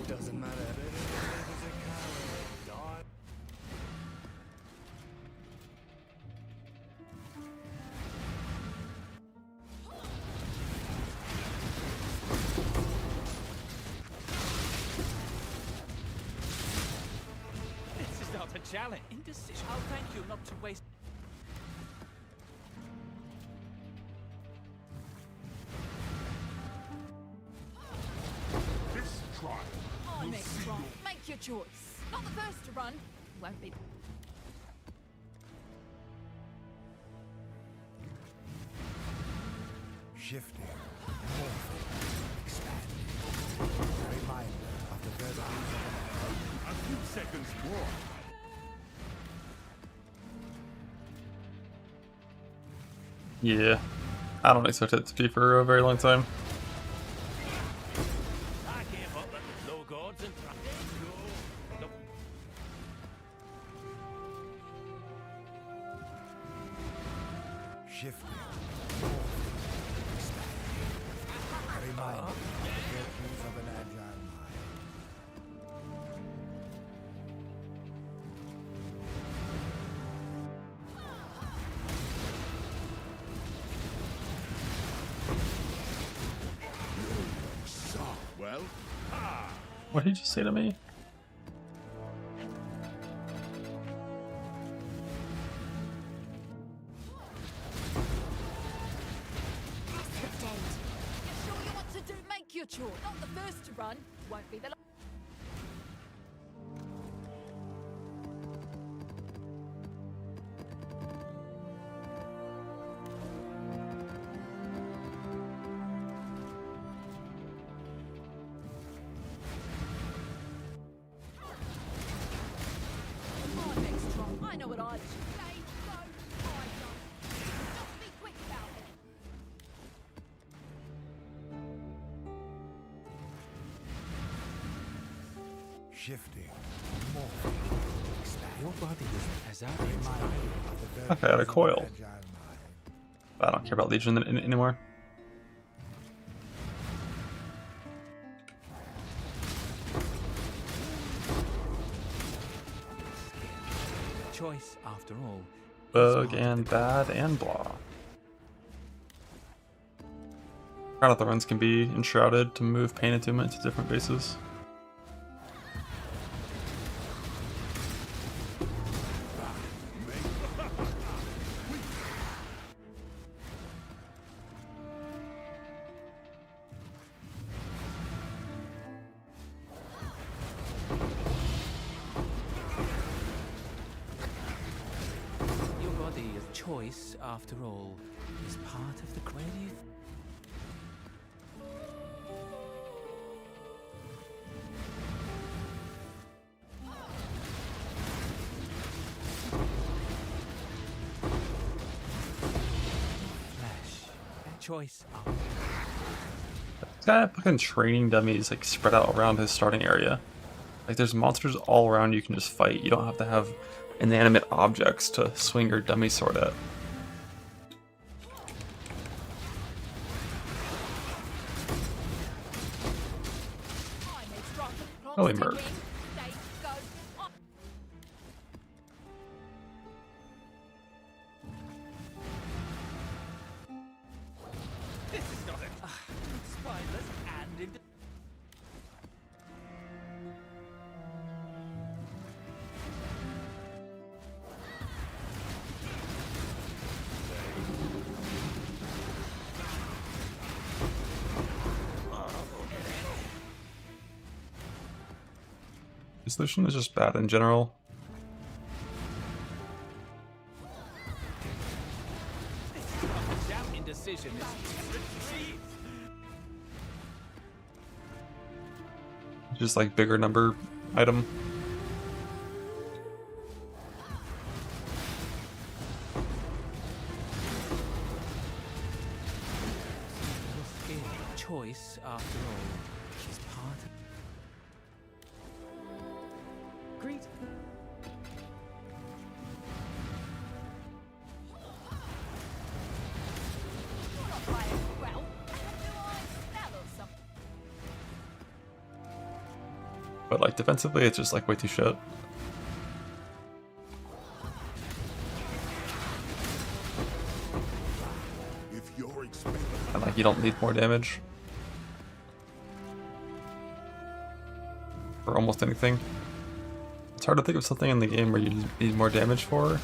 Doesn't matter. This is not a challenge. Indecision. Oh, thank you not to waste. This trial. I'm strong. Make your choice. Not the first to run. Won't be. Shifting. Morphing. Expanding. A reminder of the vertices of A few seconds more. Yeah. I don't expect it to be for a very long time. I gave up at the low gods and tried. Nope. shifting. Morphing. Expanding. A reminder of the virtues of an agile mind. So, well, What did you just say to me? Pretend. You're sure you want to do? Make your choice. Not the first to run. Won't be the last. I'm extra. I know what I should say. Go. I don't. Just be quick about it. Shifting. Morphing. Expanding. Your body is as A reminder of the virtues Okay, I had a of an coil. agile mind. I don't care about Legion anymore. Choice, after all, bug and bad and blah. Crown of Thorns can be enshrouded to move Pain Attunement to different bases. Your body of choice, after all, is part of the creative. Flesh. Choice of This guy fucking training dummies like spread out around his starting area. Like there's monsters all around you can just fight. You don't have to have inanimate objects to swing your dummy sword at. Holy merc. This is not it. Spineless and in. Dissolution is just bad in general. Jam indecision is Just like bigger number item. skill. Choice, after all, is part of. Great. Well, do I smell or something? But like defensively it's just like way too shit. If you're expecting And like you don't need more damage. For almost anything. It's hard to think of something in the game where you need more damage for.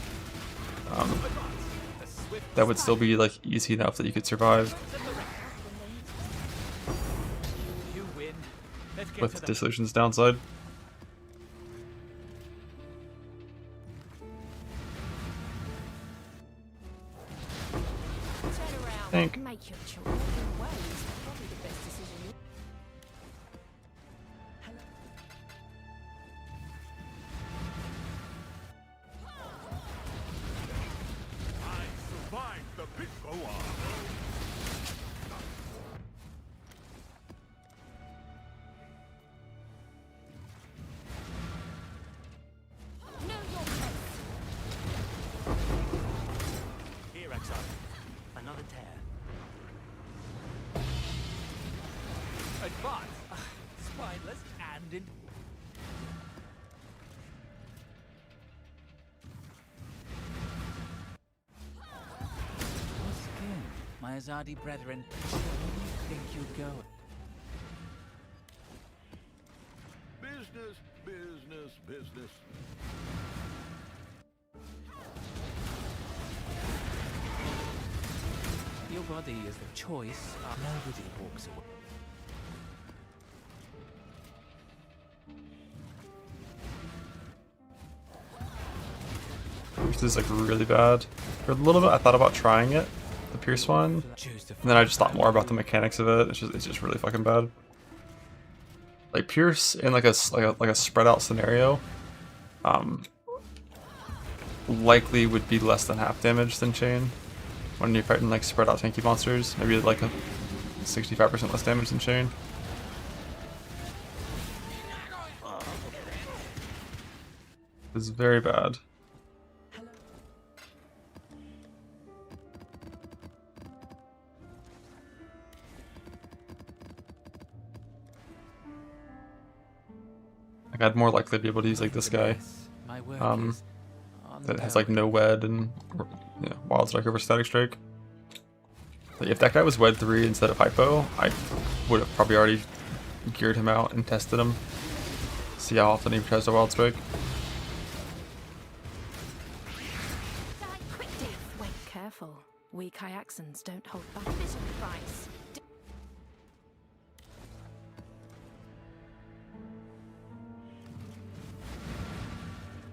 That would still be like easy enough that you could survive you win. Let's get to with the Dissolution's downside. Turn around. Think. Make your choice. Walking away is probably the best decision you. I survived the pit go on. Know your place. here, Exile. Another tear. Advance. Spineless and in. Your skin, my Azadi brethren. Where do you think you're going? Business, business, business. Your body is the choice. Nobody walks away. Pierce is like really bad. For a little bit I thought about trying it, the Pierce one, Choose to. and then I just thought more about the mechanics of it. It's just really fucking bad. Like Pierce in like a spread out scenario, likely would be less than half damage than Chain when you're fighting like spread out tanky monsters. Maybe like a 65% less damage than Chain. It's very bad. Like I'd more likely be able to use like this guy. My work Um, is. that has like no wed and wild strike over static strike. Like, if that guy was wed 3 instead of hypo, I would have probably already geared him out and tested him. See how often he tries to wild strike. Wait, careful. Weak Hyaxans don't hold back. Vision device.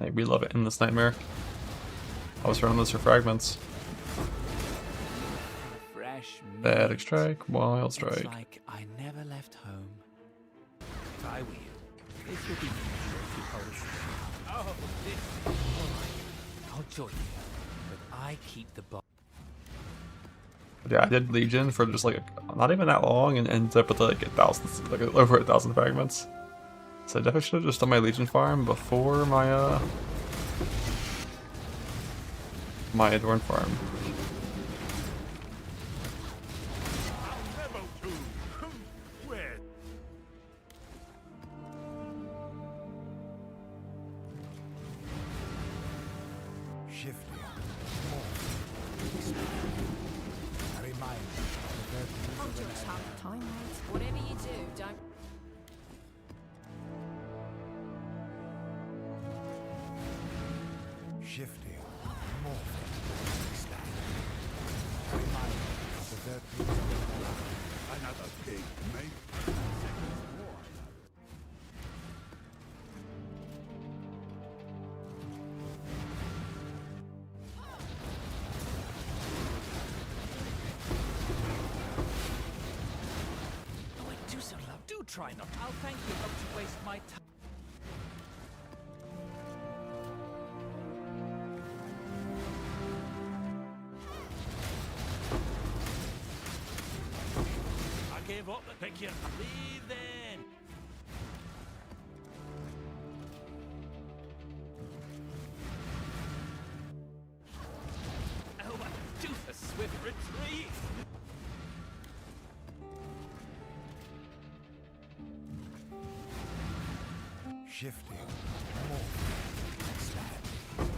Hey, we love it in this nightmare. I was running this for fragments. Fresh Static strike, wild strike. It's like I never left home. If I were you, this would be easier if you posted. Oh, this. Alright, I'll join you, but I keep the box. Yeah, I did Legion for just like not even that long and ended up with like over 1,000 fragments. So I definitely should have just done my Legion farm before my my Adorn farm. Level 2. Where? Shifting. A reminder of the virtues Hold of your an tongue. Time waits. Whatever you do, don't. shifting, morphing, expanding. A reminder of the virtues of an Another pig, mate. Oh, I do so love. Do try not. I'll thank you not to waste my time. I gave up the pick you. Leave then. Oh, I do a swift retreat. shifting, morphing, expanding.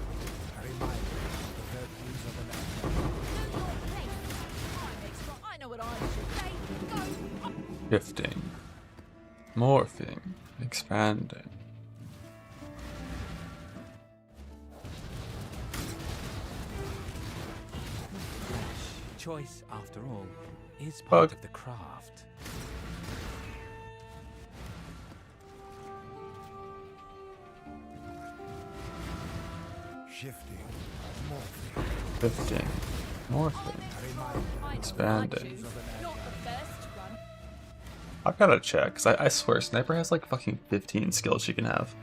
A reminder of the virtues of an Do your thing. I'm extra. I know what I should say. Go. Shifting, morphing, expanding. Choice, after all, is Bug. part of the craft. shifting, morphing, Shifting, morphing, a reminder I know what I expanding. choose. Not the first to run. I've gotta check, because I swear Sniper has like fucking 15 skills she can have.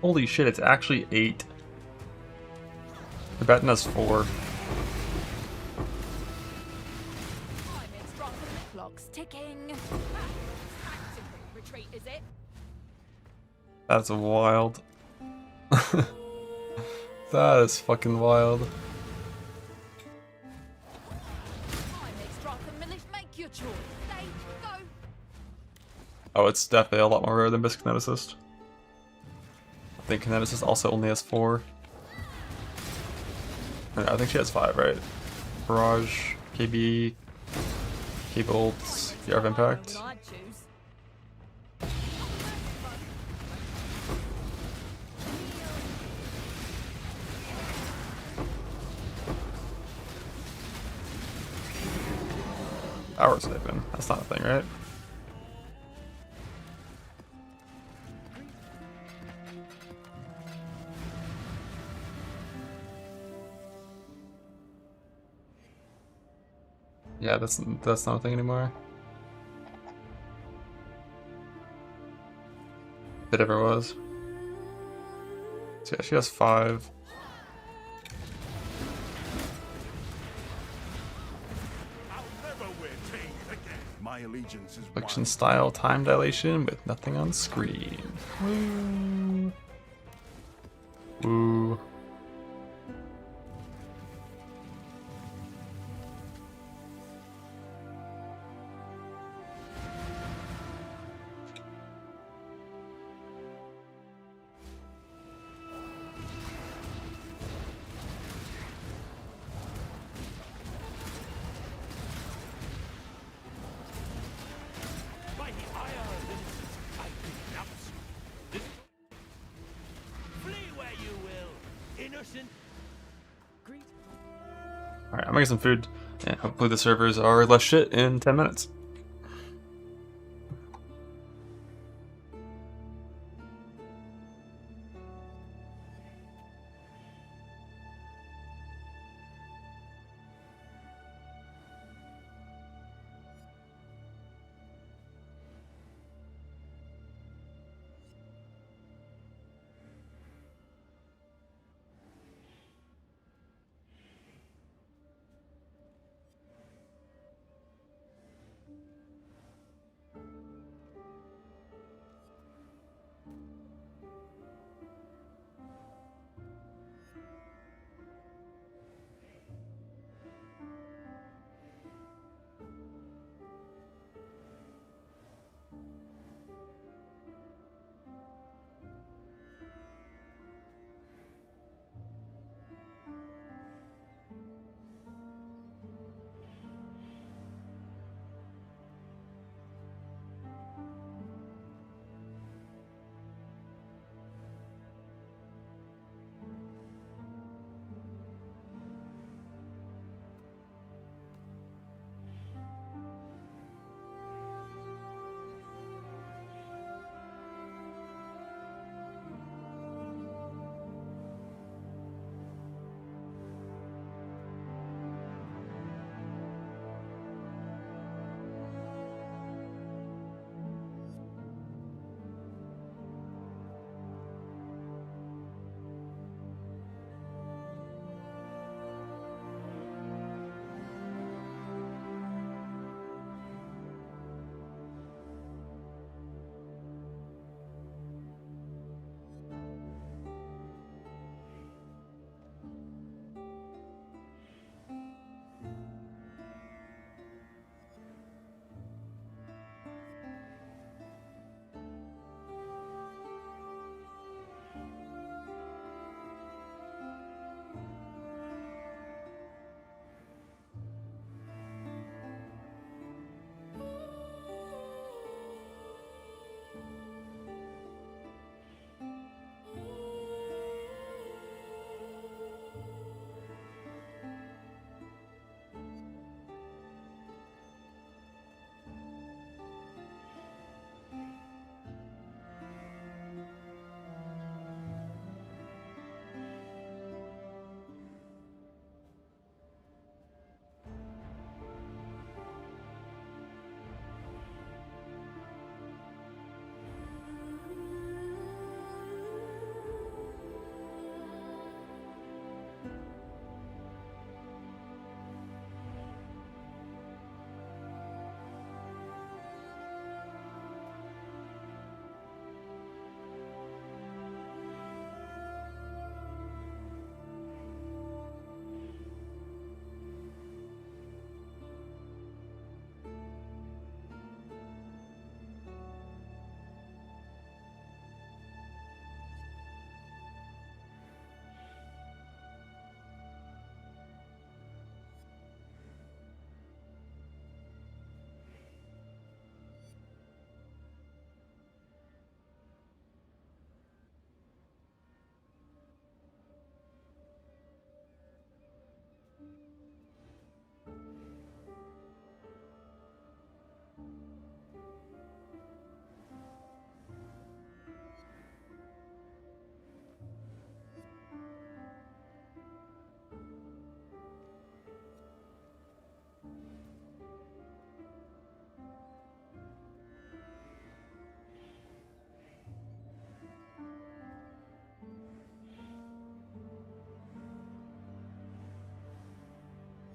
Holy shit, it's actually 8. Tibetan has 4. I'm extra. Clock's ticking. Tactical retreat, is it? That's wild. That is fucking wild. I'm extra. Milish, make your choice. Stay. Go. Oh, it's definitely a lot more rare than Bisque Kineticist. I think Kineticist also only has 4. I think she has 5, right? Barrage, KB, K-Bolts, Yard of Impact. What I'd choose. Power Sniping. That's not a thing, right? Yeah, that's not a thing anymore. If it ever was. So yeah, she has 5. I'll never wear chains again. My allegiance is Affliction one. style time dilation with nothing on screen. Woo. Woo. discussion. Agreed. Alright, I'm making some food, and hopefully the servers are less shit in 10 minutes.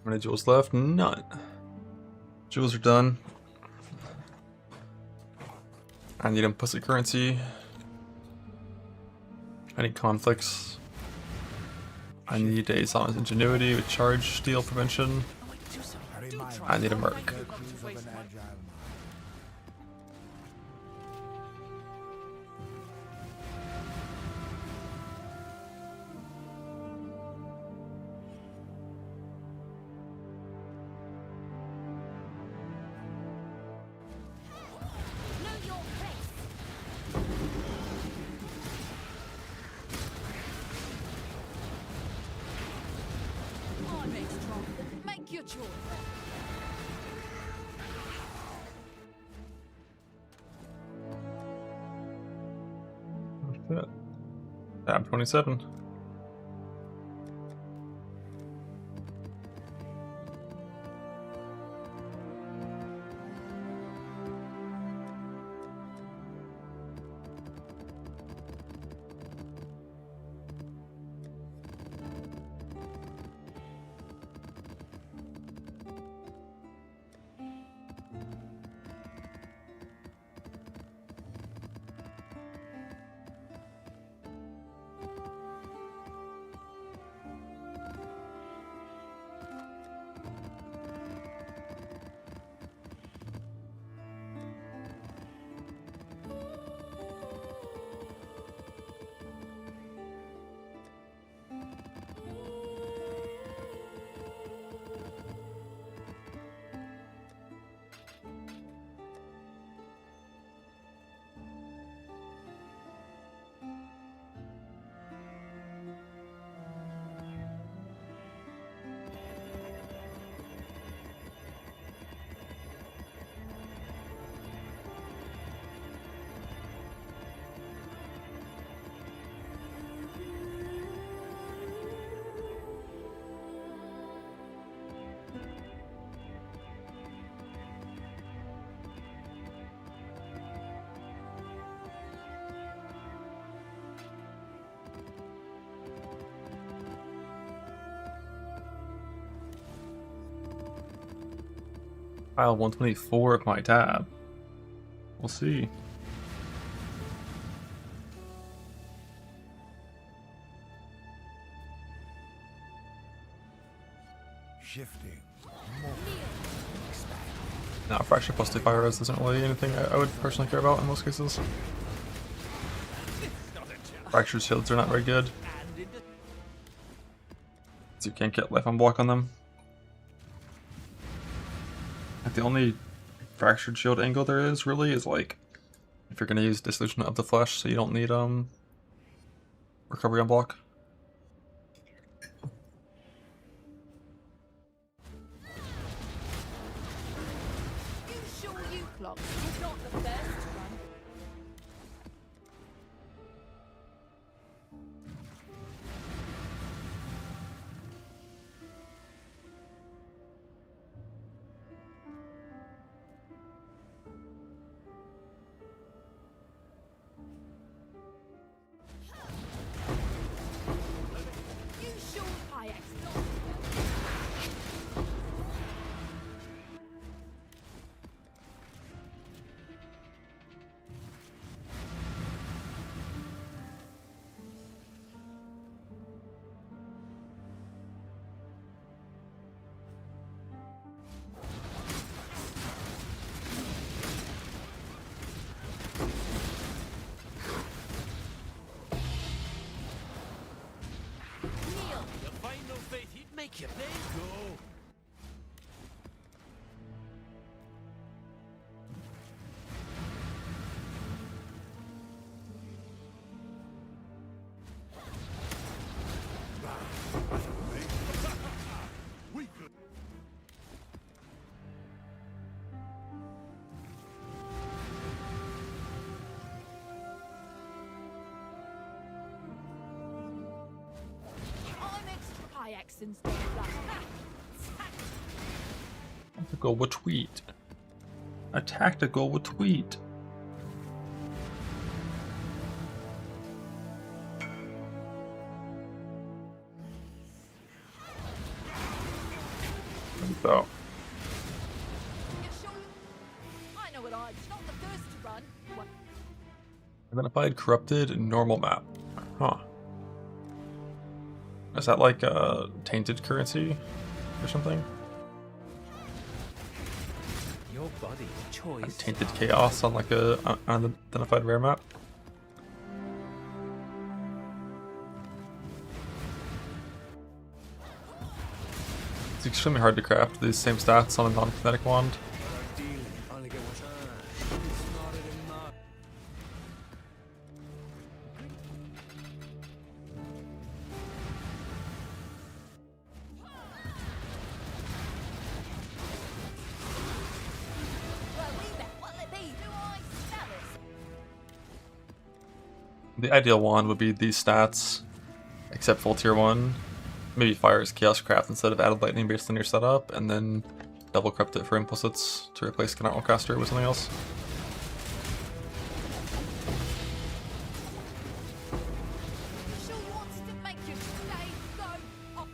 How many jewels left? None. Jewels are done. I need implicit currency. I need conflicts. I need a Sama's ingenuity with charge steal prevention. I need a merc. your choice. Oh, shit. Tab 27. File 124 of my tab. We'll see. Shifting. More. Expand. Now, fracture plus 2 fire res isn't really anything I would personally care about in most cases. Fracture shields are not very good, so you can't get life on block on them. Like, the only fractured shield angle there is really is like if you're gonna use dissolution of the flesh, so you don't need recovery on block. You sure you clock is not the first to run. You sure Hayek's not the first. Kneel. You find no faith, he'd make you beg. Go. We could. I'm extra Hayek's instead of that. Tactical with tweet. A tactical with tweet. So, You sure? I know what I'd not the first to run. What? identified corrupted normal map. Huh. Is that like a tainted currency or something? Your body choice. Tainted chaos on like a unidentified rare map? It's extremely hard to craft these same stats on a non-kinetic wand. The ideal wand would be these stats, except full tier 1. Maybe Fire's Chaos Craft instead of added lightning based on your setup, and then double corrupt it for impulses to replace Canal Caster with something else. Sure wants to make you stay, go. Oh,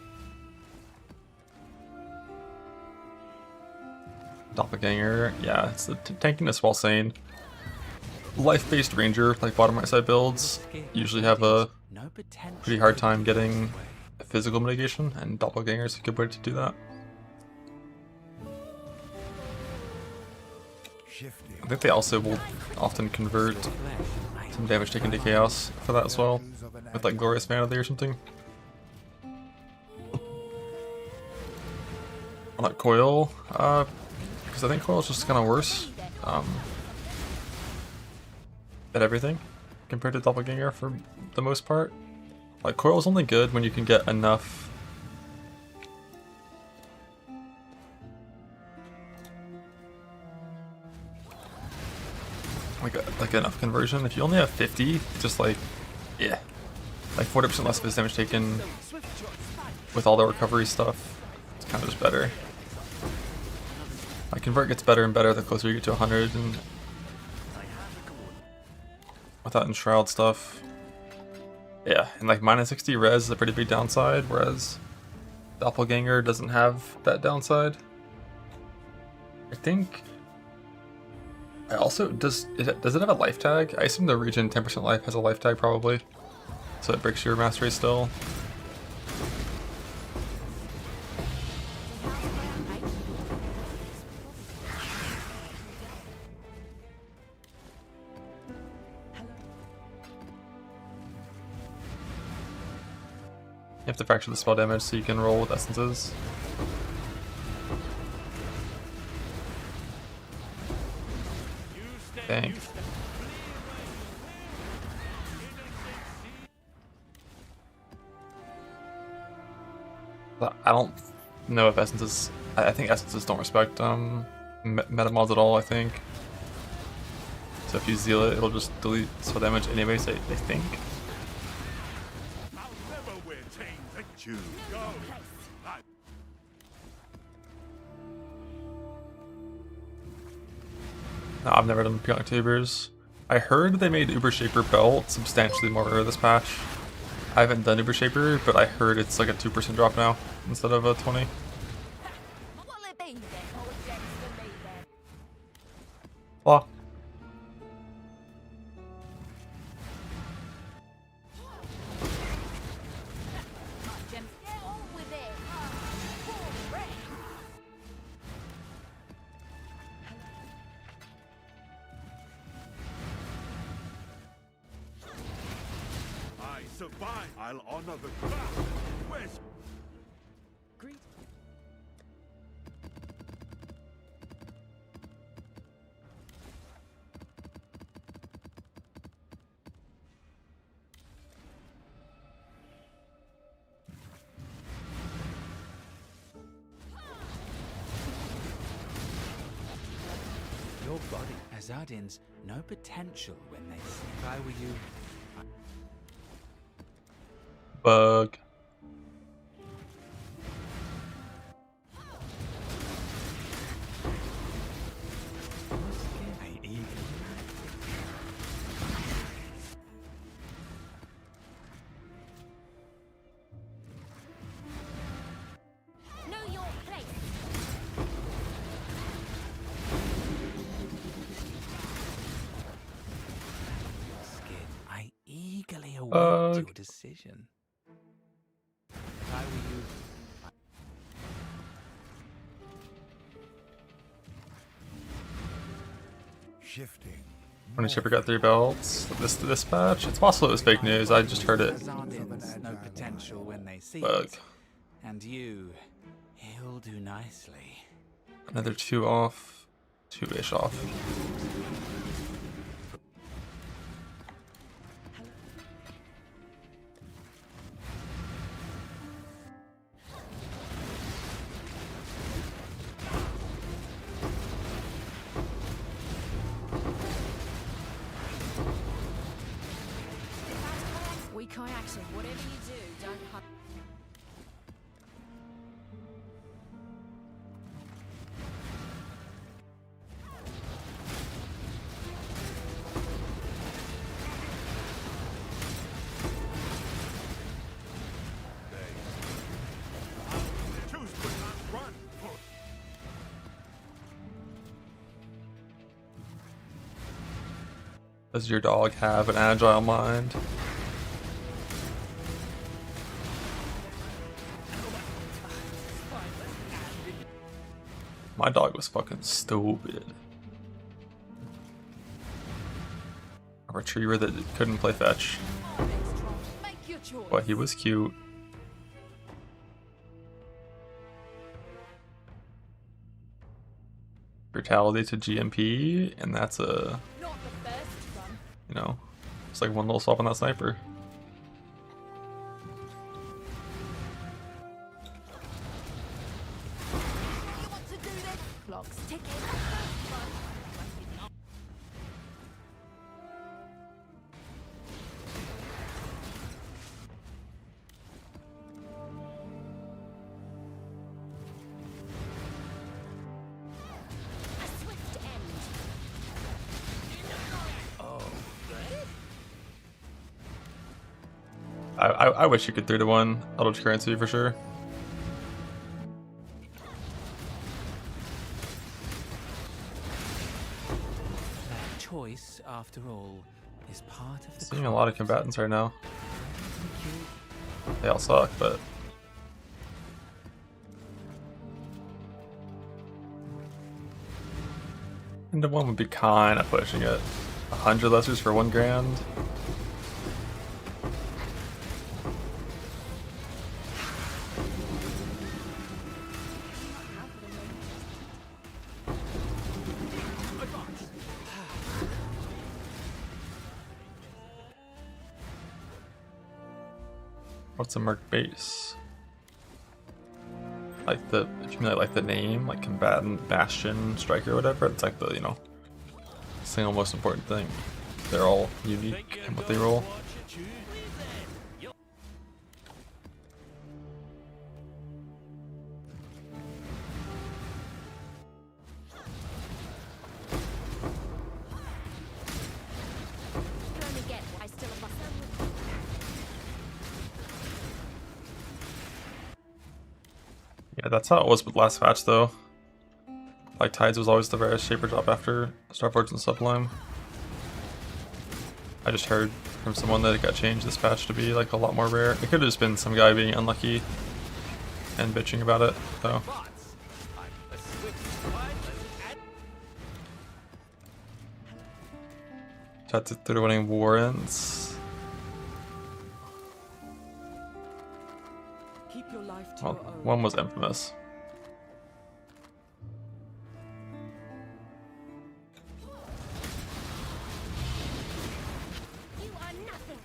Doppelganger, yeah, it's the tankiness while sane. Life-based ranger, like bottom right side builds, usually have a pretty hard time getting a physical mitigation, and Doppelganger is a good way to do that. I think they also will often convert some damage taken to chaos for that as well, with like Glorious Vanity or something. I like Coil, because I think Coil is just kind of worse at everything compared to Doppelganger for the most part. Like, Coil is only good when you can get enough like enough conversion. If you only have 50, just like, yeah, like 40% less of his damage taken with all the recovery stuff, it's kind of just better. Like, convert gets better and better the closer you get to 100, and without enshroud stuff, yeah, and like minus 60 res is a pretty big downside, whereas Doppelganger doesn't have that downside. I think I also does it have a life tag? I assume the region 10% life has a life tag probably, so it breaks your mastery still. You have to fracture the spell damage so you can roll with essences. Dang. I don't know if essences. I think essences don't respect meta mods at all. I think. So if you zeal it, it'll just delete spell damage anyways. I think. No, I've never done Peeling Tabers. I heard they made Uber Shaper belt substantially more rare this patch. I haven't done Uber Shaper, but I heard it's like a 2% drop now instead of a 20. Well. Survive. I'll honor the craft. Where's great? Your body has Azadin's no potential when they see. If I were you, Bug. Know your place. Skin, I eagerly await your decision. If I were you, Shifting. When Shipper got 3 belts this patch, it's possible it was fake news. I just heard it. Azadin's no potential when they see Bug. it. And you, he'll do nicely. Another 2 off, 2-ish off. So whatever you do, don't hurt. Choose but not run. Does your dog have an agile mind? My dog was fucking stupid. A retriever that couldn't play fetch. Make your choice. But he was cute. Brutality to GMP, and that's a, Not the first run. you know, it's like one little swap on that sniper. You want to do this? Clock's ticking. First run. A swift end. I wish you could 3-to-1 auto currency for sure. That choice, after all, is part of the Seeing a lot of craft. combatants right now. They all suck, but into one would be kind of pushing it. 100 lessers for 1 grand. What's a merc base? Like the, if you mean like the name, like combatant, bastion, striker, or whatever, it's like the, you know, single most important thing. They're all unique in what they roll. You only get what I still have my Yeah, that's how it was with last patch though. Like Tides was always the rarest shaper drop after Starforge and Sublime. I just heard from someone that it got changed this patch to be like a lot more rare. It could have just been some guy being unlucky and bitching about it though. Chat to 3-to-1 warrants. Keep your life to Well, your own. one was infamous. You are nothing.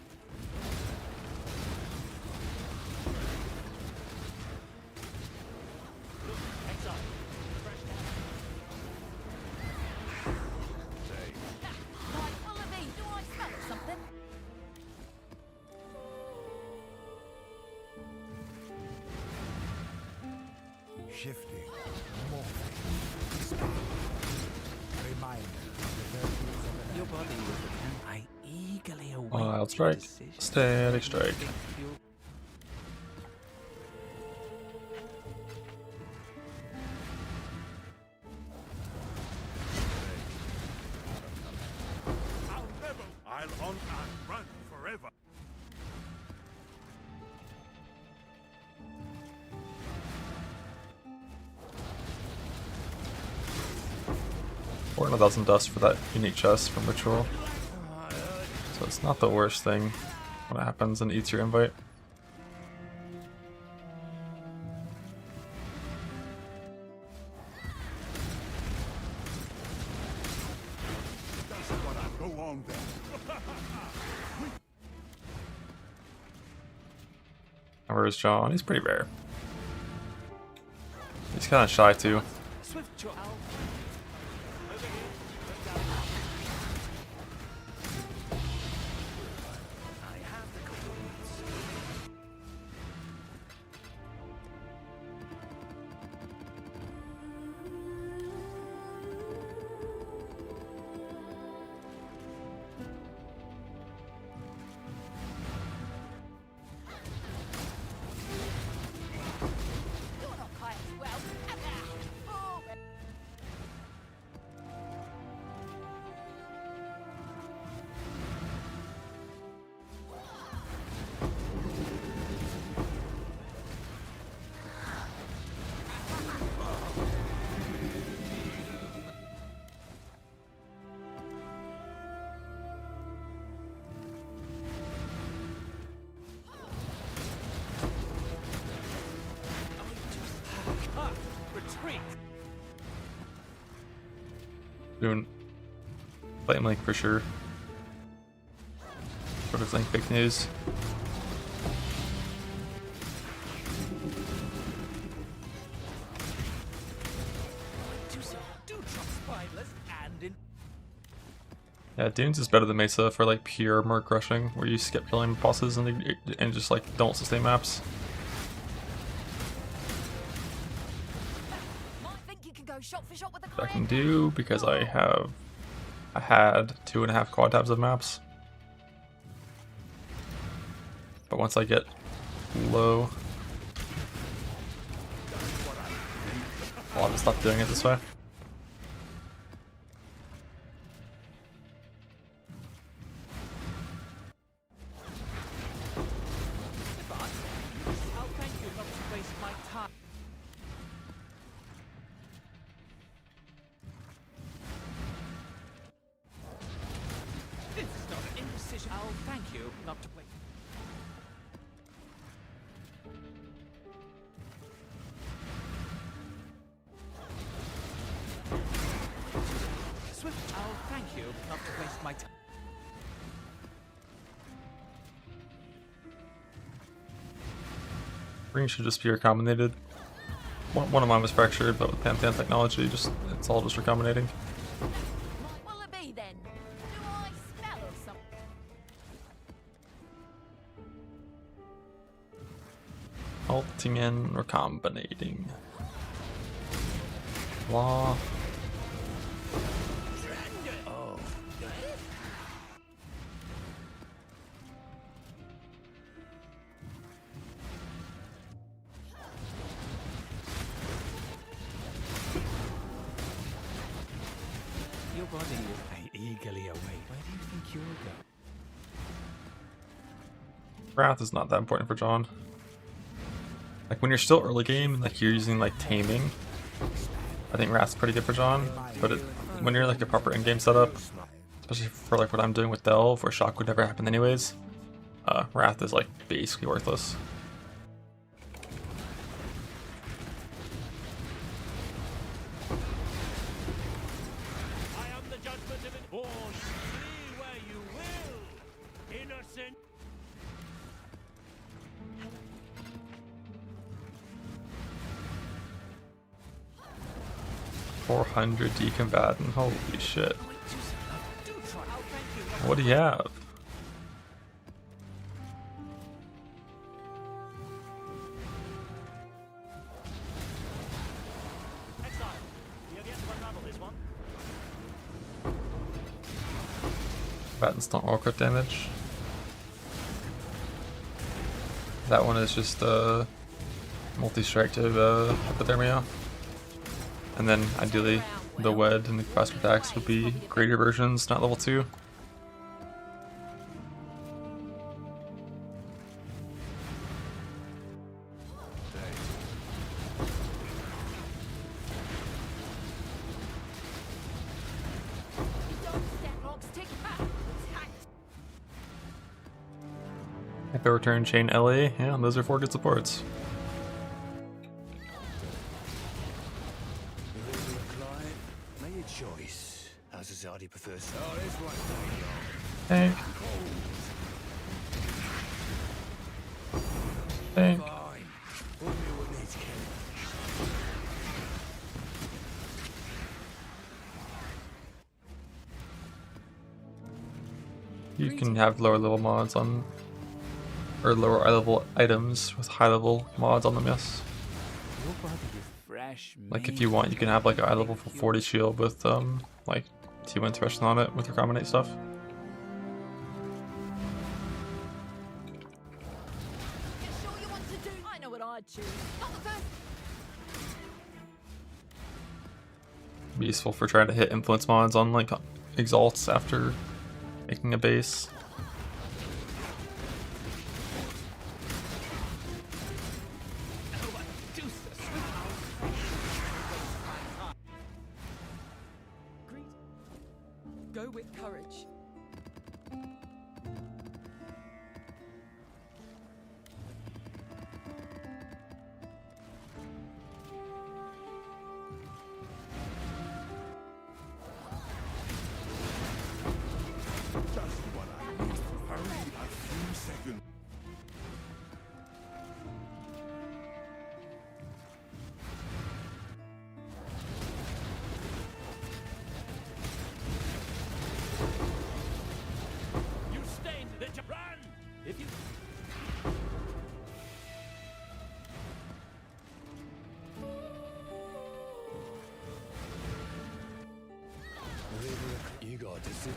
Right, Willoughby, do I smell something? Shifting, morphing, expanding. A reminder of the virtues of the Your body will become. I eagerly await Wild your strike. decision. Static strike. You'll- I'll hunt and run forever. Or 1,000 dust for that unique chest from Ritual. So it's not the worst thing when it happens and eats your invite. That's what I go on then. And where's John? He's pretty rare. He's kind of shy too. Swift chop. Doing Flame Link for sure. Sort of like fake news. Yeah, Dunes is better than Mesa for like pure murk rushing, where you skip killing bosses and just like don't sustain maps. Might think you can go shot for shot with the I can do because I had 2.5 quad tabs of maps. But once I get low, I'll just stop doing it this way. I'll thank you not to waste my time. This is not an indecision. I'll thank you not to waste. Swift, I'll thank you not to waste my time. Ring should just be recombinated. One of mine was fractured, but with Pantheon technology, it's all just recombinating. What will it be then? Do I smell something? Ulting and recombinating. Blah. Your body is eagerly await. Where do you think you'll go? Wrath is not that important for John. Like when you're still early game and like you're using like taming, I think Wrath's pretty good for John. But when you're like a proper in-game setup, especially for like what I'm doing with Delve, where shock would never happen anyways, Wrath is like basically worthless. I am the judgment of it. Born, flee where you will. Innocent. 400 decombatant, holy shit. What do you have? Exile, you have yet to unravel this one. Combatants don't roll crit damage. That one is just multi-strike to hypothermia. And then ideally the wed and the faster attacks would be greater versions, not level 2. If I return chain LA, yeah, those are 4 good supports. Make your choice. How society prefers. Oh, this one. Tank. Tank. Fine. We'll do what needs killing. You can have lower level mods on, or lower level items with high level mods on them, yes. Your body is fresh. Like if you want, you can have like a high level 40 shield with like T1 Thresh on it with your combinate stuff. You sure you want to do? I know what I'd choose. Not the first. Be useful for trying to hit influence mods on like exalts after making a base. Go with courage. I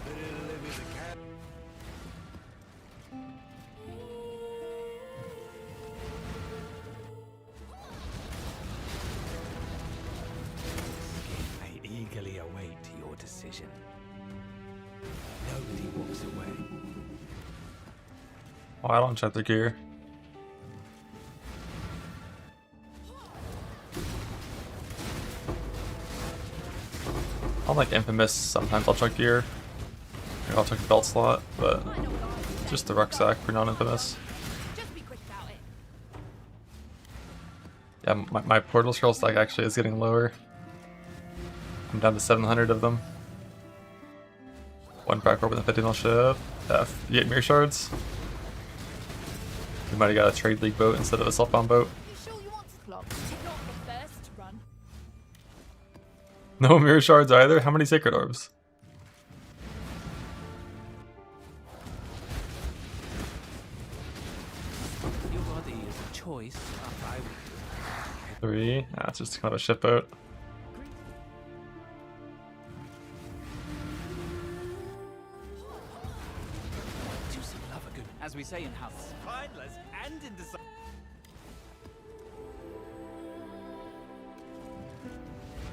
eagerly await your decision. Nobody walks away. Oh, I don't check the gear. Unlike Infamous, sometimes I'll check gear. Maybe I'll check the belt slot, but just the rucksack for non-Infamous. Just be quick about it. Yeah, my portal scroll stack actually is getting lower. I'm down to 700 of them. One crack over the 50 mil ship. F. You get mirror shards? You might have got a trade league boat instead of a self-bound boat. You sure you want to clock? Not the first run. No mirror shards either? How many sacred orbs? Your body is a choice after I will. 3. Ah, it's just kind of a ship boat. Do some love a good, as we say in house. Spineless and indecisive.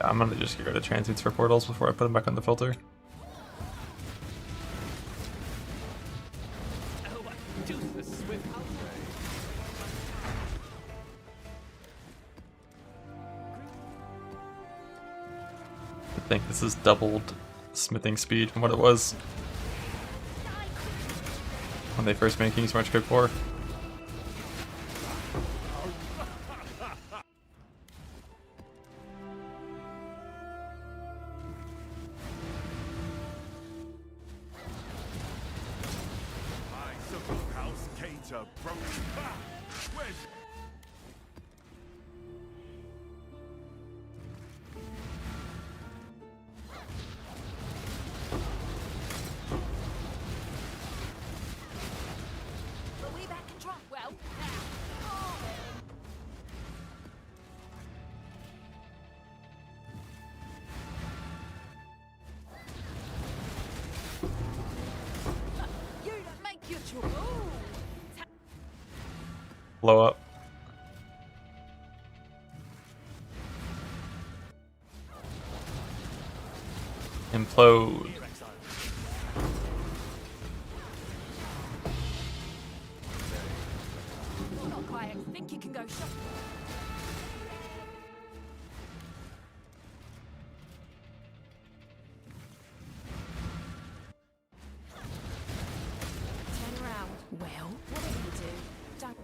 I'm gonna just get rid of transmutes for portals before I put them back on the filter. Oh, do the swift I think this is doubled smithing speed from what it was when they first made King's March Code 4. My simple house cater broken. Ah! Where's Are we back in track? Well, you make your choice. Ooh. Blow up. Implode. Not quite. Think you can go shop? Turn around. Well, what do you do? Don't.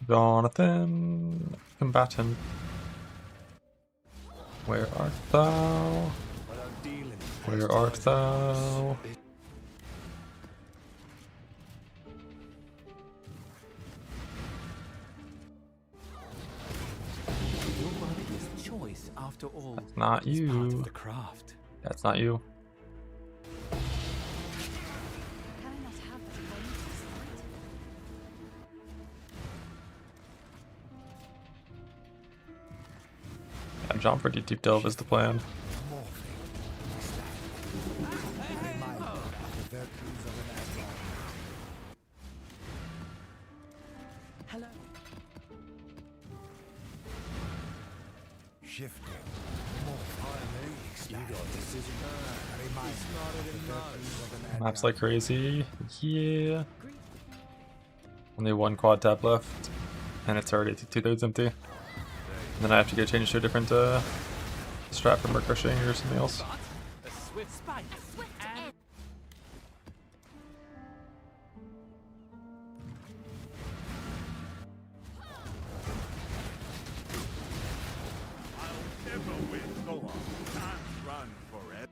Jonathan, combatant. Where art thou? Where art thou? Your body is choice after all. That's not It's part you. of the craft. That's not you. Can I not have that bonus, right? Yeah, jump for deep delve is the plan. Hello. Shifting. You got decision. Maps like crazy. Yeah. Only one quad tab left. And it's already 2/3 empty. And then I have to get changed to a different strat for merc rushing or something else. a swift spine. And I'll never win. Go on. Can't run forever.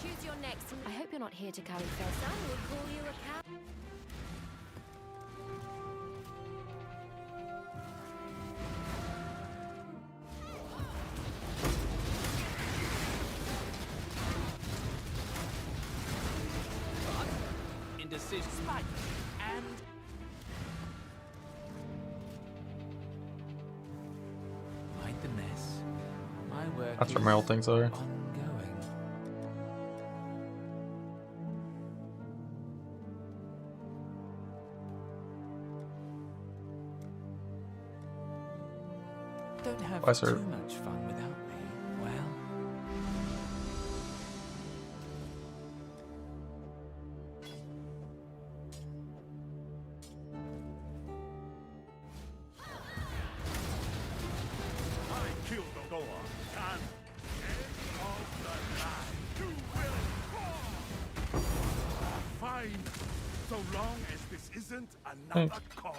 Choose your next. I hope you're not here to carry first. Some would call you a cow. decision. Spike. And mind the mess. My work That's is where my old things are. ongoing. Don't have Why, sir? too much fun without me. Well, I killed the door. And end of the line. You will fall. Fine. So long as this isn't another caller.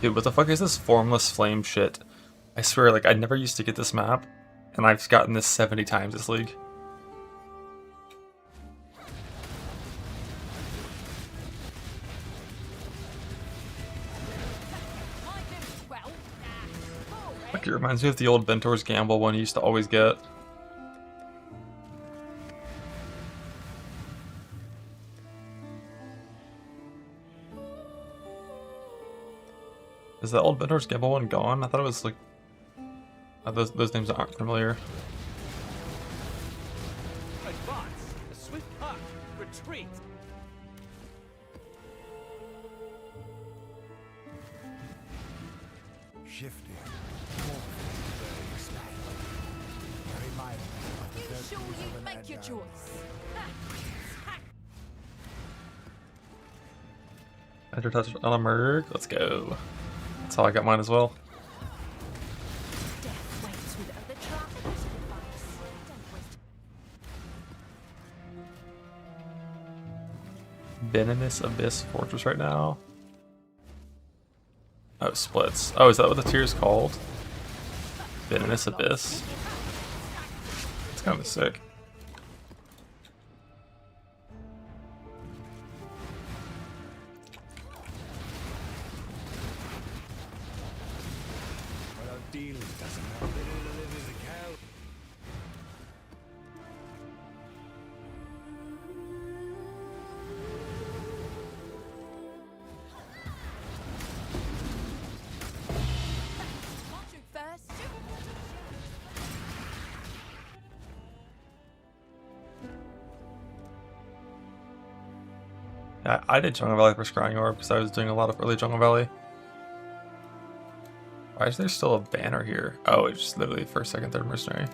Dude, what the fuck is this formless flame shit? I swear, like, I never used to get this map, and I've gotten this 70 times this league. Like, it reminds me of the old Ventor's Gamble one you used to always get. Is that old Ventor's Gamble one gone? I thought it was like... those names aren't familiar. Advance. A swift puck. Retreat. Shifting. Expand. Very mindful of the You virtues sure of you an make your agile choice? Enter touch on a merg. Let's go. That's how I got mine as well. Death waits with other travelers' advice. Don't waste Venomous Abyss Fortress right now. Oh, splits. Oh, is that what the tier is called? Venomous Abyss. It's kind of sick. Well, our deal doesn't help. They don't live as a cow. Shoot first. Shoot. Yeah, I did Jungle Valley for Scrying Orb because I was doing a lot of early Jungle Valley. Why is there still a banner here? Oh, it's just literally first, second, third mercenary.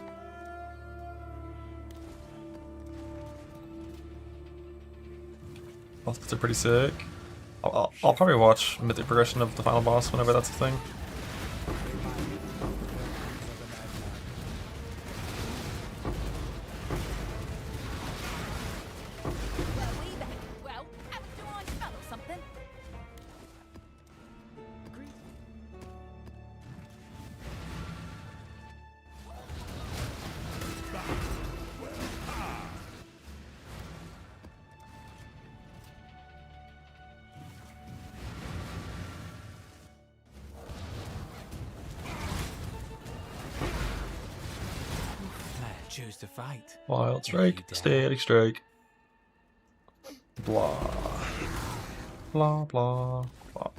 Both are pretty sick. I'll probably watch Mythic Progression of the final boss whenever that's a thing. Where we then? Well, haven't do I smell or something? choose to fight. Wild Strike, Static Strike. Blah. Blah, blah, blah.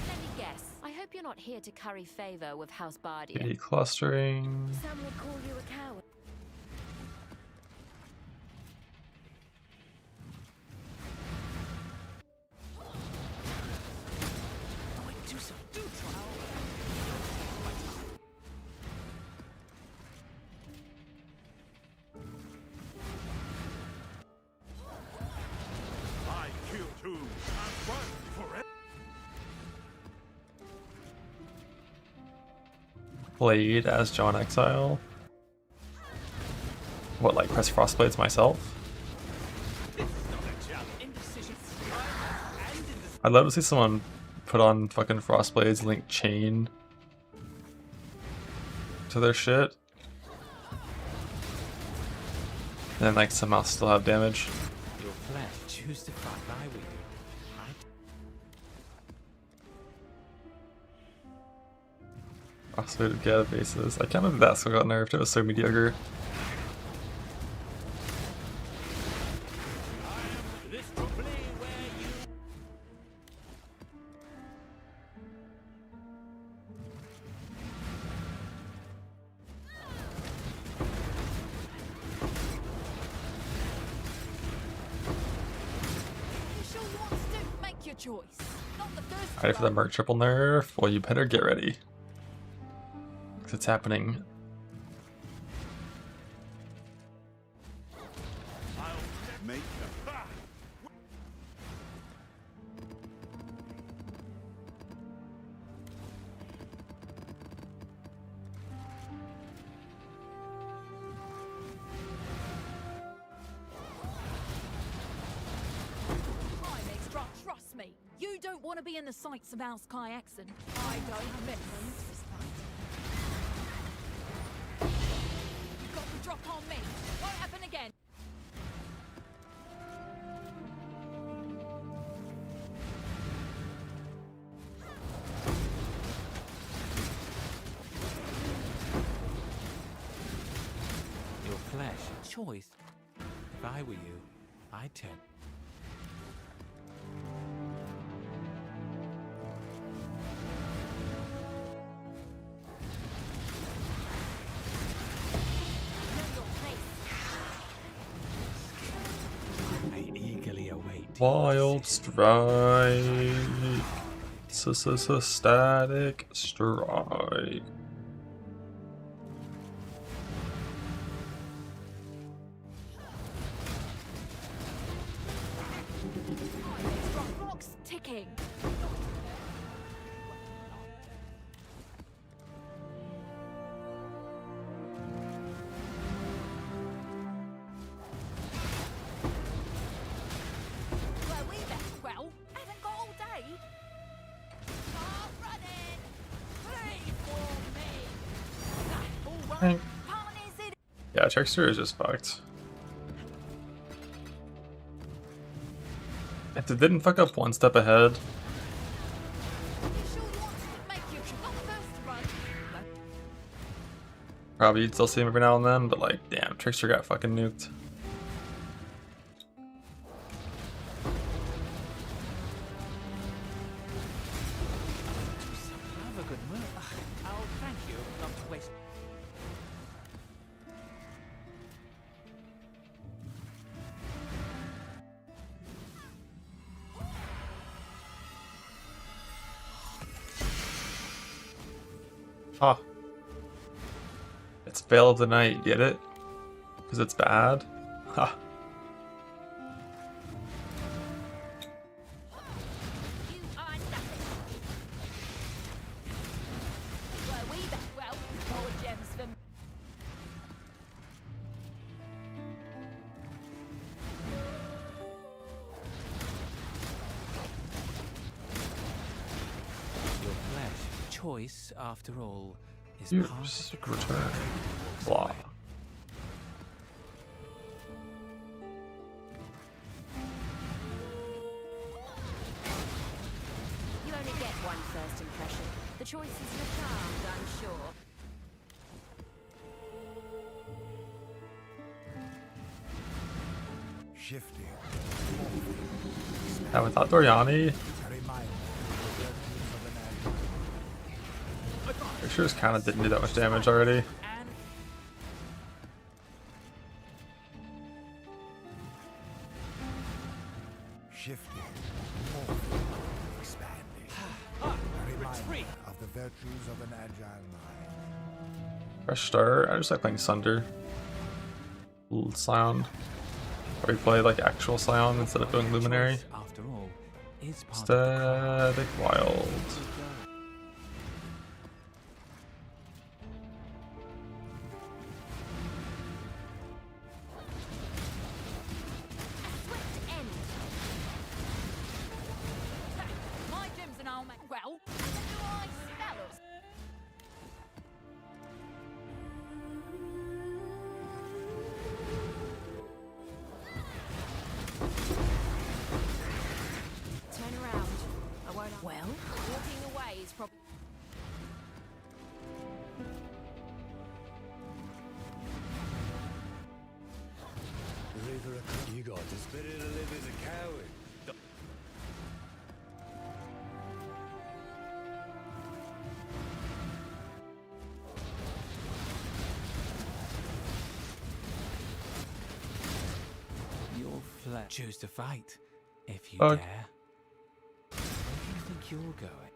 Let me guess. I hope you're not here to curry favor with House Bardia. Kitty clustering. Some would call you a coward. I kill two and one forever. Played as John Exile. What, like press Frostblades myself? I'd love to see someone put on fucking Frostblades, link chain to their shit. And then like somehow still have damage. Your flesh choose to fight, I will. Also to get bases. I can't believe that skill got nerfed. It was so mediocre. This to play where you You sure you want to do? Make your choice. Not the first to Ready for the run. Merc triple nerf? Well, you better get ready. 'Cause it's happening. Make the ha! Prime extra, trust me. You don't want to be in the sights of our Sky accent. I don't miss. You got the drop on me. Won't happen again. Your flesh, choice. If I were you, I'd turn. Know your place. I eagerly await. Wild strike. Static strike. Prime extra, clock's ticking. Where we best? Well, haven't got all day. Start running. Free for me. Ah, all right. Partners in. Yeah, Trickster is just fucked. If it didn't fuck up one step ahead, You sure you want to make your choice? Not the first to run. No. probably you'd still see him every now and then, but like, damn, Trickster got fucking nuked. Have a good move. Oh, thank you. Not to waste. Ah. It's Veil of the Night, get it? Because it's bad? Ha. You are nothing. Where we best? Well, more gems for me. Your flesh, choice, after all, is Use part of the return. Blah. You only get one first impression. The choice is your charmed, I'm sure. Shifting. Yeah, without Doriani, A reminder of the virtues of an agile. Trickster just kind of didn't do that much damage already. And Shifting. Morphing. Expanding. A reminder of the virtues of an agile mind. Fresh start. I just like playing Sunder. Little Scion. Or we play like actual Scion instead of doing Luminary. choice, after all, is part of the Static Wild. Swift end. Ha, my gem's an old man. Well, do I spell us? Turn around. I won't. Well, Walking It's better to live as a coward. Your flesh. Choose to fight, if you Fuck. dare. Where do you think you're going?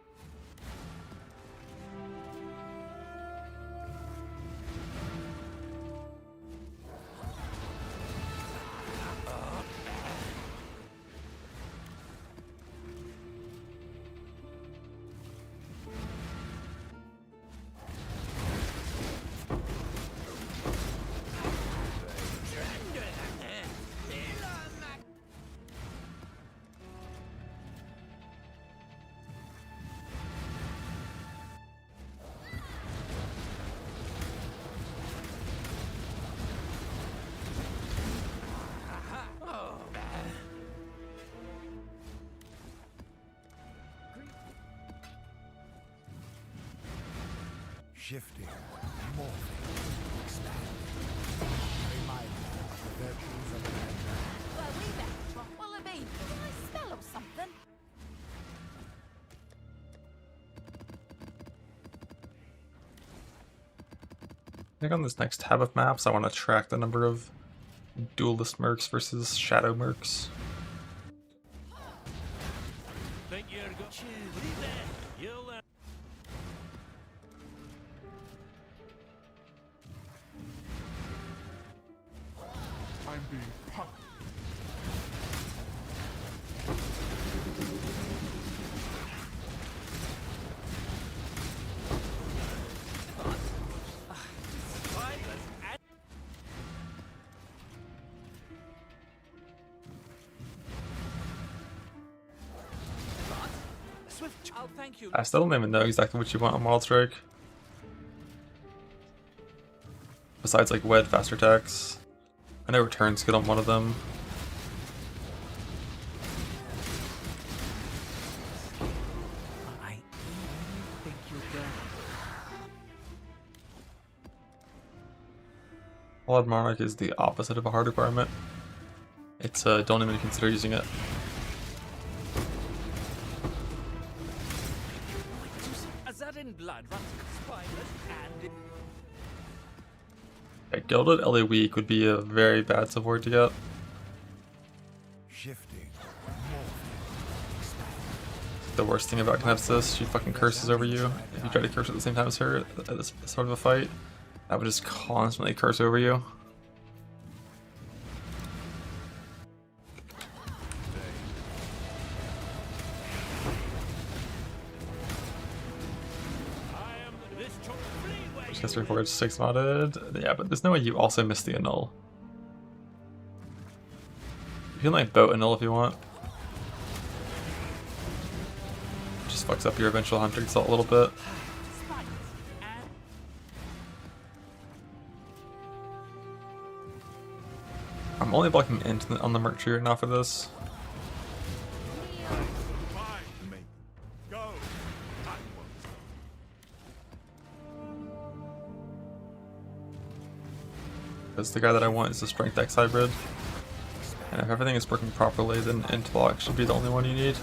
Shifting, morphing, expanding. Remind me of the virtues of an agile. Well, we better drop Wallaby. Did I smell of something? I think on this next tab of maps, I want to track the number of duelist mercs versus shadow mercs. Think you're go. Leave that. You'll I'm being pumped. Swift. Oh, thank you. I still don't even know exactly what you want on Wild Strike. Besides like wed faster attacks. I know return's good on one of them. I think you're going. Blood Monarch is the opposite of a hard requirement. It's don't even consider using it. As that in blood runs spineless and A Gilded LA Weak would be a very bad support to get. Shifting, morphing, expanding. The worst thing about Knepsis, she fucking curses over you. If you try to curse at the same time as her at this sort of a fight, that would just constantly curse over you. I am this choke freeway. History Forge 6 modded. Yeah, but there's no way you also miss the annul. You can like boat annul if you want. Just fucks up your eventual hunter assault a little bit. I'm only blocking int on the merc trigger now for this. Find me. Go. I Because the guy that I want is a Strength X hybrid. And if everything is working properly, then int block should be the only one you need.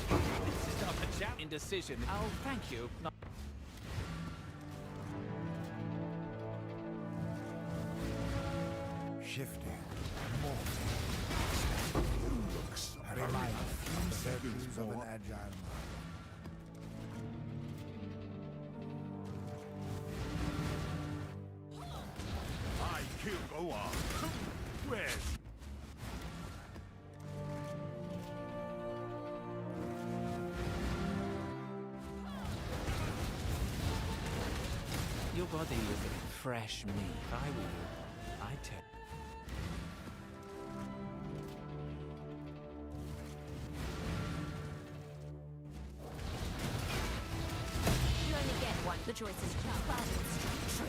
this is not a chat indecision. Oh, thank you. No. Shifting, morphing, expanding. Remind me of the virtues of an agile mind. kill go on. Where's Your body is a fresh meat. If I were you, I'd take. You only get one. The choice is true.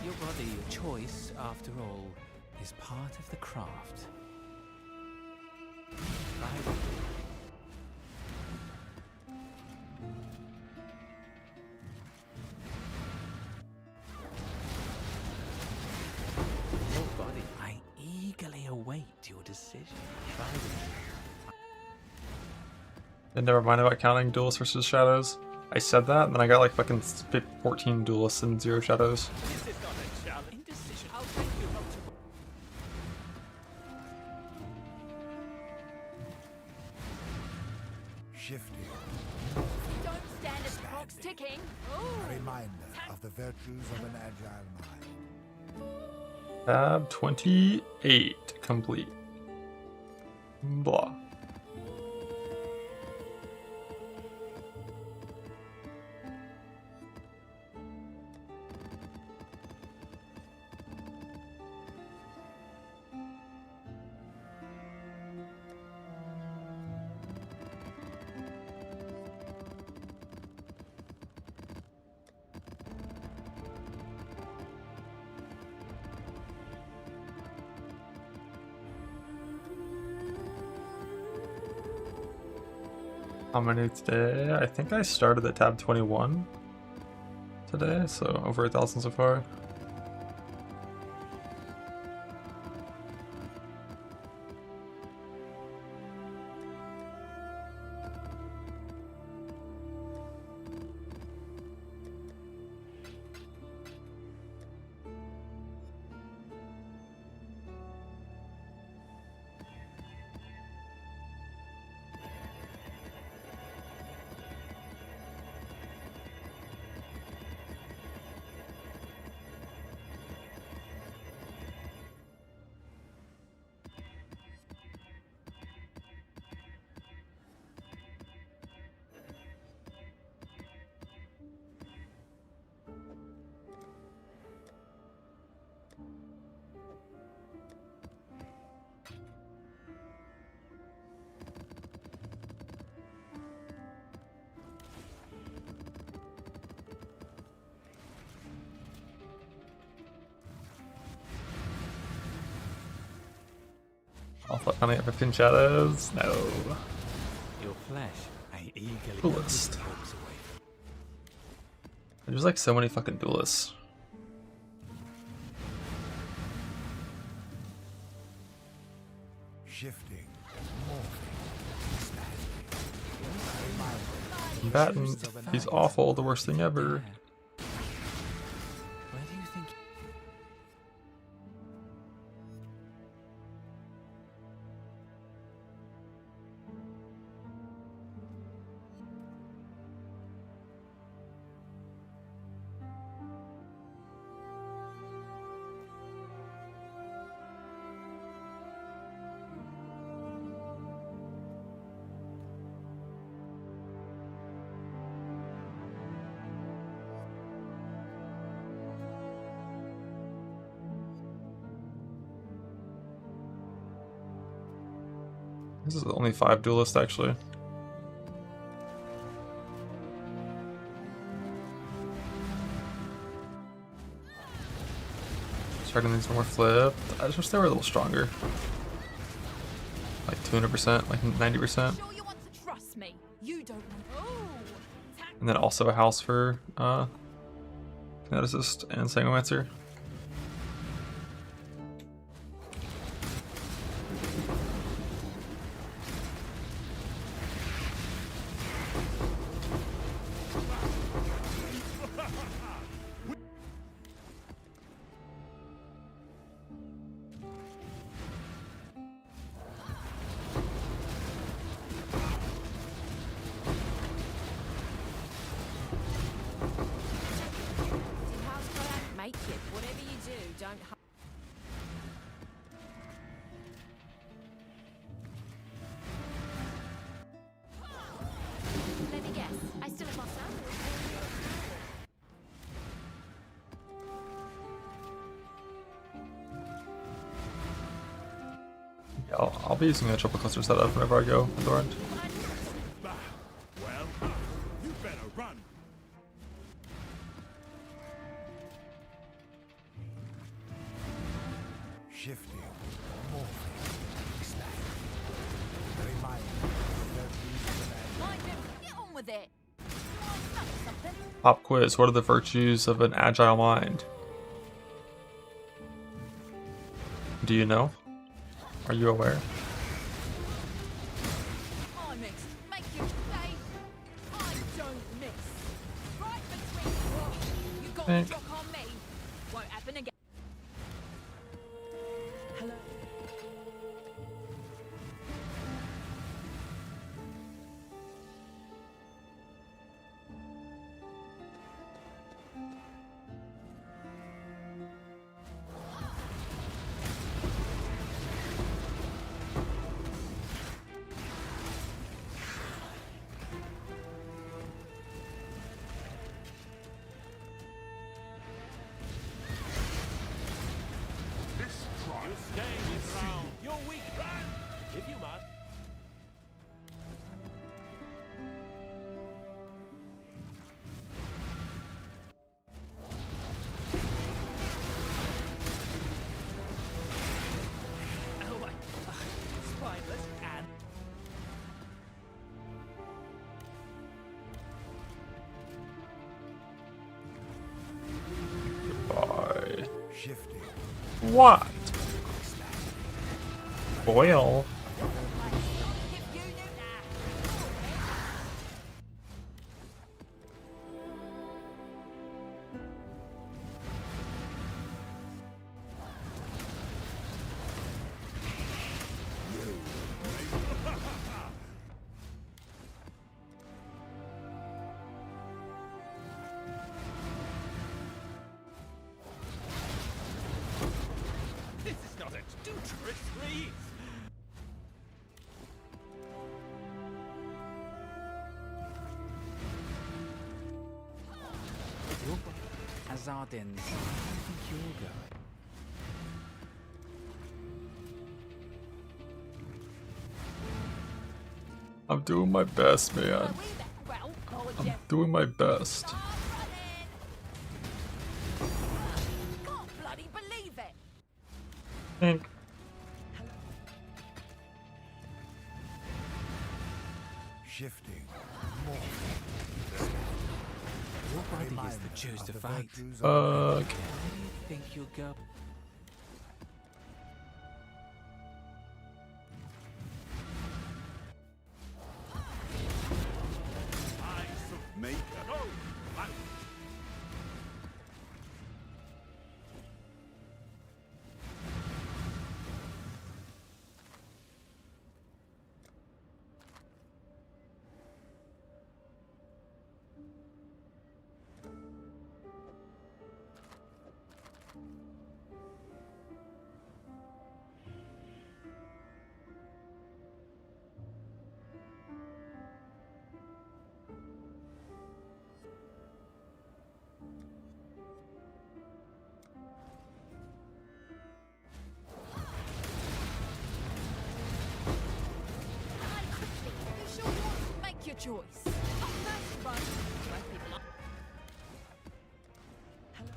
Your body, your choice, after all, is part of the craft. I will. Your body. I eagerly await your decision. Try with me. And never mind about counting duelists versus shadows. I said that, and then I got like fucking 14 duelists and 0 shadows. This is not a challenge. Indecision. I'll take you up to. Shifting. Don't stand as the clock's ticking. A reminder of the virtues of an agile mind. Tab 28 complete. Blah. How many today? I think I started at tab 21 today, so over 1,000 so far. Alpha counting at 15 shadows? No. Your flesh. I eagerly Duelist. walks away from. There's like so many fucking duelists. Shifting. Combatant. He's awful, the worst thing ever. Where do you think? This is only 5 duelists actually. Starting these more flipped. I just wish they were a little stronger. Like 200%, like 90%. Sure you want to trust me? You don't want. Oh, And then also a house for Kineticist and Sanguimancer. See how's gonna make it. Whatever you do, don't. Let me guess. I still have my son. Yeah, I'll be using a triple cluster setup whenever I go with Dorant. Well, you better run. Shifting. Morphing. Expanding. A reminder mind. Mind you, get on with it. Oh, that's something. Pop quiz. What are the virtues of an agile mind? Do you know? Are you aware? I mix. Make you stay. I don't miss. Right between. Oh, you got Think. to drop on me. Won't happen again. Hello. This trial You stay this round. You're weak. Run! If you must. Oh my. Spineless and. Bye. Shifting. What? Boil. If you knew that. This is not a. Do tricks, please! Azardins, I think you'll go. I'm doing my best, man. Well, oh, I'm yeah. doing my best. Start running. Can't bloody believe it. Think. Shifting. Your body is Remind that choose of to the fight. virtues of Fuck. Where do you think you'll go? eyes of maker. Go! Out! Hey, quickly, you sure you want to make your choice? First run. Won't be long. Hello.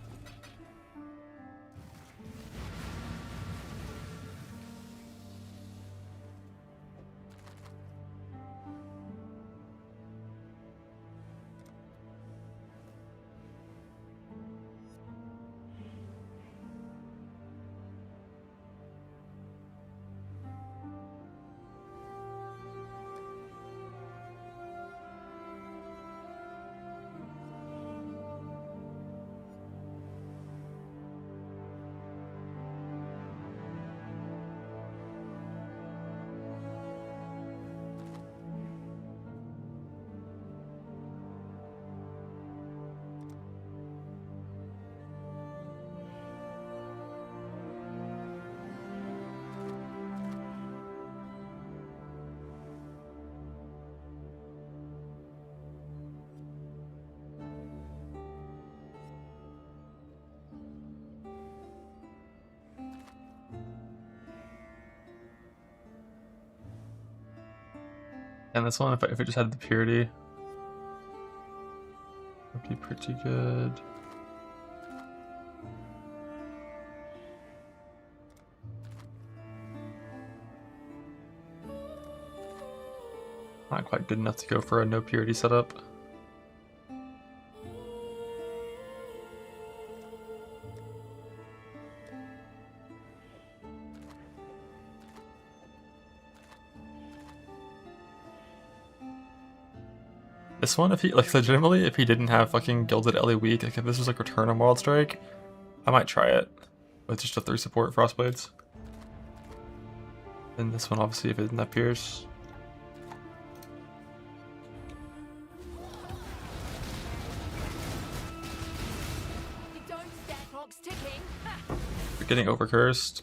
And this one, if I just had the purity, would be pretty good. Not quite good enough to go for a no purity setup. This one, if he, like, legitimately, if he didn't have fucking Gilded Ellie weak, like, if this was like Return on Wild Strike, I might try it with just a 3 support Frostblades. And this one, obviously, if it didn't have Pierce. You're getting overcursed.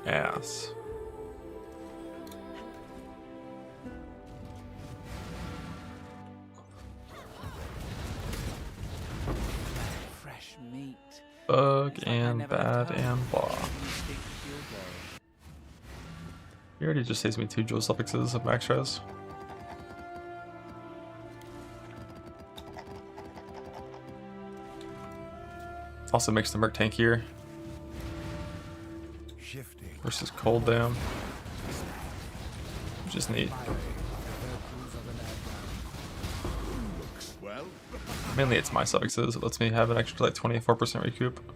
Ass. Fresh meat. Bug and bad and blah. He already just saves me 2 jewel suffixes of max res. Also makes the Merc tankier. Versus Cold Dam. Which is neat. Mainly it's my suffixes, it lets me have an extra like 24% recoup.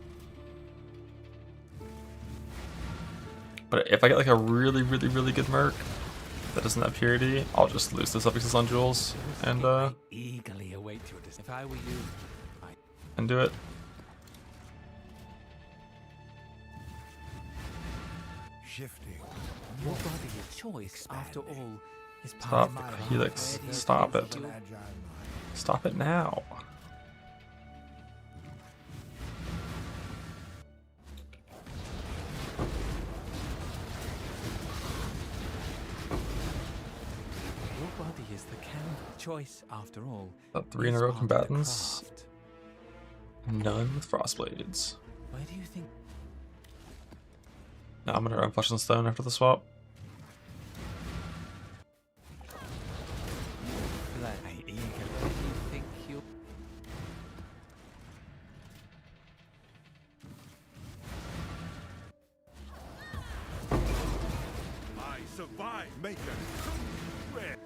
But if I get like a really good Merc that doesn't have purity, I'll just lose the suffixes on jewels and Eagerly await your decision. If I were you, and do it. Shifting. Your body of choice, after all, is part Stop, of the Helix. Stop it. Stop it now. Your body is the canvas. Choice, after all. Got 3 in a is row part of the combatants. craft. None with Frostblades. Where do you think? Now I'm gonna run Flesh and Stone after the swap. I eagerly. Where do you think you'll? I survive, Maker. Where?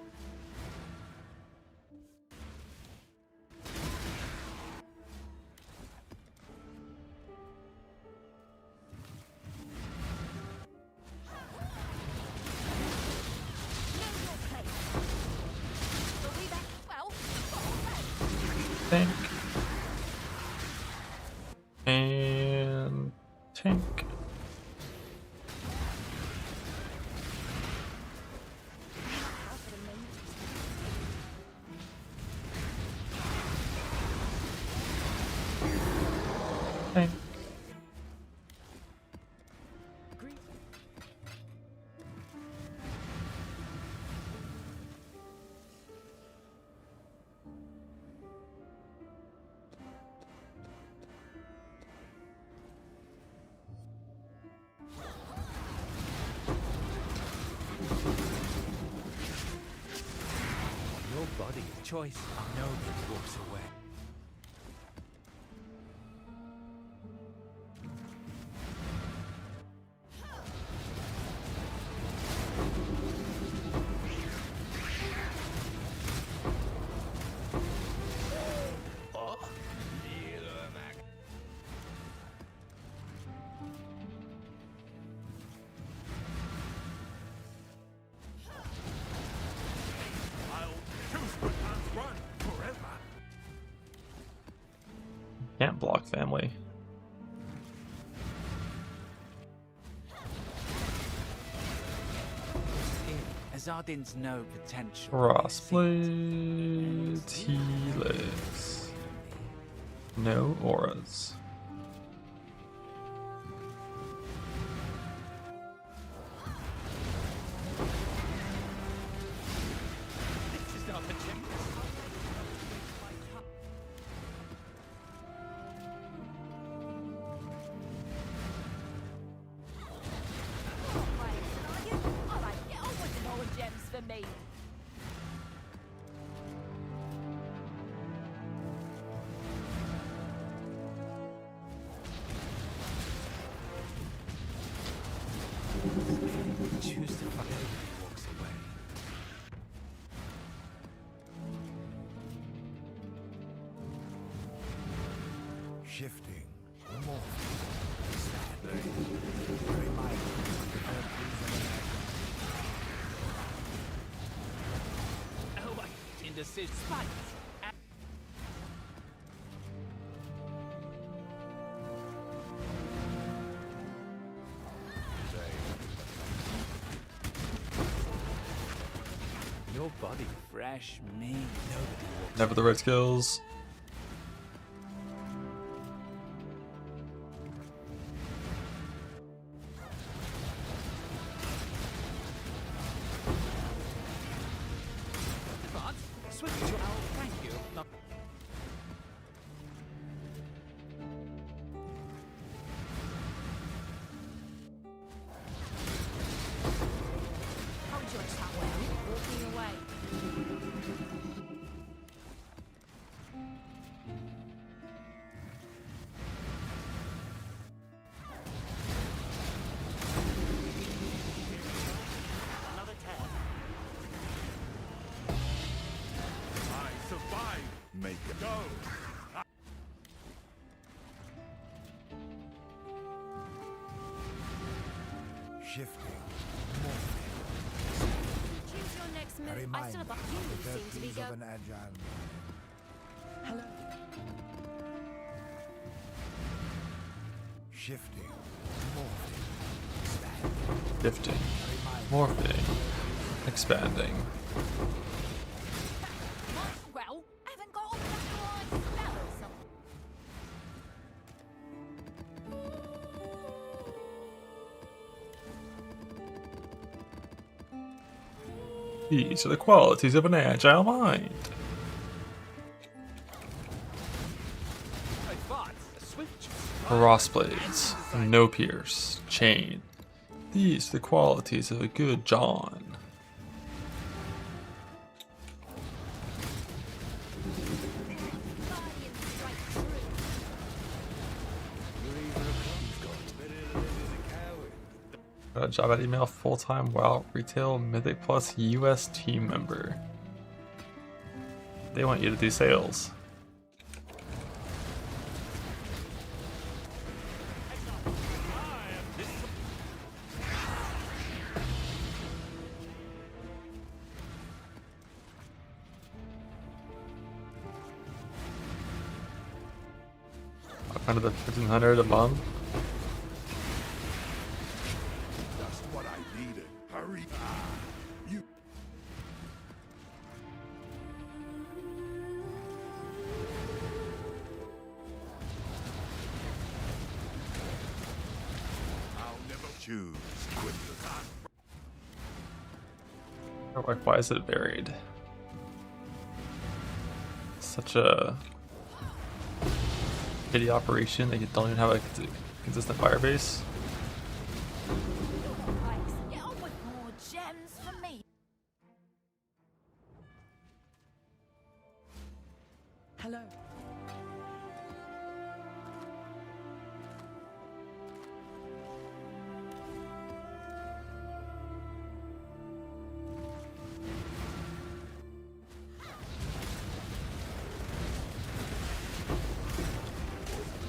Tank. And tank. Tank. Your body of choice. Nobody walks away. I'll choose good and run forever. Can't block family. Azardin's no potential. Frostblade. Helix. No auras. This is not the gym. Alright, get on with the more gems for me. Choose to fuck. Nobody walks away. Very mindful of the virtues of an Oh, my indecision. Spikes. Your body fresh, me. Nobody walks. Never the right skills. Advance. Switch to our thank you. No. Hold your tongue. Walking away. Another 10. I survive. Make it go. shifting, morphing. Choose your next A move. I reminder still have a of few the seem to be virtues of an agile man. Hello. Shifting, morphing, Shifting, a reminder. morphing, expanding. Well, haven't got all the right spell or something. These are the qualities of an agile mind. Advance. Switch. Crossblades, no pierce, chain. These are the qualities of a good John. Guardian strike true. Got a job at email full-time WoW retail Mythic Plus US team member. They want you to do sales. Under the 1500 a month. That's what I needed. Hurry. You. I'll never choose quickly. Like, why is it buried? Such a pity operation. They don't even have a consistent fire base. Get on with more gems for me. Hello.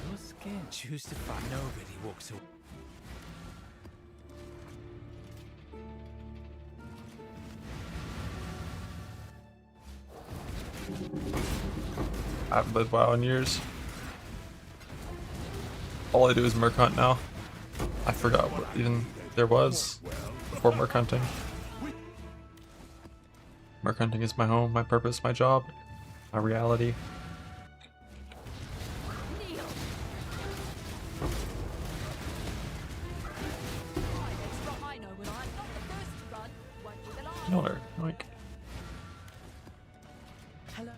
Your skin. Choose to fight. Nobody walks away. I haven't played WoW in years. All I do is merc hunt now. I forgot what even there was before merc hunting. Merc hunting is my home, my purpose, my job, my reality. Kneel. I know when I'm not the first to run, won't be the last. Miller, like, Hello.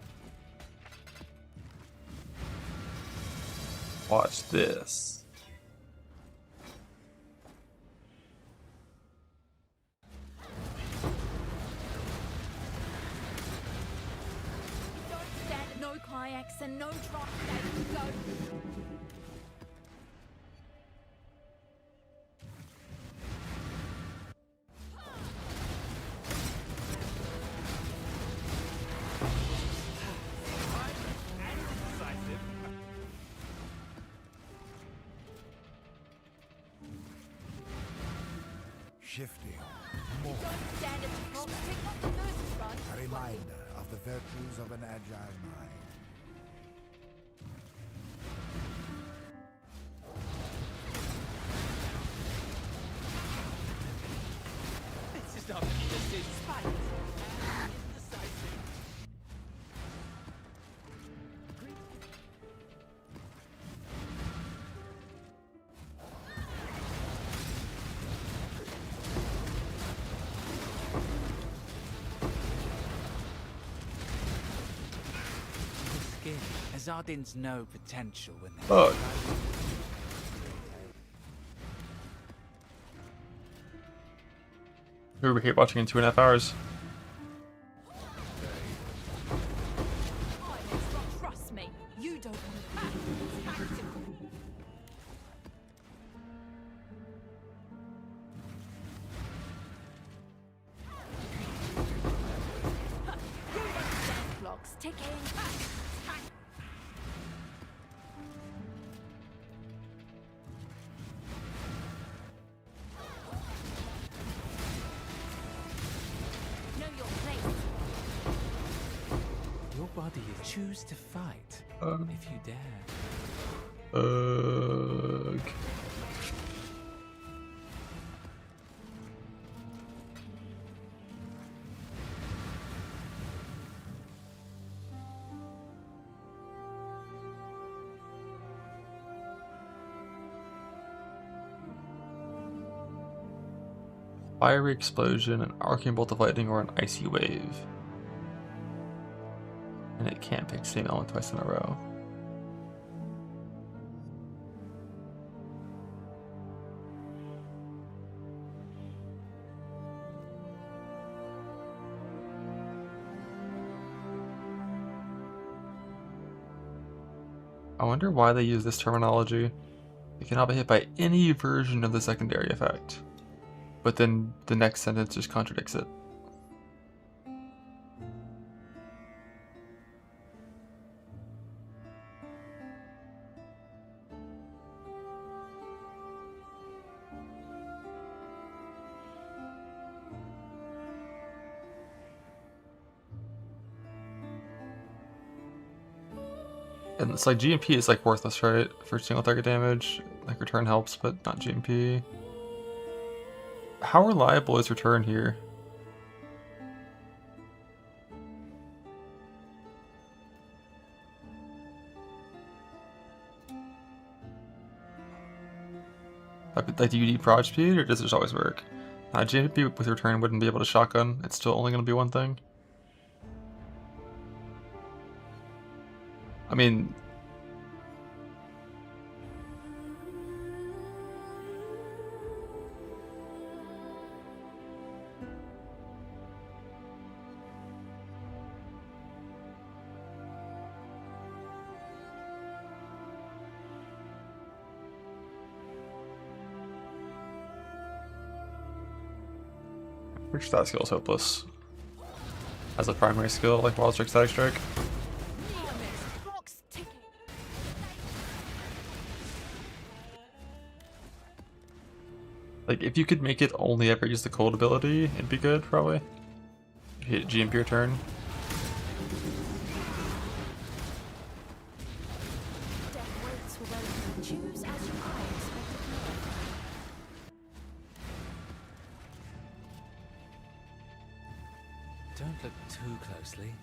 watch this. Don't stand, no kayaks and no drop. Go. shifting, Don't morphing. stand at the box. Pick up the first run. A reminder of the virtues of an agile mind. This is not indecisive. Indecisive. The skin. Azardins know potential when they. Fuck. Who we keep watching in 2.5 hours. Trust me, you don't want to be tactical. Clocks ticking. Know your place. Your body is choose to fight if you dare. Fiery explosion, an arcing bolt of lightning, or an icy wave. And it can't pick same element twice in a row. I wonder why they use this terminology. It cannot be hit by any version of the secondary effect. But then the next sentence just contradicts it. And it's like GMP is like worthless, right? For single target damage. Like return helps, but not GMP. How reliable is return here? Like, do you need prod speed, or does this always work? GMP with return wouldn't be able to shotgun. It's still only going to be one thing. I mean... Which that skill is hopeless. As a primary skill, like Wild Strike, Static Strike. Clock's ticking. Like, if you could make it only ever use the cold ability, it'd be good, probably. Hit GMP return. Death waits for those who choose as you are. Don't look too closely.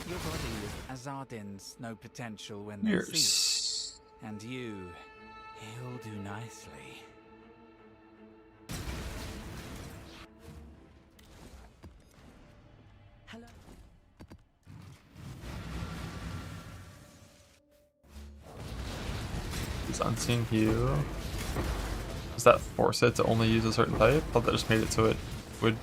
Your body is Azardins know potential when they see Yes. it. And you, he'll do nicely. Hello. Is unseen hue. Does that force it to only use a certain type? I thought that just made it so it would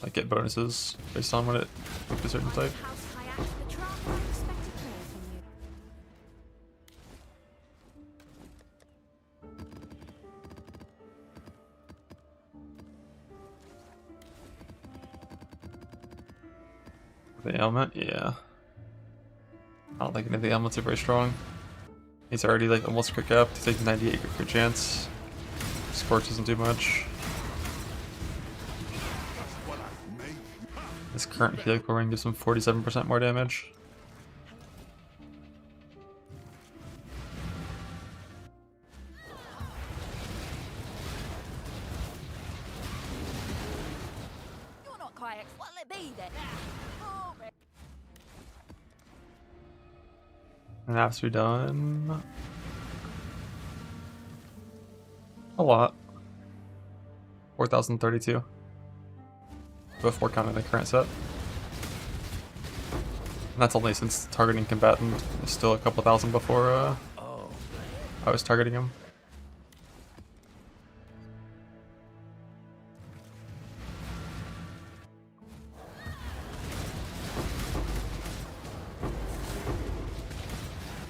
like get bonuses based on when it moved a certain type. House Hayat, the trial unexpected prayer from you. The ailment, yeah. I don't think any of the ailments are very strong. He's already like almost crit capped. He's taking 98 crit chance. Scorch doesn't do much. His current heal ring gives him 47% more damage. You're not kayaks. What'll it be then? Oh, And after done, a lot. 4,032 before counting the current set. And that's only since targeting combatant was still a couple thousand before I was targeting him.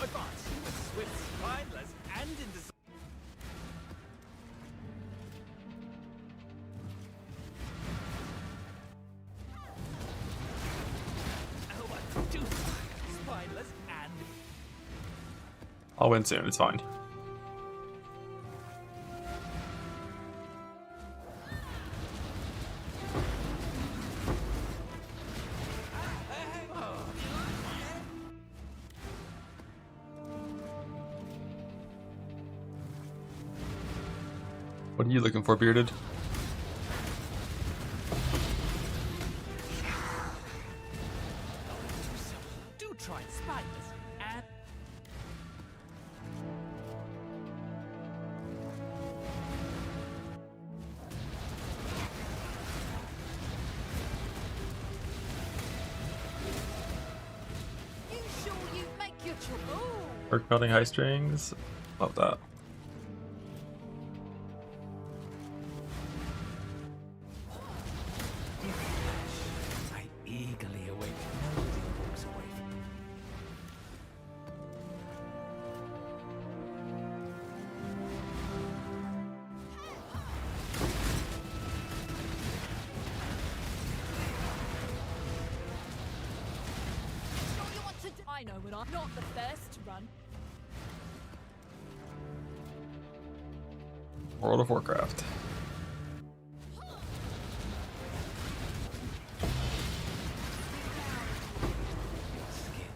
Advance with swift, spineless, and indecisive. Oh, what do spineless and I'll win soon, it's fine. What are you looking for, Bearded? do try spineless and you sure you make your choice? Ooh. Work building high strings. Love that. I eagerly await nobody walks away from me. Sure you want to do? I know when I'm not the first to run. World of Warcraft.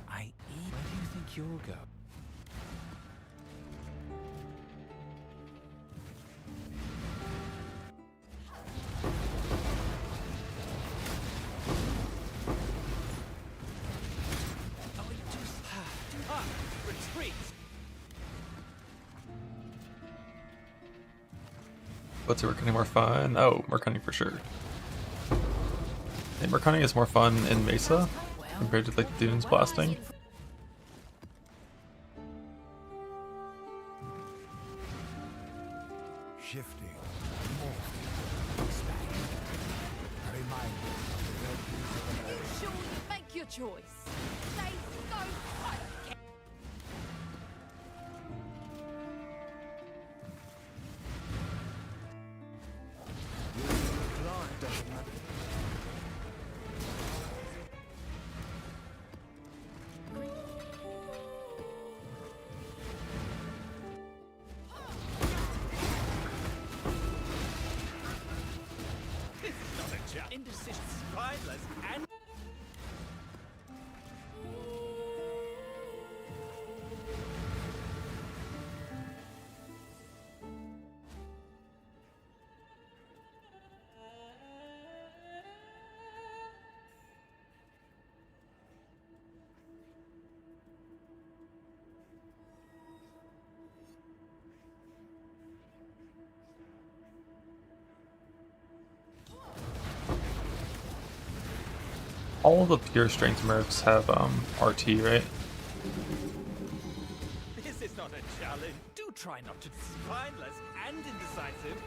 I eat. Where do you think you'll go? oh, you do retreat. What's Merc Hunting more fun? Oh, Merc Hunting for sure. Merc Hunting is more fun in Mesa compared to like Dunes blasting. Shifting, morphing, expanding. A reminder of the virtues of an You earth. sure you make your choice? They go fuck. This is not a job. Indecision, spineless, and All of the pure strength mercs have RT, right? this is not a challenge. Do try not to spineless and indecisive.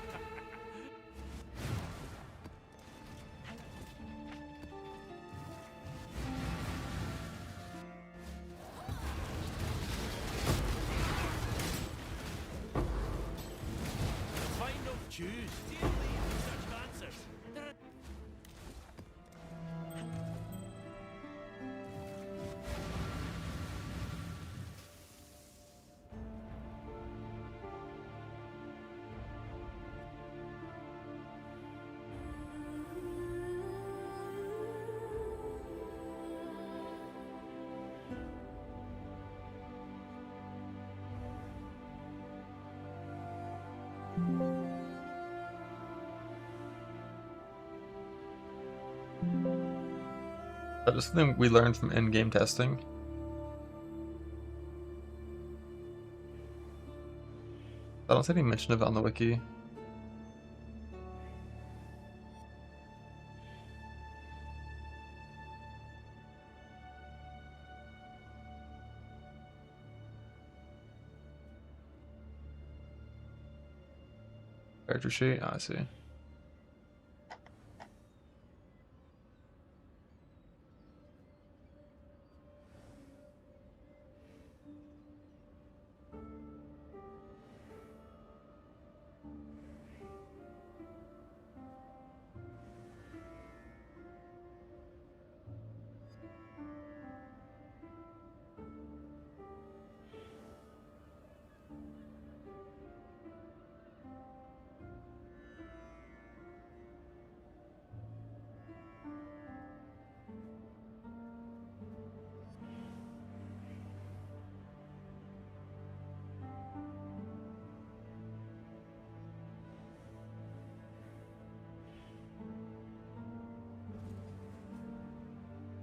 The final choose. Dearly such answers. There are That is something we learned from in-game testing. I don't see any mention of it on the wiki. Character sheet? Oh, I see.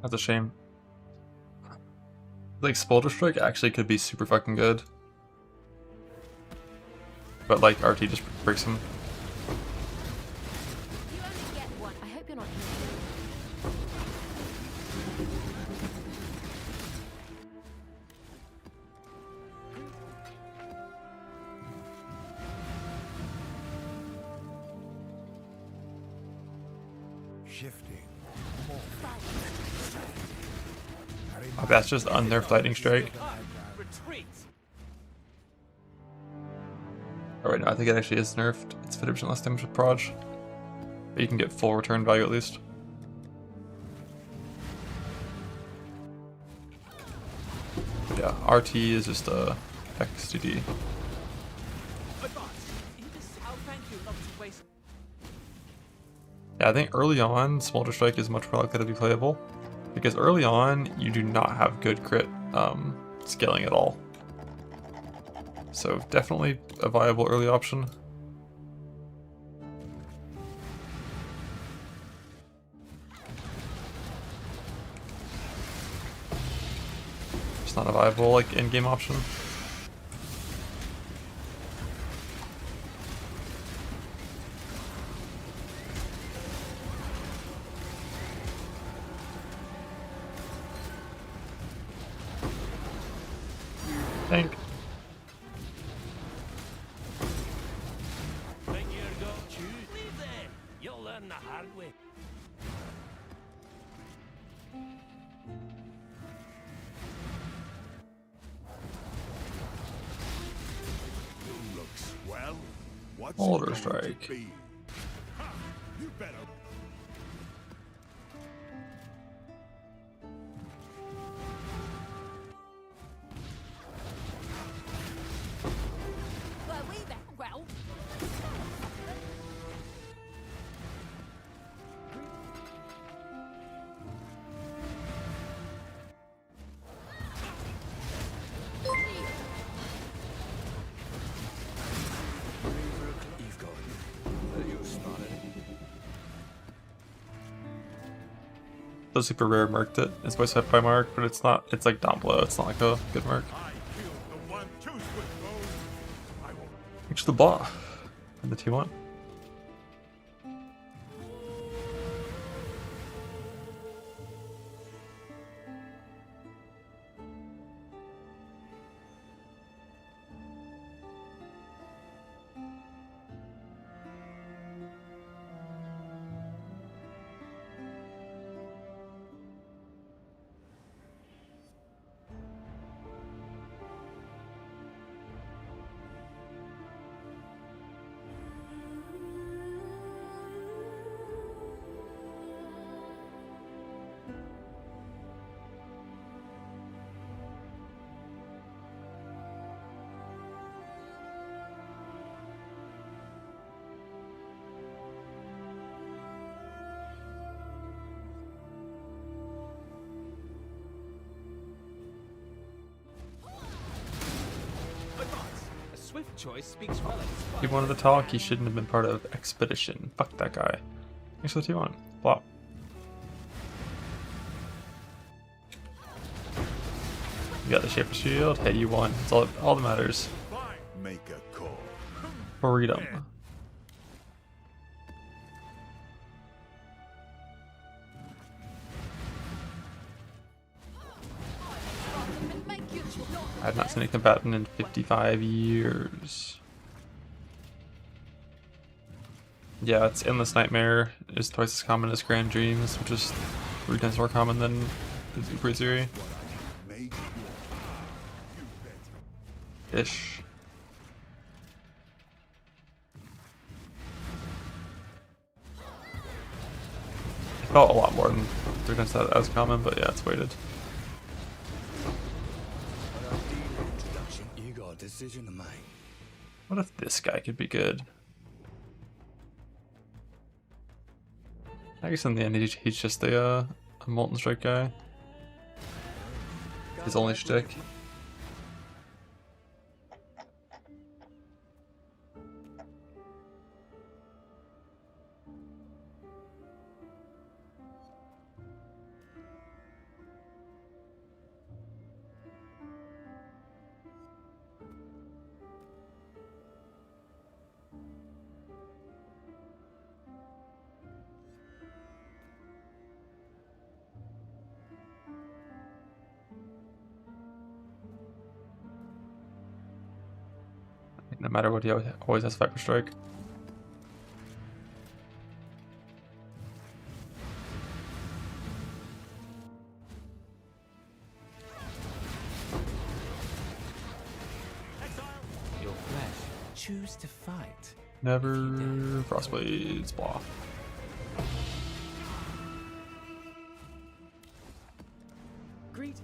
That's a shame. Like, Spolder Strike actually could be super fucking good. But, like, RT just breaks him. You only get one. I hope you're not here. Shifting. Oh, that's just unnerfed Lightning Strike. Retreat. Oh wait, no, I think it actually is nerfed. It's 50% less damage with Proj. But you can get full return value at least. But yeah, RT is just a XDD. Advance. I'll thank you not to waste. Yeah, I think early on, Smolder Strike is much more likely to be playable. Because early on, you do not have good crit scaling at all. So definitely a viable early option. It's not a viable like in-game option. Think. Think you're going to leave there. You'll learn the hard way. You look swell. What's it Smolder going to Strike. be? Ha! You better. Well, we better. Well, You've got it. You spotted. The super rare merked it. It's voiced by Mark, but it's not. It's like down below. It's not like a good merc. I killed the one choose with those. I will. Which the bot in the T1. swift choice speaks well. He wanted to talk, he shouldn't have been part of Expedition. Fuck that guy. Thanks for the T1. Flop. You got the Shaper Shield, hey, you won. It's all that matters. Make a call. Freedom. I have not seen a combatant in 55 years. Yeah, it's Endless Nightmare is twice as common as Grand Dreams, which is 3 times more common than the Zuri. Ish. It felt a lot more than 3 times as common, but yeah, it's weighted. You got a decision to make. What if this guy could be good? I guess in the end he's just a Molten Strike guy. His only shtick. No matter what, he always has Viper Strike. Your flesh. Choose to fight. Never Frostblades, blah. Greet.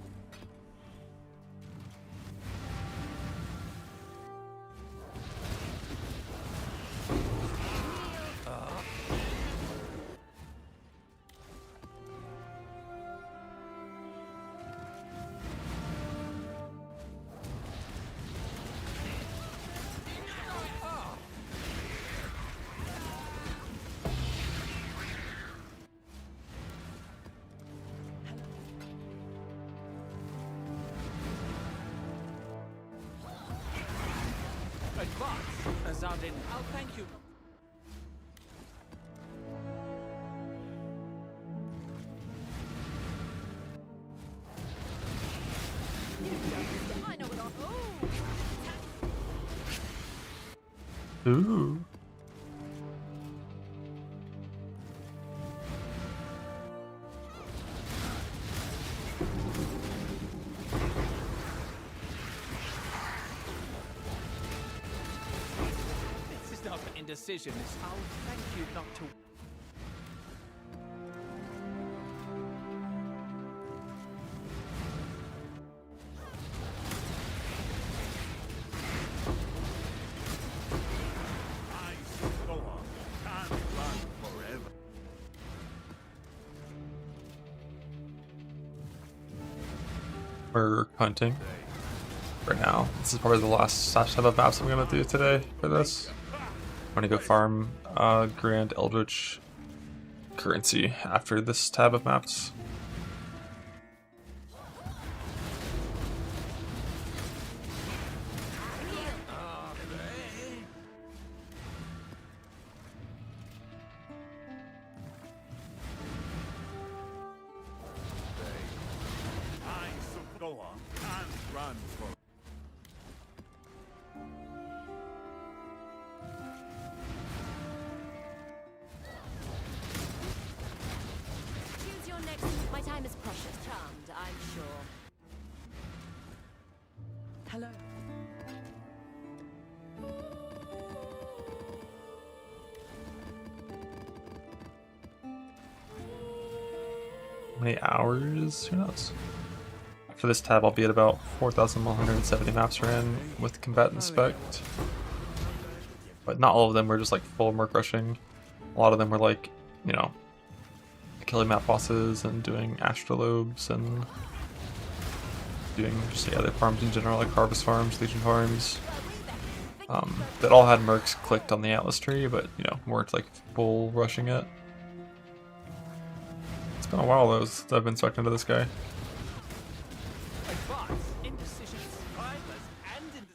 Advance, Azadin. I'll thank you. I know what I'll. Oh. Ooh. This is not for indecision. I'll thank you not to. Go on. Can't run forever. We're hunting right now. This is probably the last type of maps I'm gonna do today for this. I'm gonna go farm Grand Eldritch currency after this tab of maps. Go on. Can't run forever. Choose your next. My time is precious. Charmed, I'm sure. Hello. How many hours? Who knows? For this tab, I'll be at about 4,170 maps ran with Combat Inspect. But not all of them were just like full merc rushing. A lot of them were like, you know, killing map bosses and doing astrolobes and doing just the other farms in general, like harvest farms, legion farms. that all had mercs clicked on the Atlas tree, but you know, weren't like full rushing it. It's been a while though since I've been sucked into this guy. Advance, indecision, spineless, and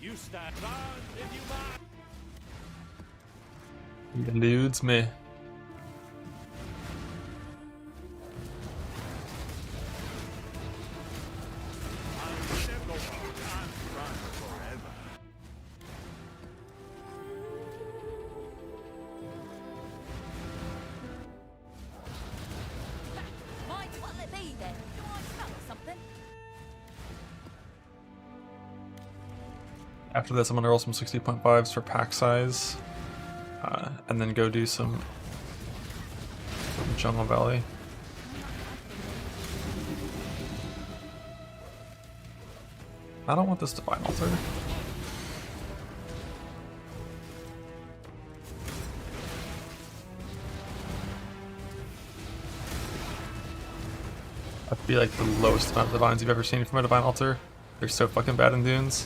You stand round if you mind. He eludes me. Might as well let be then. Do I smell something? After this, I'm gonna roll some 60.5s for pack size, and then go do some Jungle Valley. I don't want this Divine Altar. That'd be like the lowest amount of Divines you've ever seen from a Divine Altar. They're so fucking bad in Dunes.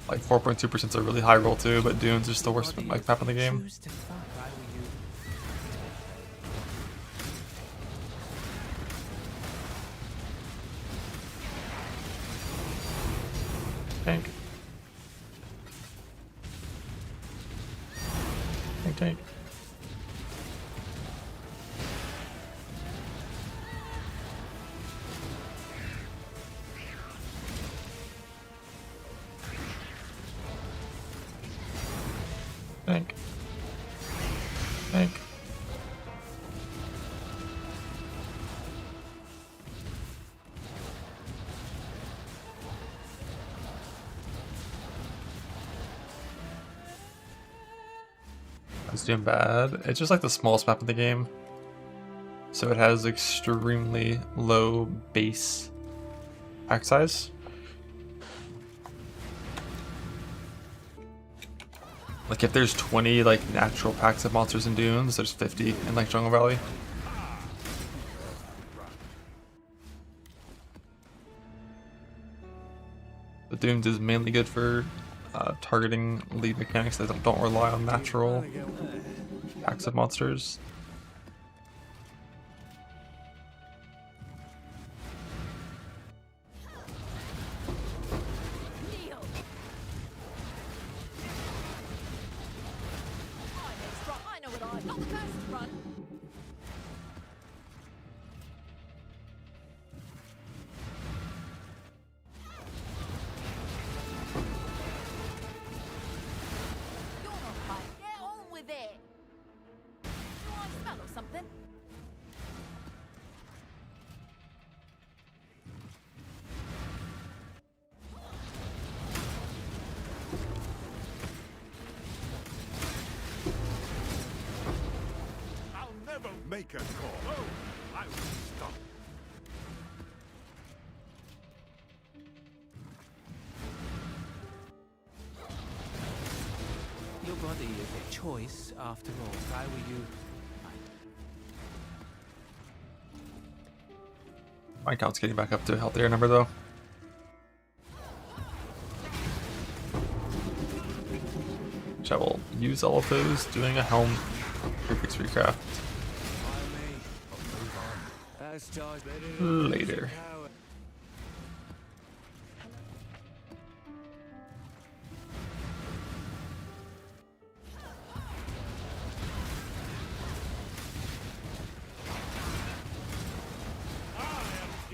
Like 4.2% is a really high roll too, but Dunes is the worst like map in the game. Tank. Tank, tank. Tank. Tank. It's doing bad. It's just like the smallest map in the game. So it has extremely low base pack size. Like if there's 20 like natural packs of monsters in Dunes, there's 50 in like Jungle Valley. The Dunes is mainly good for targeting lead mechanics that don't rely on natural packs of monsters. I know what I'm not the first to run. You're not right. Get on with it. Do I smell or something? I'll never make a call. Oh, I will stop. Your body is a choice after all. If I were you, My count's getting back up to a healthier number though. Which I will use all of those doing a helm prefix recraft later.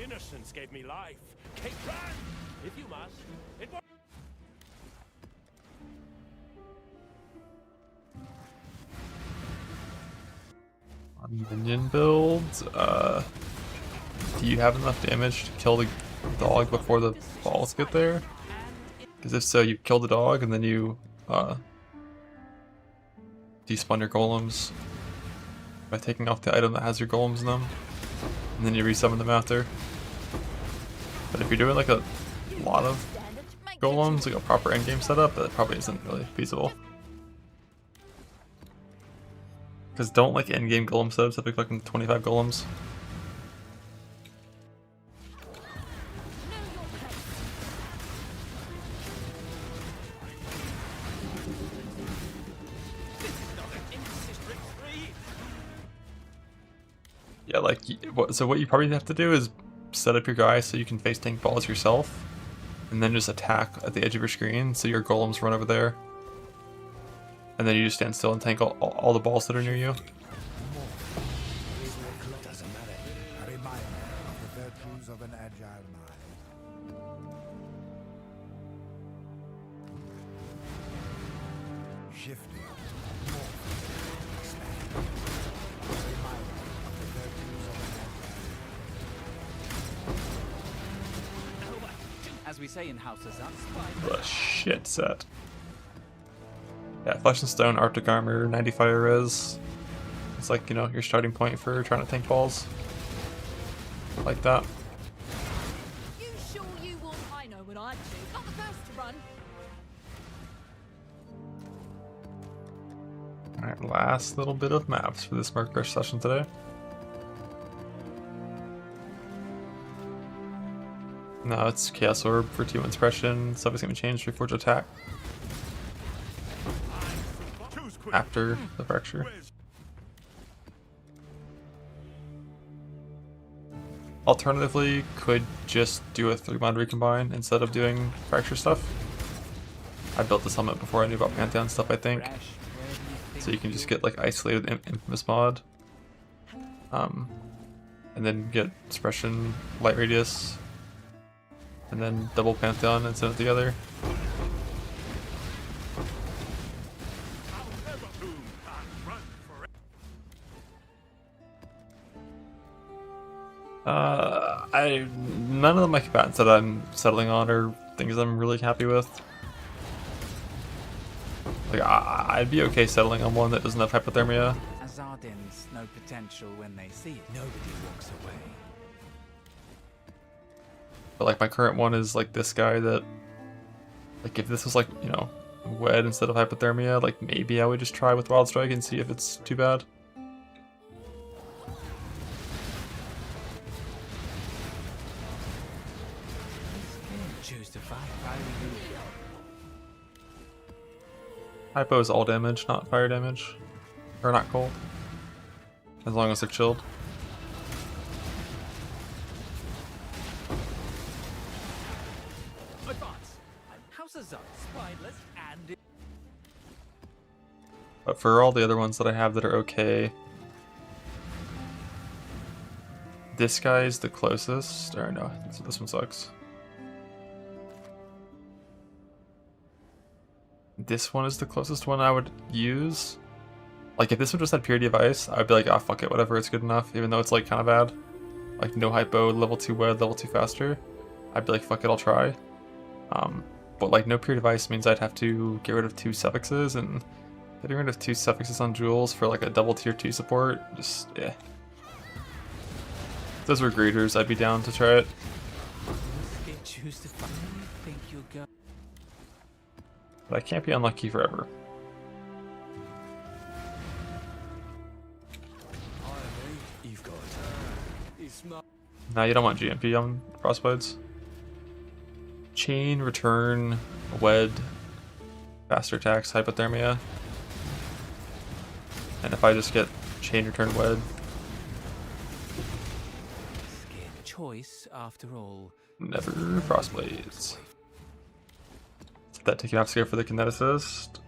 Innocence gave me life. Take run, if you must. It was On minion build, do you have enough damage to kill the dog before the balls get there? Because if so, you kill the dog and then you despawn your golems by taking off the item that has your golems in them, and then you resummon them after. But if you're doing like a lot of golems, like a proper endgame setup, but it probably isn't really feasible. Because don't like endgame golem setups have like fucking 25 golems. Yeah, like, so what you probably have to do is set up your guy so you can face tank balls yourself, and then just attack at the edge of your screen so your golems run over there. And then you just stand still and tank all the balls that are near you. Doesn't matter. A reminder of the virtues of an agile mind. Shifting. Expand. A reminder of the virtues of an agile mind. As we say in House of Zan, The shit set. Yeah, Flesh and Stone, Arctic Armor, 90 fire res. It's like, you know, your starting point for trying to tank balls. Like that. You sure you want? I know what I'd do. Not the first to run. Alright, last little bit of maps for this Merc Rush session today. No, it's Chaos Orb for 2 Inspiration. Stuff is going to change Reforge Attack after the Fracture. Alternatively, could just do a 3-mod recombine instead of doing Fracture stuff. I built this helmet before I knew about Pantheon stuff, I think. So you can just get like isolated Infamous mod. And then get Suppression, Light Radius, and then double Pantheon and send it together. None of my combatants that I'm settling on are things I'm really happy with. Like, I'd be okay settling on one that doesn't have hypothermia. Azardins know potential when they see it. Nobody walks away. But like my current one is like this guy that, like if this was like, you know, wed instead of hypothermia, like maybe I would just try with Wild Strike and see if it's too bad. Choose to fight. Hypo is all damage, not fire damage. Or not cold. As long as they're chilled. Advance. House of Zan, spineless and But for all the other ones that I have that are okay, this guy is the closest. Or no, this one sucks. This one is the closest one I would use. Like if this one just had Purity of Ice, I'd be like, ah, fuck it, whatever, it's good enough, even though it's like kind of bad. Like no hypo, level 2 wed, level 2 faster. I'd be like, fuck it, I'll try. But like no Purity of Ice means I'd have to get rid of 2 suffixes, and getting rid of 2 suffixes on jewels for like a double tier 2 support, just yeah. If those were greeters, I'd be down to try it. choose to fight. Where do you think you'll go? But I can't be unlucky forever. You've got he's smart. Nah, you don't want GMP on Frostbites. Chain, return, wed, faster attacks, hypothermia. And if I just get chain, return, wed. Scared choice after all. Never Frostblades. Did that take you off scale for the kineticist?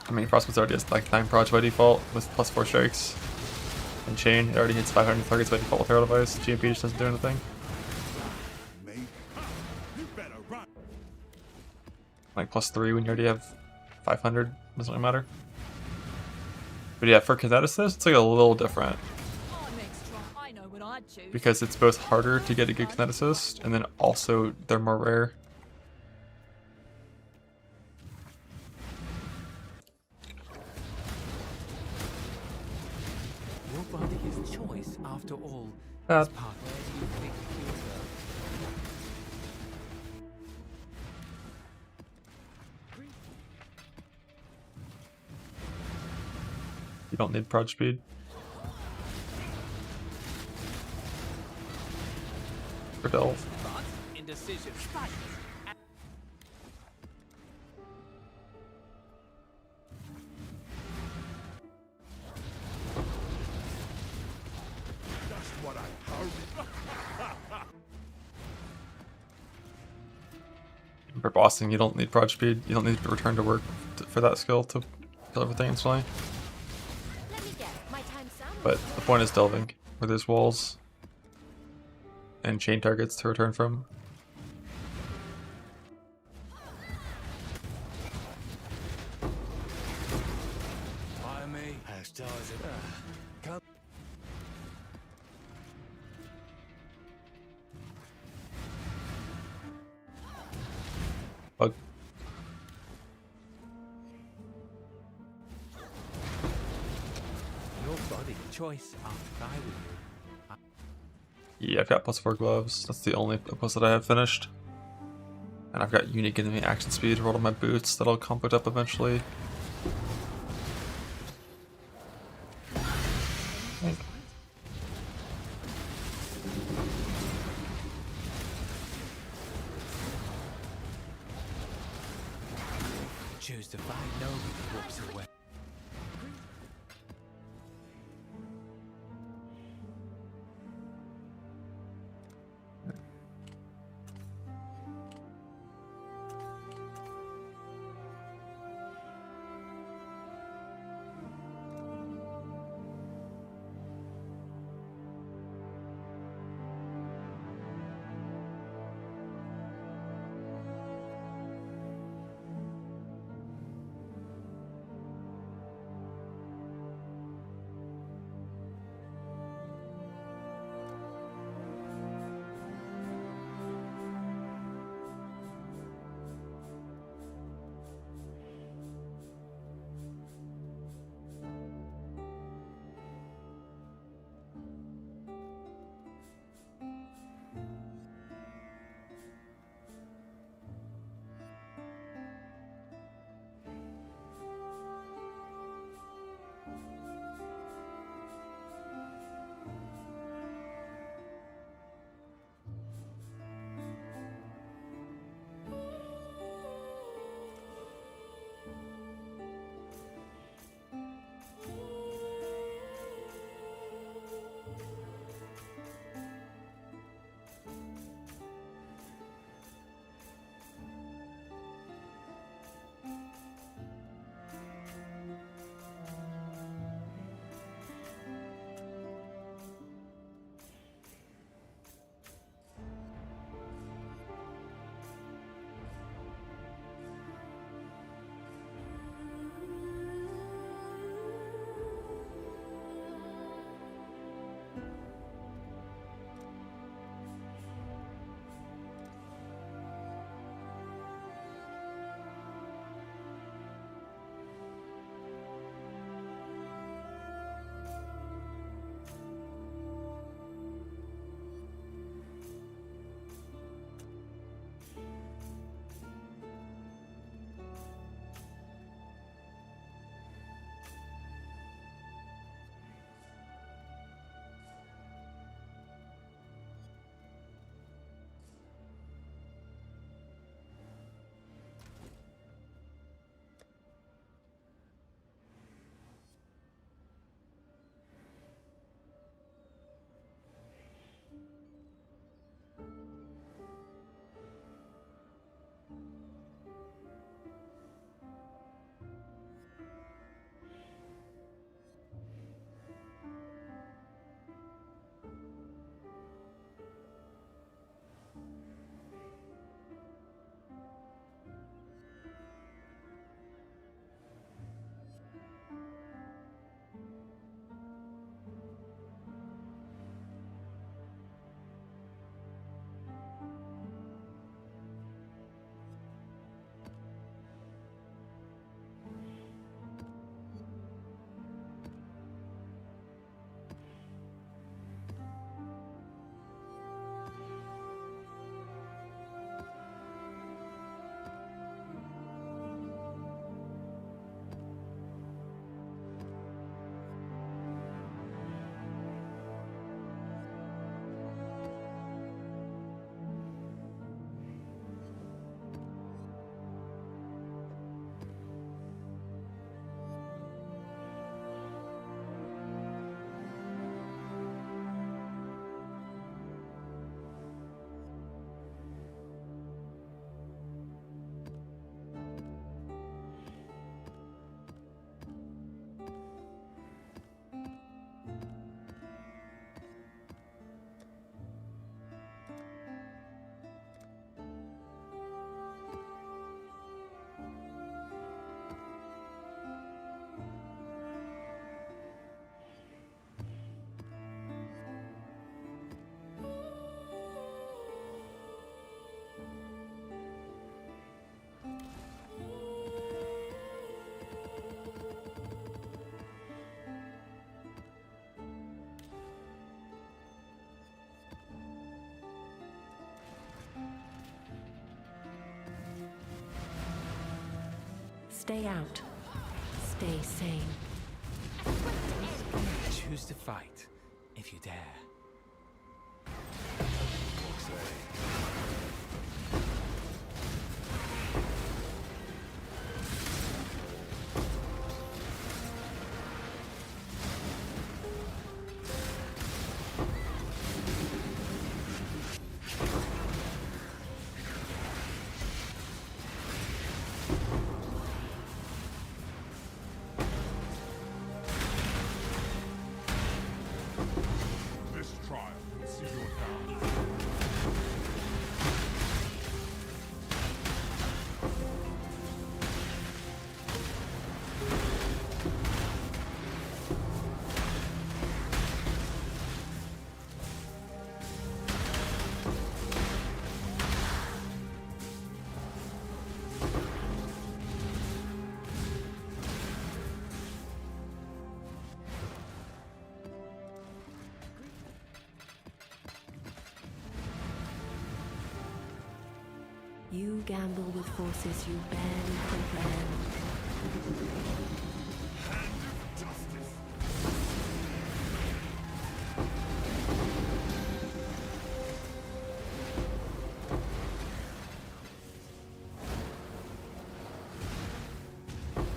I mean, Frostblades already has like 9 proj by default with plus 4 strikes. And chain, it already hits 500 targets by default with Herald Device. GMP just doesn't do anything. Like plus 3 when you already have 500, doesn't really matter. But yeah, for kineticist, it's like a little different. I know what I'd choose. Because it's both harder to get a good kineticist, and then also they're more rare. Your body is choice after all. Bad. Part where do you think you'll go? You don't need prod speed. For delve. But indecision. Spite. Just what I hoped. For bossing, you don't need prod speed. You don't need to return to work for that skill to kill everything instantly. Let me guess, my time's up. But the point is delving, where there's walls and chain targets to return from. Fire me. As stars come. Bug. Your body choice after I will. Yeah, I've got +4 gloves. That's the only post that I have finished. And I've got unique enemy action speed rolled on my boots that'll conflict up eventually. Choose to fight, nobody walks away. Stay out. Stay sane. Choose to fight, if you dare. This trial will see your down. You gamble with forces you barely comprehend.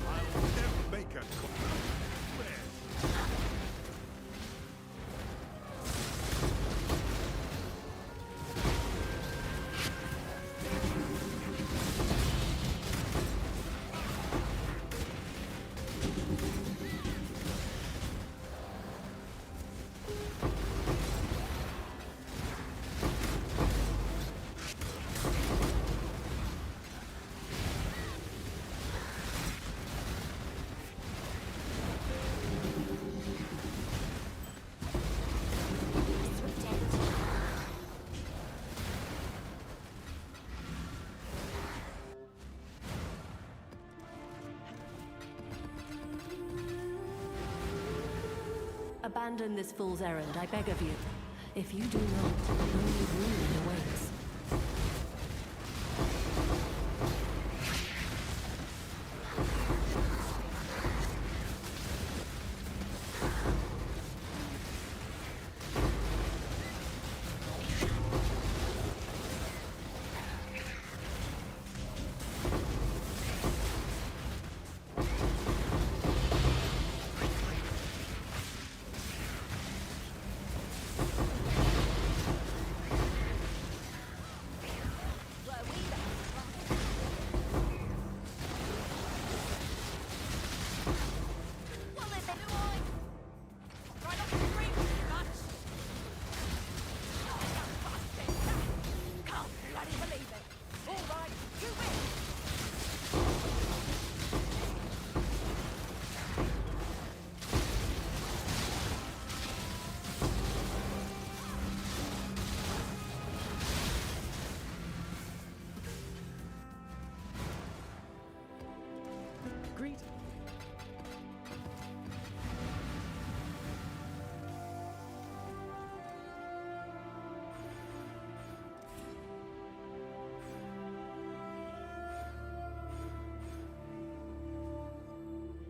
I'll never make a call. Abandon this fool's errand, I beg of you. If you do not, only ruin awaits.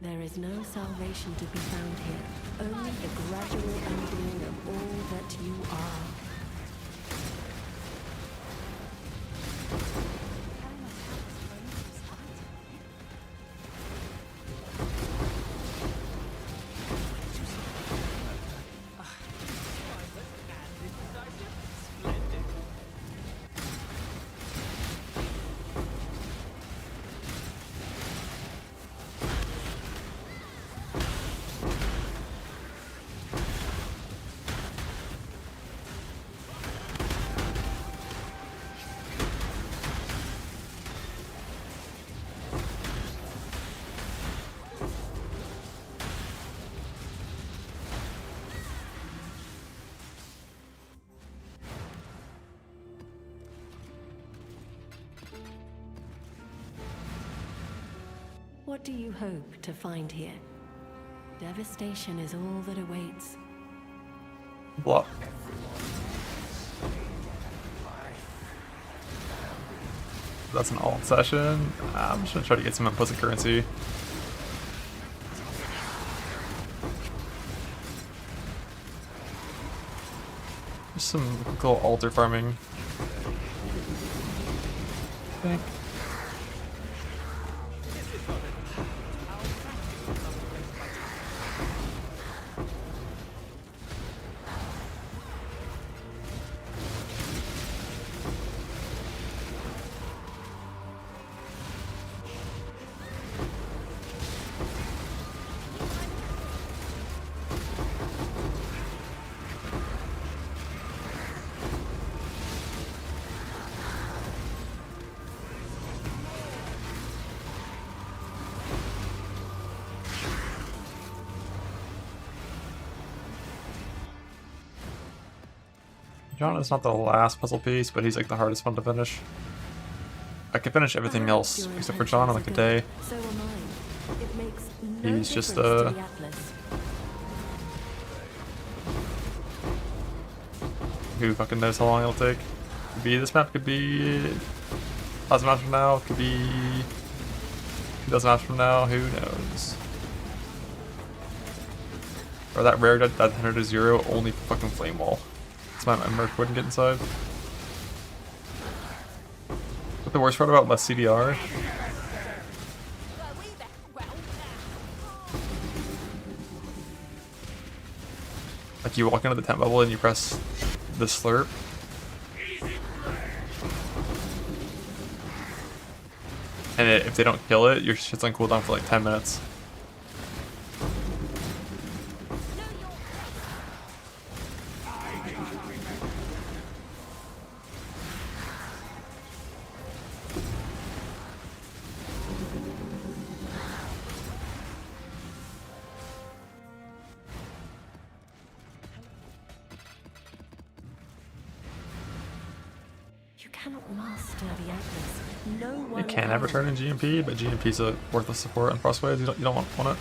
There is no salvation to be found here, only the gradual undoing of all that you are. What do you hope to find here? Devastation is all that awaits. Block. That's an alt session. I'm just gonna try to get some implicit currency. Just some cool altar farming. I think. John is not the last puzzle piece, but he's like the hardest one to finish. I can finish everything else except for John in like a day. So am I. It makes no He's just difference to the Atlas. Who fucking knows how long it'll take? Could be this map, could be 1,000 maps from now, could be 2,000 maps from now, who knows? Or that rare that 100 to 0 only fucking flame wall. That's why my Merc wouldn't get inside. But the worst part about less CDR, like you walk into the tent bubble and you press the slurp. And if they don't kill it, your shit's on cooldown for like 10 minutes. You cannot master the Atlas. No one You can ever turn in GMP, but GMP's a worthless support on Frostwaves. You don't want it.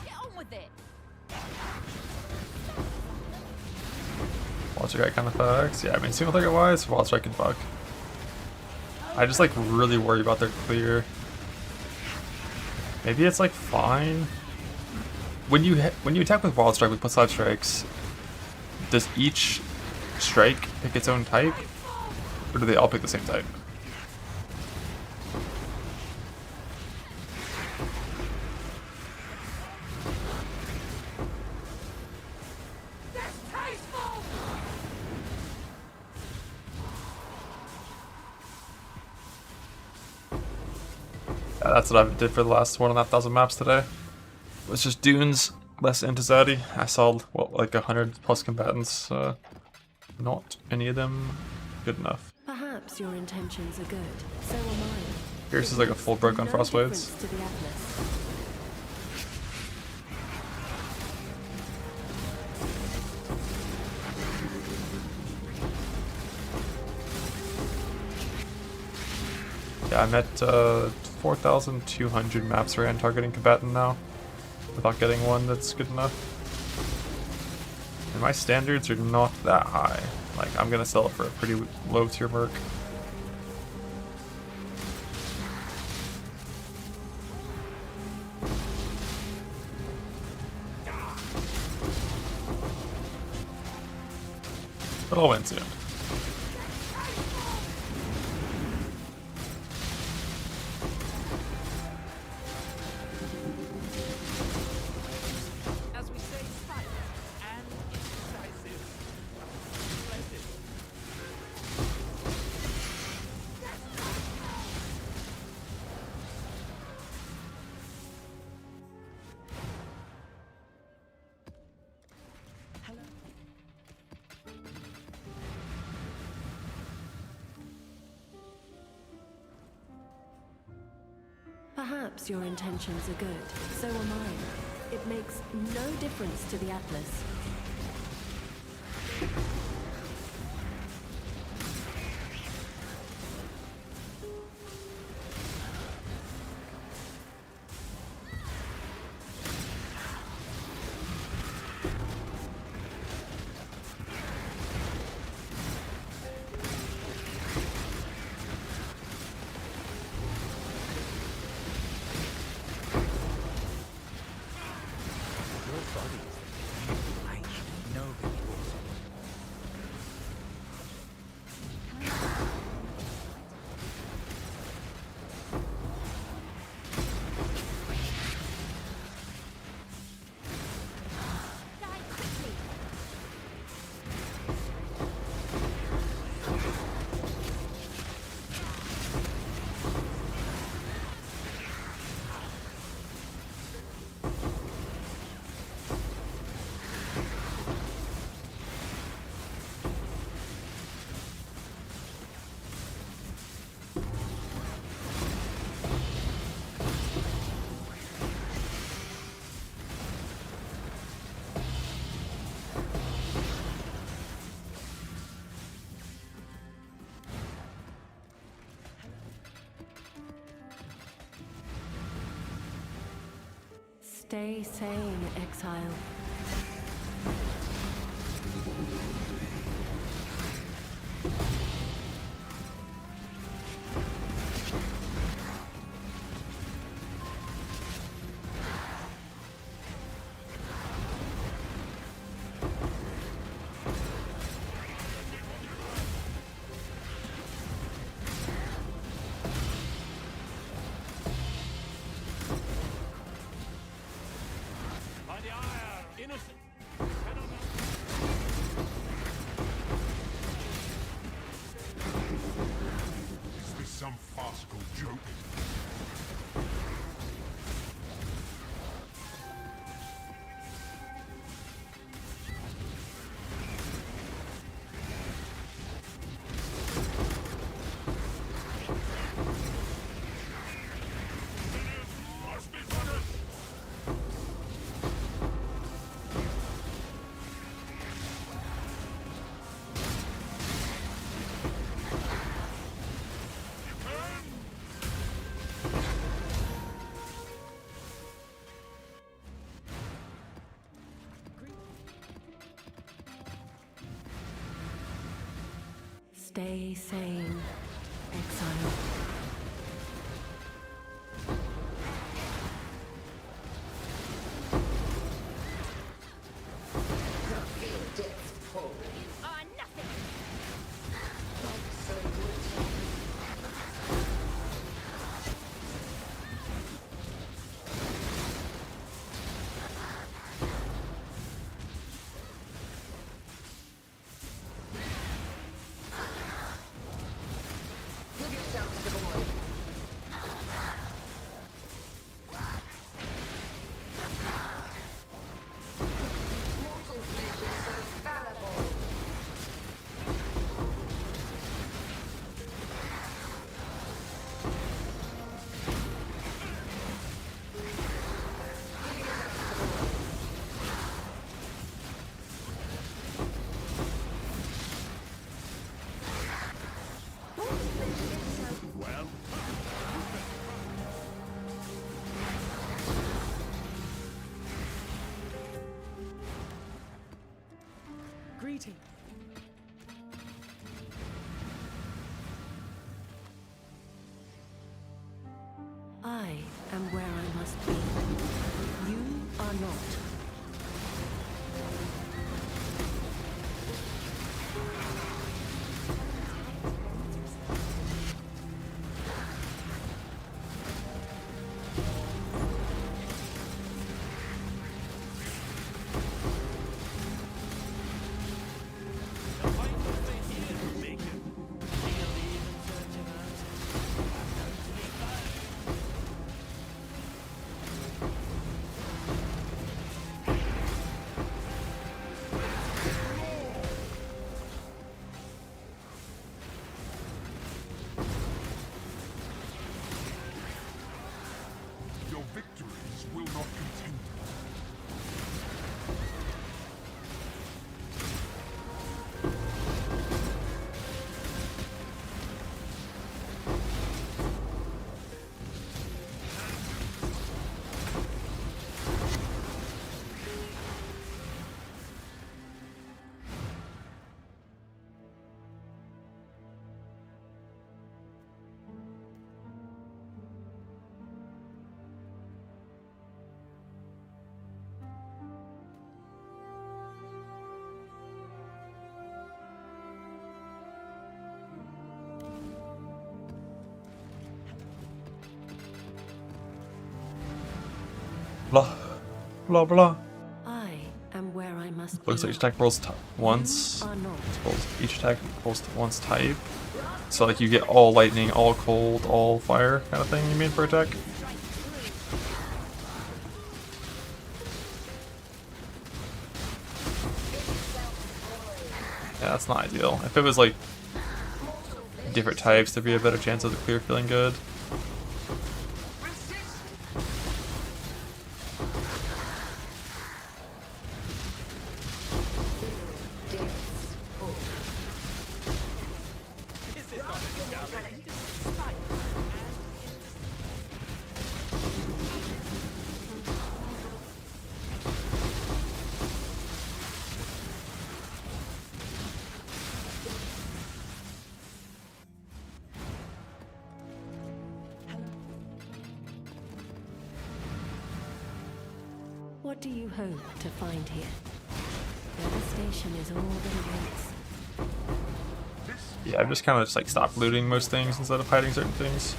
Get on with it. Wild Strike kind of fucks. Yeah, I mean, single target wise, Wild Strike can fuck. I just like really worry about their clear. Maybe it's like fine. When you attack with Wild Strike with +5 strikes, does each strike pick its own type, or do they all pick the same type? Yeah, that's what I did for the last 1,500 maps today. It's just dunes, less anti-zaddy. I saw what, like 100+ combatants. Not any of them good enough. Perhaps your intentions are good. So am I. Pierce is like a full broke on No Frostwaves. difference to the Atlas. Yeah, I'm at 4,200 maps ran targeting combatant now, without getting one that's good enough. And my standards are not that high. Like, I'm gonna sell it for a pretty low tier merc. But I'll win soon. As we say, silent and indecisive. Impressive. Perhaps your intentions are good. So am I. It makes no difference to the Atlas. Stay sane, exile. By the ire, innocent. Is this some farcical joke? Must be punished! Stay sane, exile. You are nothing. Well, Greeting. I am where I must be. You are not. Blah. Blah blah. I am where I must Looks be. like each attack rolls once. Are not. Each attack rolls once type. So like you get all lightning, all cold, all fire kind of thing you mean for attack? Yeah, that's not ideal. If it was like different types, there'd be a better chance of the clear feeling good. What do you hope to find here? Devastation is all that awaits. Yeah, I've just kind of just like stopped looting most things instead of hiding certain things.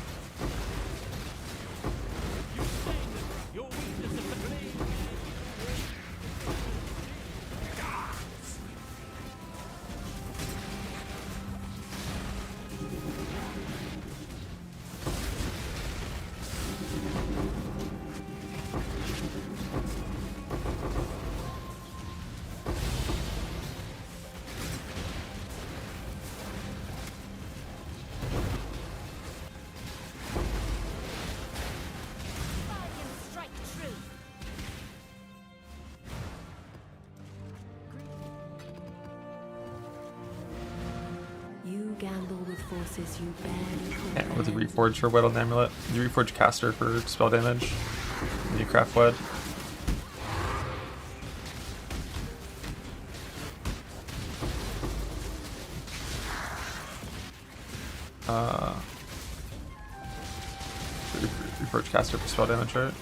Strike true. You gamble with forces you barely Yeah, with the comprehend. Reforge for Wed on the Amulet. The Reforge caster for spell damage. And you craft Wed. Reforge caster for spell damage, right?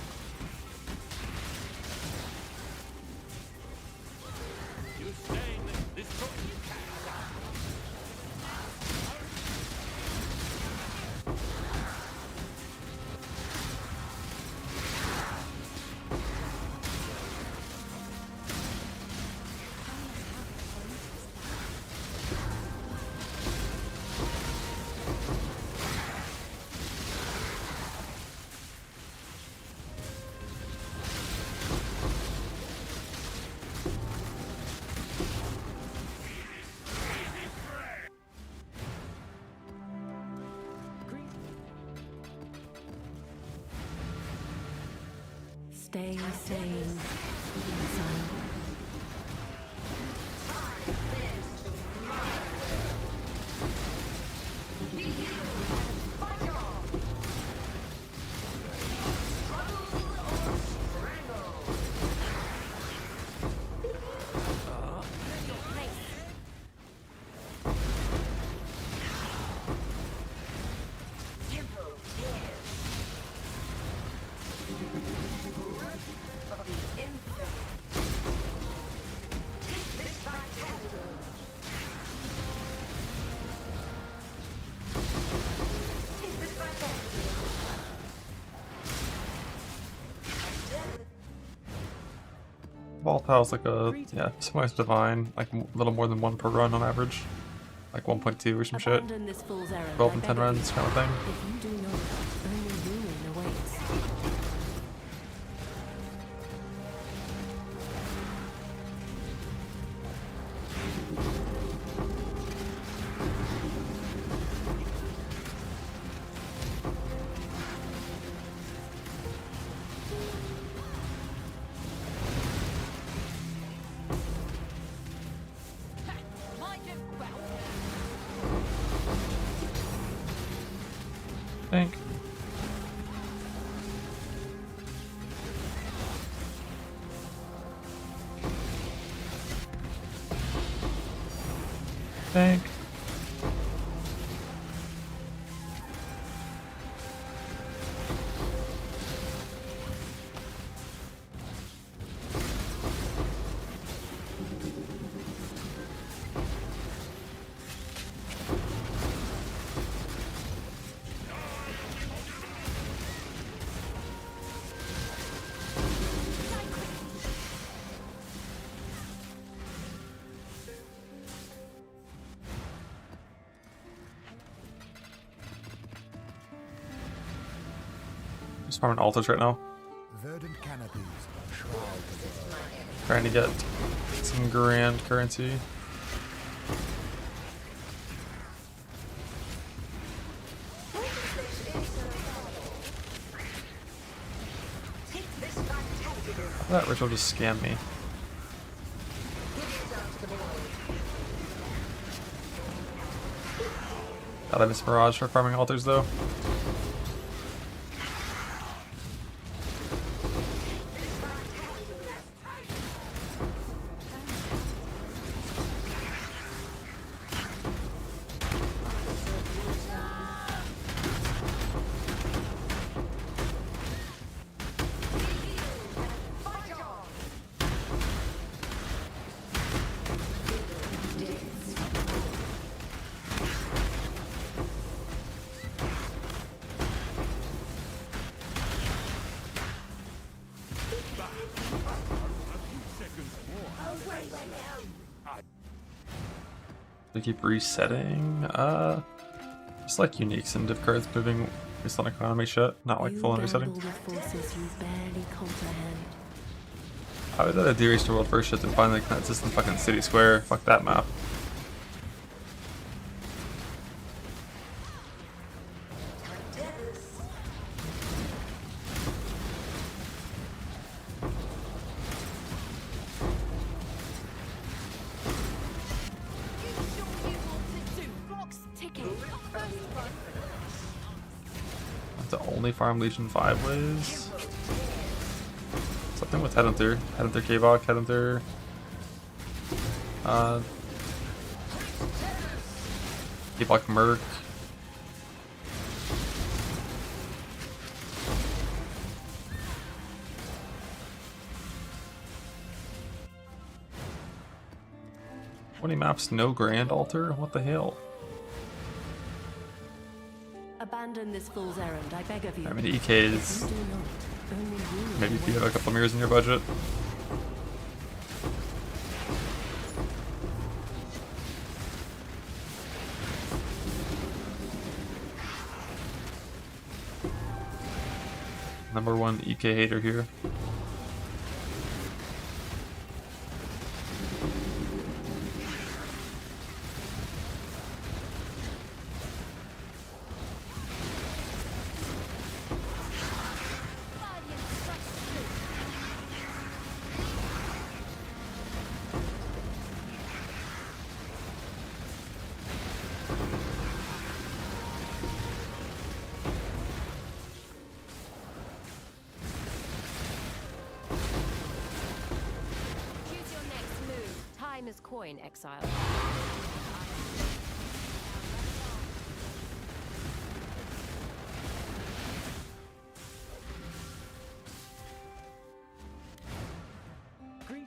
Stay sane, son. Volatile's like a, yeah, sometimes divine, like a little more than one per run on average. Like 1.2 or some shit. Abandon this fool's errand, 12 I and beg 10 of you. runs kind of thing. If you do not, only ruin awaits. Mind you, well, Think. Think. Just farming altars right now. Verdant canopies shroud the world. Trying to get some grand currency. That ritual just scammed me. God, I miss Mirage for farming altars though. They keep resetting. Just like uniques and div cards moving based on economy shit, not like full on resetting. I was at a de-race to world first shit and find like that system fucking city square. Fuck that map. To only farm Legion 5 ways. Something with Headhunter. Headhunter K-Bach, Headhunter. K-Bach Merc. Twenty maps, no Grand Altar? What the hell? Abandon this fool's errand, I beg of you. I mean, EKs. Maybe if you have a couple mirrors in your budget. Number one EK hater here. Is coin exile. Greet.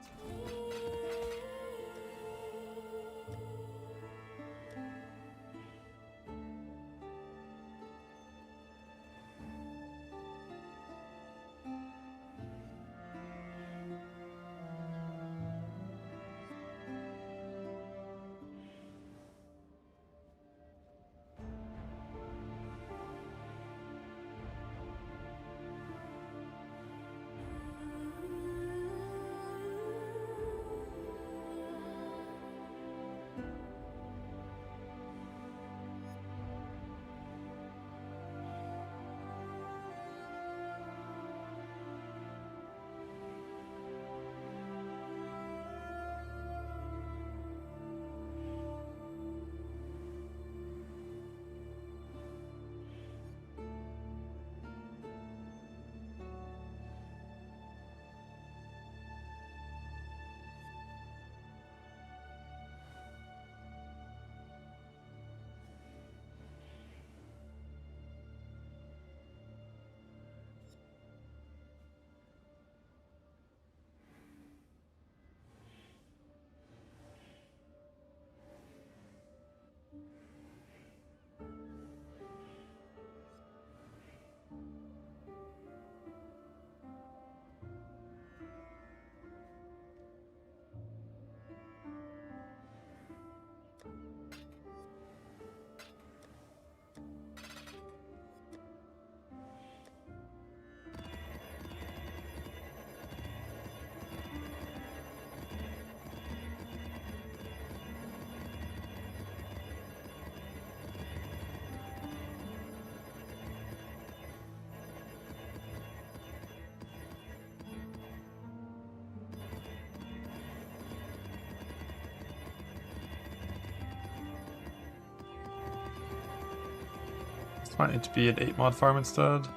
Might need to be an 8 mod farm instead.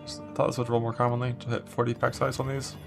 I thought this would roll more commonly to hit 40 pack size on these.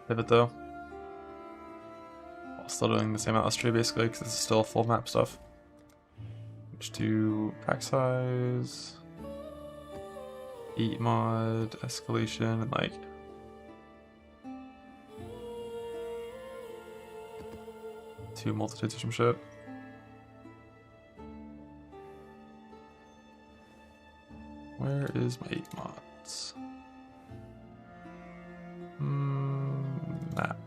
Pivot though. While still doing the same amount of tree basically, because this is still full map stuff. H2 pack size, 8 mod, escalation, and like two multitudes or some shit. Where is my 8 mods? Map.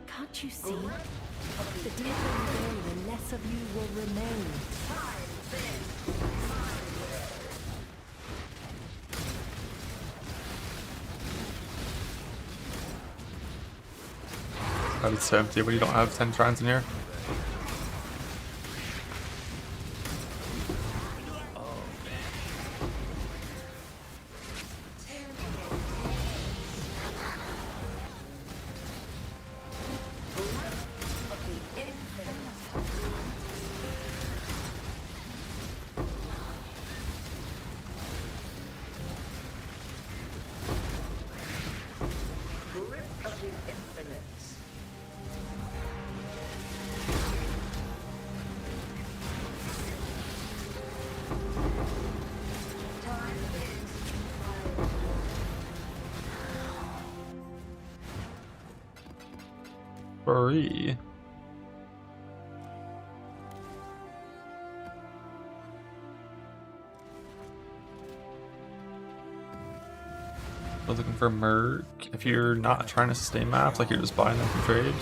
Can't you see? The deeper you go, the less of you will remain. God, it's so empty, but you don't have 10 shrines in here. Free. I was looking for Merc. If you're not trying to sustain maps, like you're just buying them from trade,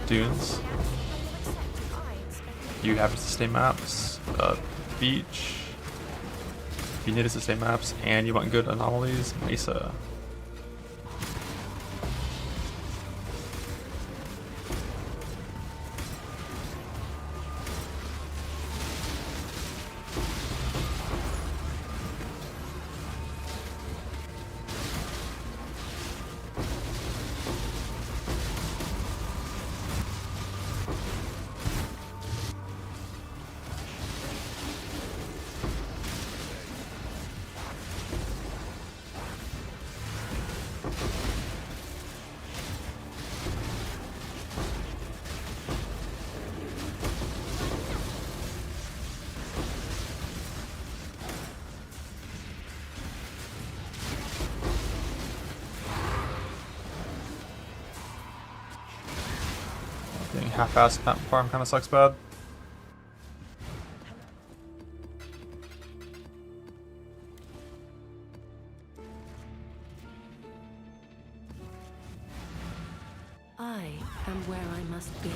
dunes. You have to sustain maps. Beach. If you need to sustain maps and you want good anomalies, Mesa. Getting half-assed map farm kind of sucks bad. I am where I must be.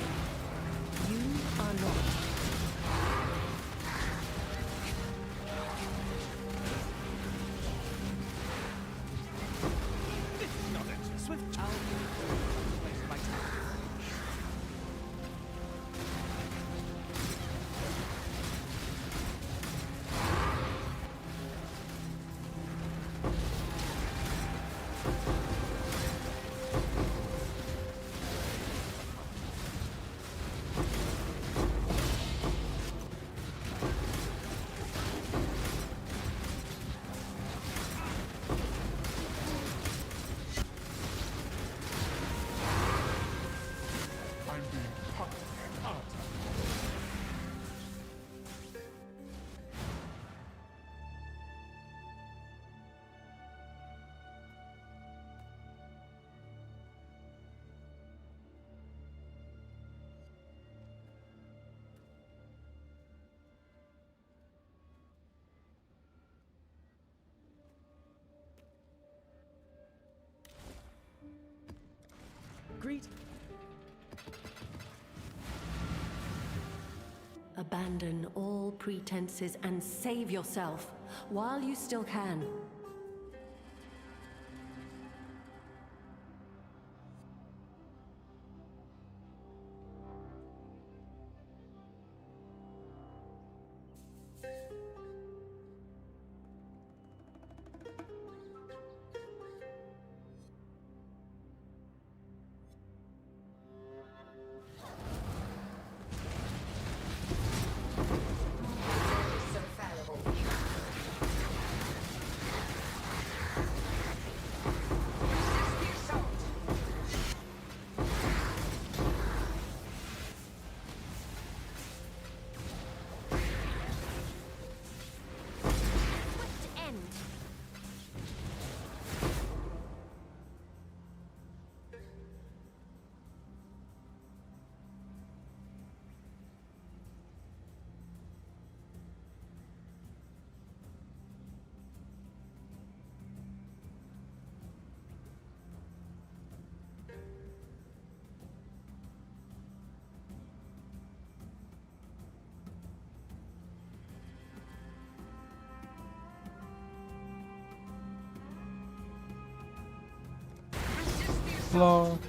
You are not. Swift child. Waste my time. Greet. Abandon all pretenses and save yourself while you still can. Hello.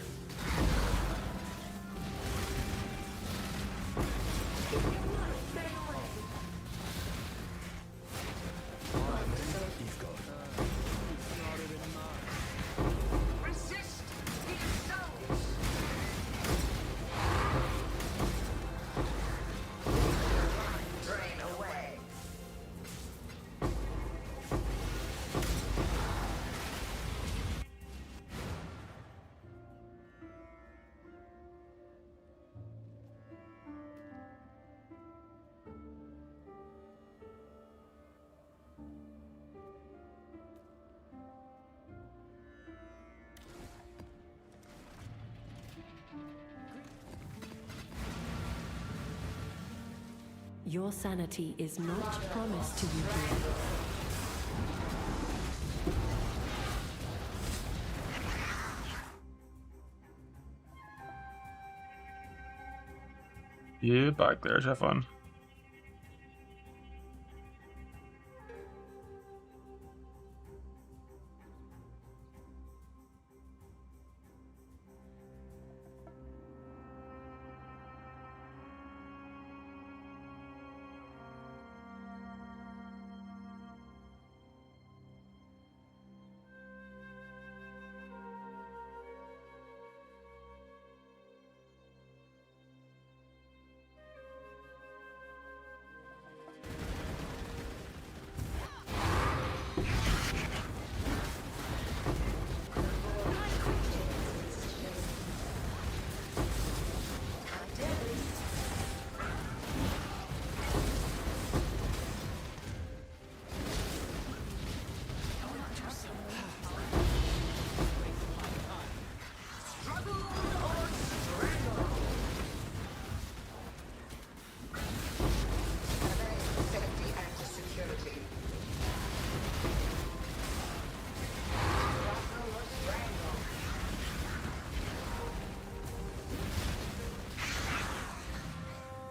Your sanity is not promised to you here. Yeah, back there, have fun.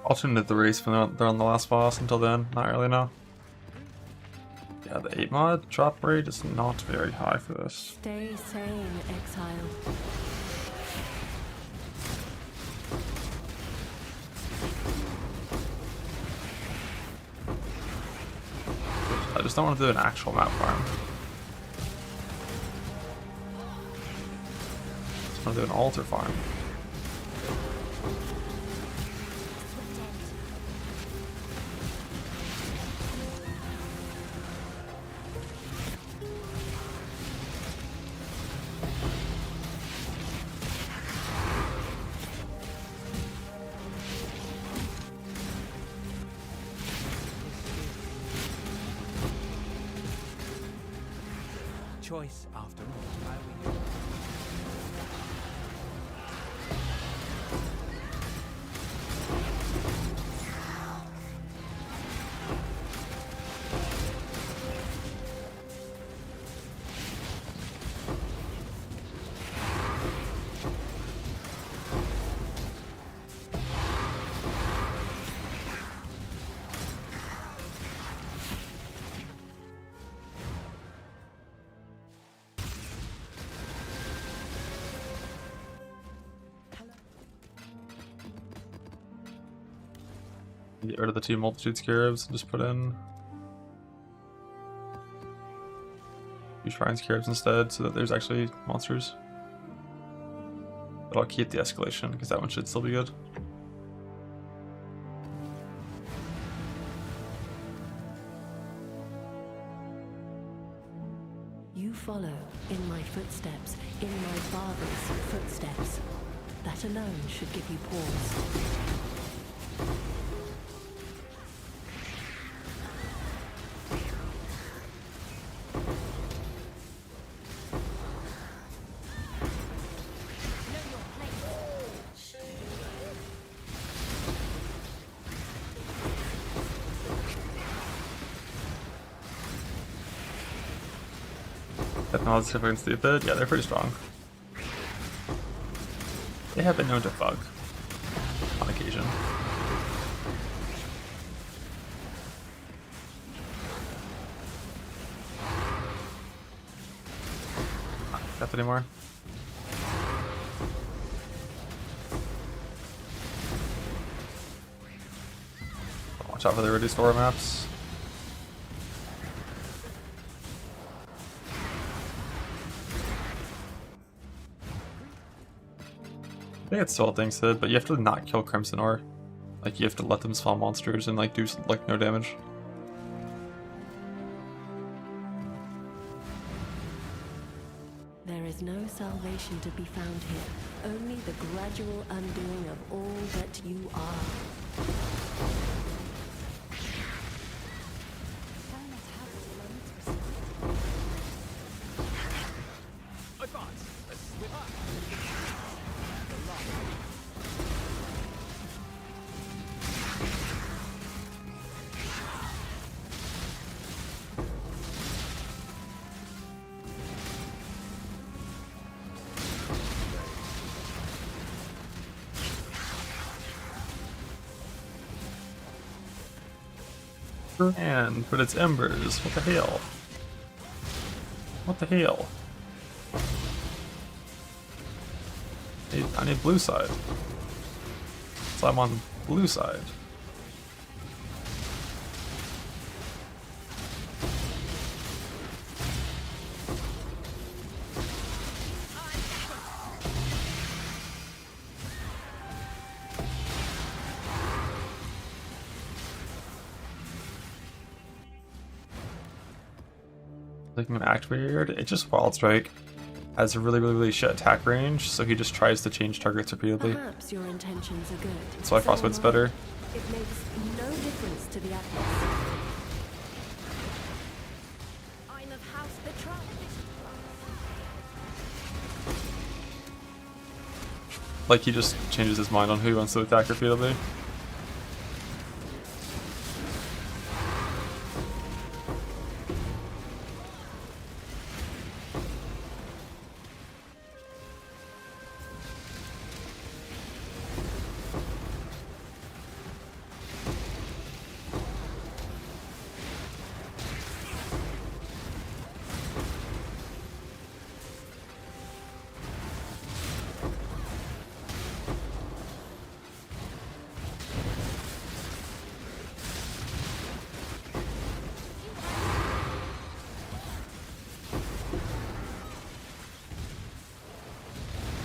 Alternated the race when they're on the last boss until then, not really no. Yeah, the 8 mod drop rate is not very high for this. Stay sane, exile. I just don't want to do an actual map farm. I just want to do an altar farm. Choice after all. I will. Get rid of the 2 multitude scarabs and just put in 2 shrine scarabs instead, so that there's actually monsters. But I'll keep the escalation because that one should still be good. You follow in my footsteps, in my father's footsteps. That alone should give you pause. Technology fucking stupid. Yeah, they're pretty strong. They have been known to bug on occasion. Not death anymore. Watch out for the reduced aura maps. I think it's still a thing, Sid, but you have to not kill Crimson Ore. Like, you have to let them spawn monsters and, like, do, like, no damage. There is no salvation to be found here, only the gradual undoing of all that you are. Advance. Let's swim up. And but it's embers. What the hell? What the hell? I need blue side. So I'm on blue side. Looking at act weird, it just Wild Strike has a really shit attack range, so he just tries to change targets repeatedly. Perhaps your intentions are good. That's why Frostbite's better. It makes no difference to the atmosphere. I'm of House Betrayal. Like, he just changes his mind on who he wants to attack repeatedly.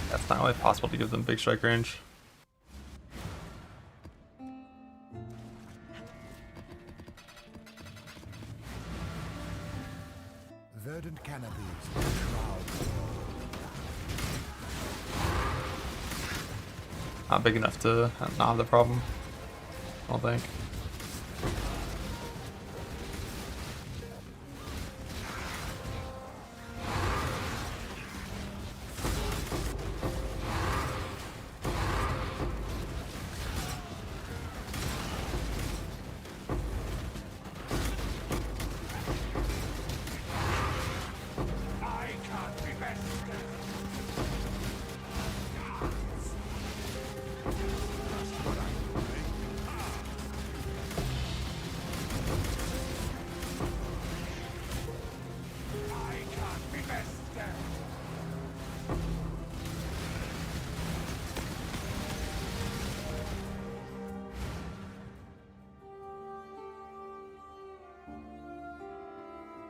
It's not really possible to give them big strike range. Verdant canopies shroud Not big enough to not have the problem, I don't think.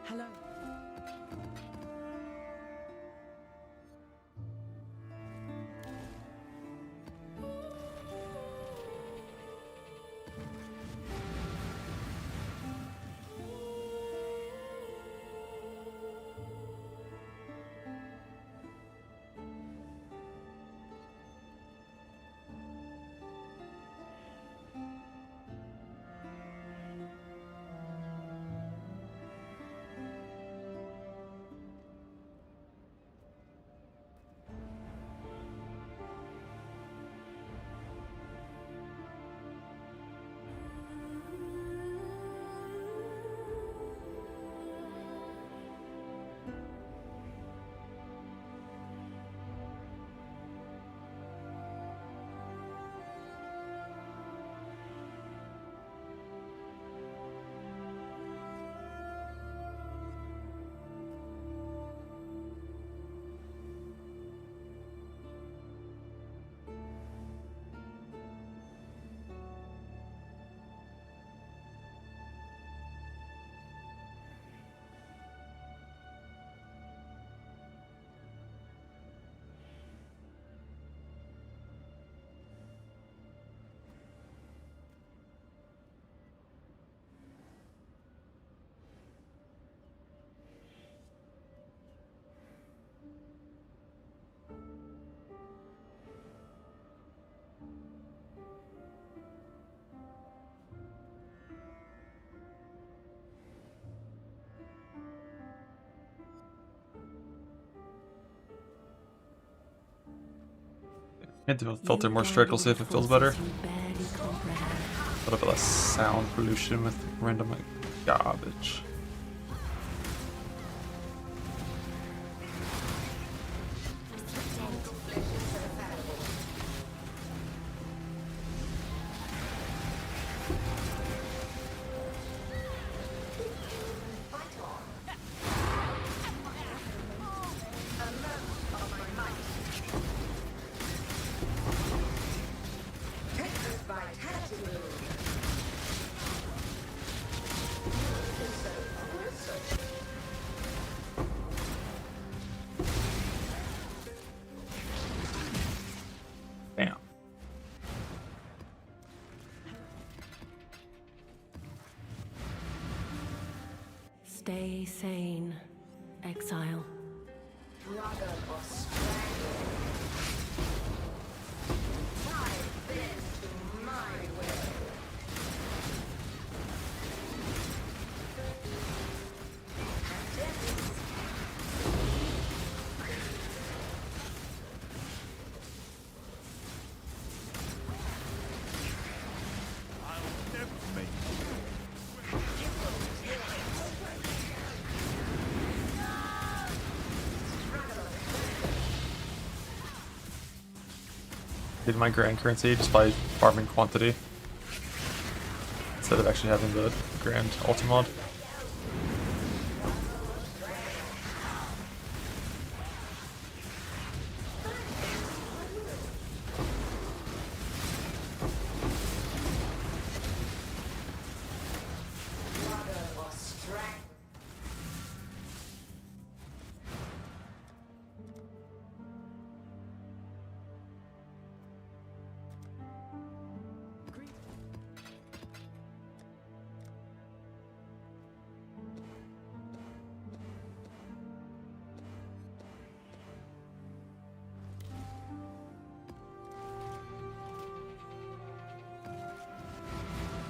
Hello. Need to filter more strickle, see if it feels better. A little bit less sound pollution with random like, garbage. Damn. Stay sane, exile. Did my grand currency just by farming quantity instead of actually having the grand ulti mod.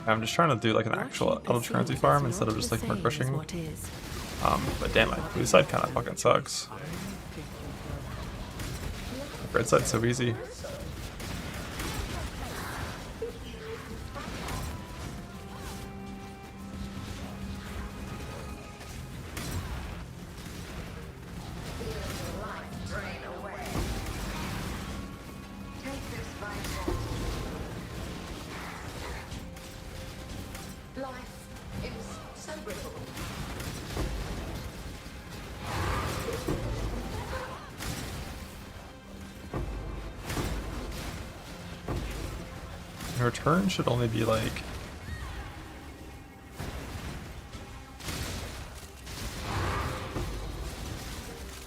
I'm just trying to do like an actual out of currency farm instead of just like more crushing. But damn, my blue side kind of fucking sucks. The red side's so easy. Her turn should only be like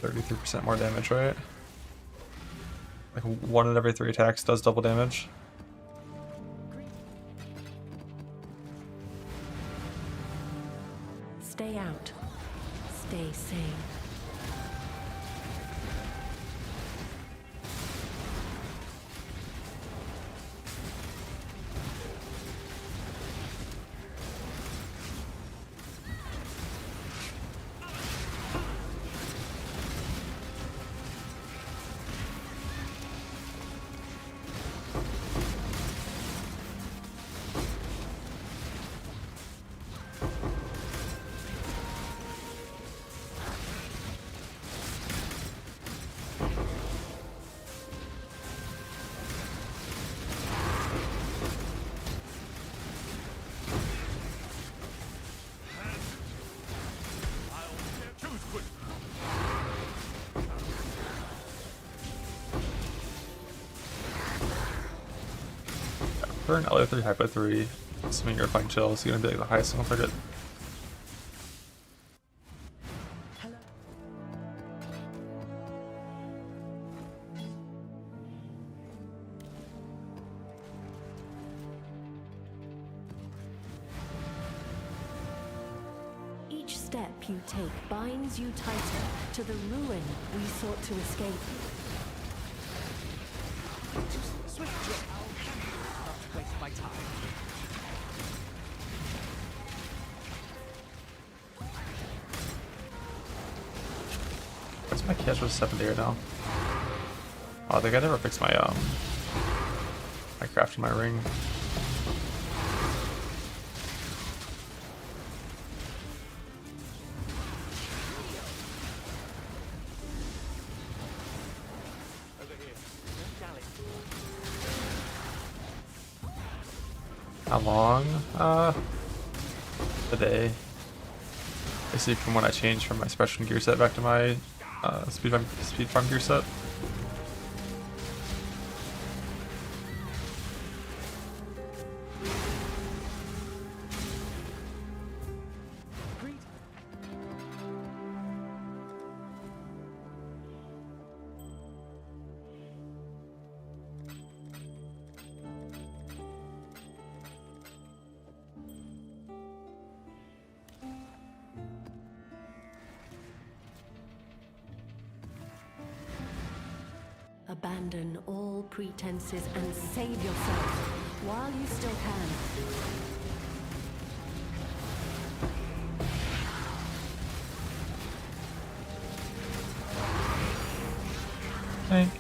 33% more damage, right? Like 1 in every 3 attacks does double damage. Stay out. Stay sane. Choose quick. For an LA3 Hypo 3, assuming you're playing chill, it's gonna be like the highest single target. Each step you take binds you tighter to the ruin we sought to escape. Swift jump. Not waste my time. What's my catch with 70 right now? Oh, I think I never fixed my my craft in my ring. Over here. Dally. How long? A day. Basically from when I changed from my special gear set back to my speed farm gear set. Abandon all pretenses and save yourself while you still can. Thank.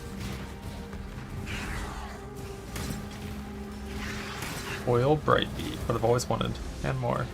Oil Bright Beat, what I've always wanted, and more.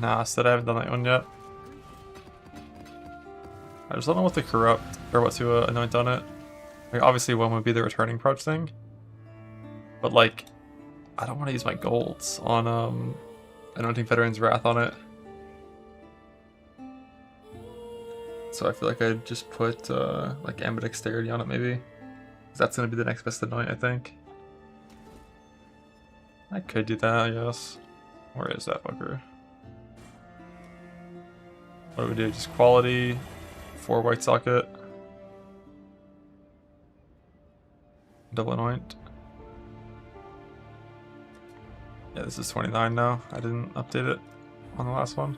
Nah, said I haven't done that one yet. I just don't know what to corrupt or what to anoint on it. Like, obviously one would be the returning approach thing, but like I don't want to use my golds on anointing Veteran's Wrath on it. So I feel like I'd just put like Ambit Dexterity on it maybe. 'Cause that's gonna be the next best anoint, I think. I could do that, I guess. Where is that fucker? What do we do? Just quality, 4 white socket, double anoint. Yeah, this is 29 now. I didn't update it on the last one.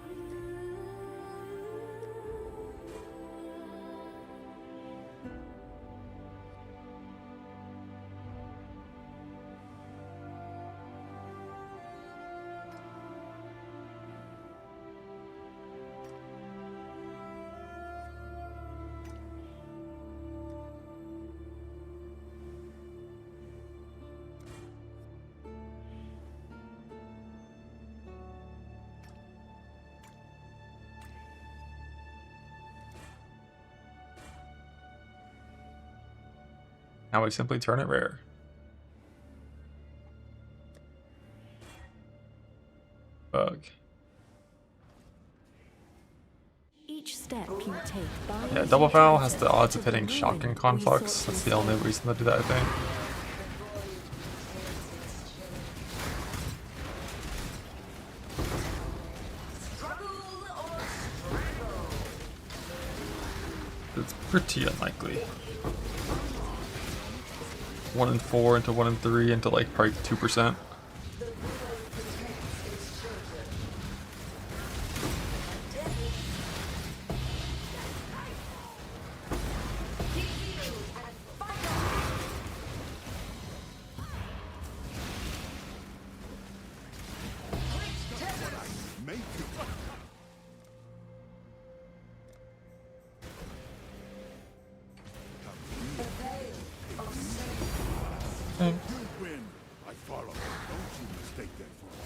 Now we simply turn it rare. Bug. Each step you take binds Yeah, double your foul has traitor the odds of to the hitting ruin shotgun we conflicts. sought to That's the only escape. reason to do that, I think. It's pretty unlikely. 1 in 4 into 1 in 3 into like probably 2%. Make you. You win. I follow. Don't you mistake that for me.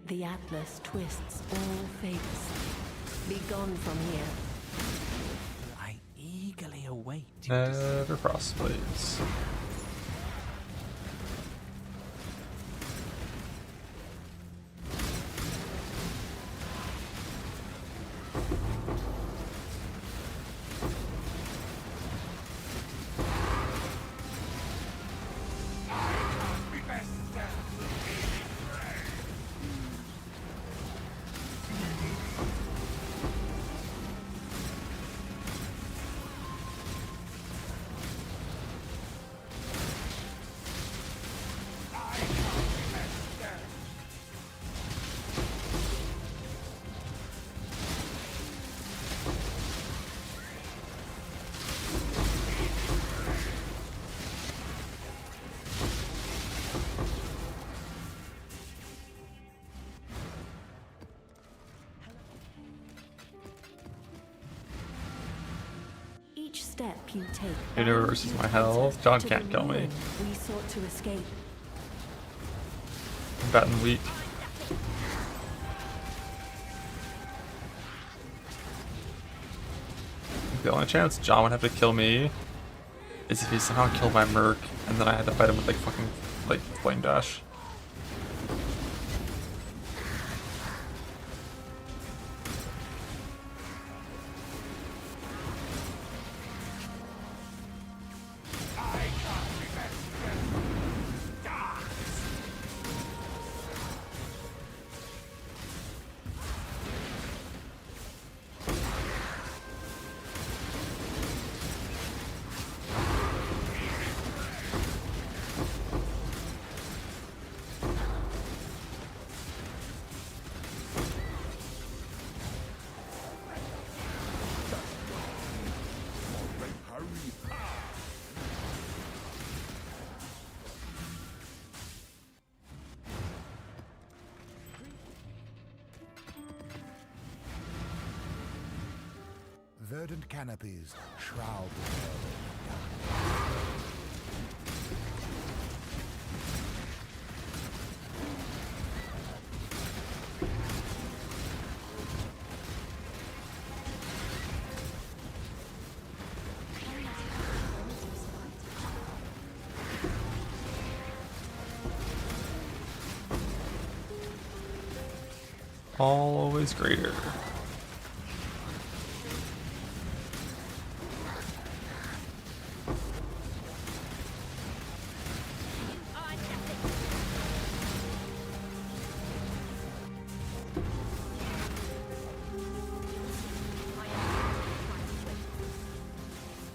The Atlas twists all fates. Be gone from here. I eagerly await your Never crossblades. Each step you take Universe is my health. John can't kill me. We sought to escape. I'm batting weak. The only chance John would have to kill me is if he somehow killed my Merc and then I had to fight him with like fucking like flame dash. Verdant canopies shroud the world. Always greater.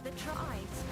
The tribes.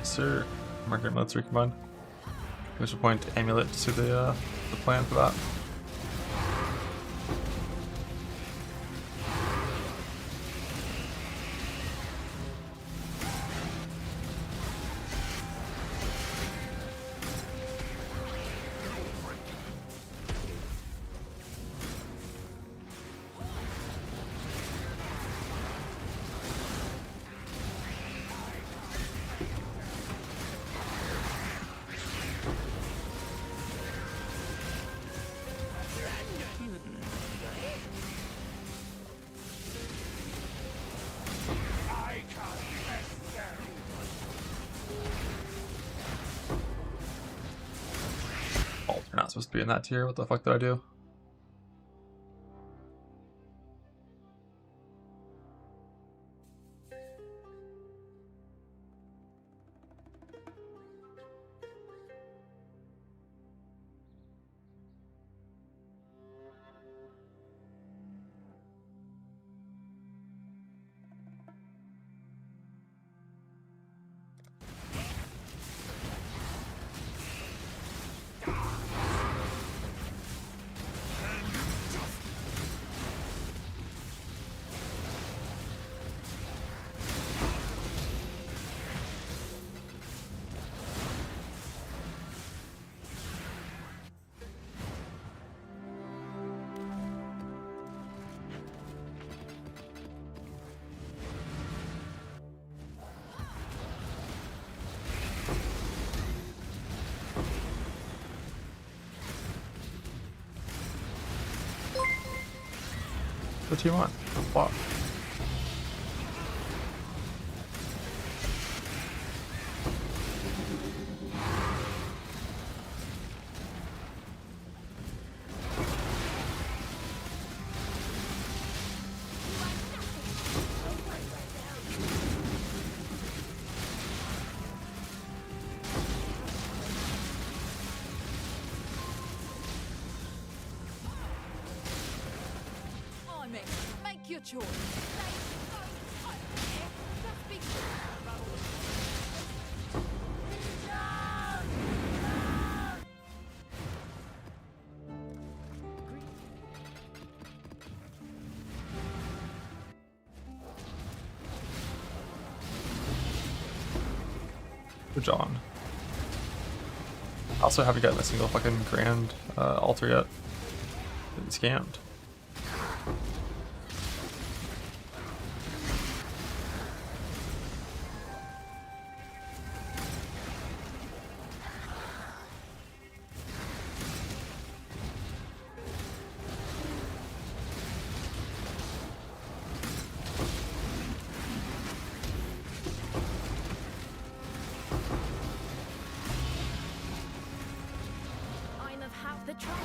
Sir, Margaret, let's recombine. We should point amulet to the plan for that. Oh, you're not supposed to be in that tier. What the fuck did I do? What do you want? Block. Make your choice. Just be Good John. Also haven't gotten a single fucking grand altar yet. Been scammed. I'm of how the tribe.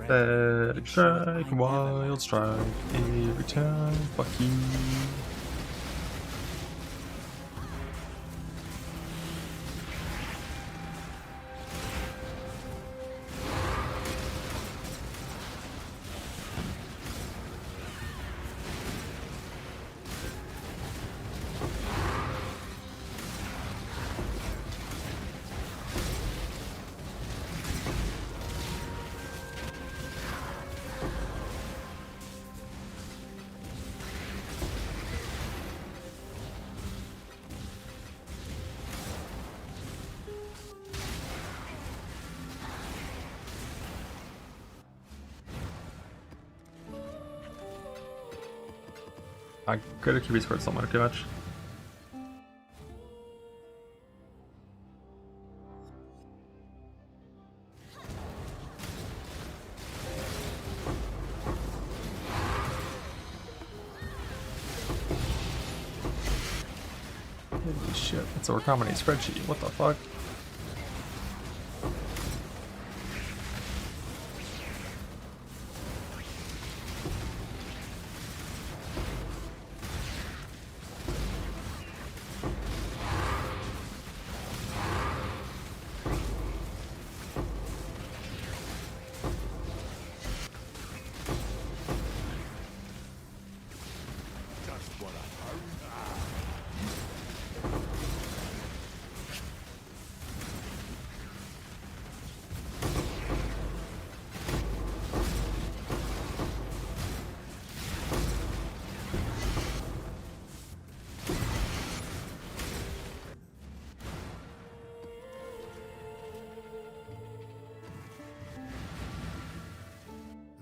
Bad strike, wild strike, every time, fuck you. I could have QB scored someone too much. Holy shit, it's a recombinant spreadsheet. What the fuck?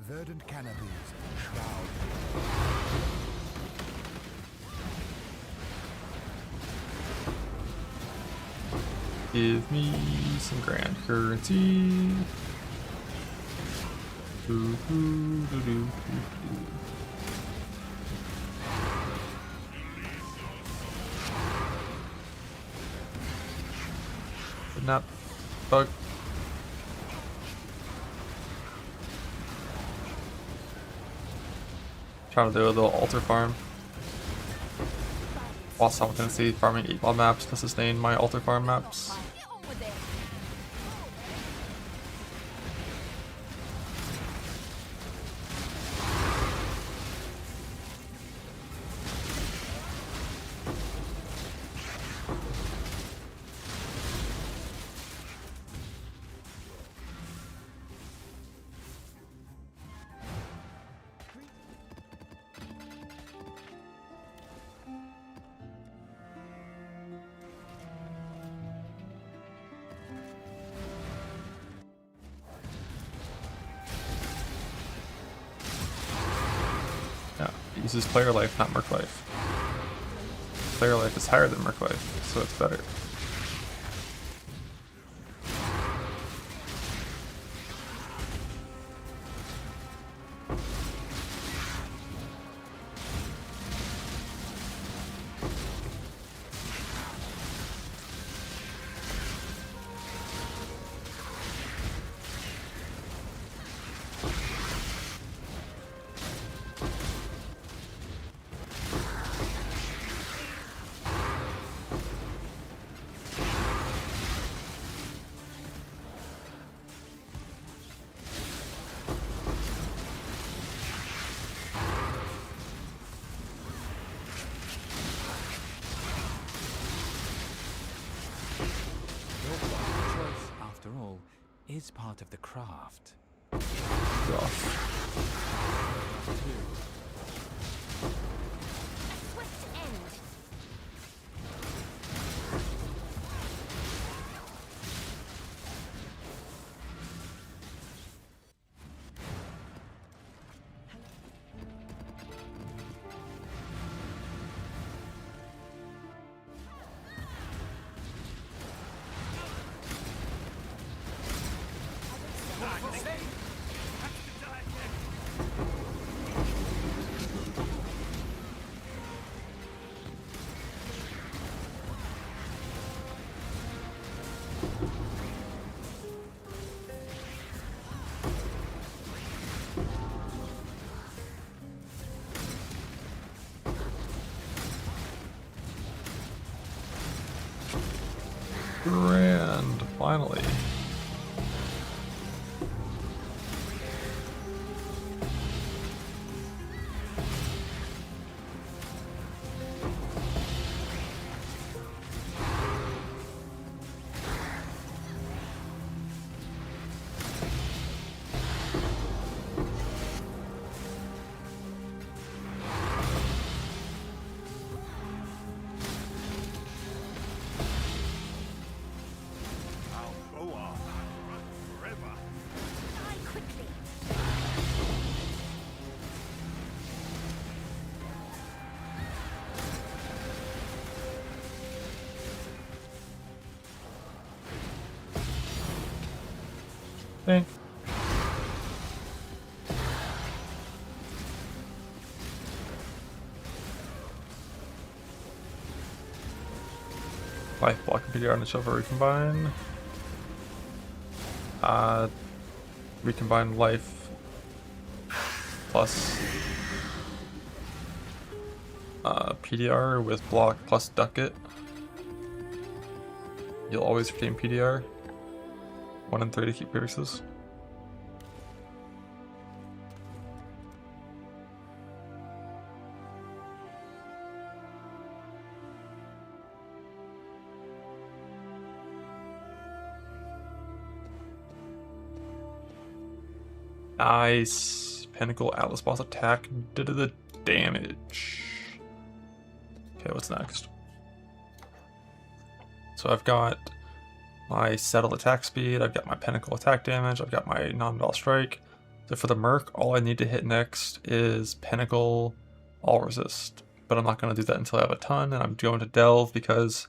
Verdant canopies shroud. Give me some grand currency. Doo, doo, doo, doo, doo, doo. Should not bug. Trying to do a little altar farm. While simultaneously farming 8-ball maps to sustain my altar farm maps. Get on with it. Yeah, it uses player life, not merc life. Player life is higher than merc life, so it's better. After all, is part of the craft. Gosh. Swift end. grand, finally. Balboa run forever. Die quickly. Think. Life block PDR and shuffle recombine. Recombine life plus PDR with block plus duck it. You'll always retain PDR. 1 in 3 to keep prefixes. Nice. Pinnacle Atlas boss attack did the damage. Okay, what's next? So I've got my settled attack speed, I've got my pinnacle attack damage, I've got my non-battle strike. So for the Merc, all I need to hit next is pinnacle all resist. But I'm not going to do that until I have a ton, and I'm going to delve because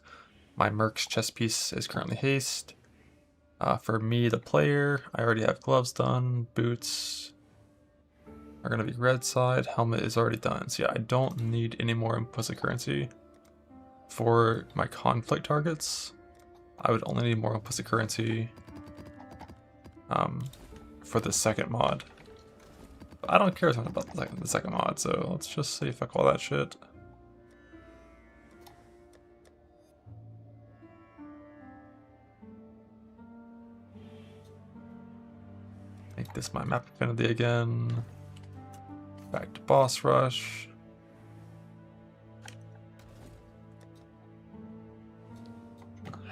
my Merc's chest piece is currently haste. For me, the player, I already have gloves done, boots are going to be red side, helmet is already done. So yeah, I don't need any more implicit currency. For my conflict targets, I would only need more implicit currency for the second mod. But I don't care something about the second mod, so let's just say fuck all that shit. Make this my map affinity again. Back to boss rush.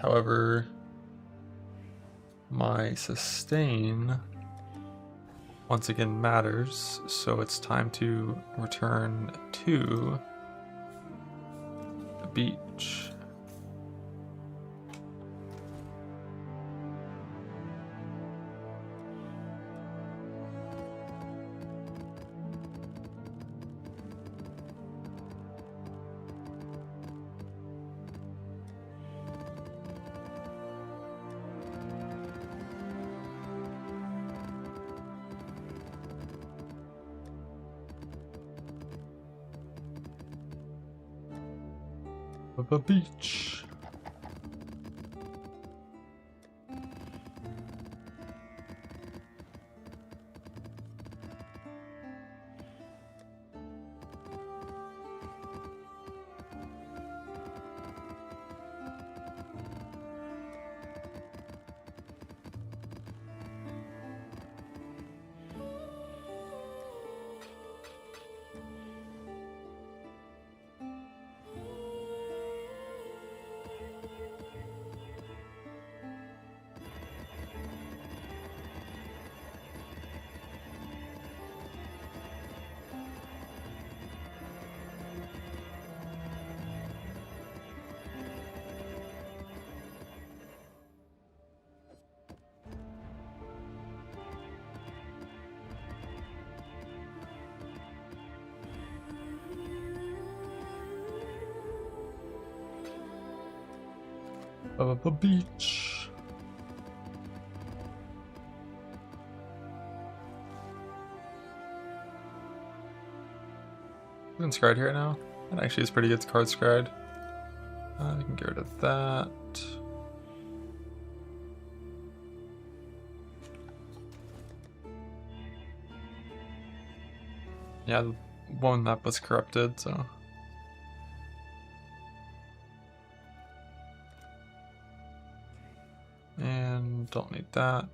However, my sustain once again matters, so it's time to return to the beach. Of a beach. Of a beach. Isn't Scryed here now? That actually is pretty good card Scryed. I can get rid of that. Yeah, the one map was corrupted, so. Don't need that.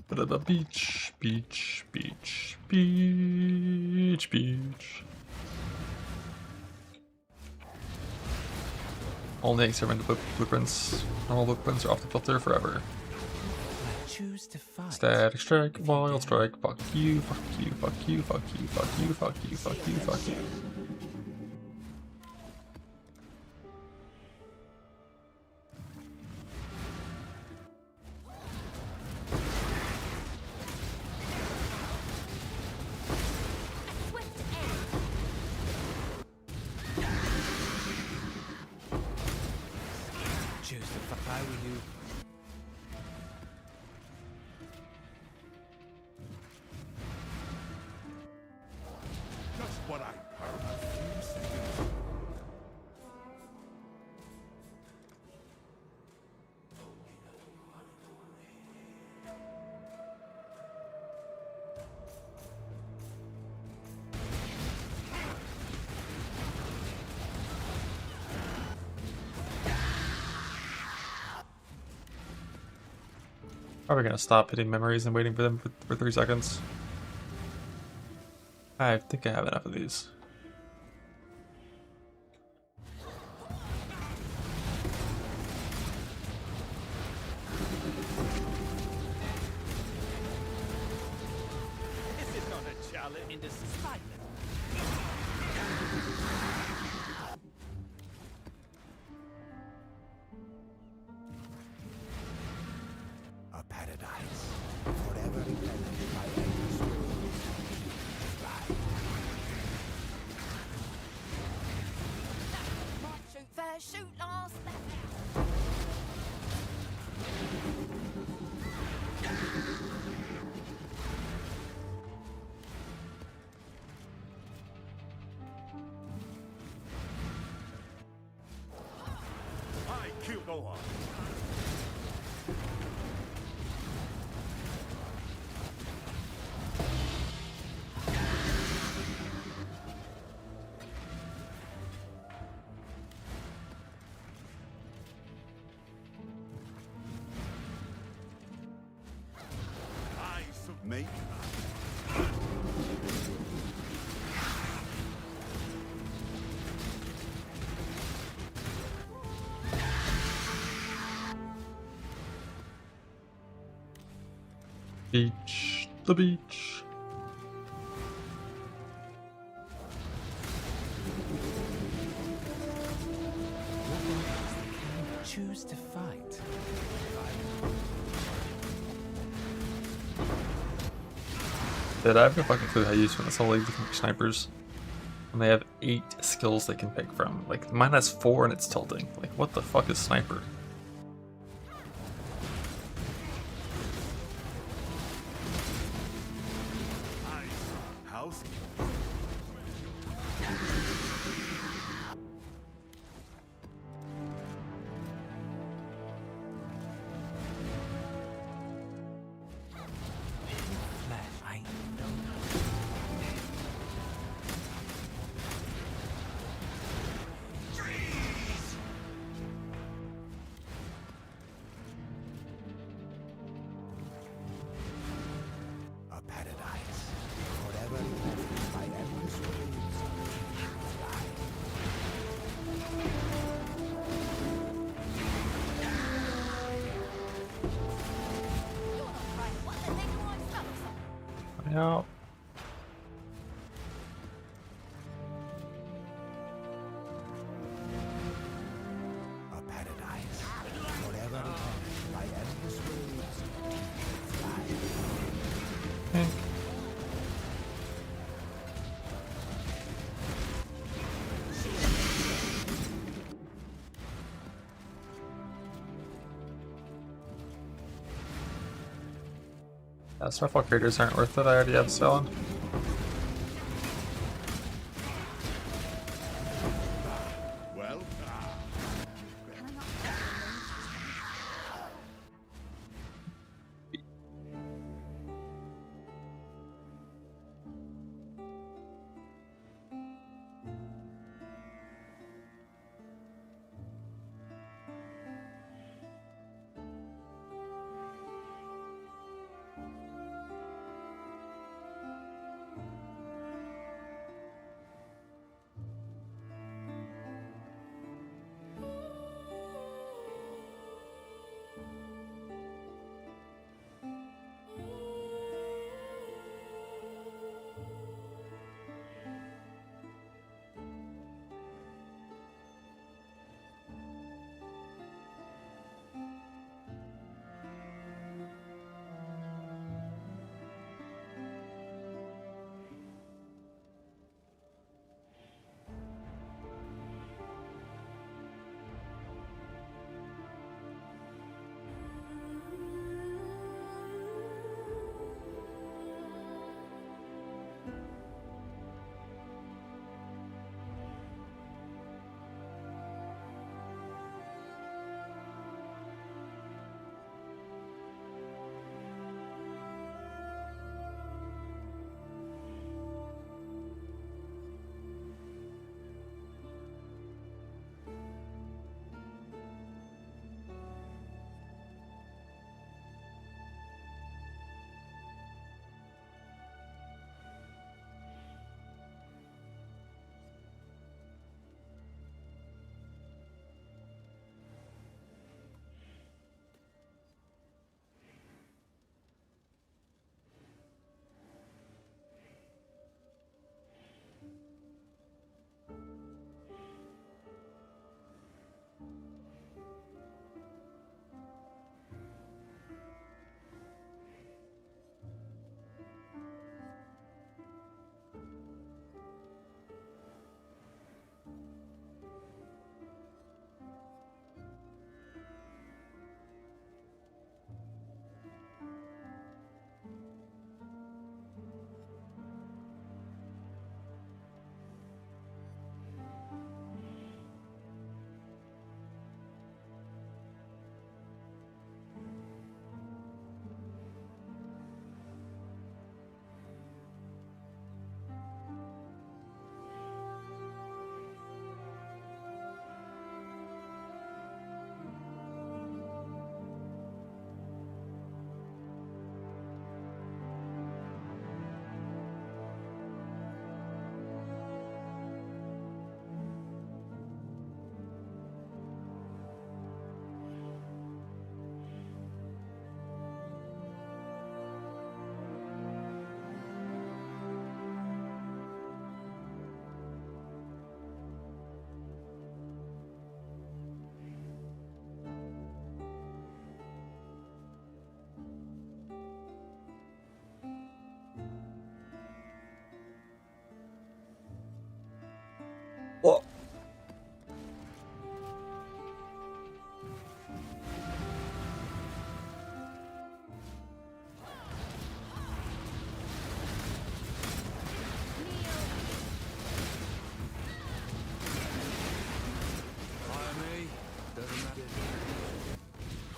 Bit of a beach, beach, beach, beach, beach. Only experimental blueprints. Normal blueprints are off the filter forever. Choose to fight. Static strike, wild strike, fuck you, fuck you, fuck you, fuck you, fuck you, fuck you, fuck you, fuck you. Swift end. Choose to fight. If I were you, Just what I heard a few seconds ago. Probably gonna stop hitting memories and waiting for them for 3 seconds. I think I have enough of these. This is not a challenge in this fight. A paradise forever replenished by endless worlds. Might shoot first, shoot last. I killed Oha. I submit. Beach, the beach. choose to fight. Dude, I have no fucking clue how you use when it's all like different snipers. And they have 8 skills they can pick from. Like, mine has 4 and it's tilting. Like, what the fuck is sniper? House. I A paradise, forever left by endless waves. You're not crying. What the heck am I supposed to? Yeah. A paradise, forever left by endless waves. Starfall creators aren't worth it, I already have Stalin. Well,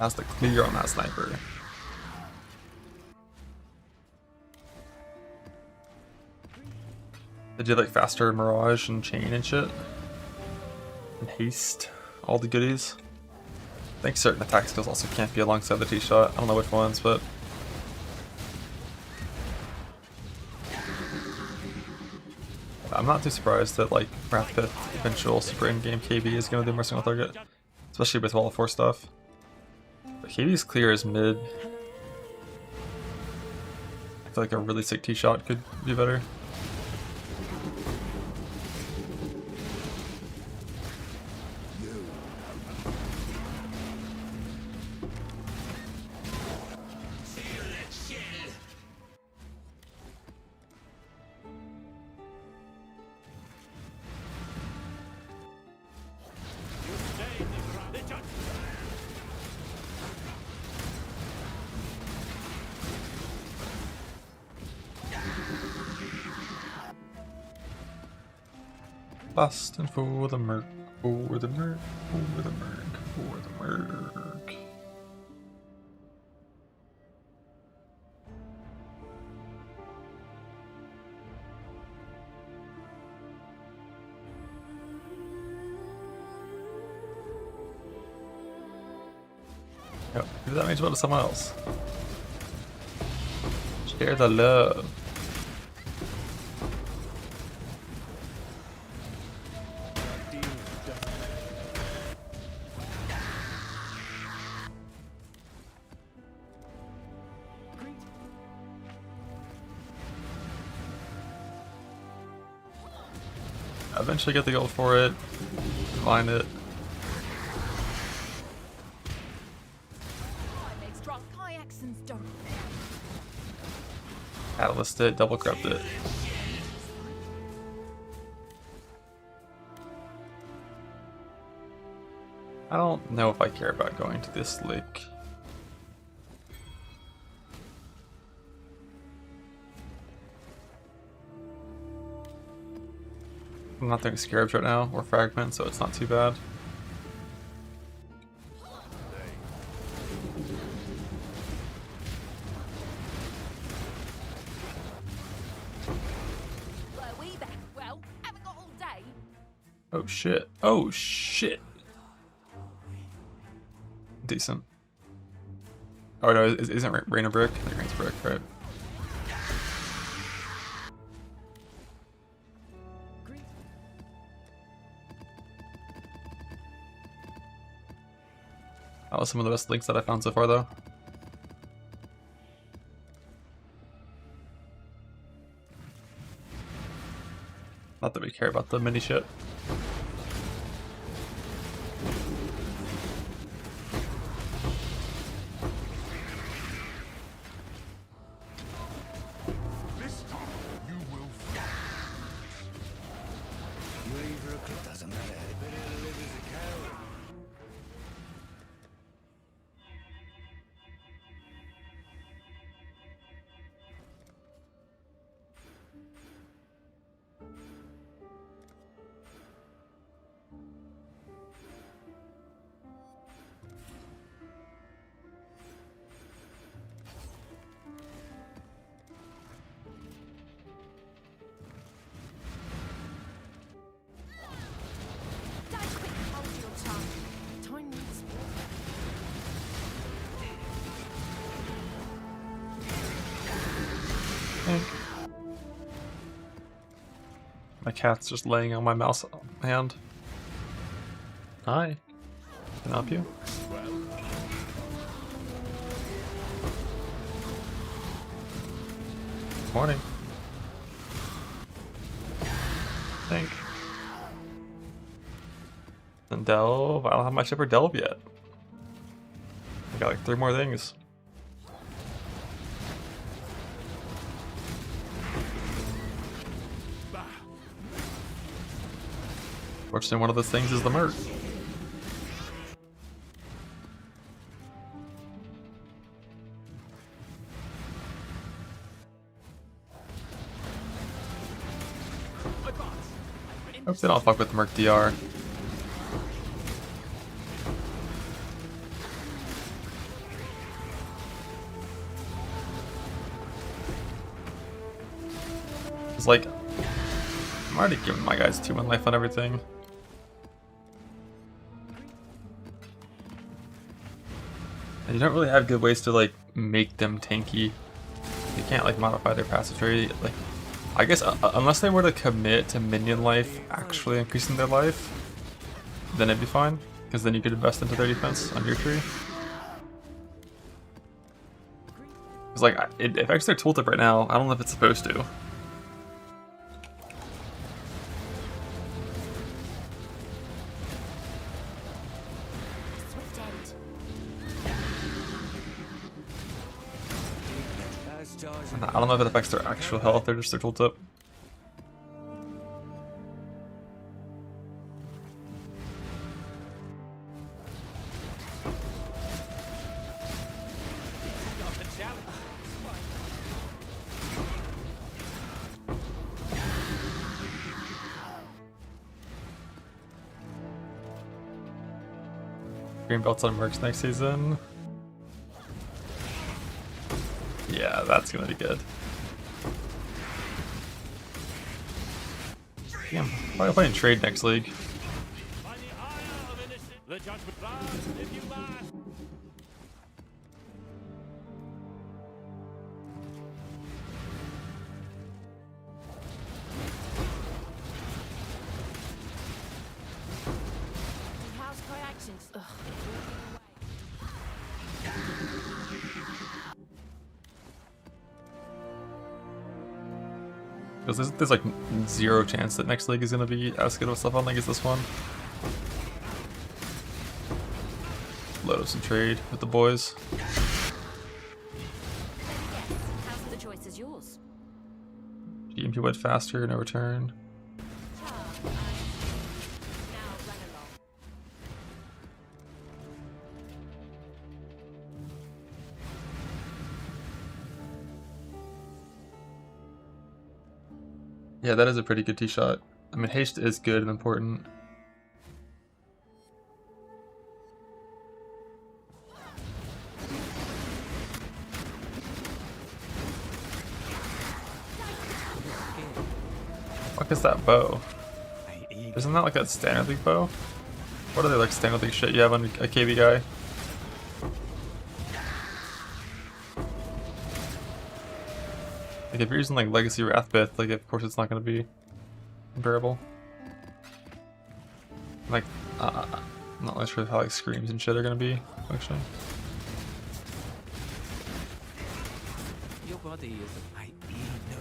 Has the clear on that sniper. They did like faster Mirage and Chain and shit. And Haste. All the goodies. I think certain attack skills also can't be alongside the T-shot. I don't know which ones, but... I'm not too surprised that like Wrathpith eventual super in-game KB is going to do more single target. Especially with Wall of Force stuff. But KB's clear as mid. I feel like a really sick T-shot could be better. Bustin' for the merc, for the merc, for the merc, for the merc. Yep, maybe that means well to someone else. Share the love. Eventually get the gold for it, find it. Catalyst it, double corrupt it. I don't know if I care about going to this lake. I'm not doing Scarabs right now, or Fragment, so it's not too bad. Oh shit. Oh shit. Decent. Oh no, isn't Rain a brick? I think Rain's a brick, right? That was some of the best links that I found so far, though. Not that we care about the mini shit. This time you will fly. It doesn't matter. Better to live as a coward. My cat's just laying on my mouse hand. Hi. Can I help you? Morning. Think. And delve. I don't have my shipper delve yet. I got like 3 more things. Fortunately, one of those things is the merc. Hope they don't fuck with Merc DR. Cause like, I'm already giving my guys 2-1 life on everything. And you don't really have good ways to like make them tanky. You can't like modify their passive trade. Like, I guess unless they were to commit to minion life actually increasing their life, then it'd be fine. Because then you could invest into their defense on your tree. Because like, it affects their tooltip right now. I don't know if it's supposed to. I don't know if it affects their actual health or just their tooltip. Green belts on Mercs next season. Yeah, that's gonna be good. Damn, probably playing trade next league. Because there's like 0 chance that next league is going to be as good of stuff on league as this one. Load up some trade with the boys. How's the choice is yours? GMP went faster, no return. Yeah, that is a pretty good tee shot. I mean, haste is good and important. What is that bow? Isn't that like that standard league bow? What are they like standard league shit you have on a KB guy? Like if you're using like Legacy Wrathbith, like of course it's not going to be comparable. Like, I'm not really sure how like screams and shit are going to be functioning. Your body is I know.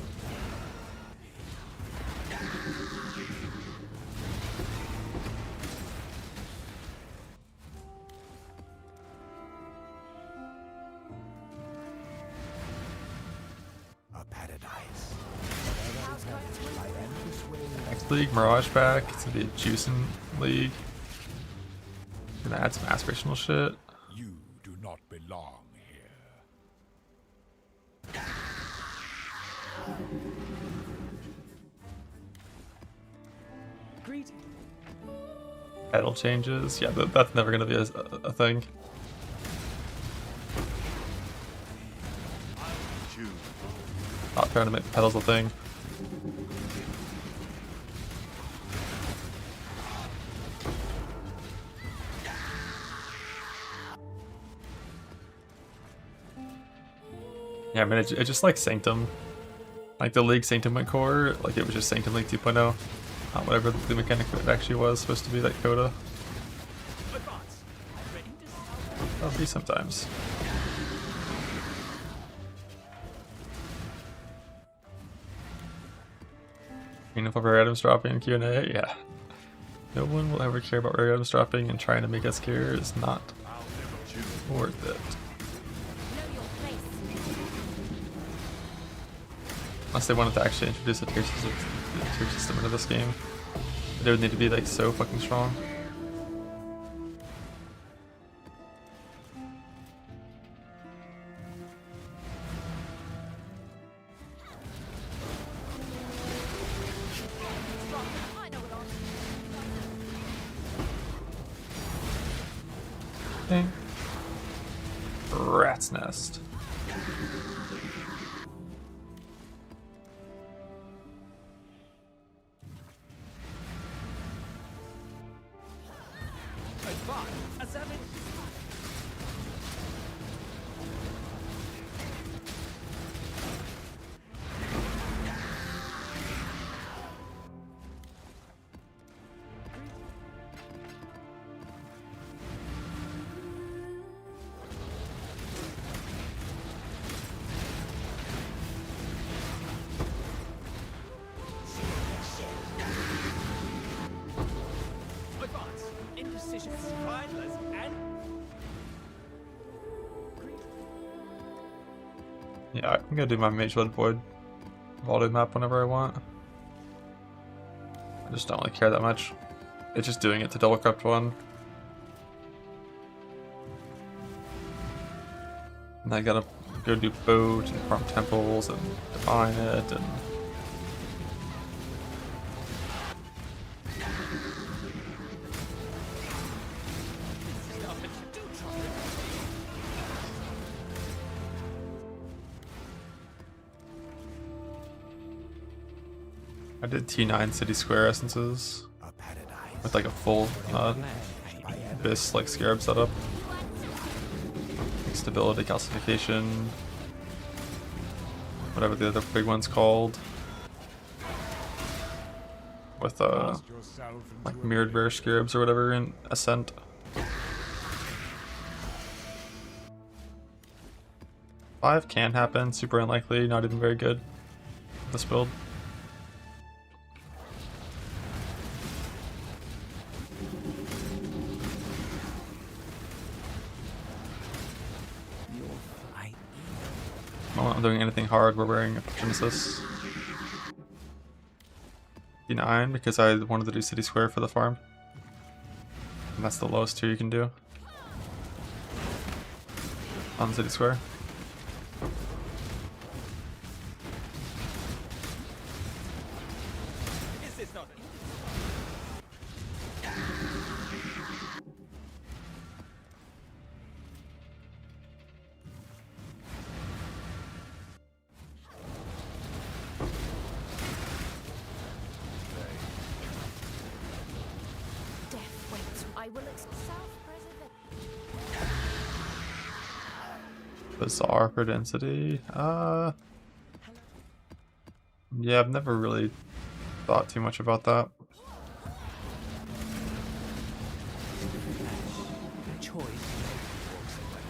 Next league, Mirage back. It's gonna be a juicing league. Gonna add some aspirational shit. You do not belong here. Greeting. Pedal changes. Yeah, that's never gonna be a thing. Not trying to make pedals a thing. Yeah, I mean, it just like Sanctum. Like the League Sanctum went core, like it was just Sanctum League 2.0. Whatever the mechanic it actually was supposed to be, like Coda. That'll be sometimes. Meaningful rare items dropping in Q&A? Yeah. No one will ever care about rare items dropping, and trying to make us care is not worth it. Unless they wanted to actually introduce a tier system into this game. It would need to be like so fucking strong. Okay. Rat's nest. fun. A savage. Advance. Indecision. Spineless and Yeah, I can go do my Mage Blood Void volume map whenever I want. I just don't really care that much. It's just doing it to double corrupt one. And I gotta go do boat and farm temples and define it and I did T9 City Square essences A paradise. with like a full Abyss like Scarab setup. Like stability, calcification, whatever the other big one's called. With like mirrored rare Scarabs or whatever in Ascent. 5 can happen, super unlikely, not even very good. This build. I'm not doing anything hard, we're wearing a Genesis. T9 because I wanted to do City Square for the farm. And that's the lowest tier you can do. On City Square. is this not Death waits. I will self-preservation. Bizarre for density. Yeah, I've never really thought too much about that. The choice walks away.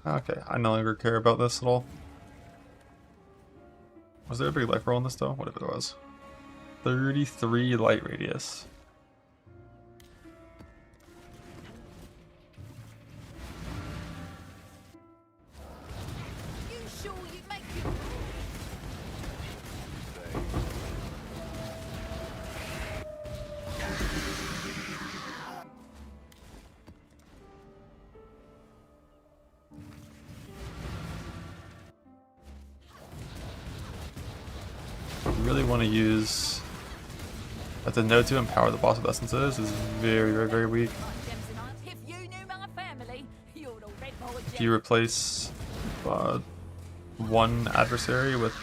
Okay, I no longer care about this at all. Was there a big life roll on this though? Whatever it was. 33 light radius. You sure you make your Really want to use that the node to empower the boss with essences is very weak. gems and irons? If you knew my family, you'd have read my If you replace one adversary with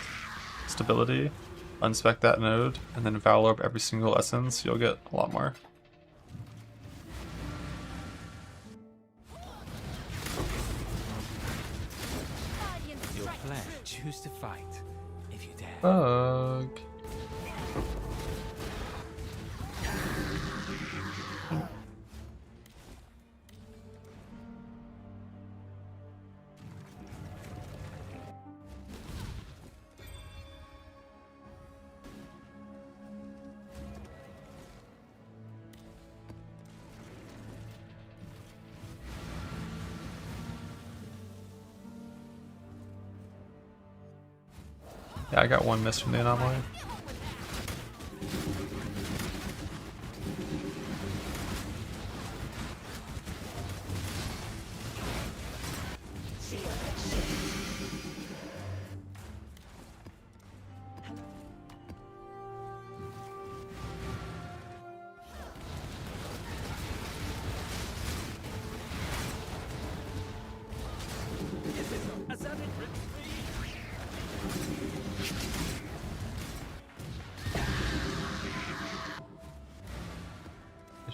stability, unspec that node, and then valor up every single essence, you'll get a lot more. Your flesh, choose to fight if you dare. Bug. Yeah, I got one miss from the anomaly.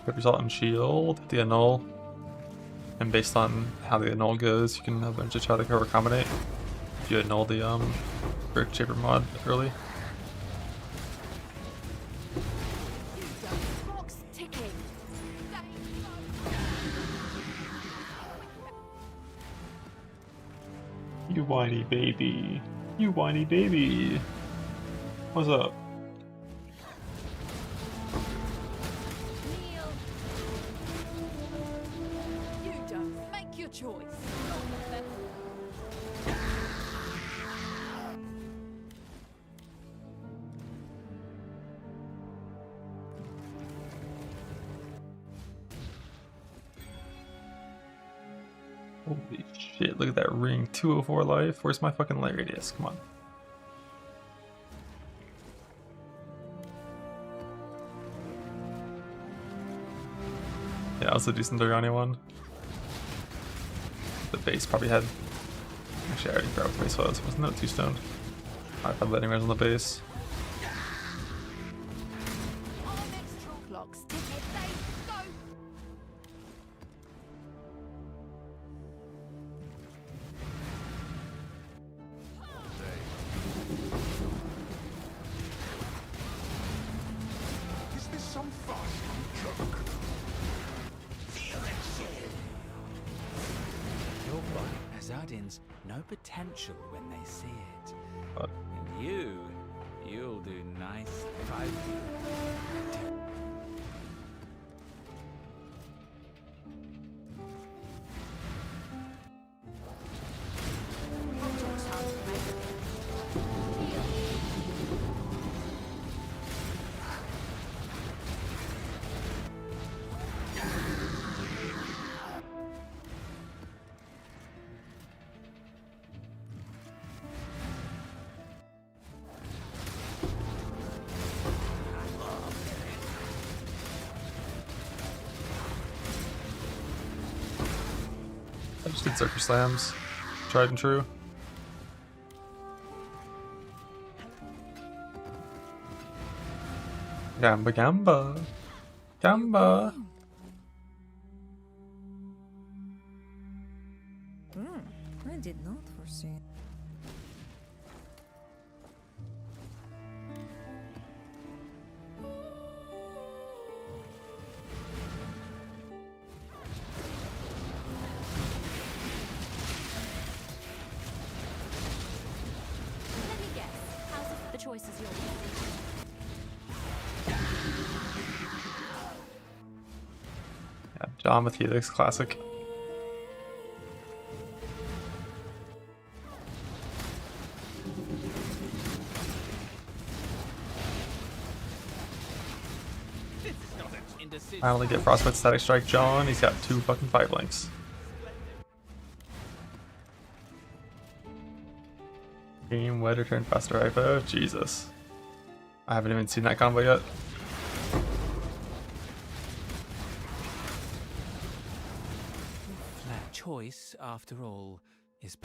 Good result on shield, the annul. And based on how the annul goes, you can eventually try to cover combinate. If you annul the Brick Shaper mod early. Clock's ticking. You whiny baby. You whiny baby. What's up? Kneel. You don't make your choice. Holy shit, look at that ring. 204 life. Where's my fucking light radius? Come on. Yeah, also do some Durani one. The base probably had. Actually, I already grabbed what the base was. Wasn't that 2 stone? I thought letting res on the base. Our next clock's ticking. They go. Is this some farcical joke? Your body has Odin's no potential when they see it. But And you'll do nice if I do. I just did Circle Slams. Tried and true. Gamba Gamba. Gamba. I did not foresee. Let me guess. How's the choice is yours? Yeah, John with Helix, classic. This is not an indecision. Finally get Frostbite Static Strike John. He's got 2 fucking 5 links. Game wetter turn faster hypo. Jesus. I haven't even seen that combo yet. That choice, after all, is.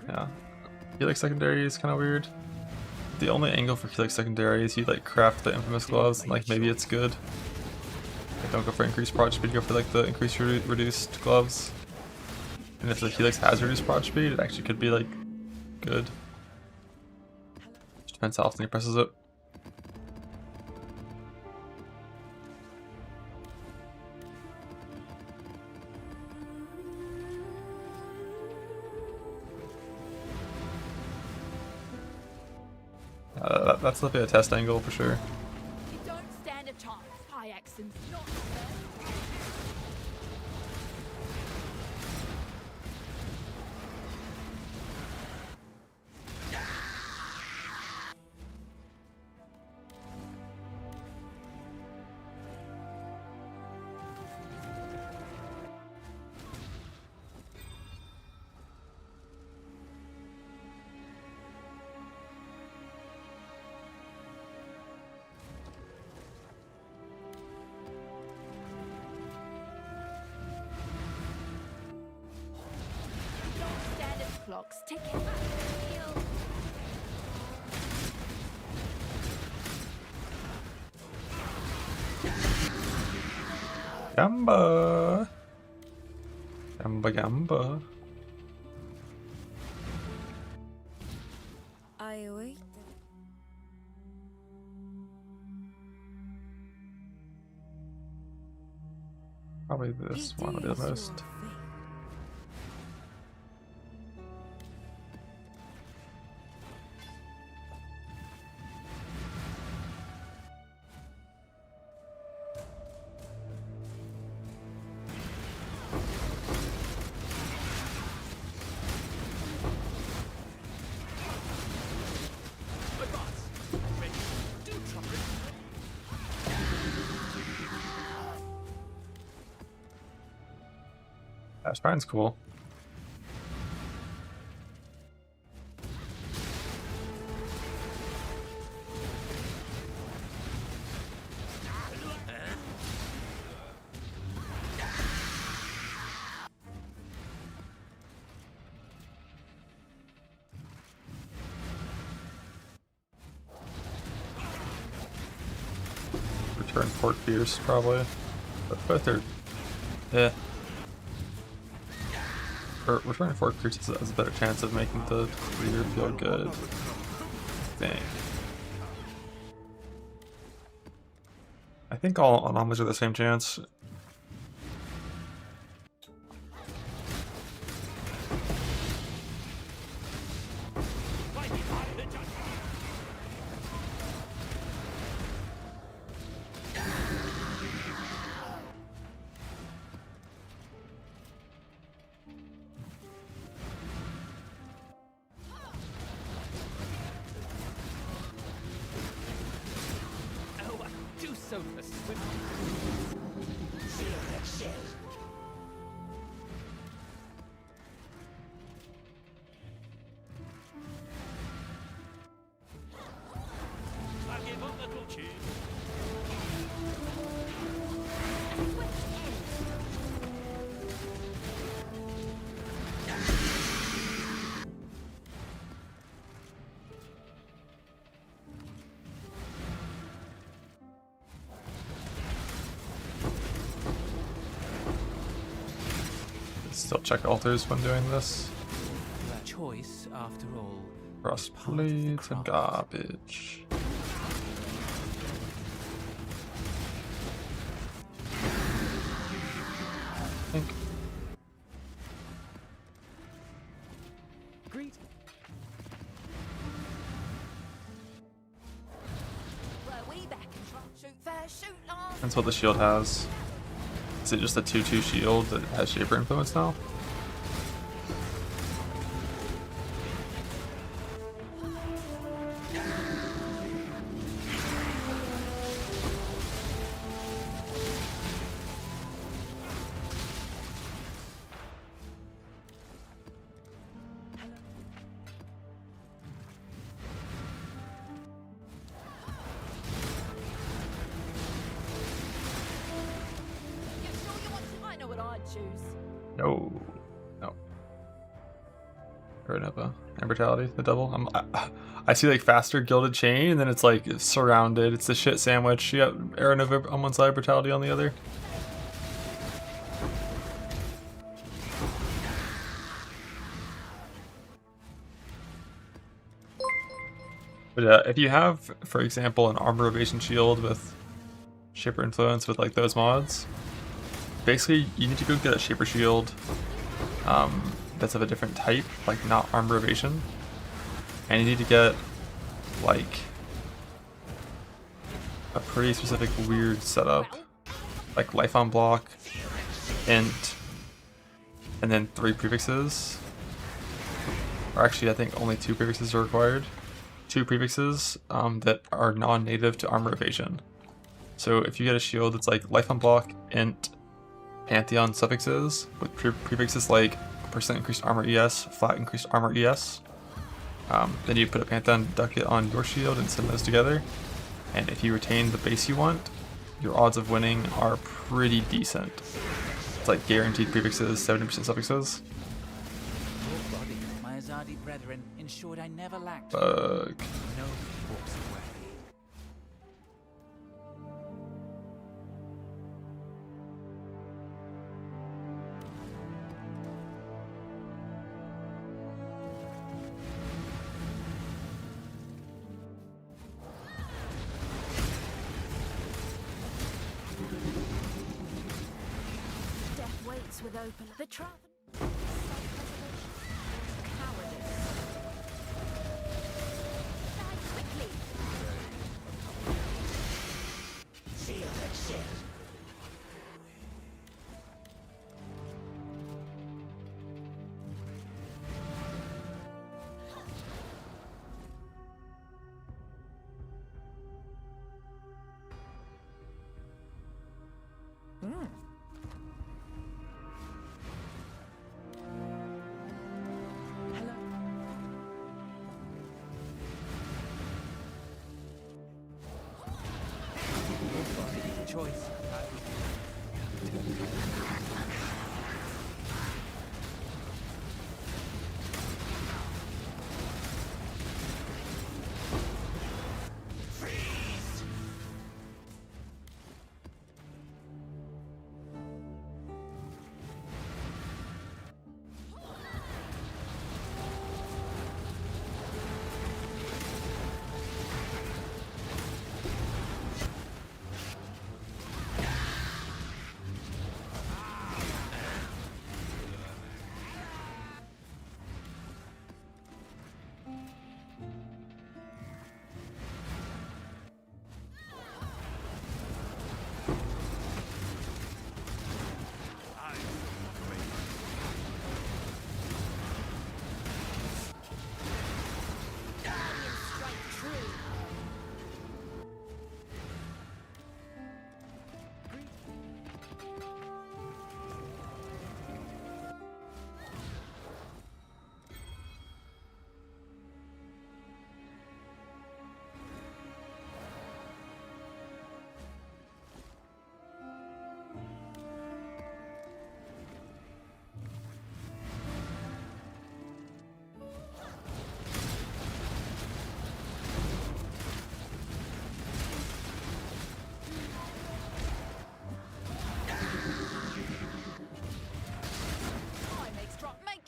Yeah. Helix Secondary is kind of weird. The only angle for Helix Secondary is you like craft the infamous gloves and like maybe it's good. Like, don't go for increased prod speed, go for like the increased reduced gloves. And if the Helix has reduced prod speed, it actually could be like good. Just depends how often he presses it. That's definitely a test angle for sure. You don't stand a chance. High accent's not clock's ticking. Gamba. Gamba gamba. I wait. Probably this one will be the most. That spine's cool. Return Port Fierce probably, but they're Or returning Fort Pierce has a better chance of making the clear feel good. I think all anomalies are the same chance. Still check altars when doing this. The choice, after all. Crossblades and garbage. That's what the shield has. Is it just a 2/2 shield that has Shaper influence now? No. Aranova. Immortality, the double. I see like faster gilded chain, and then it's like surrounded. It's the shit sandwich. You got Aranova on one side, Brutality on the other. But if you have, for example, an armor evasion shield with Shaper influence with like those mods, basically you need to go get a Shaper shield that's of a different type, like not armor evasion, and you need to get like a pretty specific weird setup, like life on block, int, and then 3 prefixes, or actually I think only 2 prefixes are required. 2 prefixes that are non-native to armor evasion. So if you get a shield that's like life on block, int, Pantheon suffixes with prefixes like % increased armor ES, flat increased armor ES, then you put a Pantheon ducat on your shield and send those together. And if you retain the base you want, your odds of winning are pretty decent. It's like guaranteed prefixes, 70% suffixes. My Azadi brethren ensured I never lacked. Bug. No walks away. with open. The trap. Self-preservation. Cowardice. Die quickly. Choice.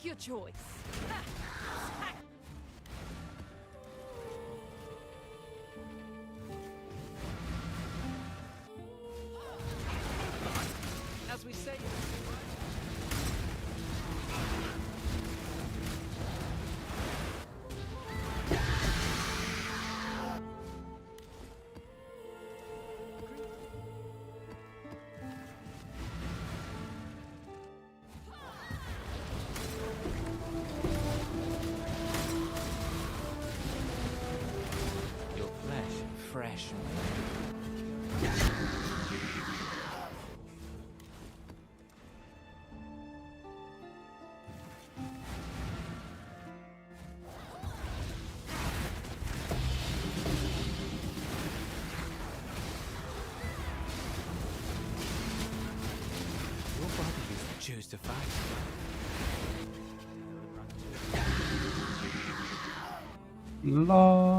Your choice. As we say. Your flesh fresh. Your body is choose to fight. La.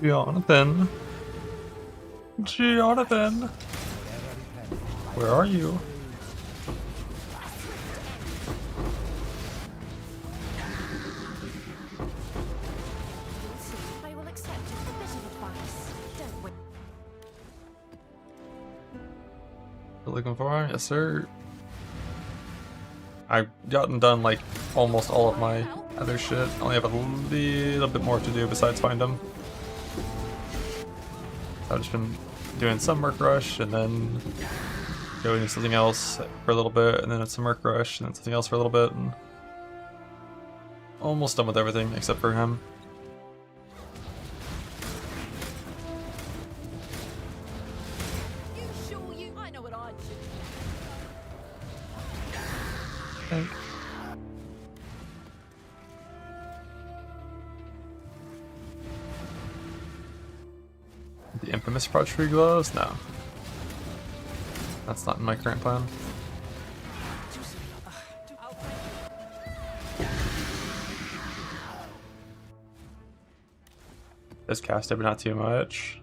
Jonathan. Jonathan. Where are you? I will accept a bit of advice. Don't wait. You're looking for? Yes, sir. I've gotten done like almost all of my other shit. I only have a little bit more to do besides find them. I've just been doing some Merc Rush and then going to something else for a little bit, and then it's a Merc Rush and then something else for a little bit, and almost done with everything except for him. You sure you? I know what I'd do. Think. The infamous Project Tree Gloves? No. That's not in my current plan. Just cast it, but not too much.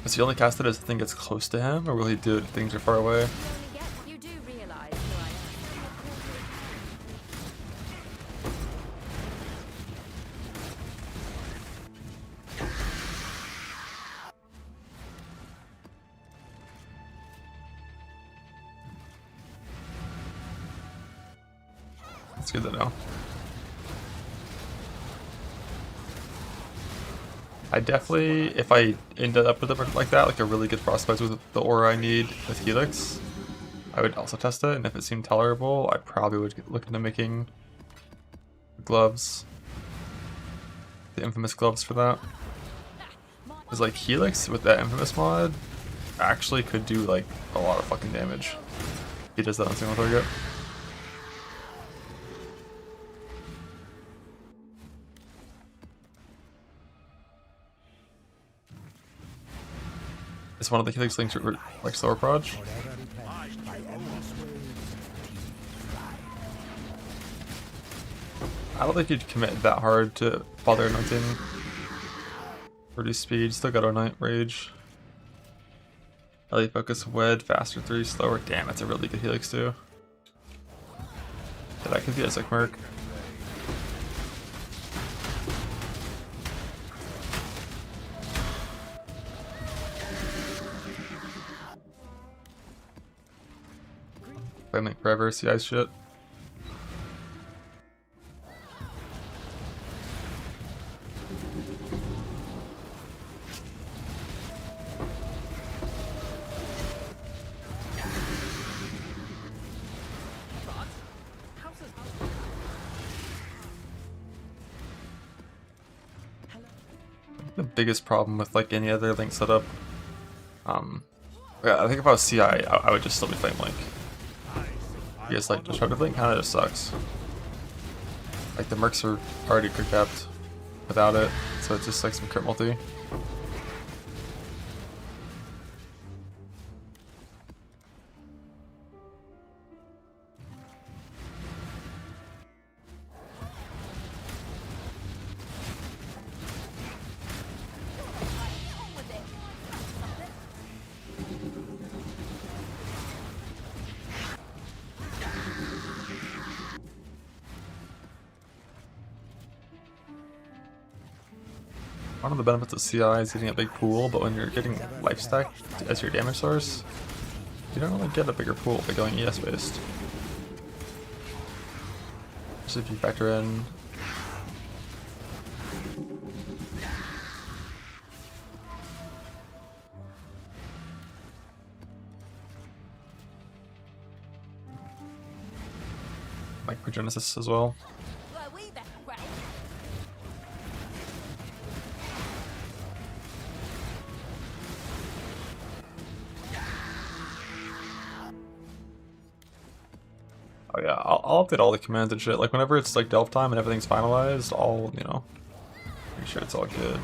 Is he only cast it as the thing gets close to him, or will he do it if things are far away? You do realize who I am. It's good to know. I definitely, if I ended up with it like that, like a really good prospect with the aura I need with Helix, I would also test it, and if it seemed tolerable, I probably would look into making gloves. The infamous gloves for that. Because like Helix with that infamous mod actually could do like a lot of fucking damage. He does that on single target. Is one of the Helix links like slower proj? I don't think you'd commit that hard to bother anointing. Reduce speed, still got Night Rage. LA Focus, Wed, Faster 3, Slower. Damn, that's a really good Helix too. Yeah, that could be a sick merc. Playing like forever, CI shit. The biggest problem with like any other link setup, yeah, I think if I was CI, I would just still be playing Link. Because like Disruptive Link kind of just sucks. Like the mercs are already crit capped without it, so it's just like some crit multi. One of the benefits of CI is getting a big pool, but when you're getting life stack as your damage source, you don't really get a bigger pool by going ES based. Just if you factor in like Progenesis as well. Oh yeah, I'll update all the commands and shit. Like whenever it's like delve time and everything's finalized, I'll, you know, make sure it's all good.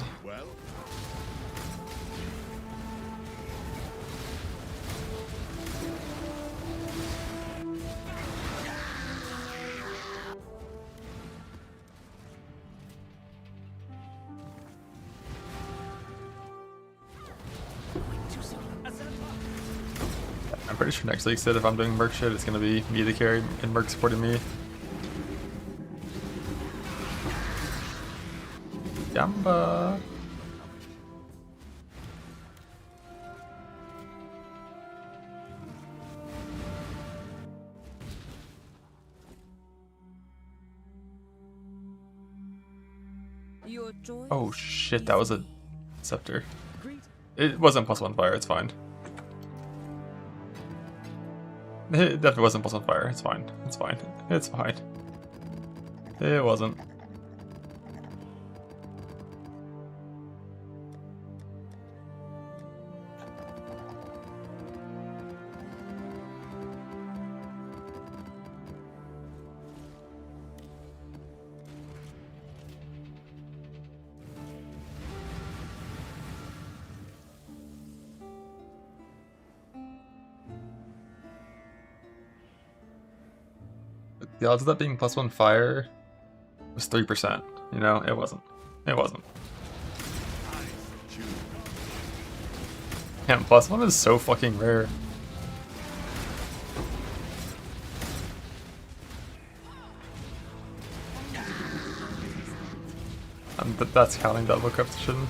I'm pretty sure next league said if I'm doing merc shit, it's gonna be me the carry and merc supporting me. Yamba. Your choice. Oh shit, that was a scepter. It wasn't +1 fire, it's fine. It definitely wasn't +1 fire, it's fine. It's fine. It's fine. It wasn't. The odds of that being +1 fire was 3%. You know, it wasn't. It wasn't. Damn, +1 is so fucking rare. And that's counting double repetition.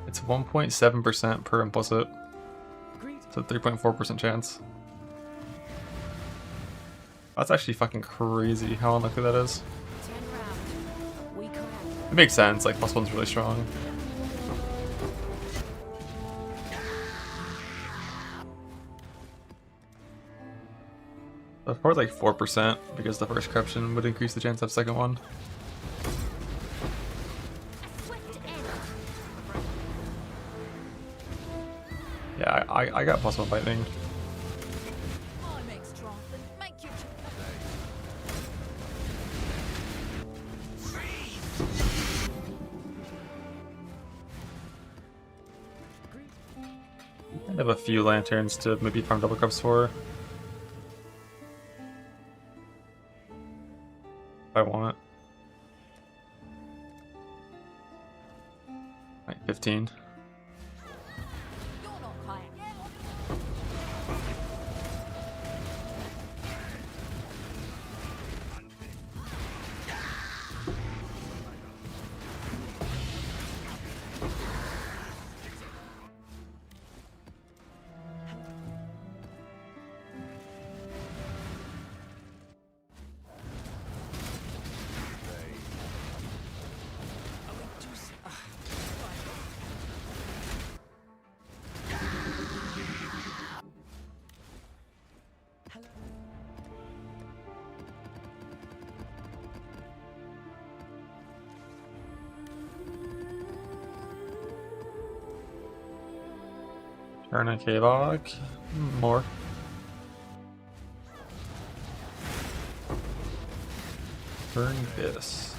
It's 1.7% per implicit. So 3.4% chance. That's actually fucking crazy how unlucky that is. 10 round. We crowd. It makes sense, like +1's really strong. Of course, like 4% because the first corruption would increase the chance of second one. Swift end. Yeah, I got +1 lightning. I'm extra. Make you. I have a few lanterns to maybe farm double cups for. If I want. Like 15. You're not quiet. Turn a K-Log. More. Burn this.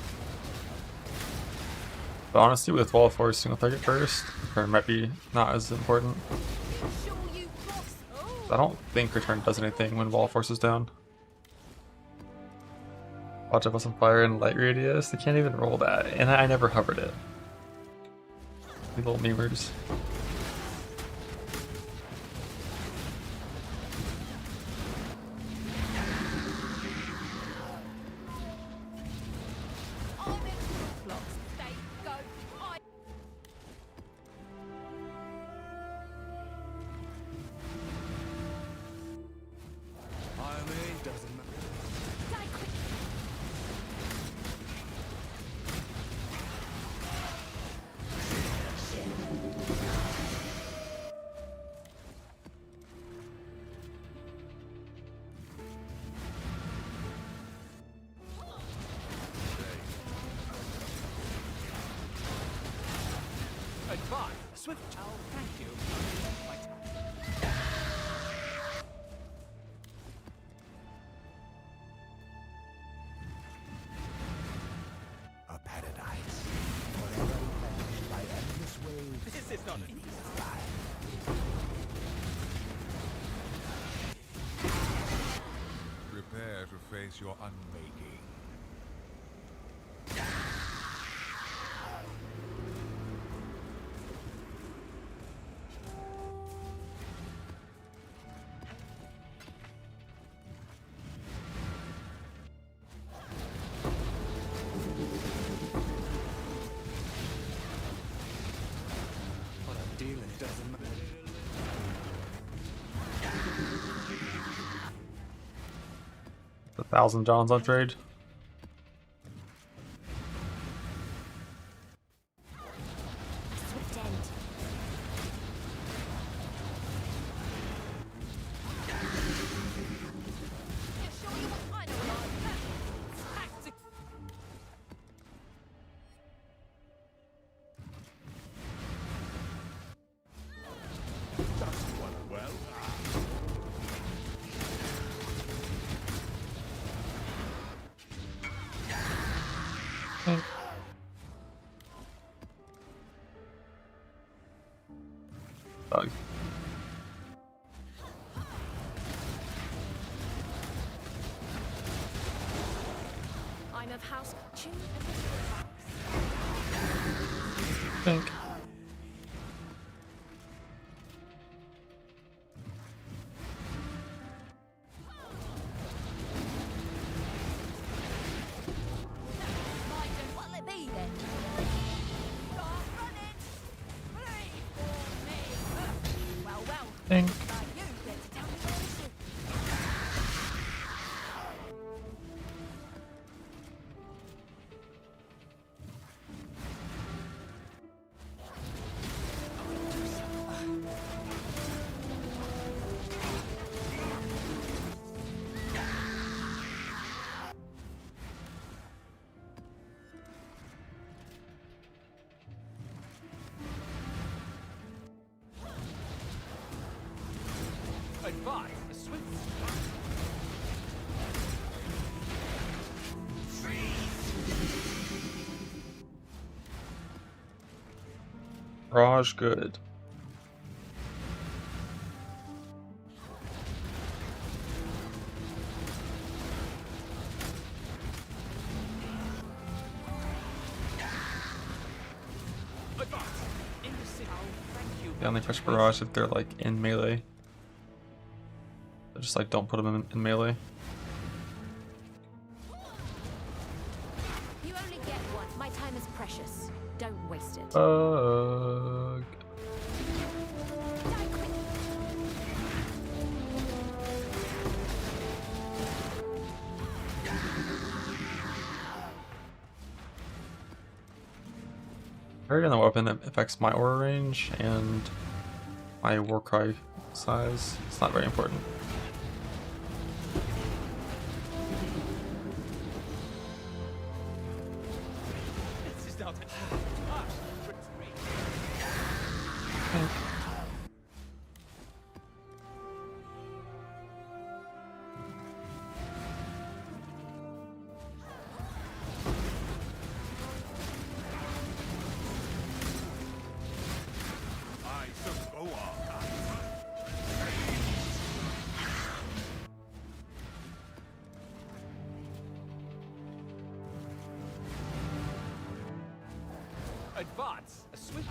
But honestly, with Wall of Force single target first, return might be not as important. Sure you cross. Oh. I don't think return does anything when Wall of Force is down. Watch out for some fire and light radius. They can't even roll that, and I never hovered it. These little memers. I'm in blocks. Stay. Go. I. Army doesn't matter. Die quick. Advise. Swift. Oh, thank you. My turn. A paradise. Forever replenished by endless waves. This is not an Prepare to face your unmaking. What I'm dealing doesn't matter. A 1,000 Johns on trade. Swift end. Yeah, sure you want. I know what I'm. Tactic. That's one well. Bug. I'm of house. Tune. Think. My turn. What'll it be then? Start running. Free for me. Well. Think. Now you get to tell me what it is. Raj good. They only push barrage if they're like in melee. Just like don't put them in melee. You only get one. My time is precious. Don't waste it. Bug. Die quick. Very on the weapon that affects my aura range and my Warcry size. It's not very important. This is not a advance. A swift.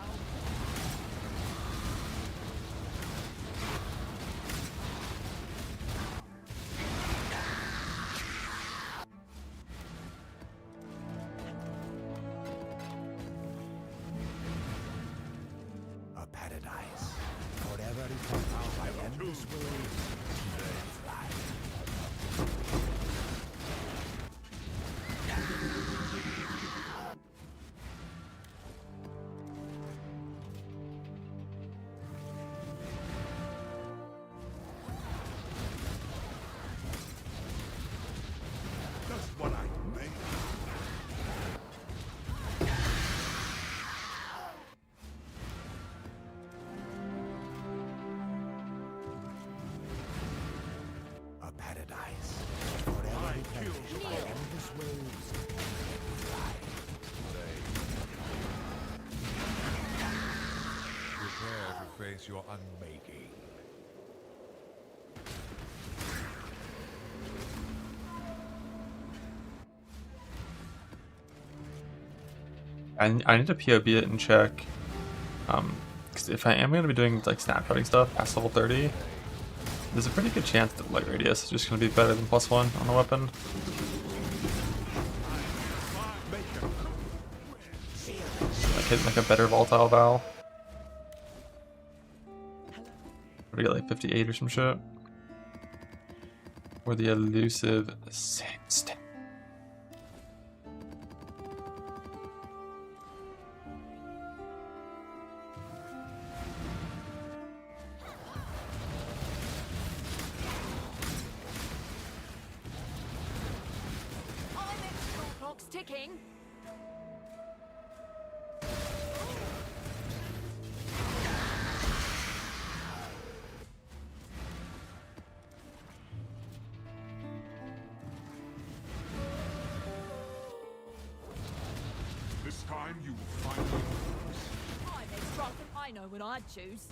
A paradise. Forever eternal by endless waves. Just what I made. A paradise. Forever eternal by endless waves. Prepare to face your unmaking. I need to POB it and check. Because if I am going to be doing like snapshotting stuff past level 30, there's a pretty good chance that light radius is just going to be better than +1 on the weapon. Like hitting like a better volatile Val. Or to get like 58 or some shit. Or the elusive sandstone. Clock's ticking. This time you will find me. I'm as rough as I know when I choose.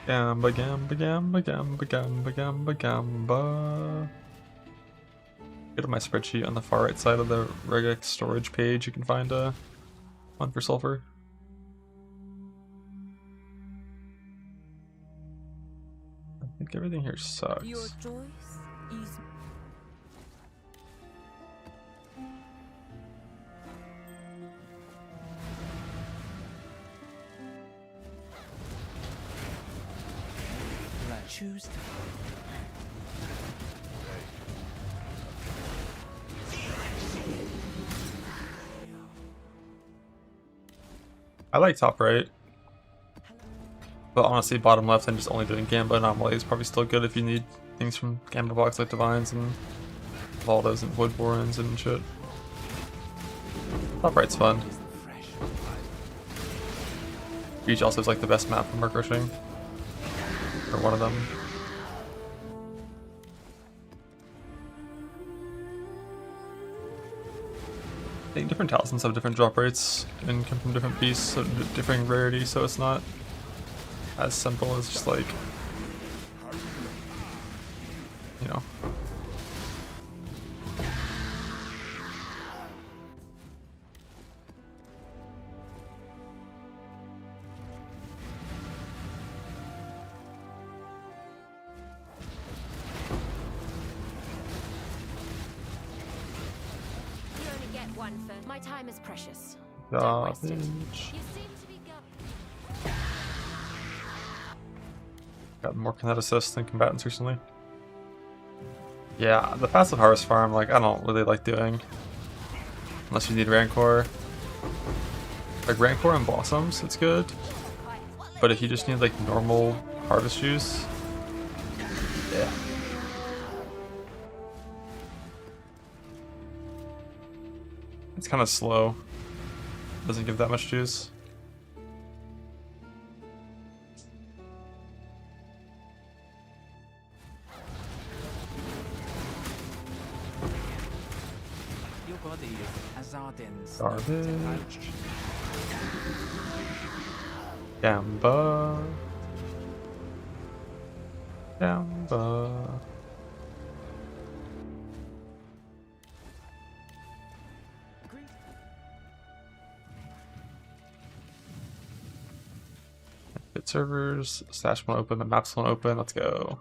Gamba, gamba, gamba, gamba, gamba, gamba, gamba. Go to my spreadsheet on the far right side of the regex storage page. You can find one for sulfur. I think everything here sucks. Your choice is. choose to. I like top right. But honestly, bottom left and just only doing Gamba Anomaly is probably still good if you need things from Gamba box like Divines and Valdas and Woodborns and shit. Top right's fun. Beach also is like the best map for Merc Rushing. Or one of them. I think different talismans have different drop rates and come from different beasts, so differing rarity, so it's not as simple as just like, you know. You only get one for my time is precious. Garbage. You seem to be going. Got more kineticists than combatants recently. Yeah, the passive harvest farm, like, I don't really like doing. Unless you need Rancor. Like, Rancor and Blossoms, it's good. But if you just need, like, normal harvest juice, yeah. It's kind of slow. Doesn't give that much juice. Your body is Azardin's. Garbage. Gamba. Gamba. Bit servers, stash one open, the maps one open, let's go.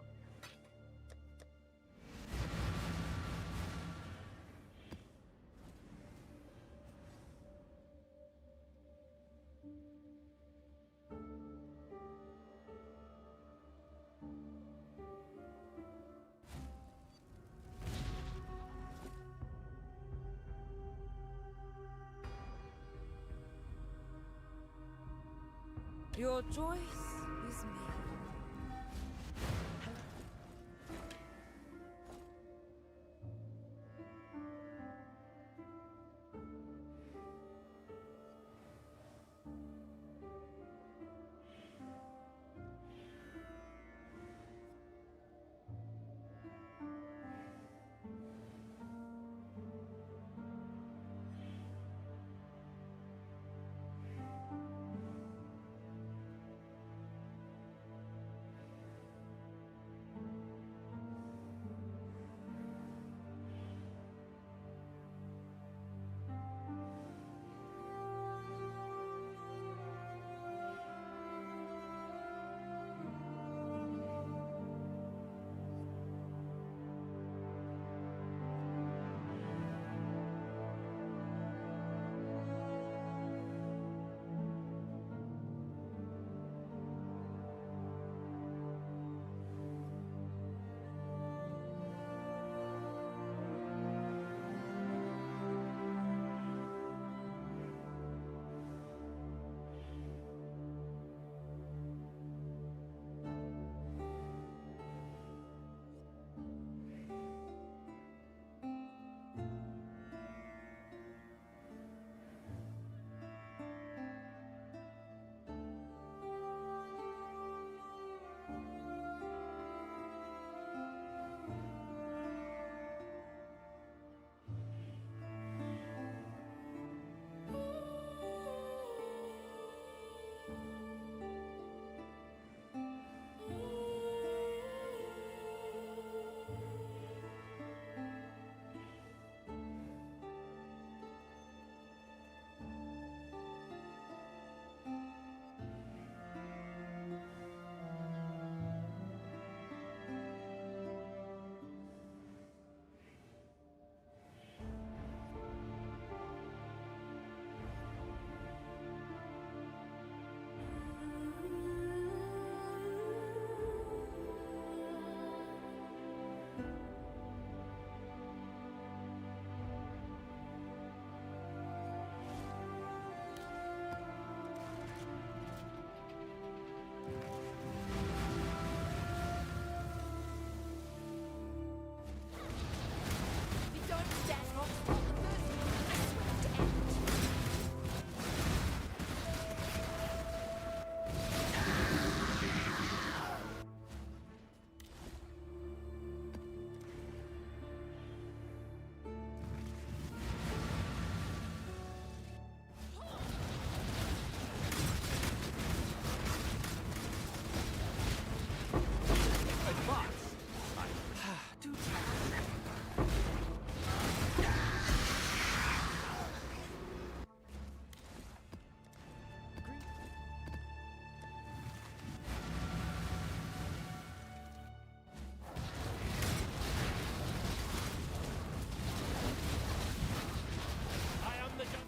Your choice is made.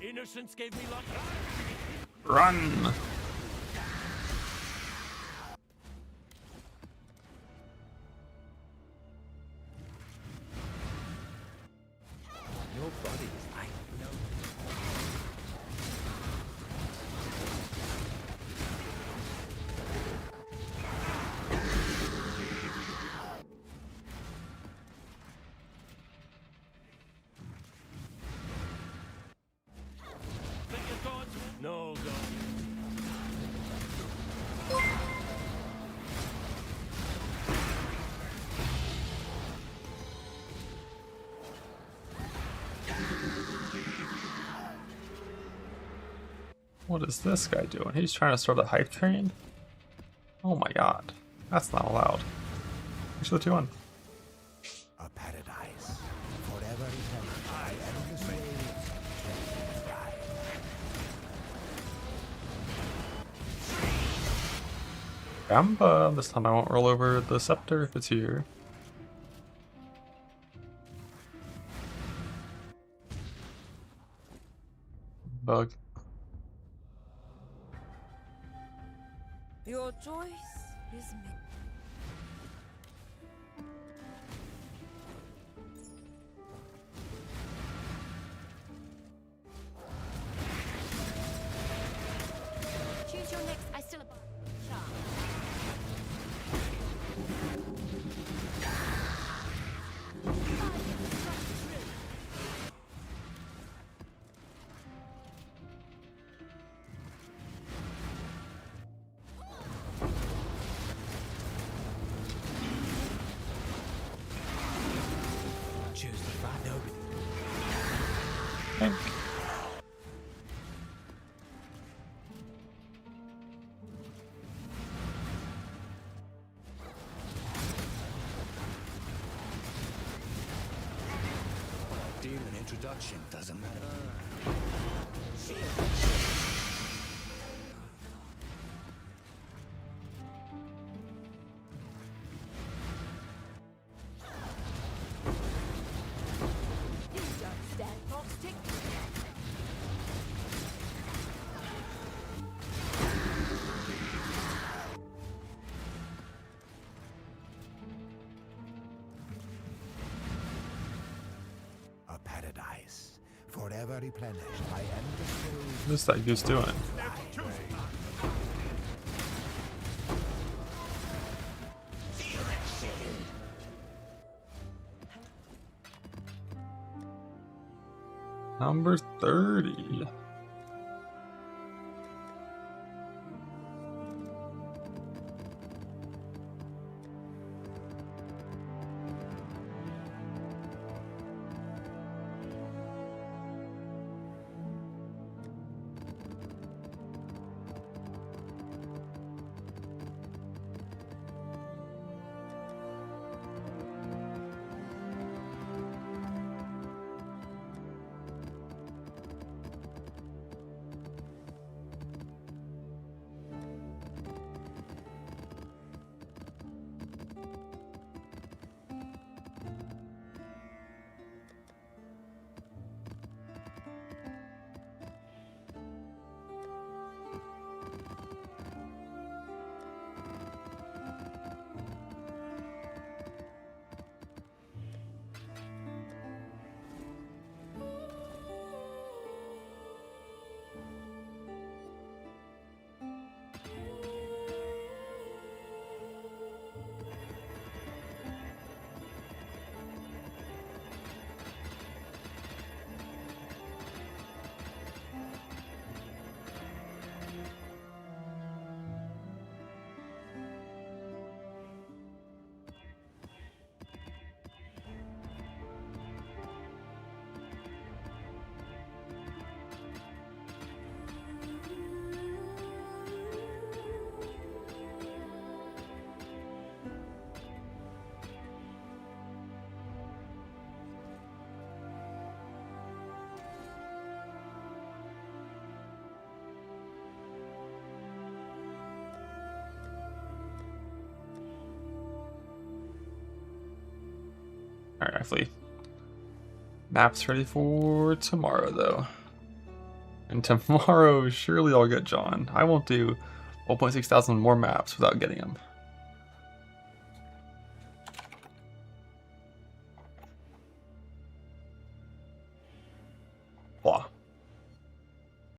Innocence gave me luck. Run! Your body is like no. Think your gods will... No, God. What is this guy doing? He's trying to start a hype train? Oh my god. That's not allowed. What's the doing? A paradise forever eternal. I am the slave. Gamba! This time I won't roll over the scepter if it's here. Bug. Your choice is made. Choose your next. I still abide. Charm. Choose to find nobody. Thank. Demon introduction doesn't matter. You don't stand for stick. A paradise forever replenished by endless souls. What is that goose doing? Number 30. Alright, I flee. Map's ready for tomorrow, though. And tomorrow, surely I'll get John. I won't do 1.6 thousand more maps without getting him.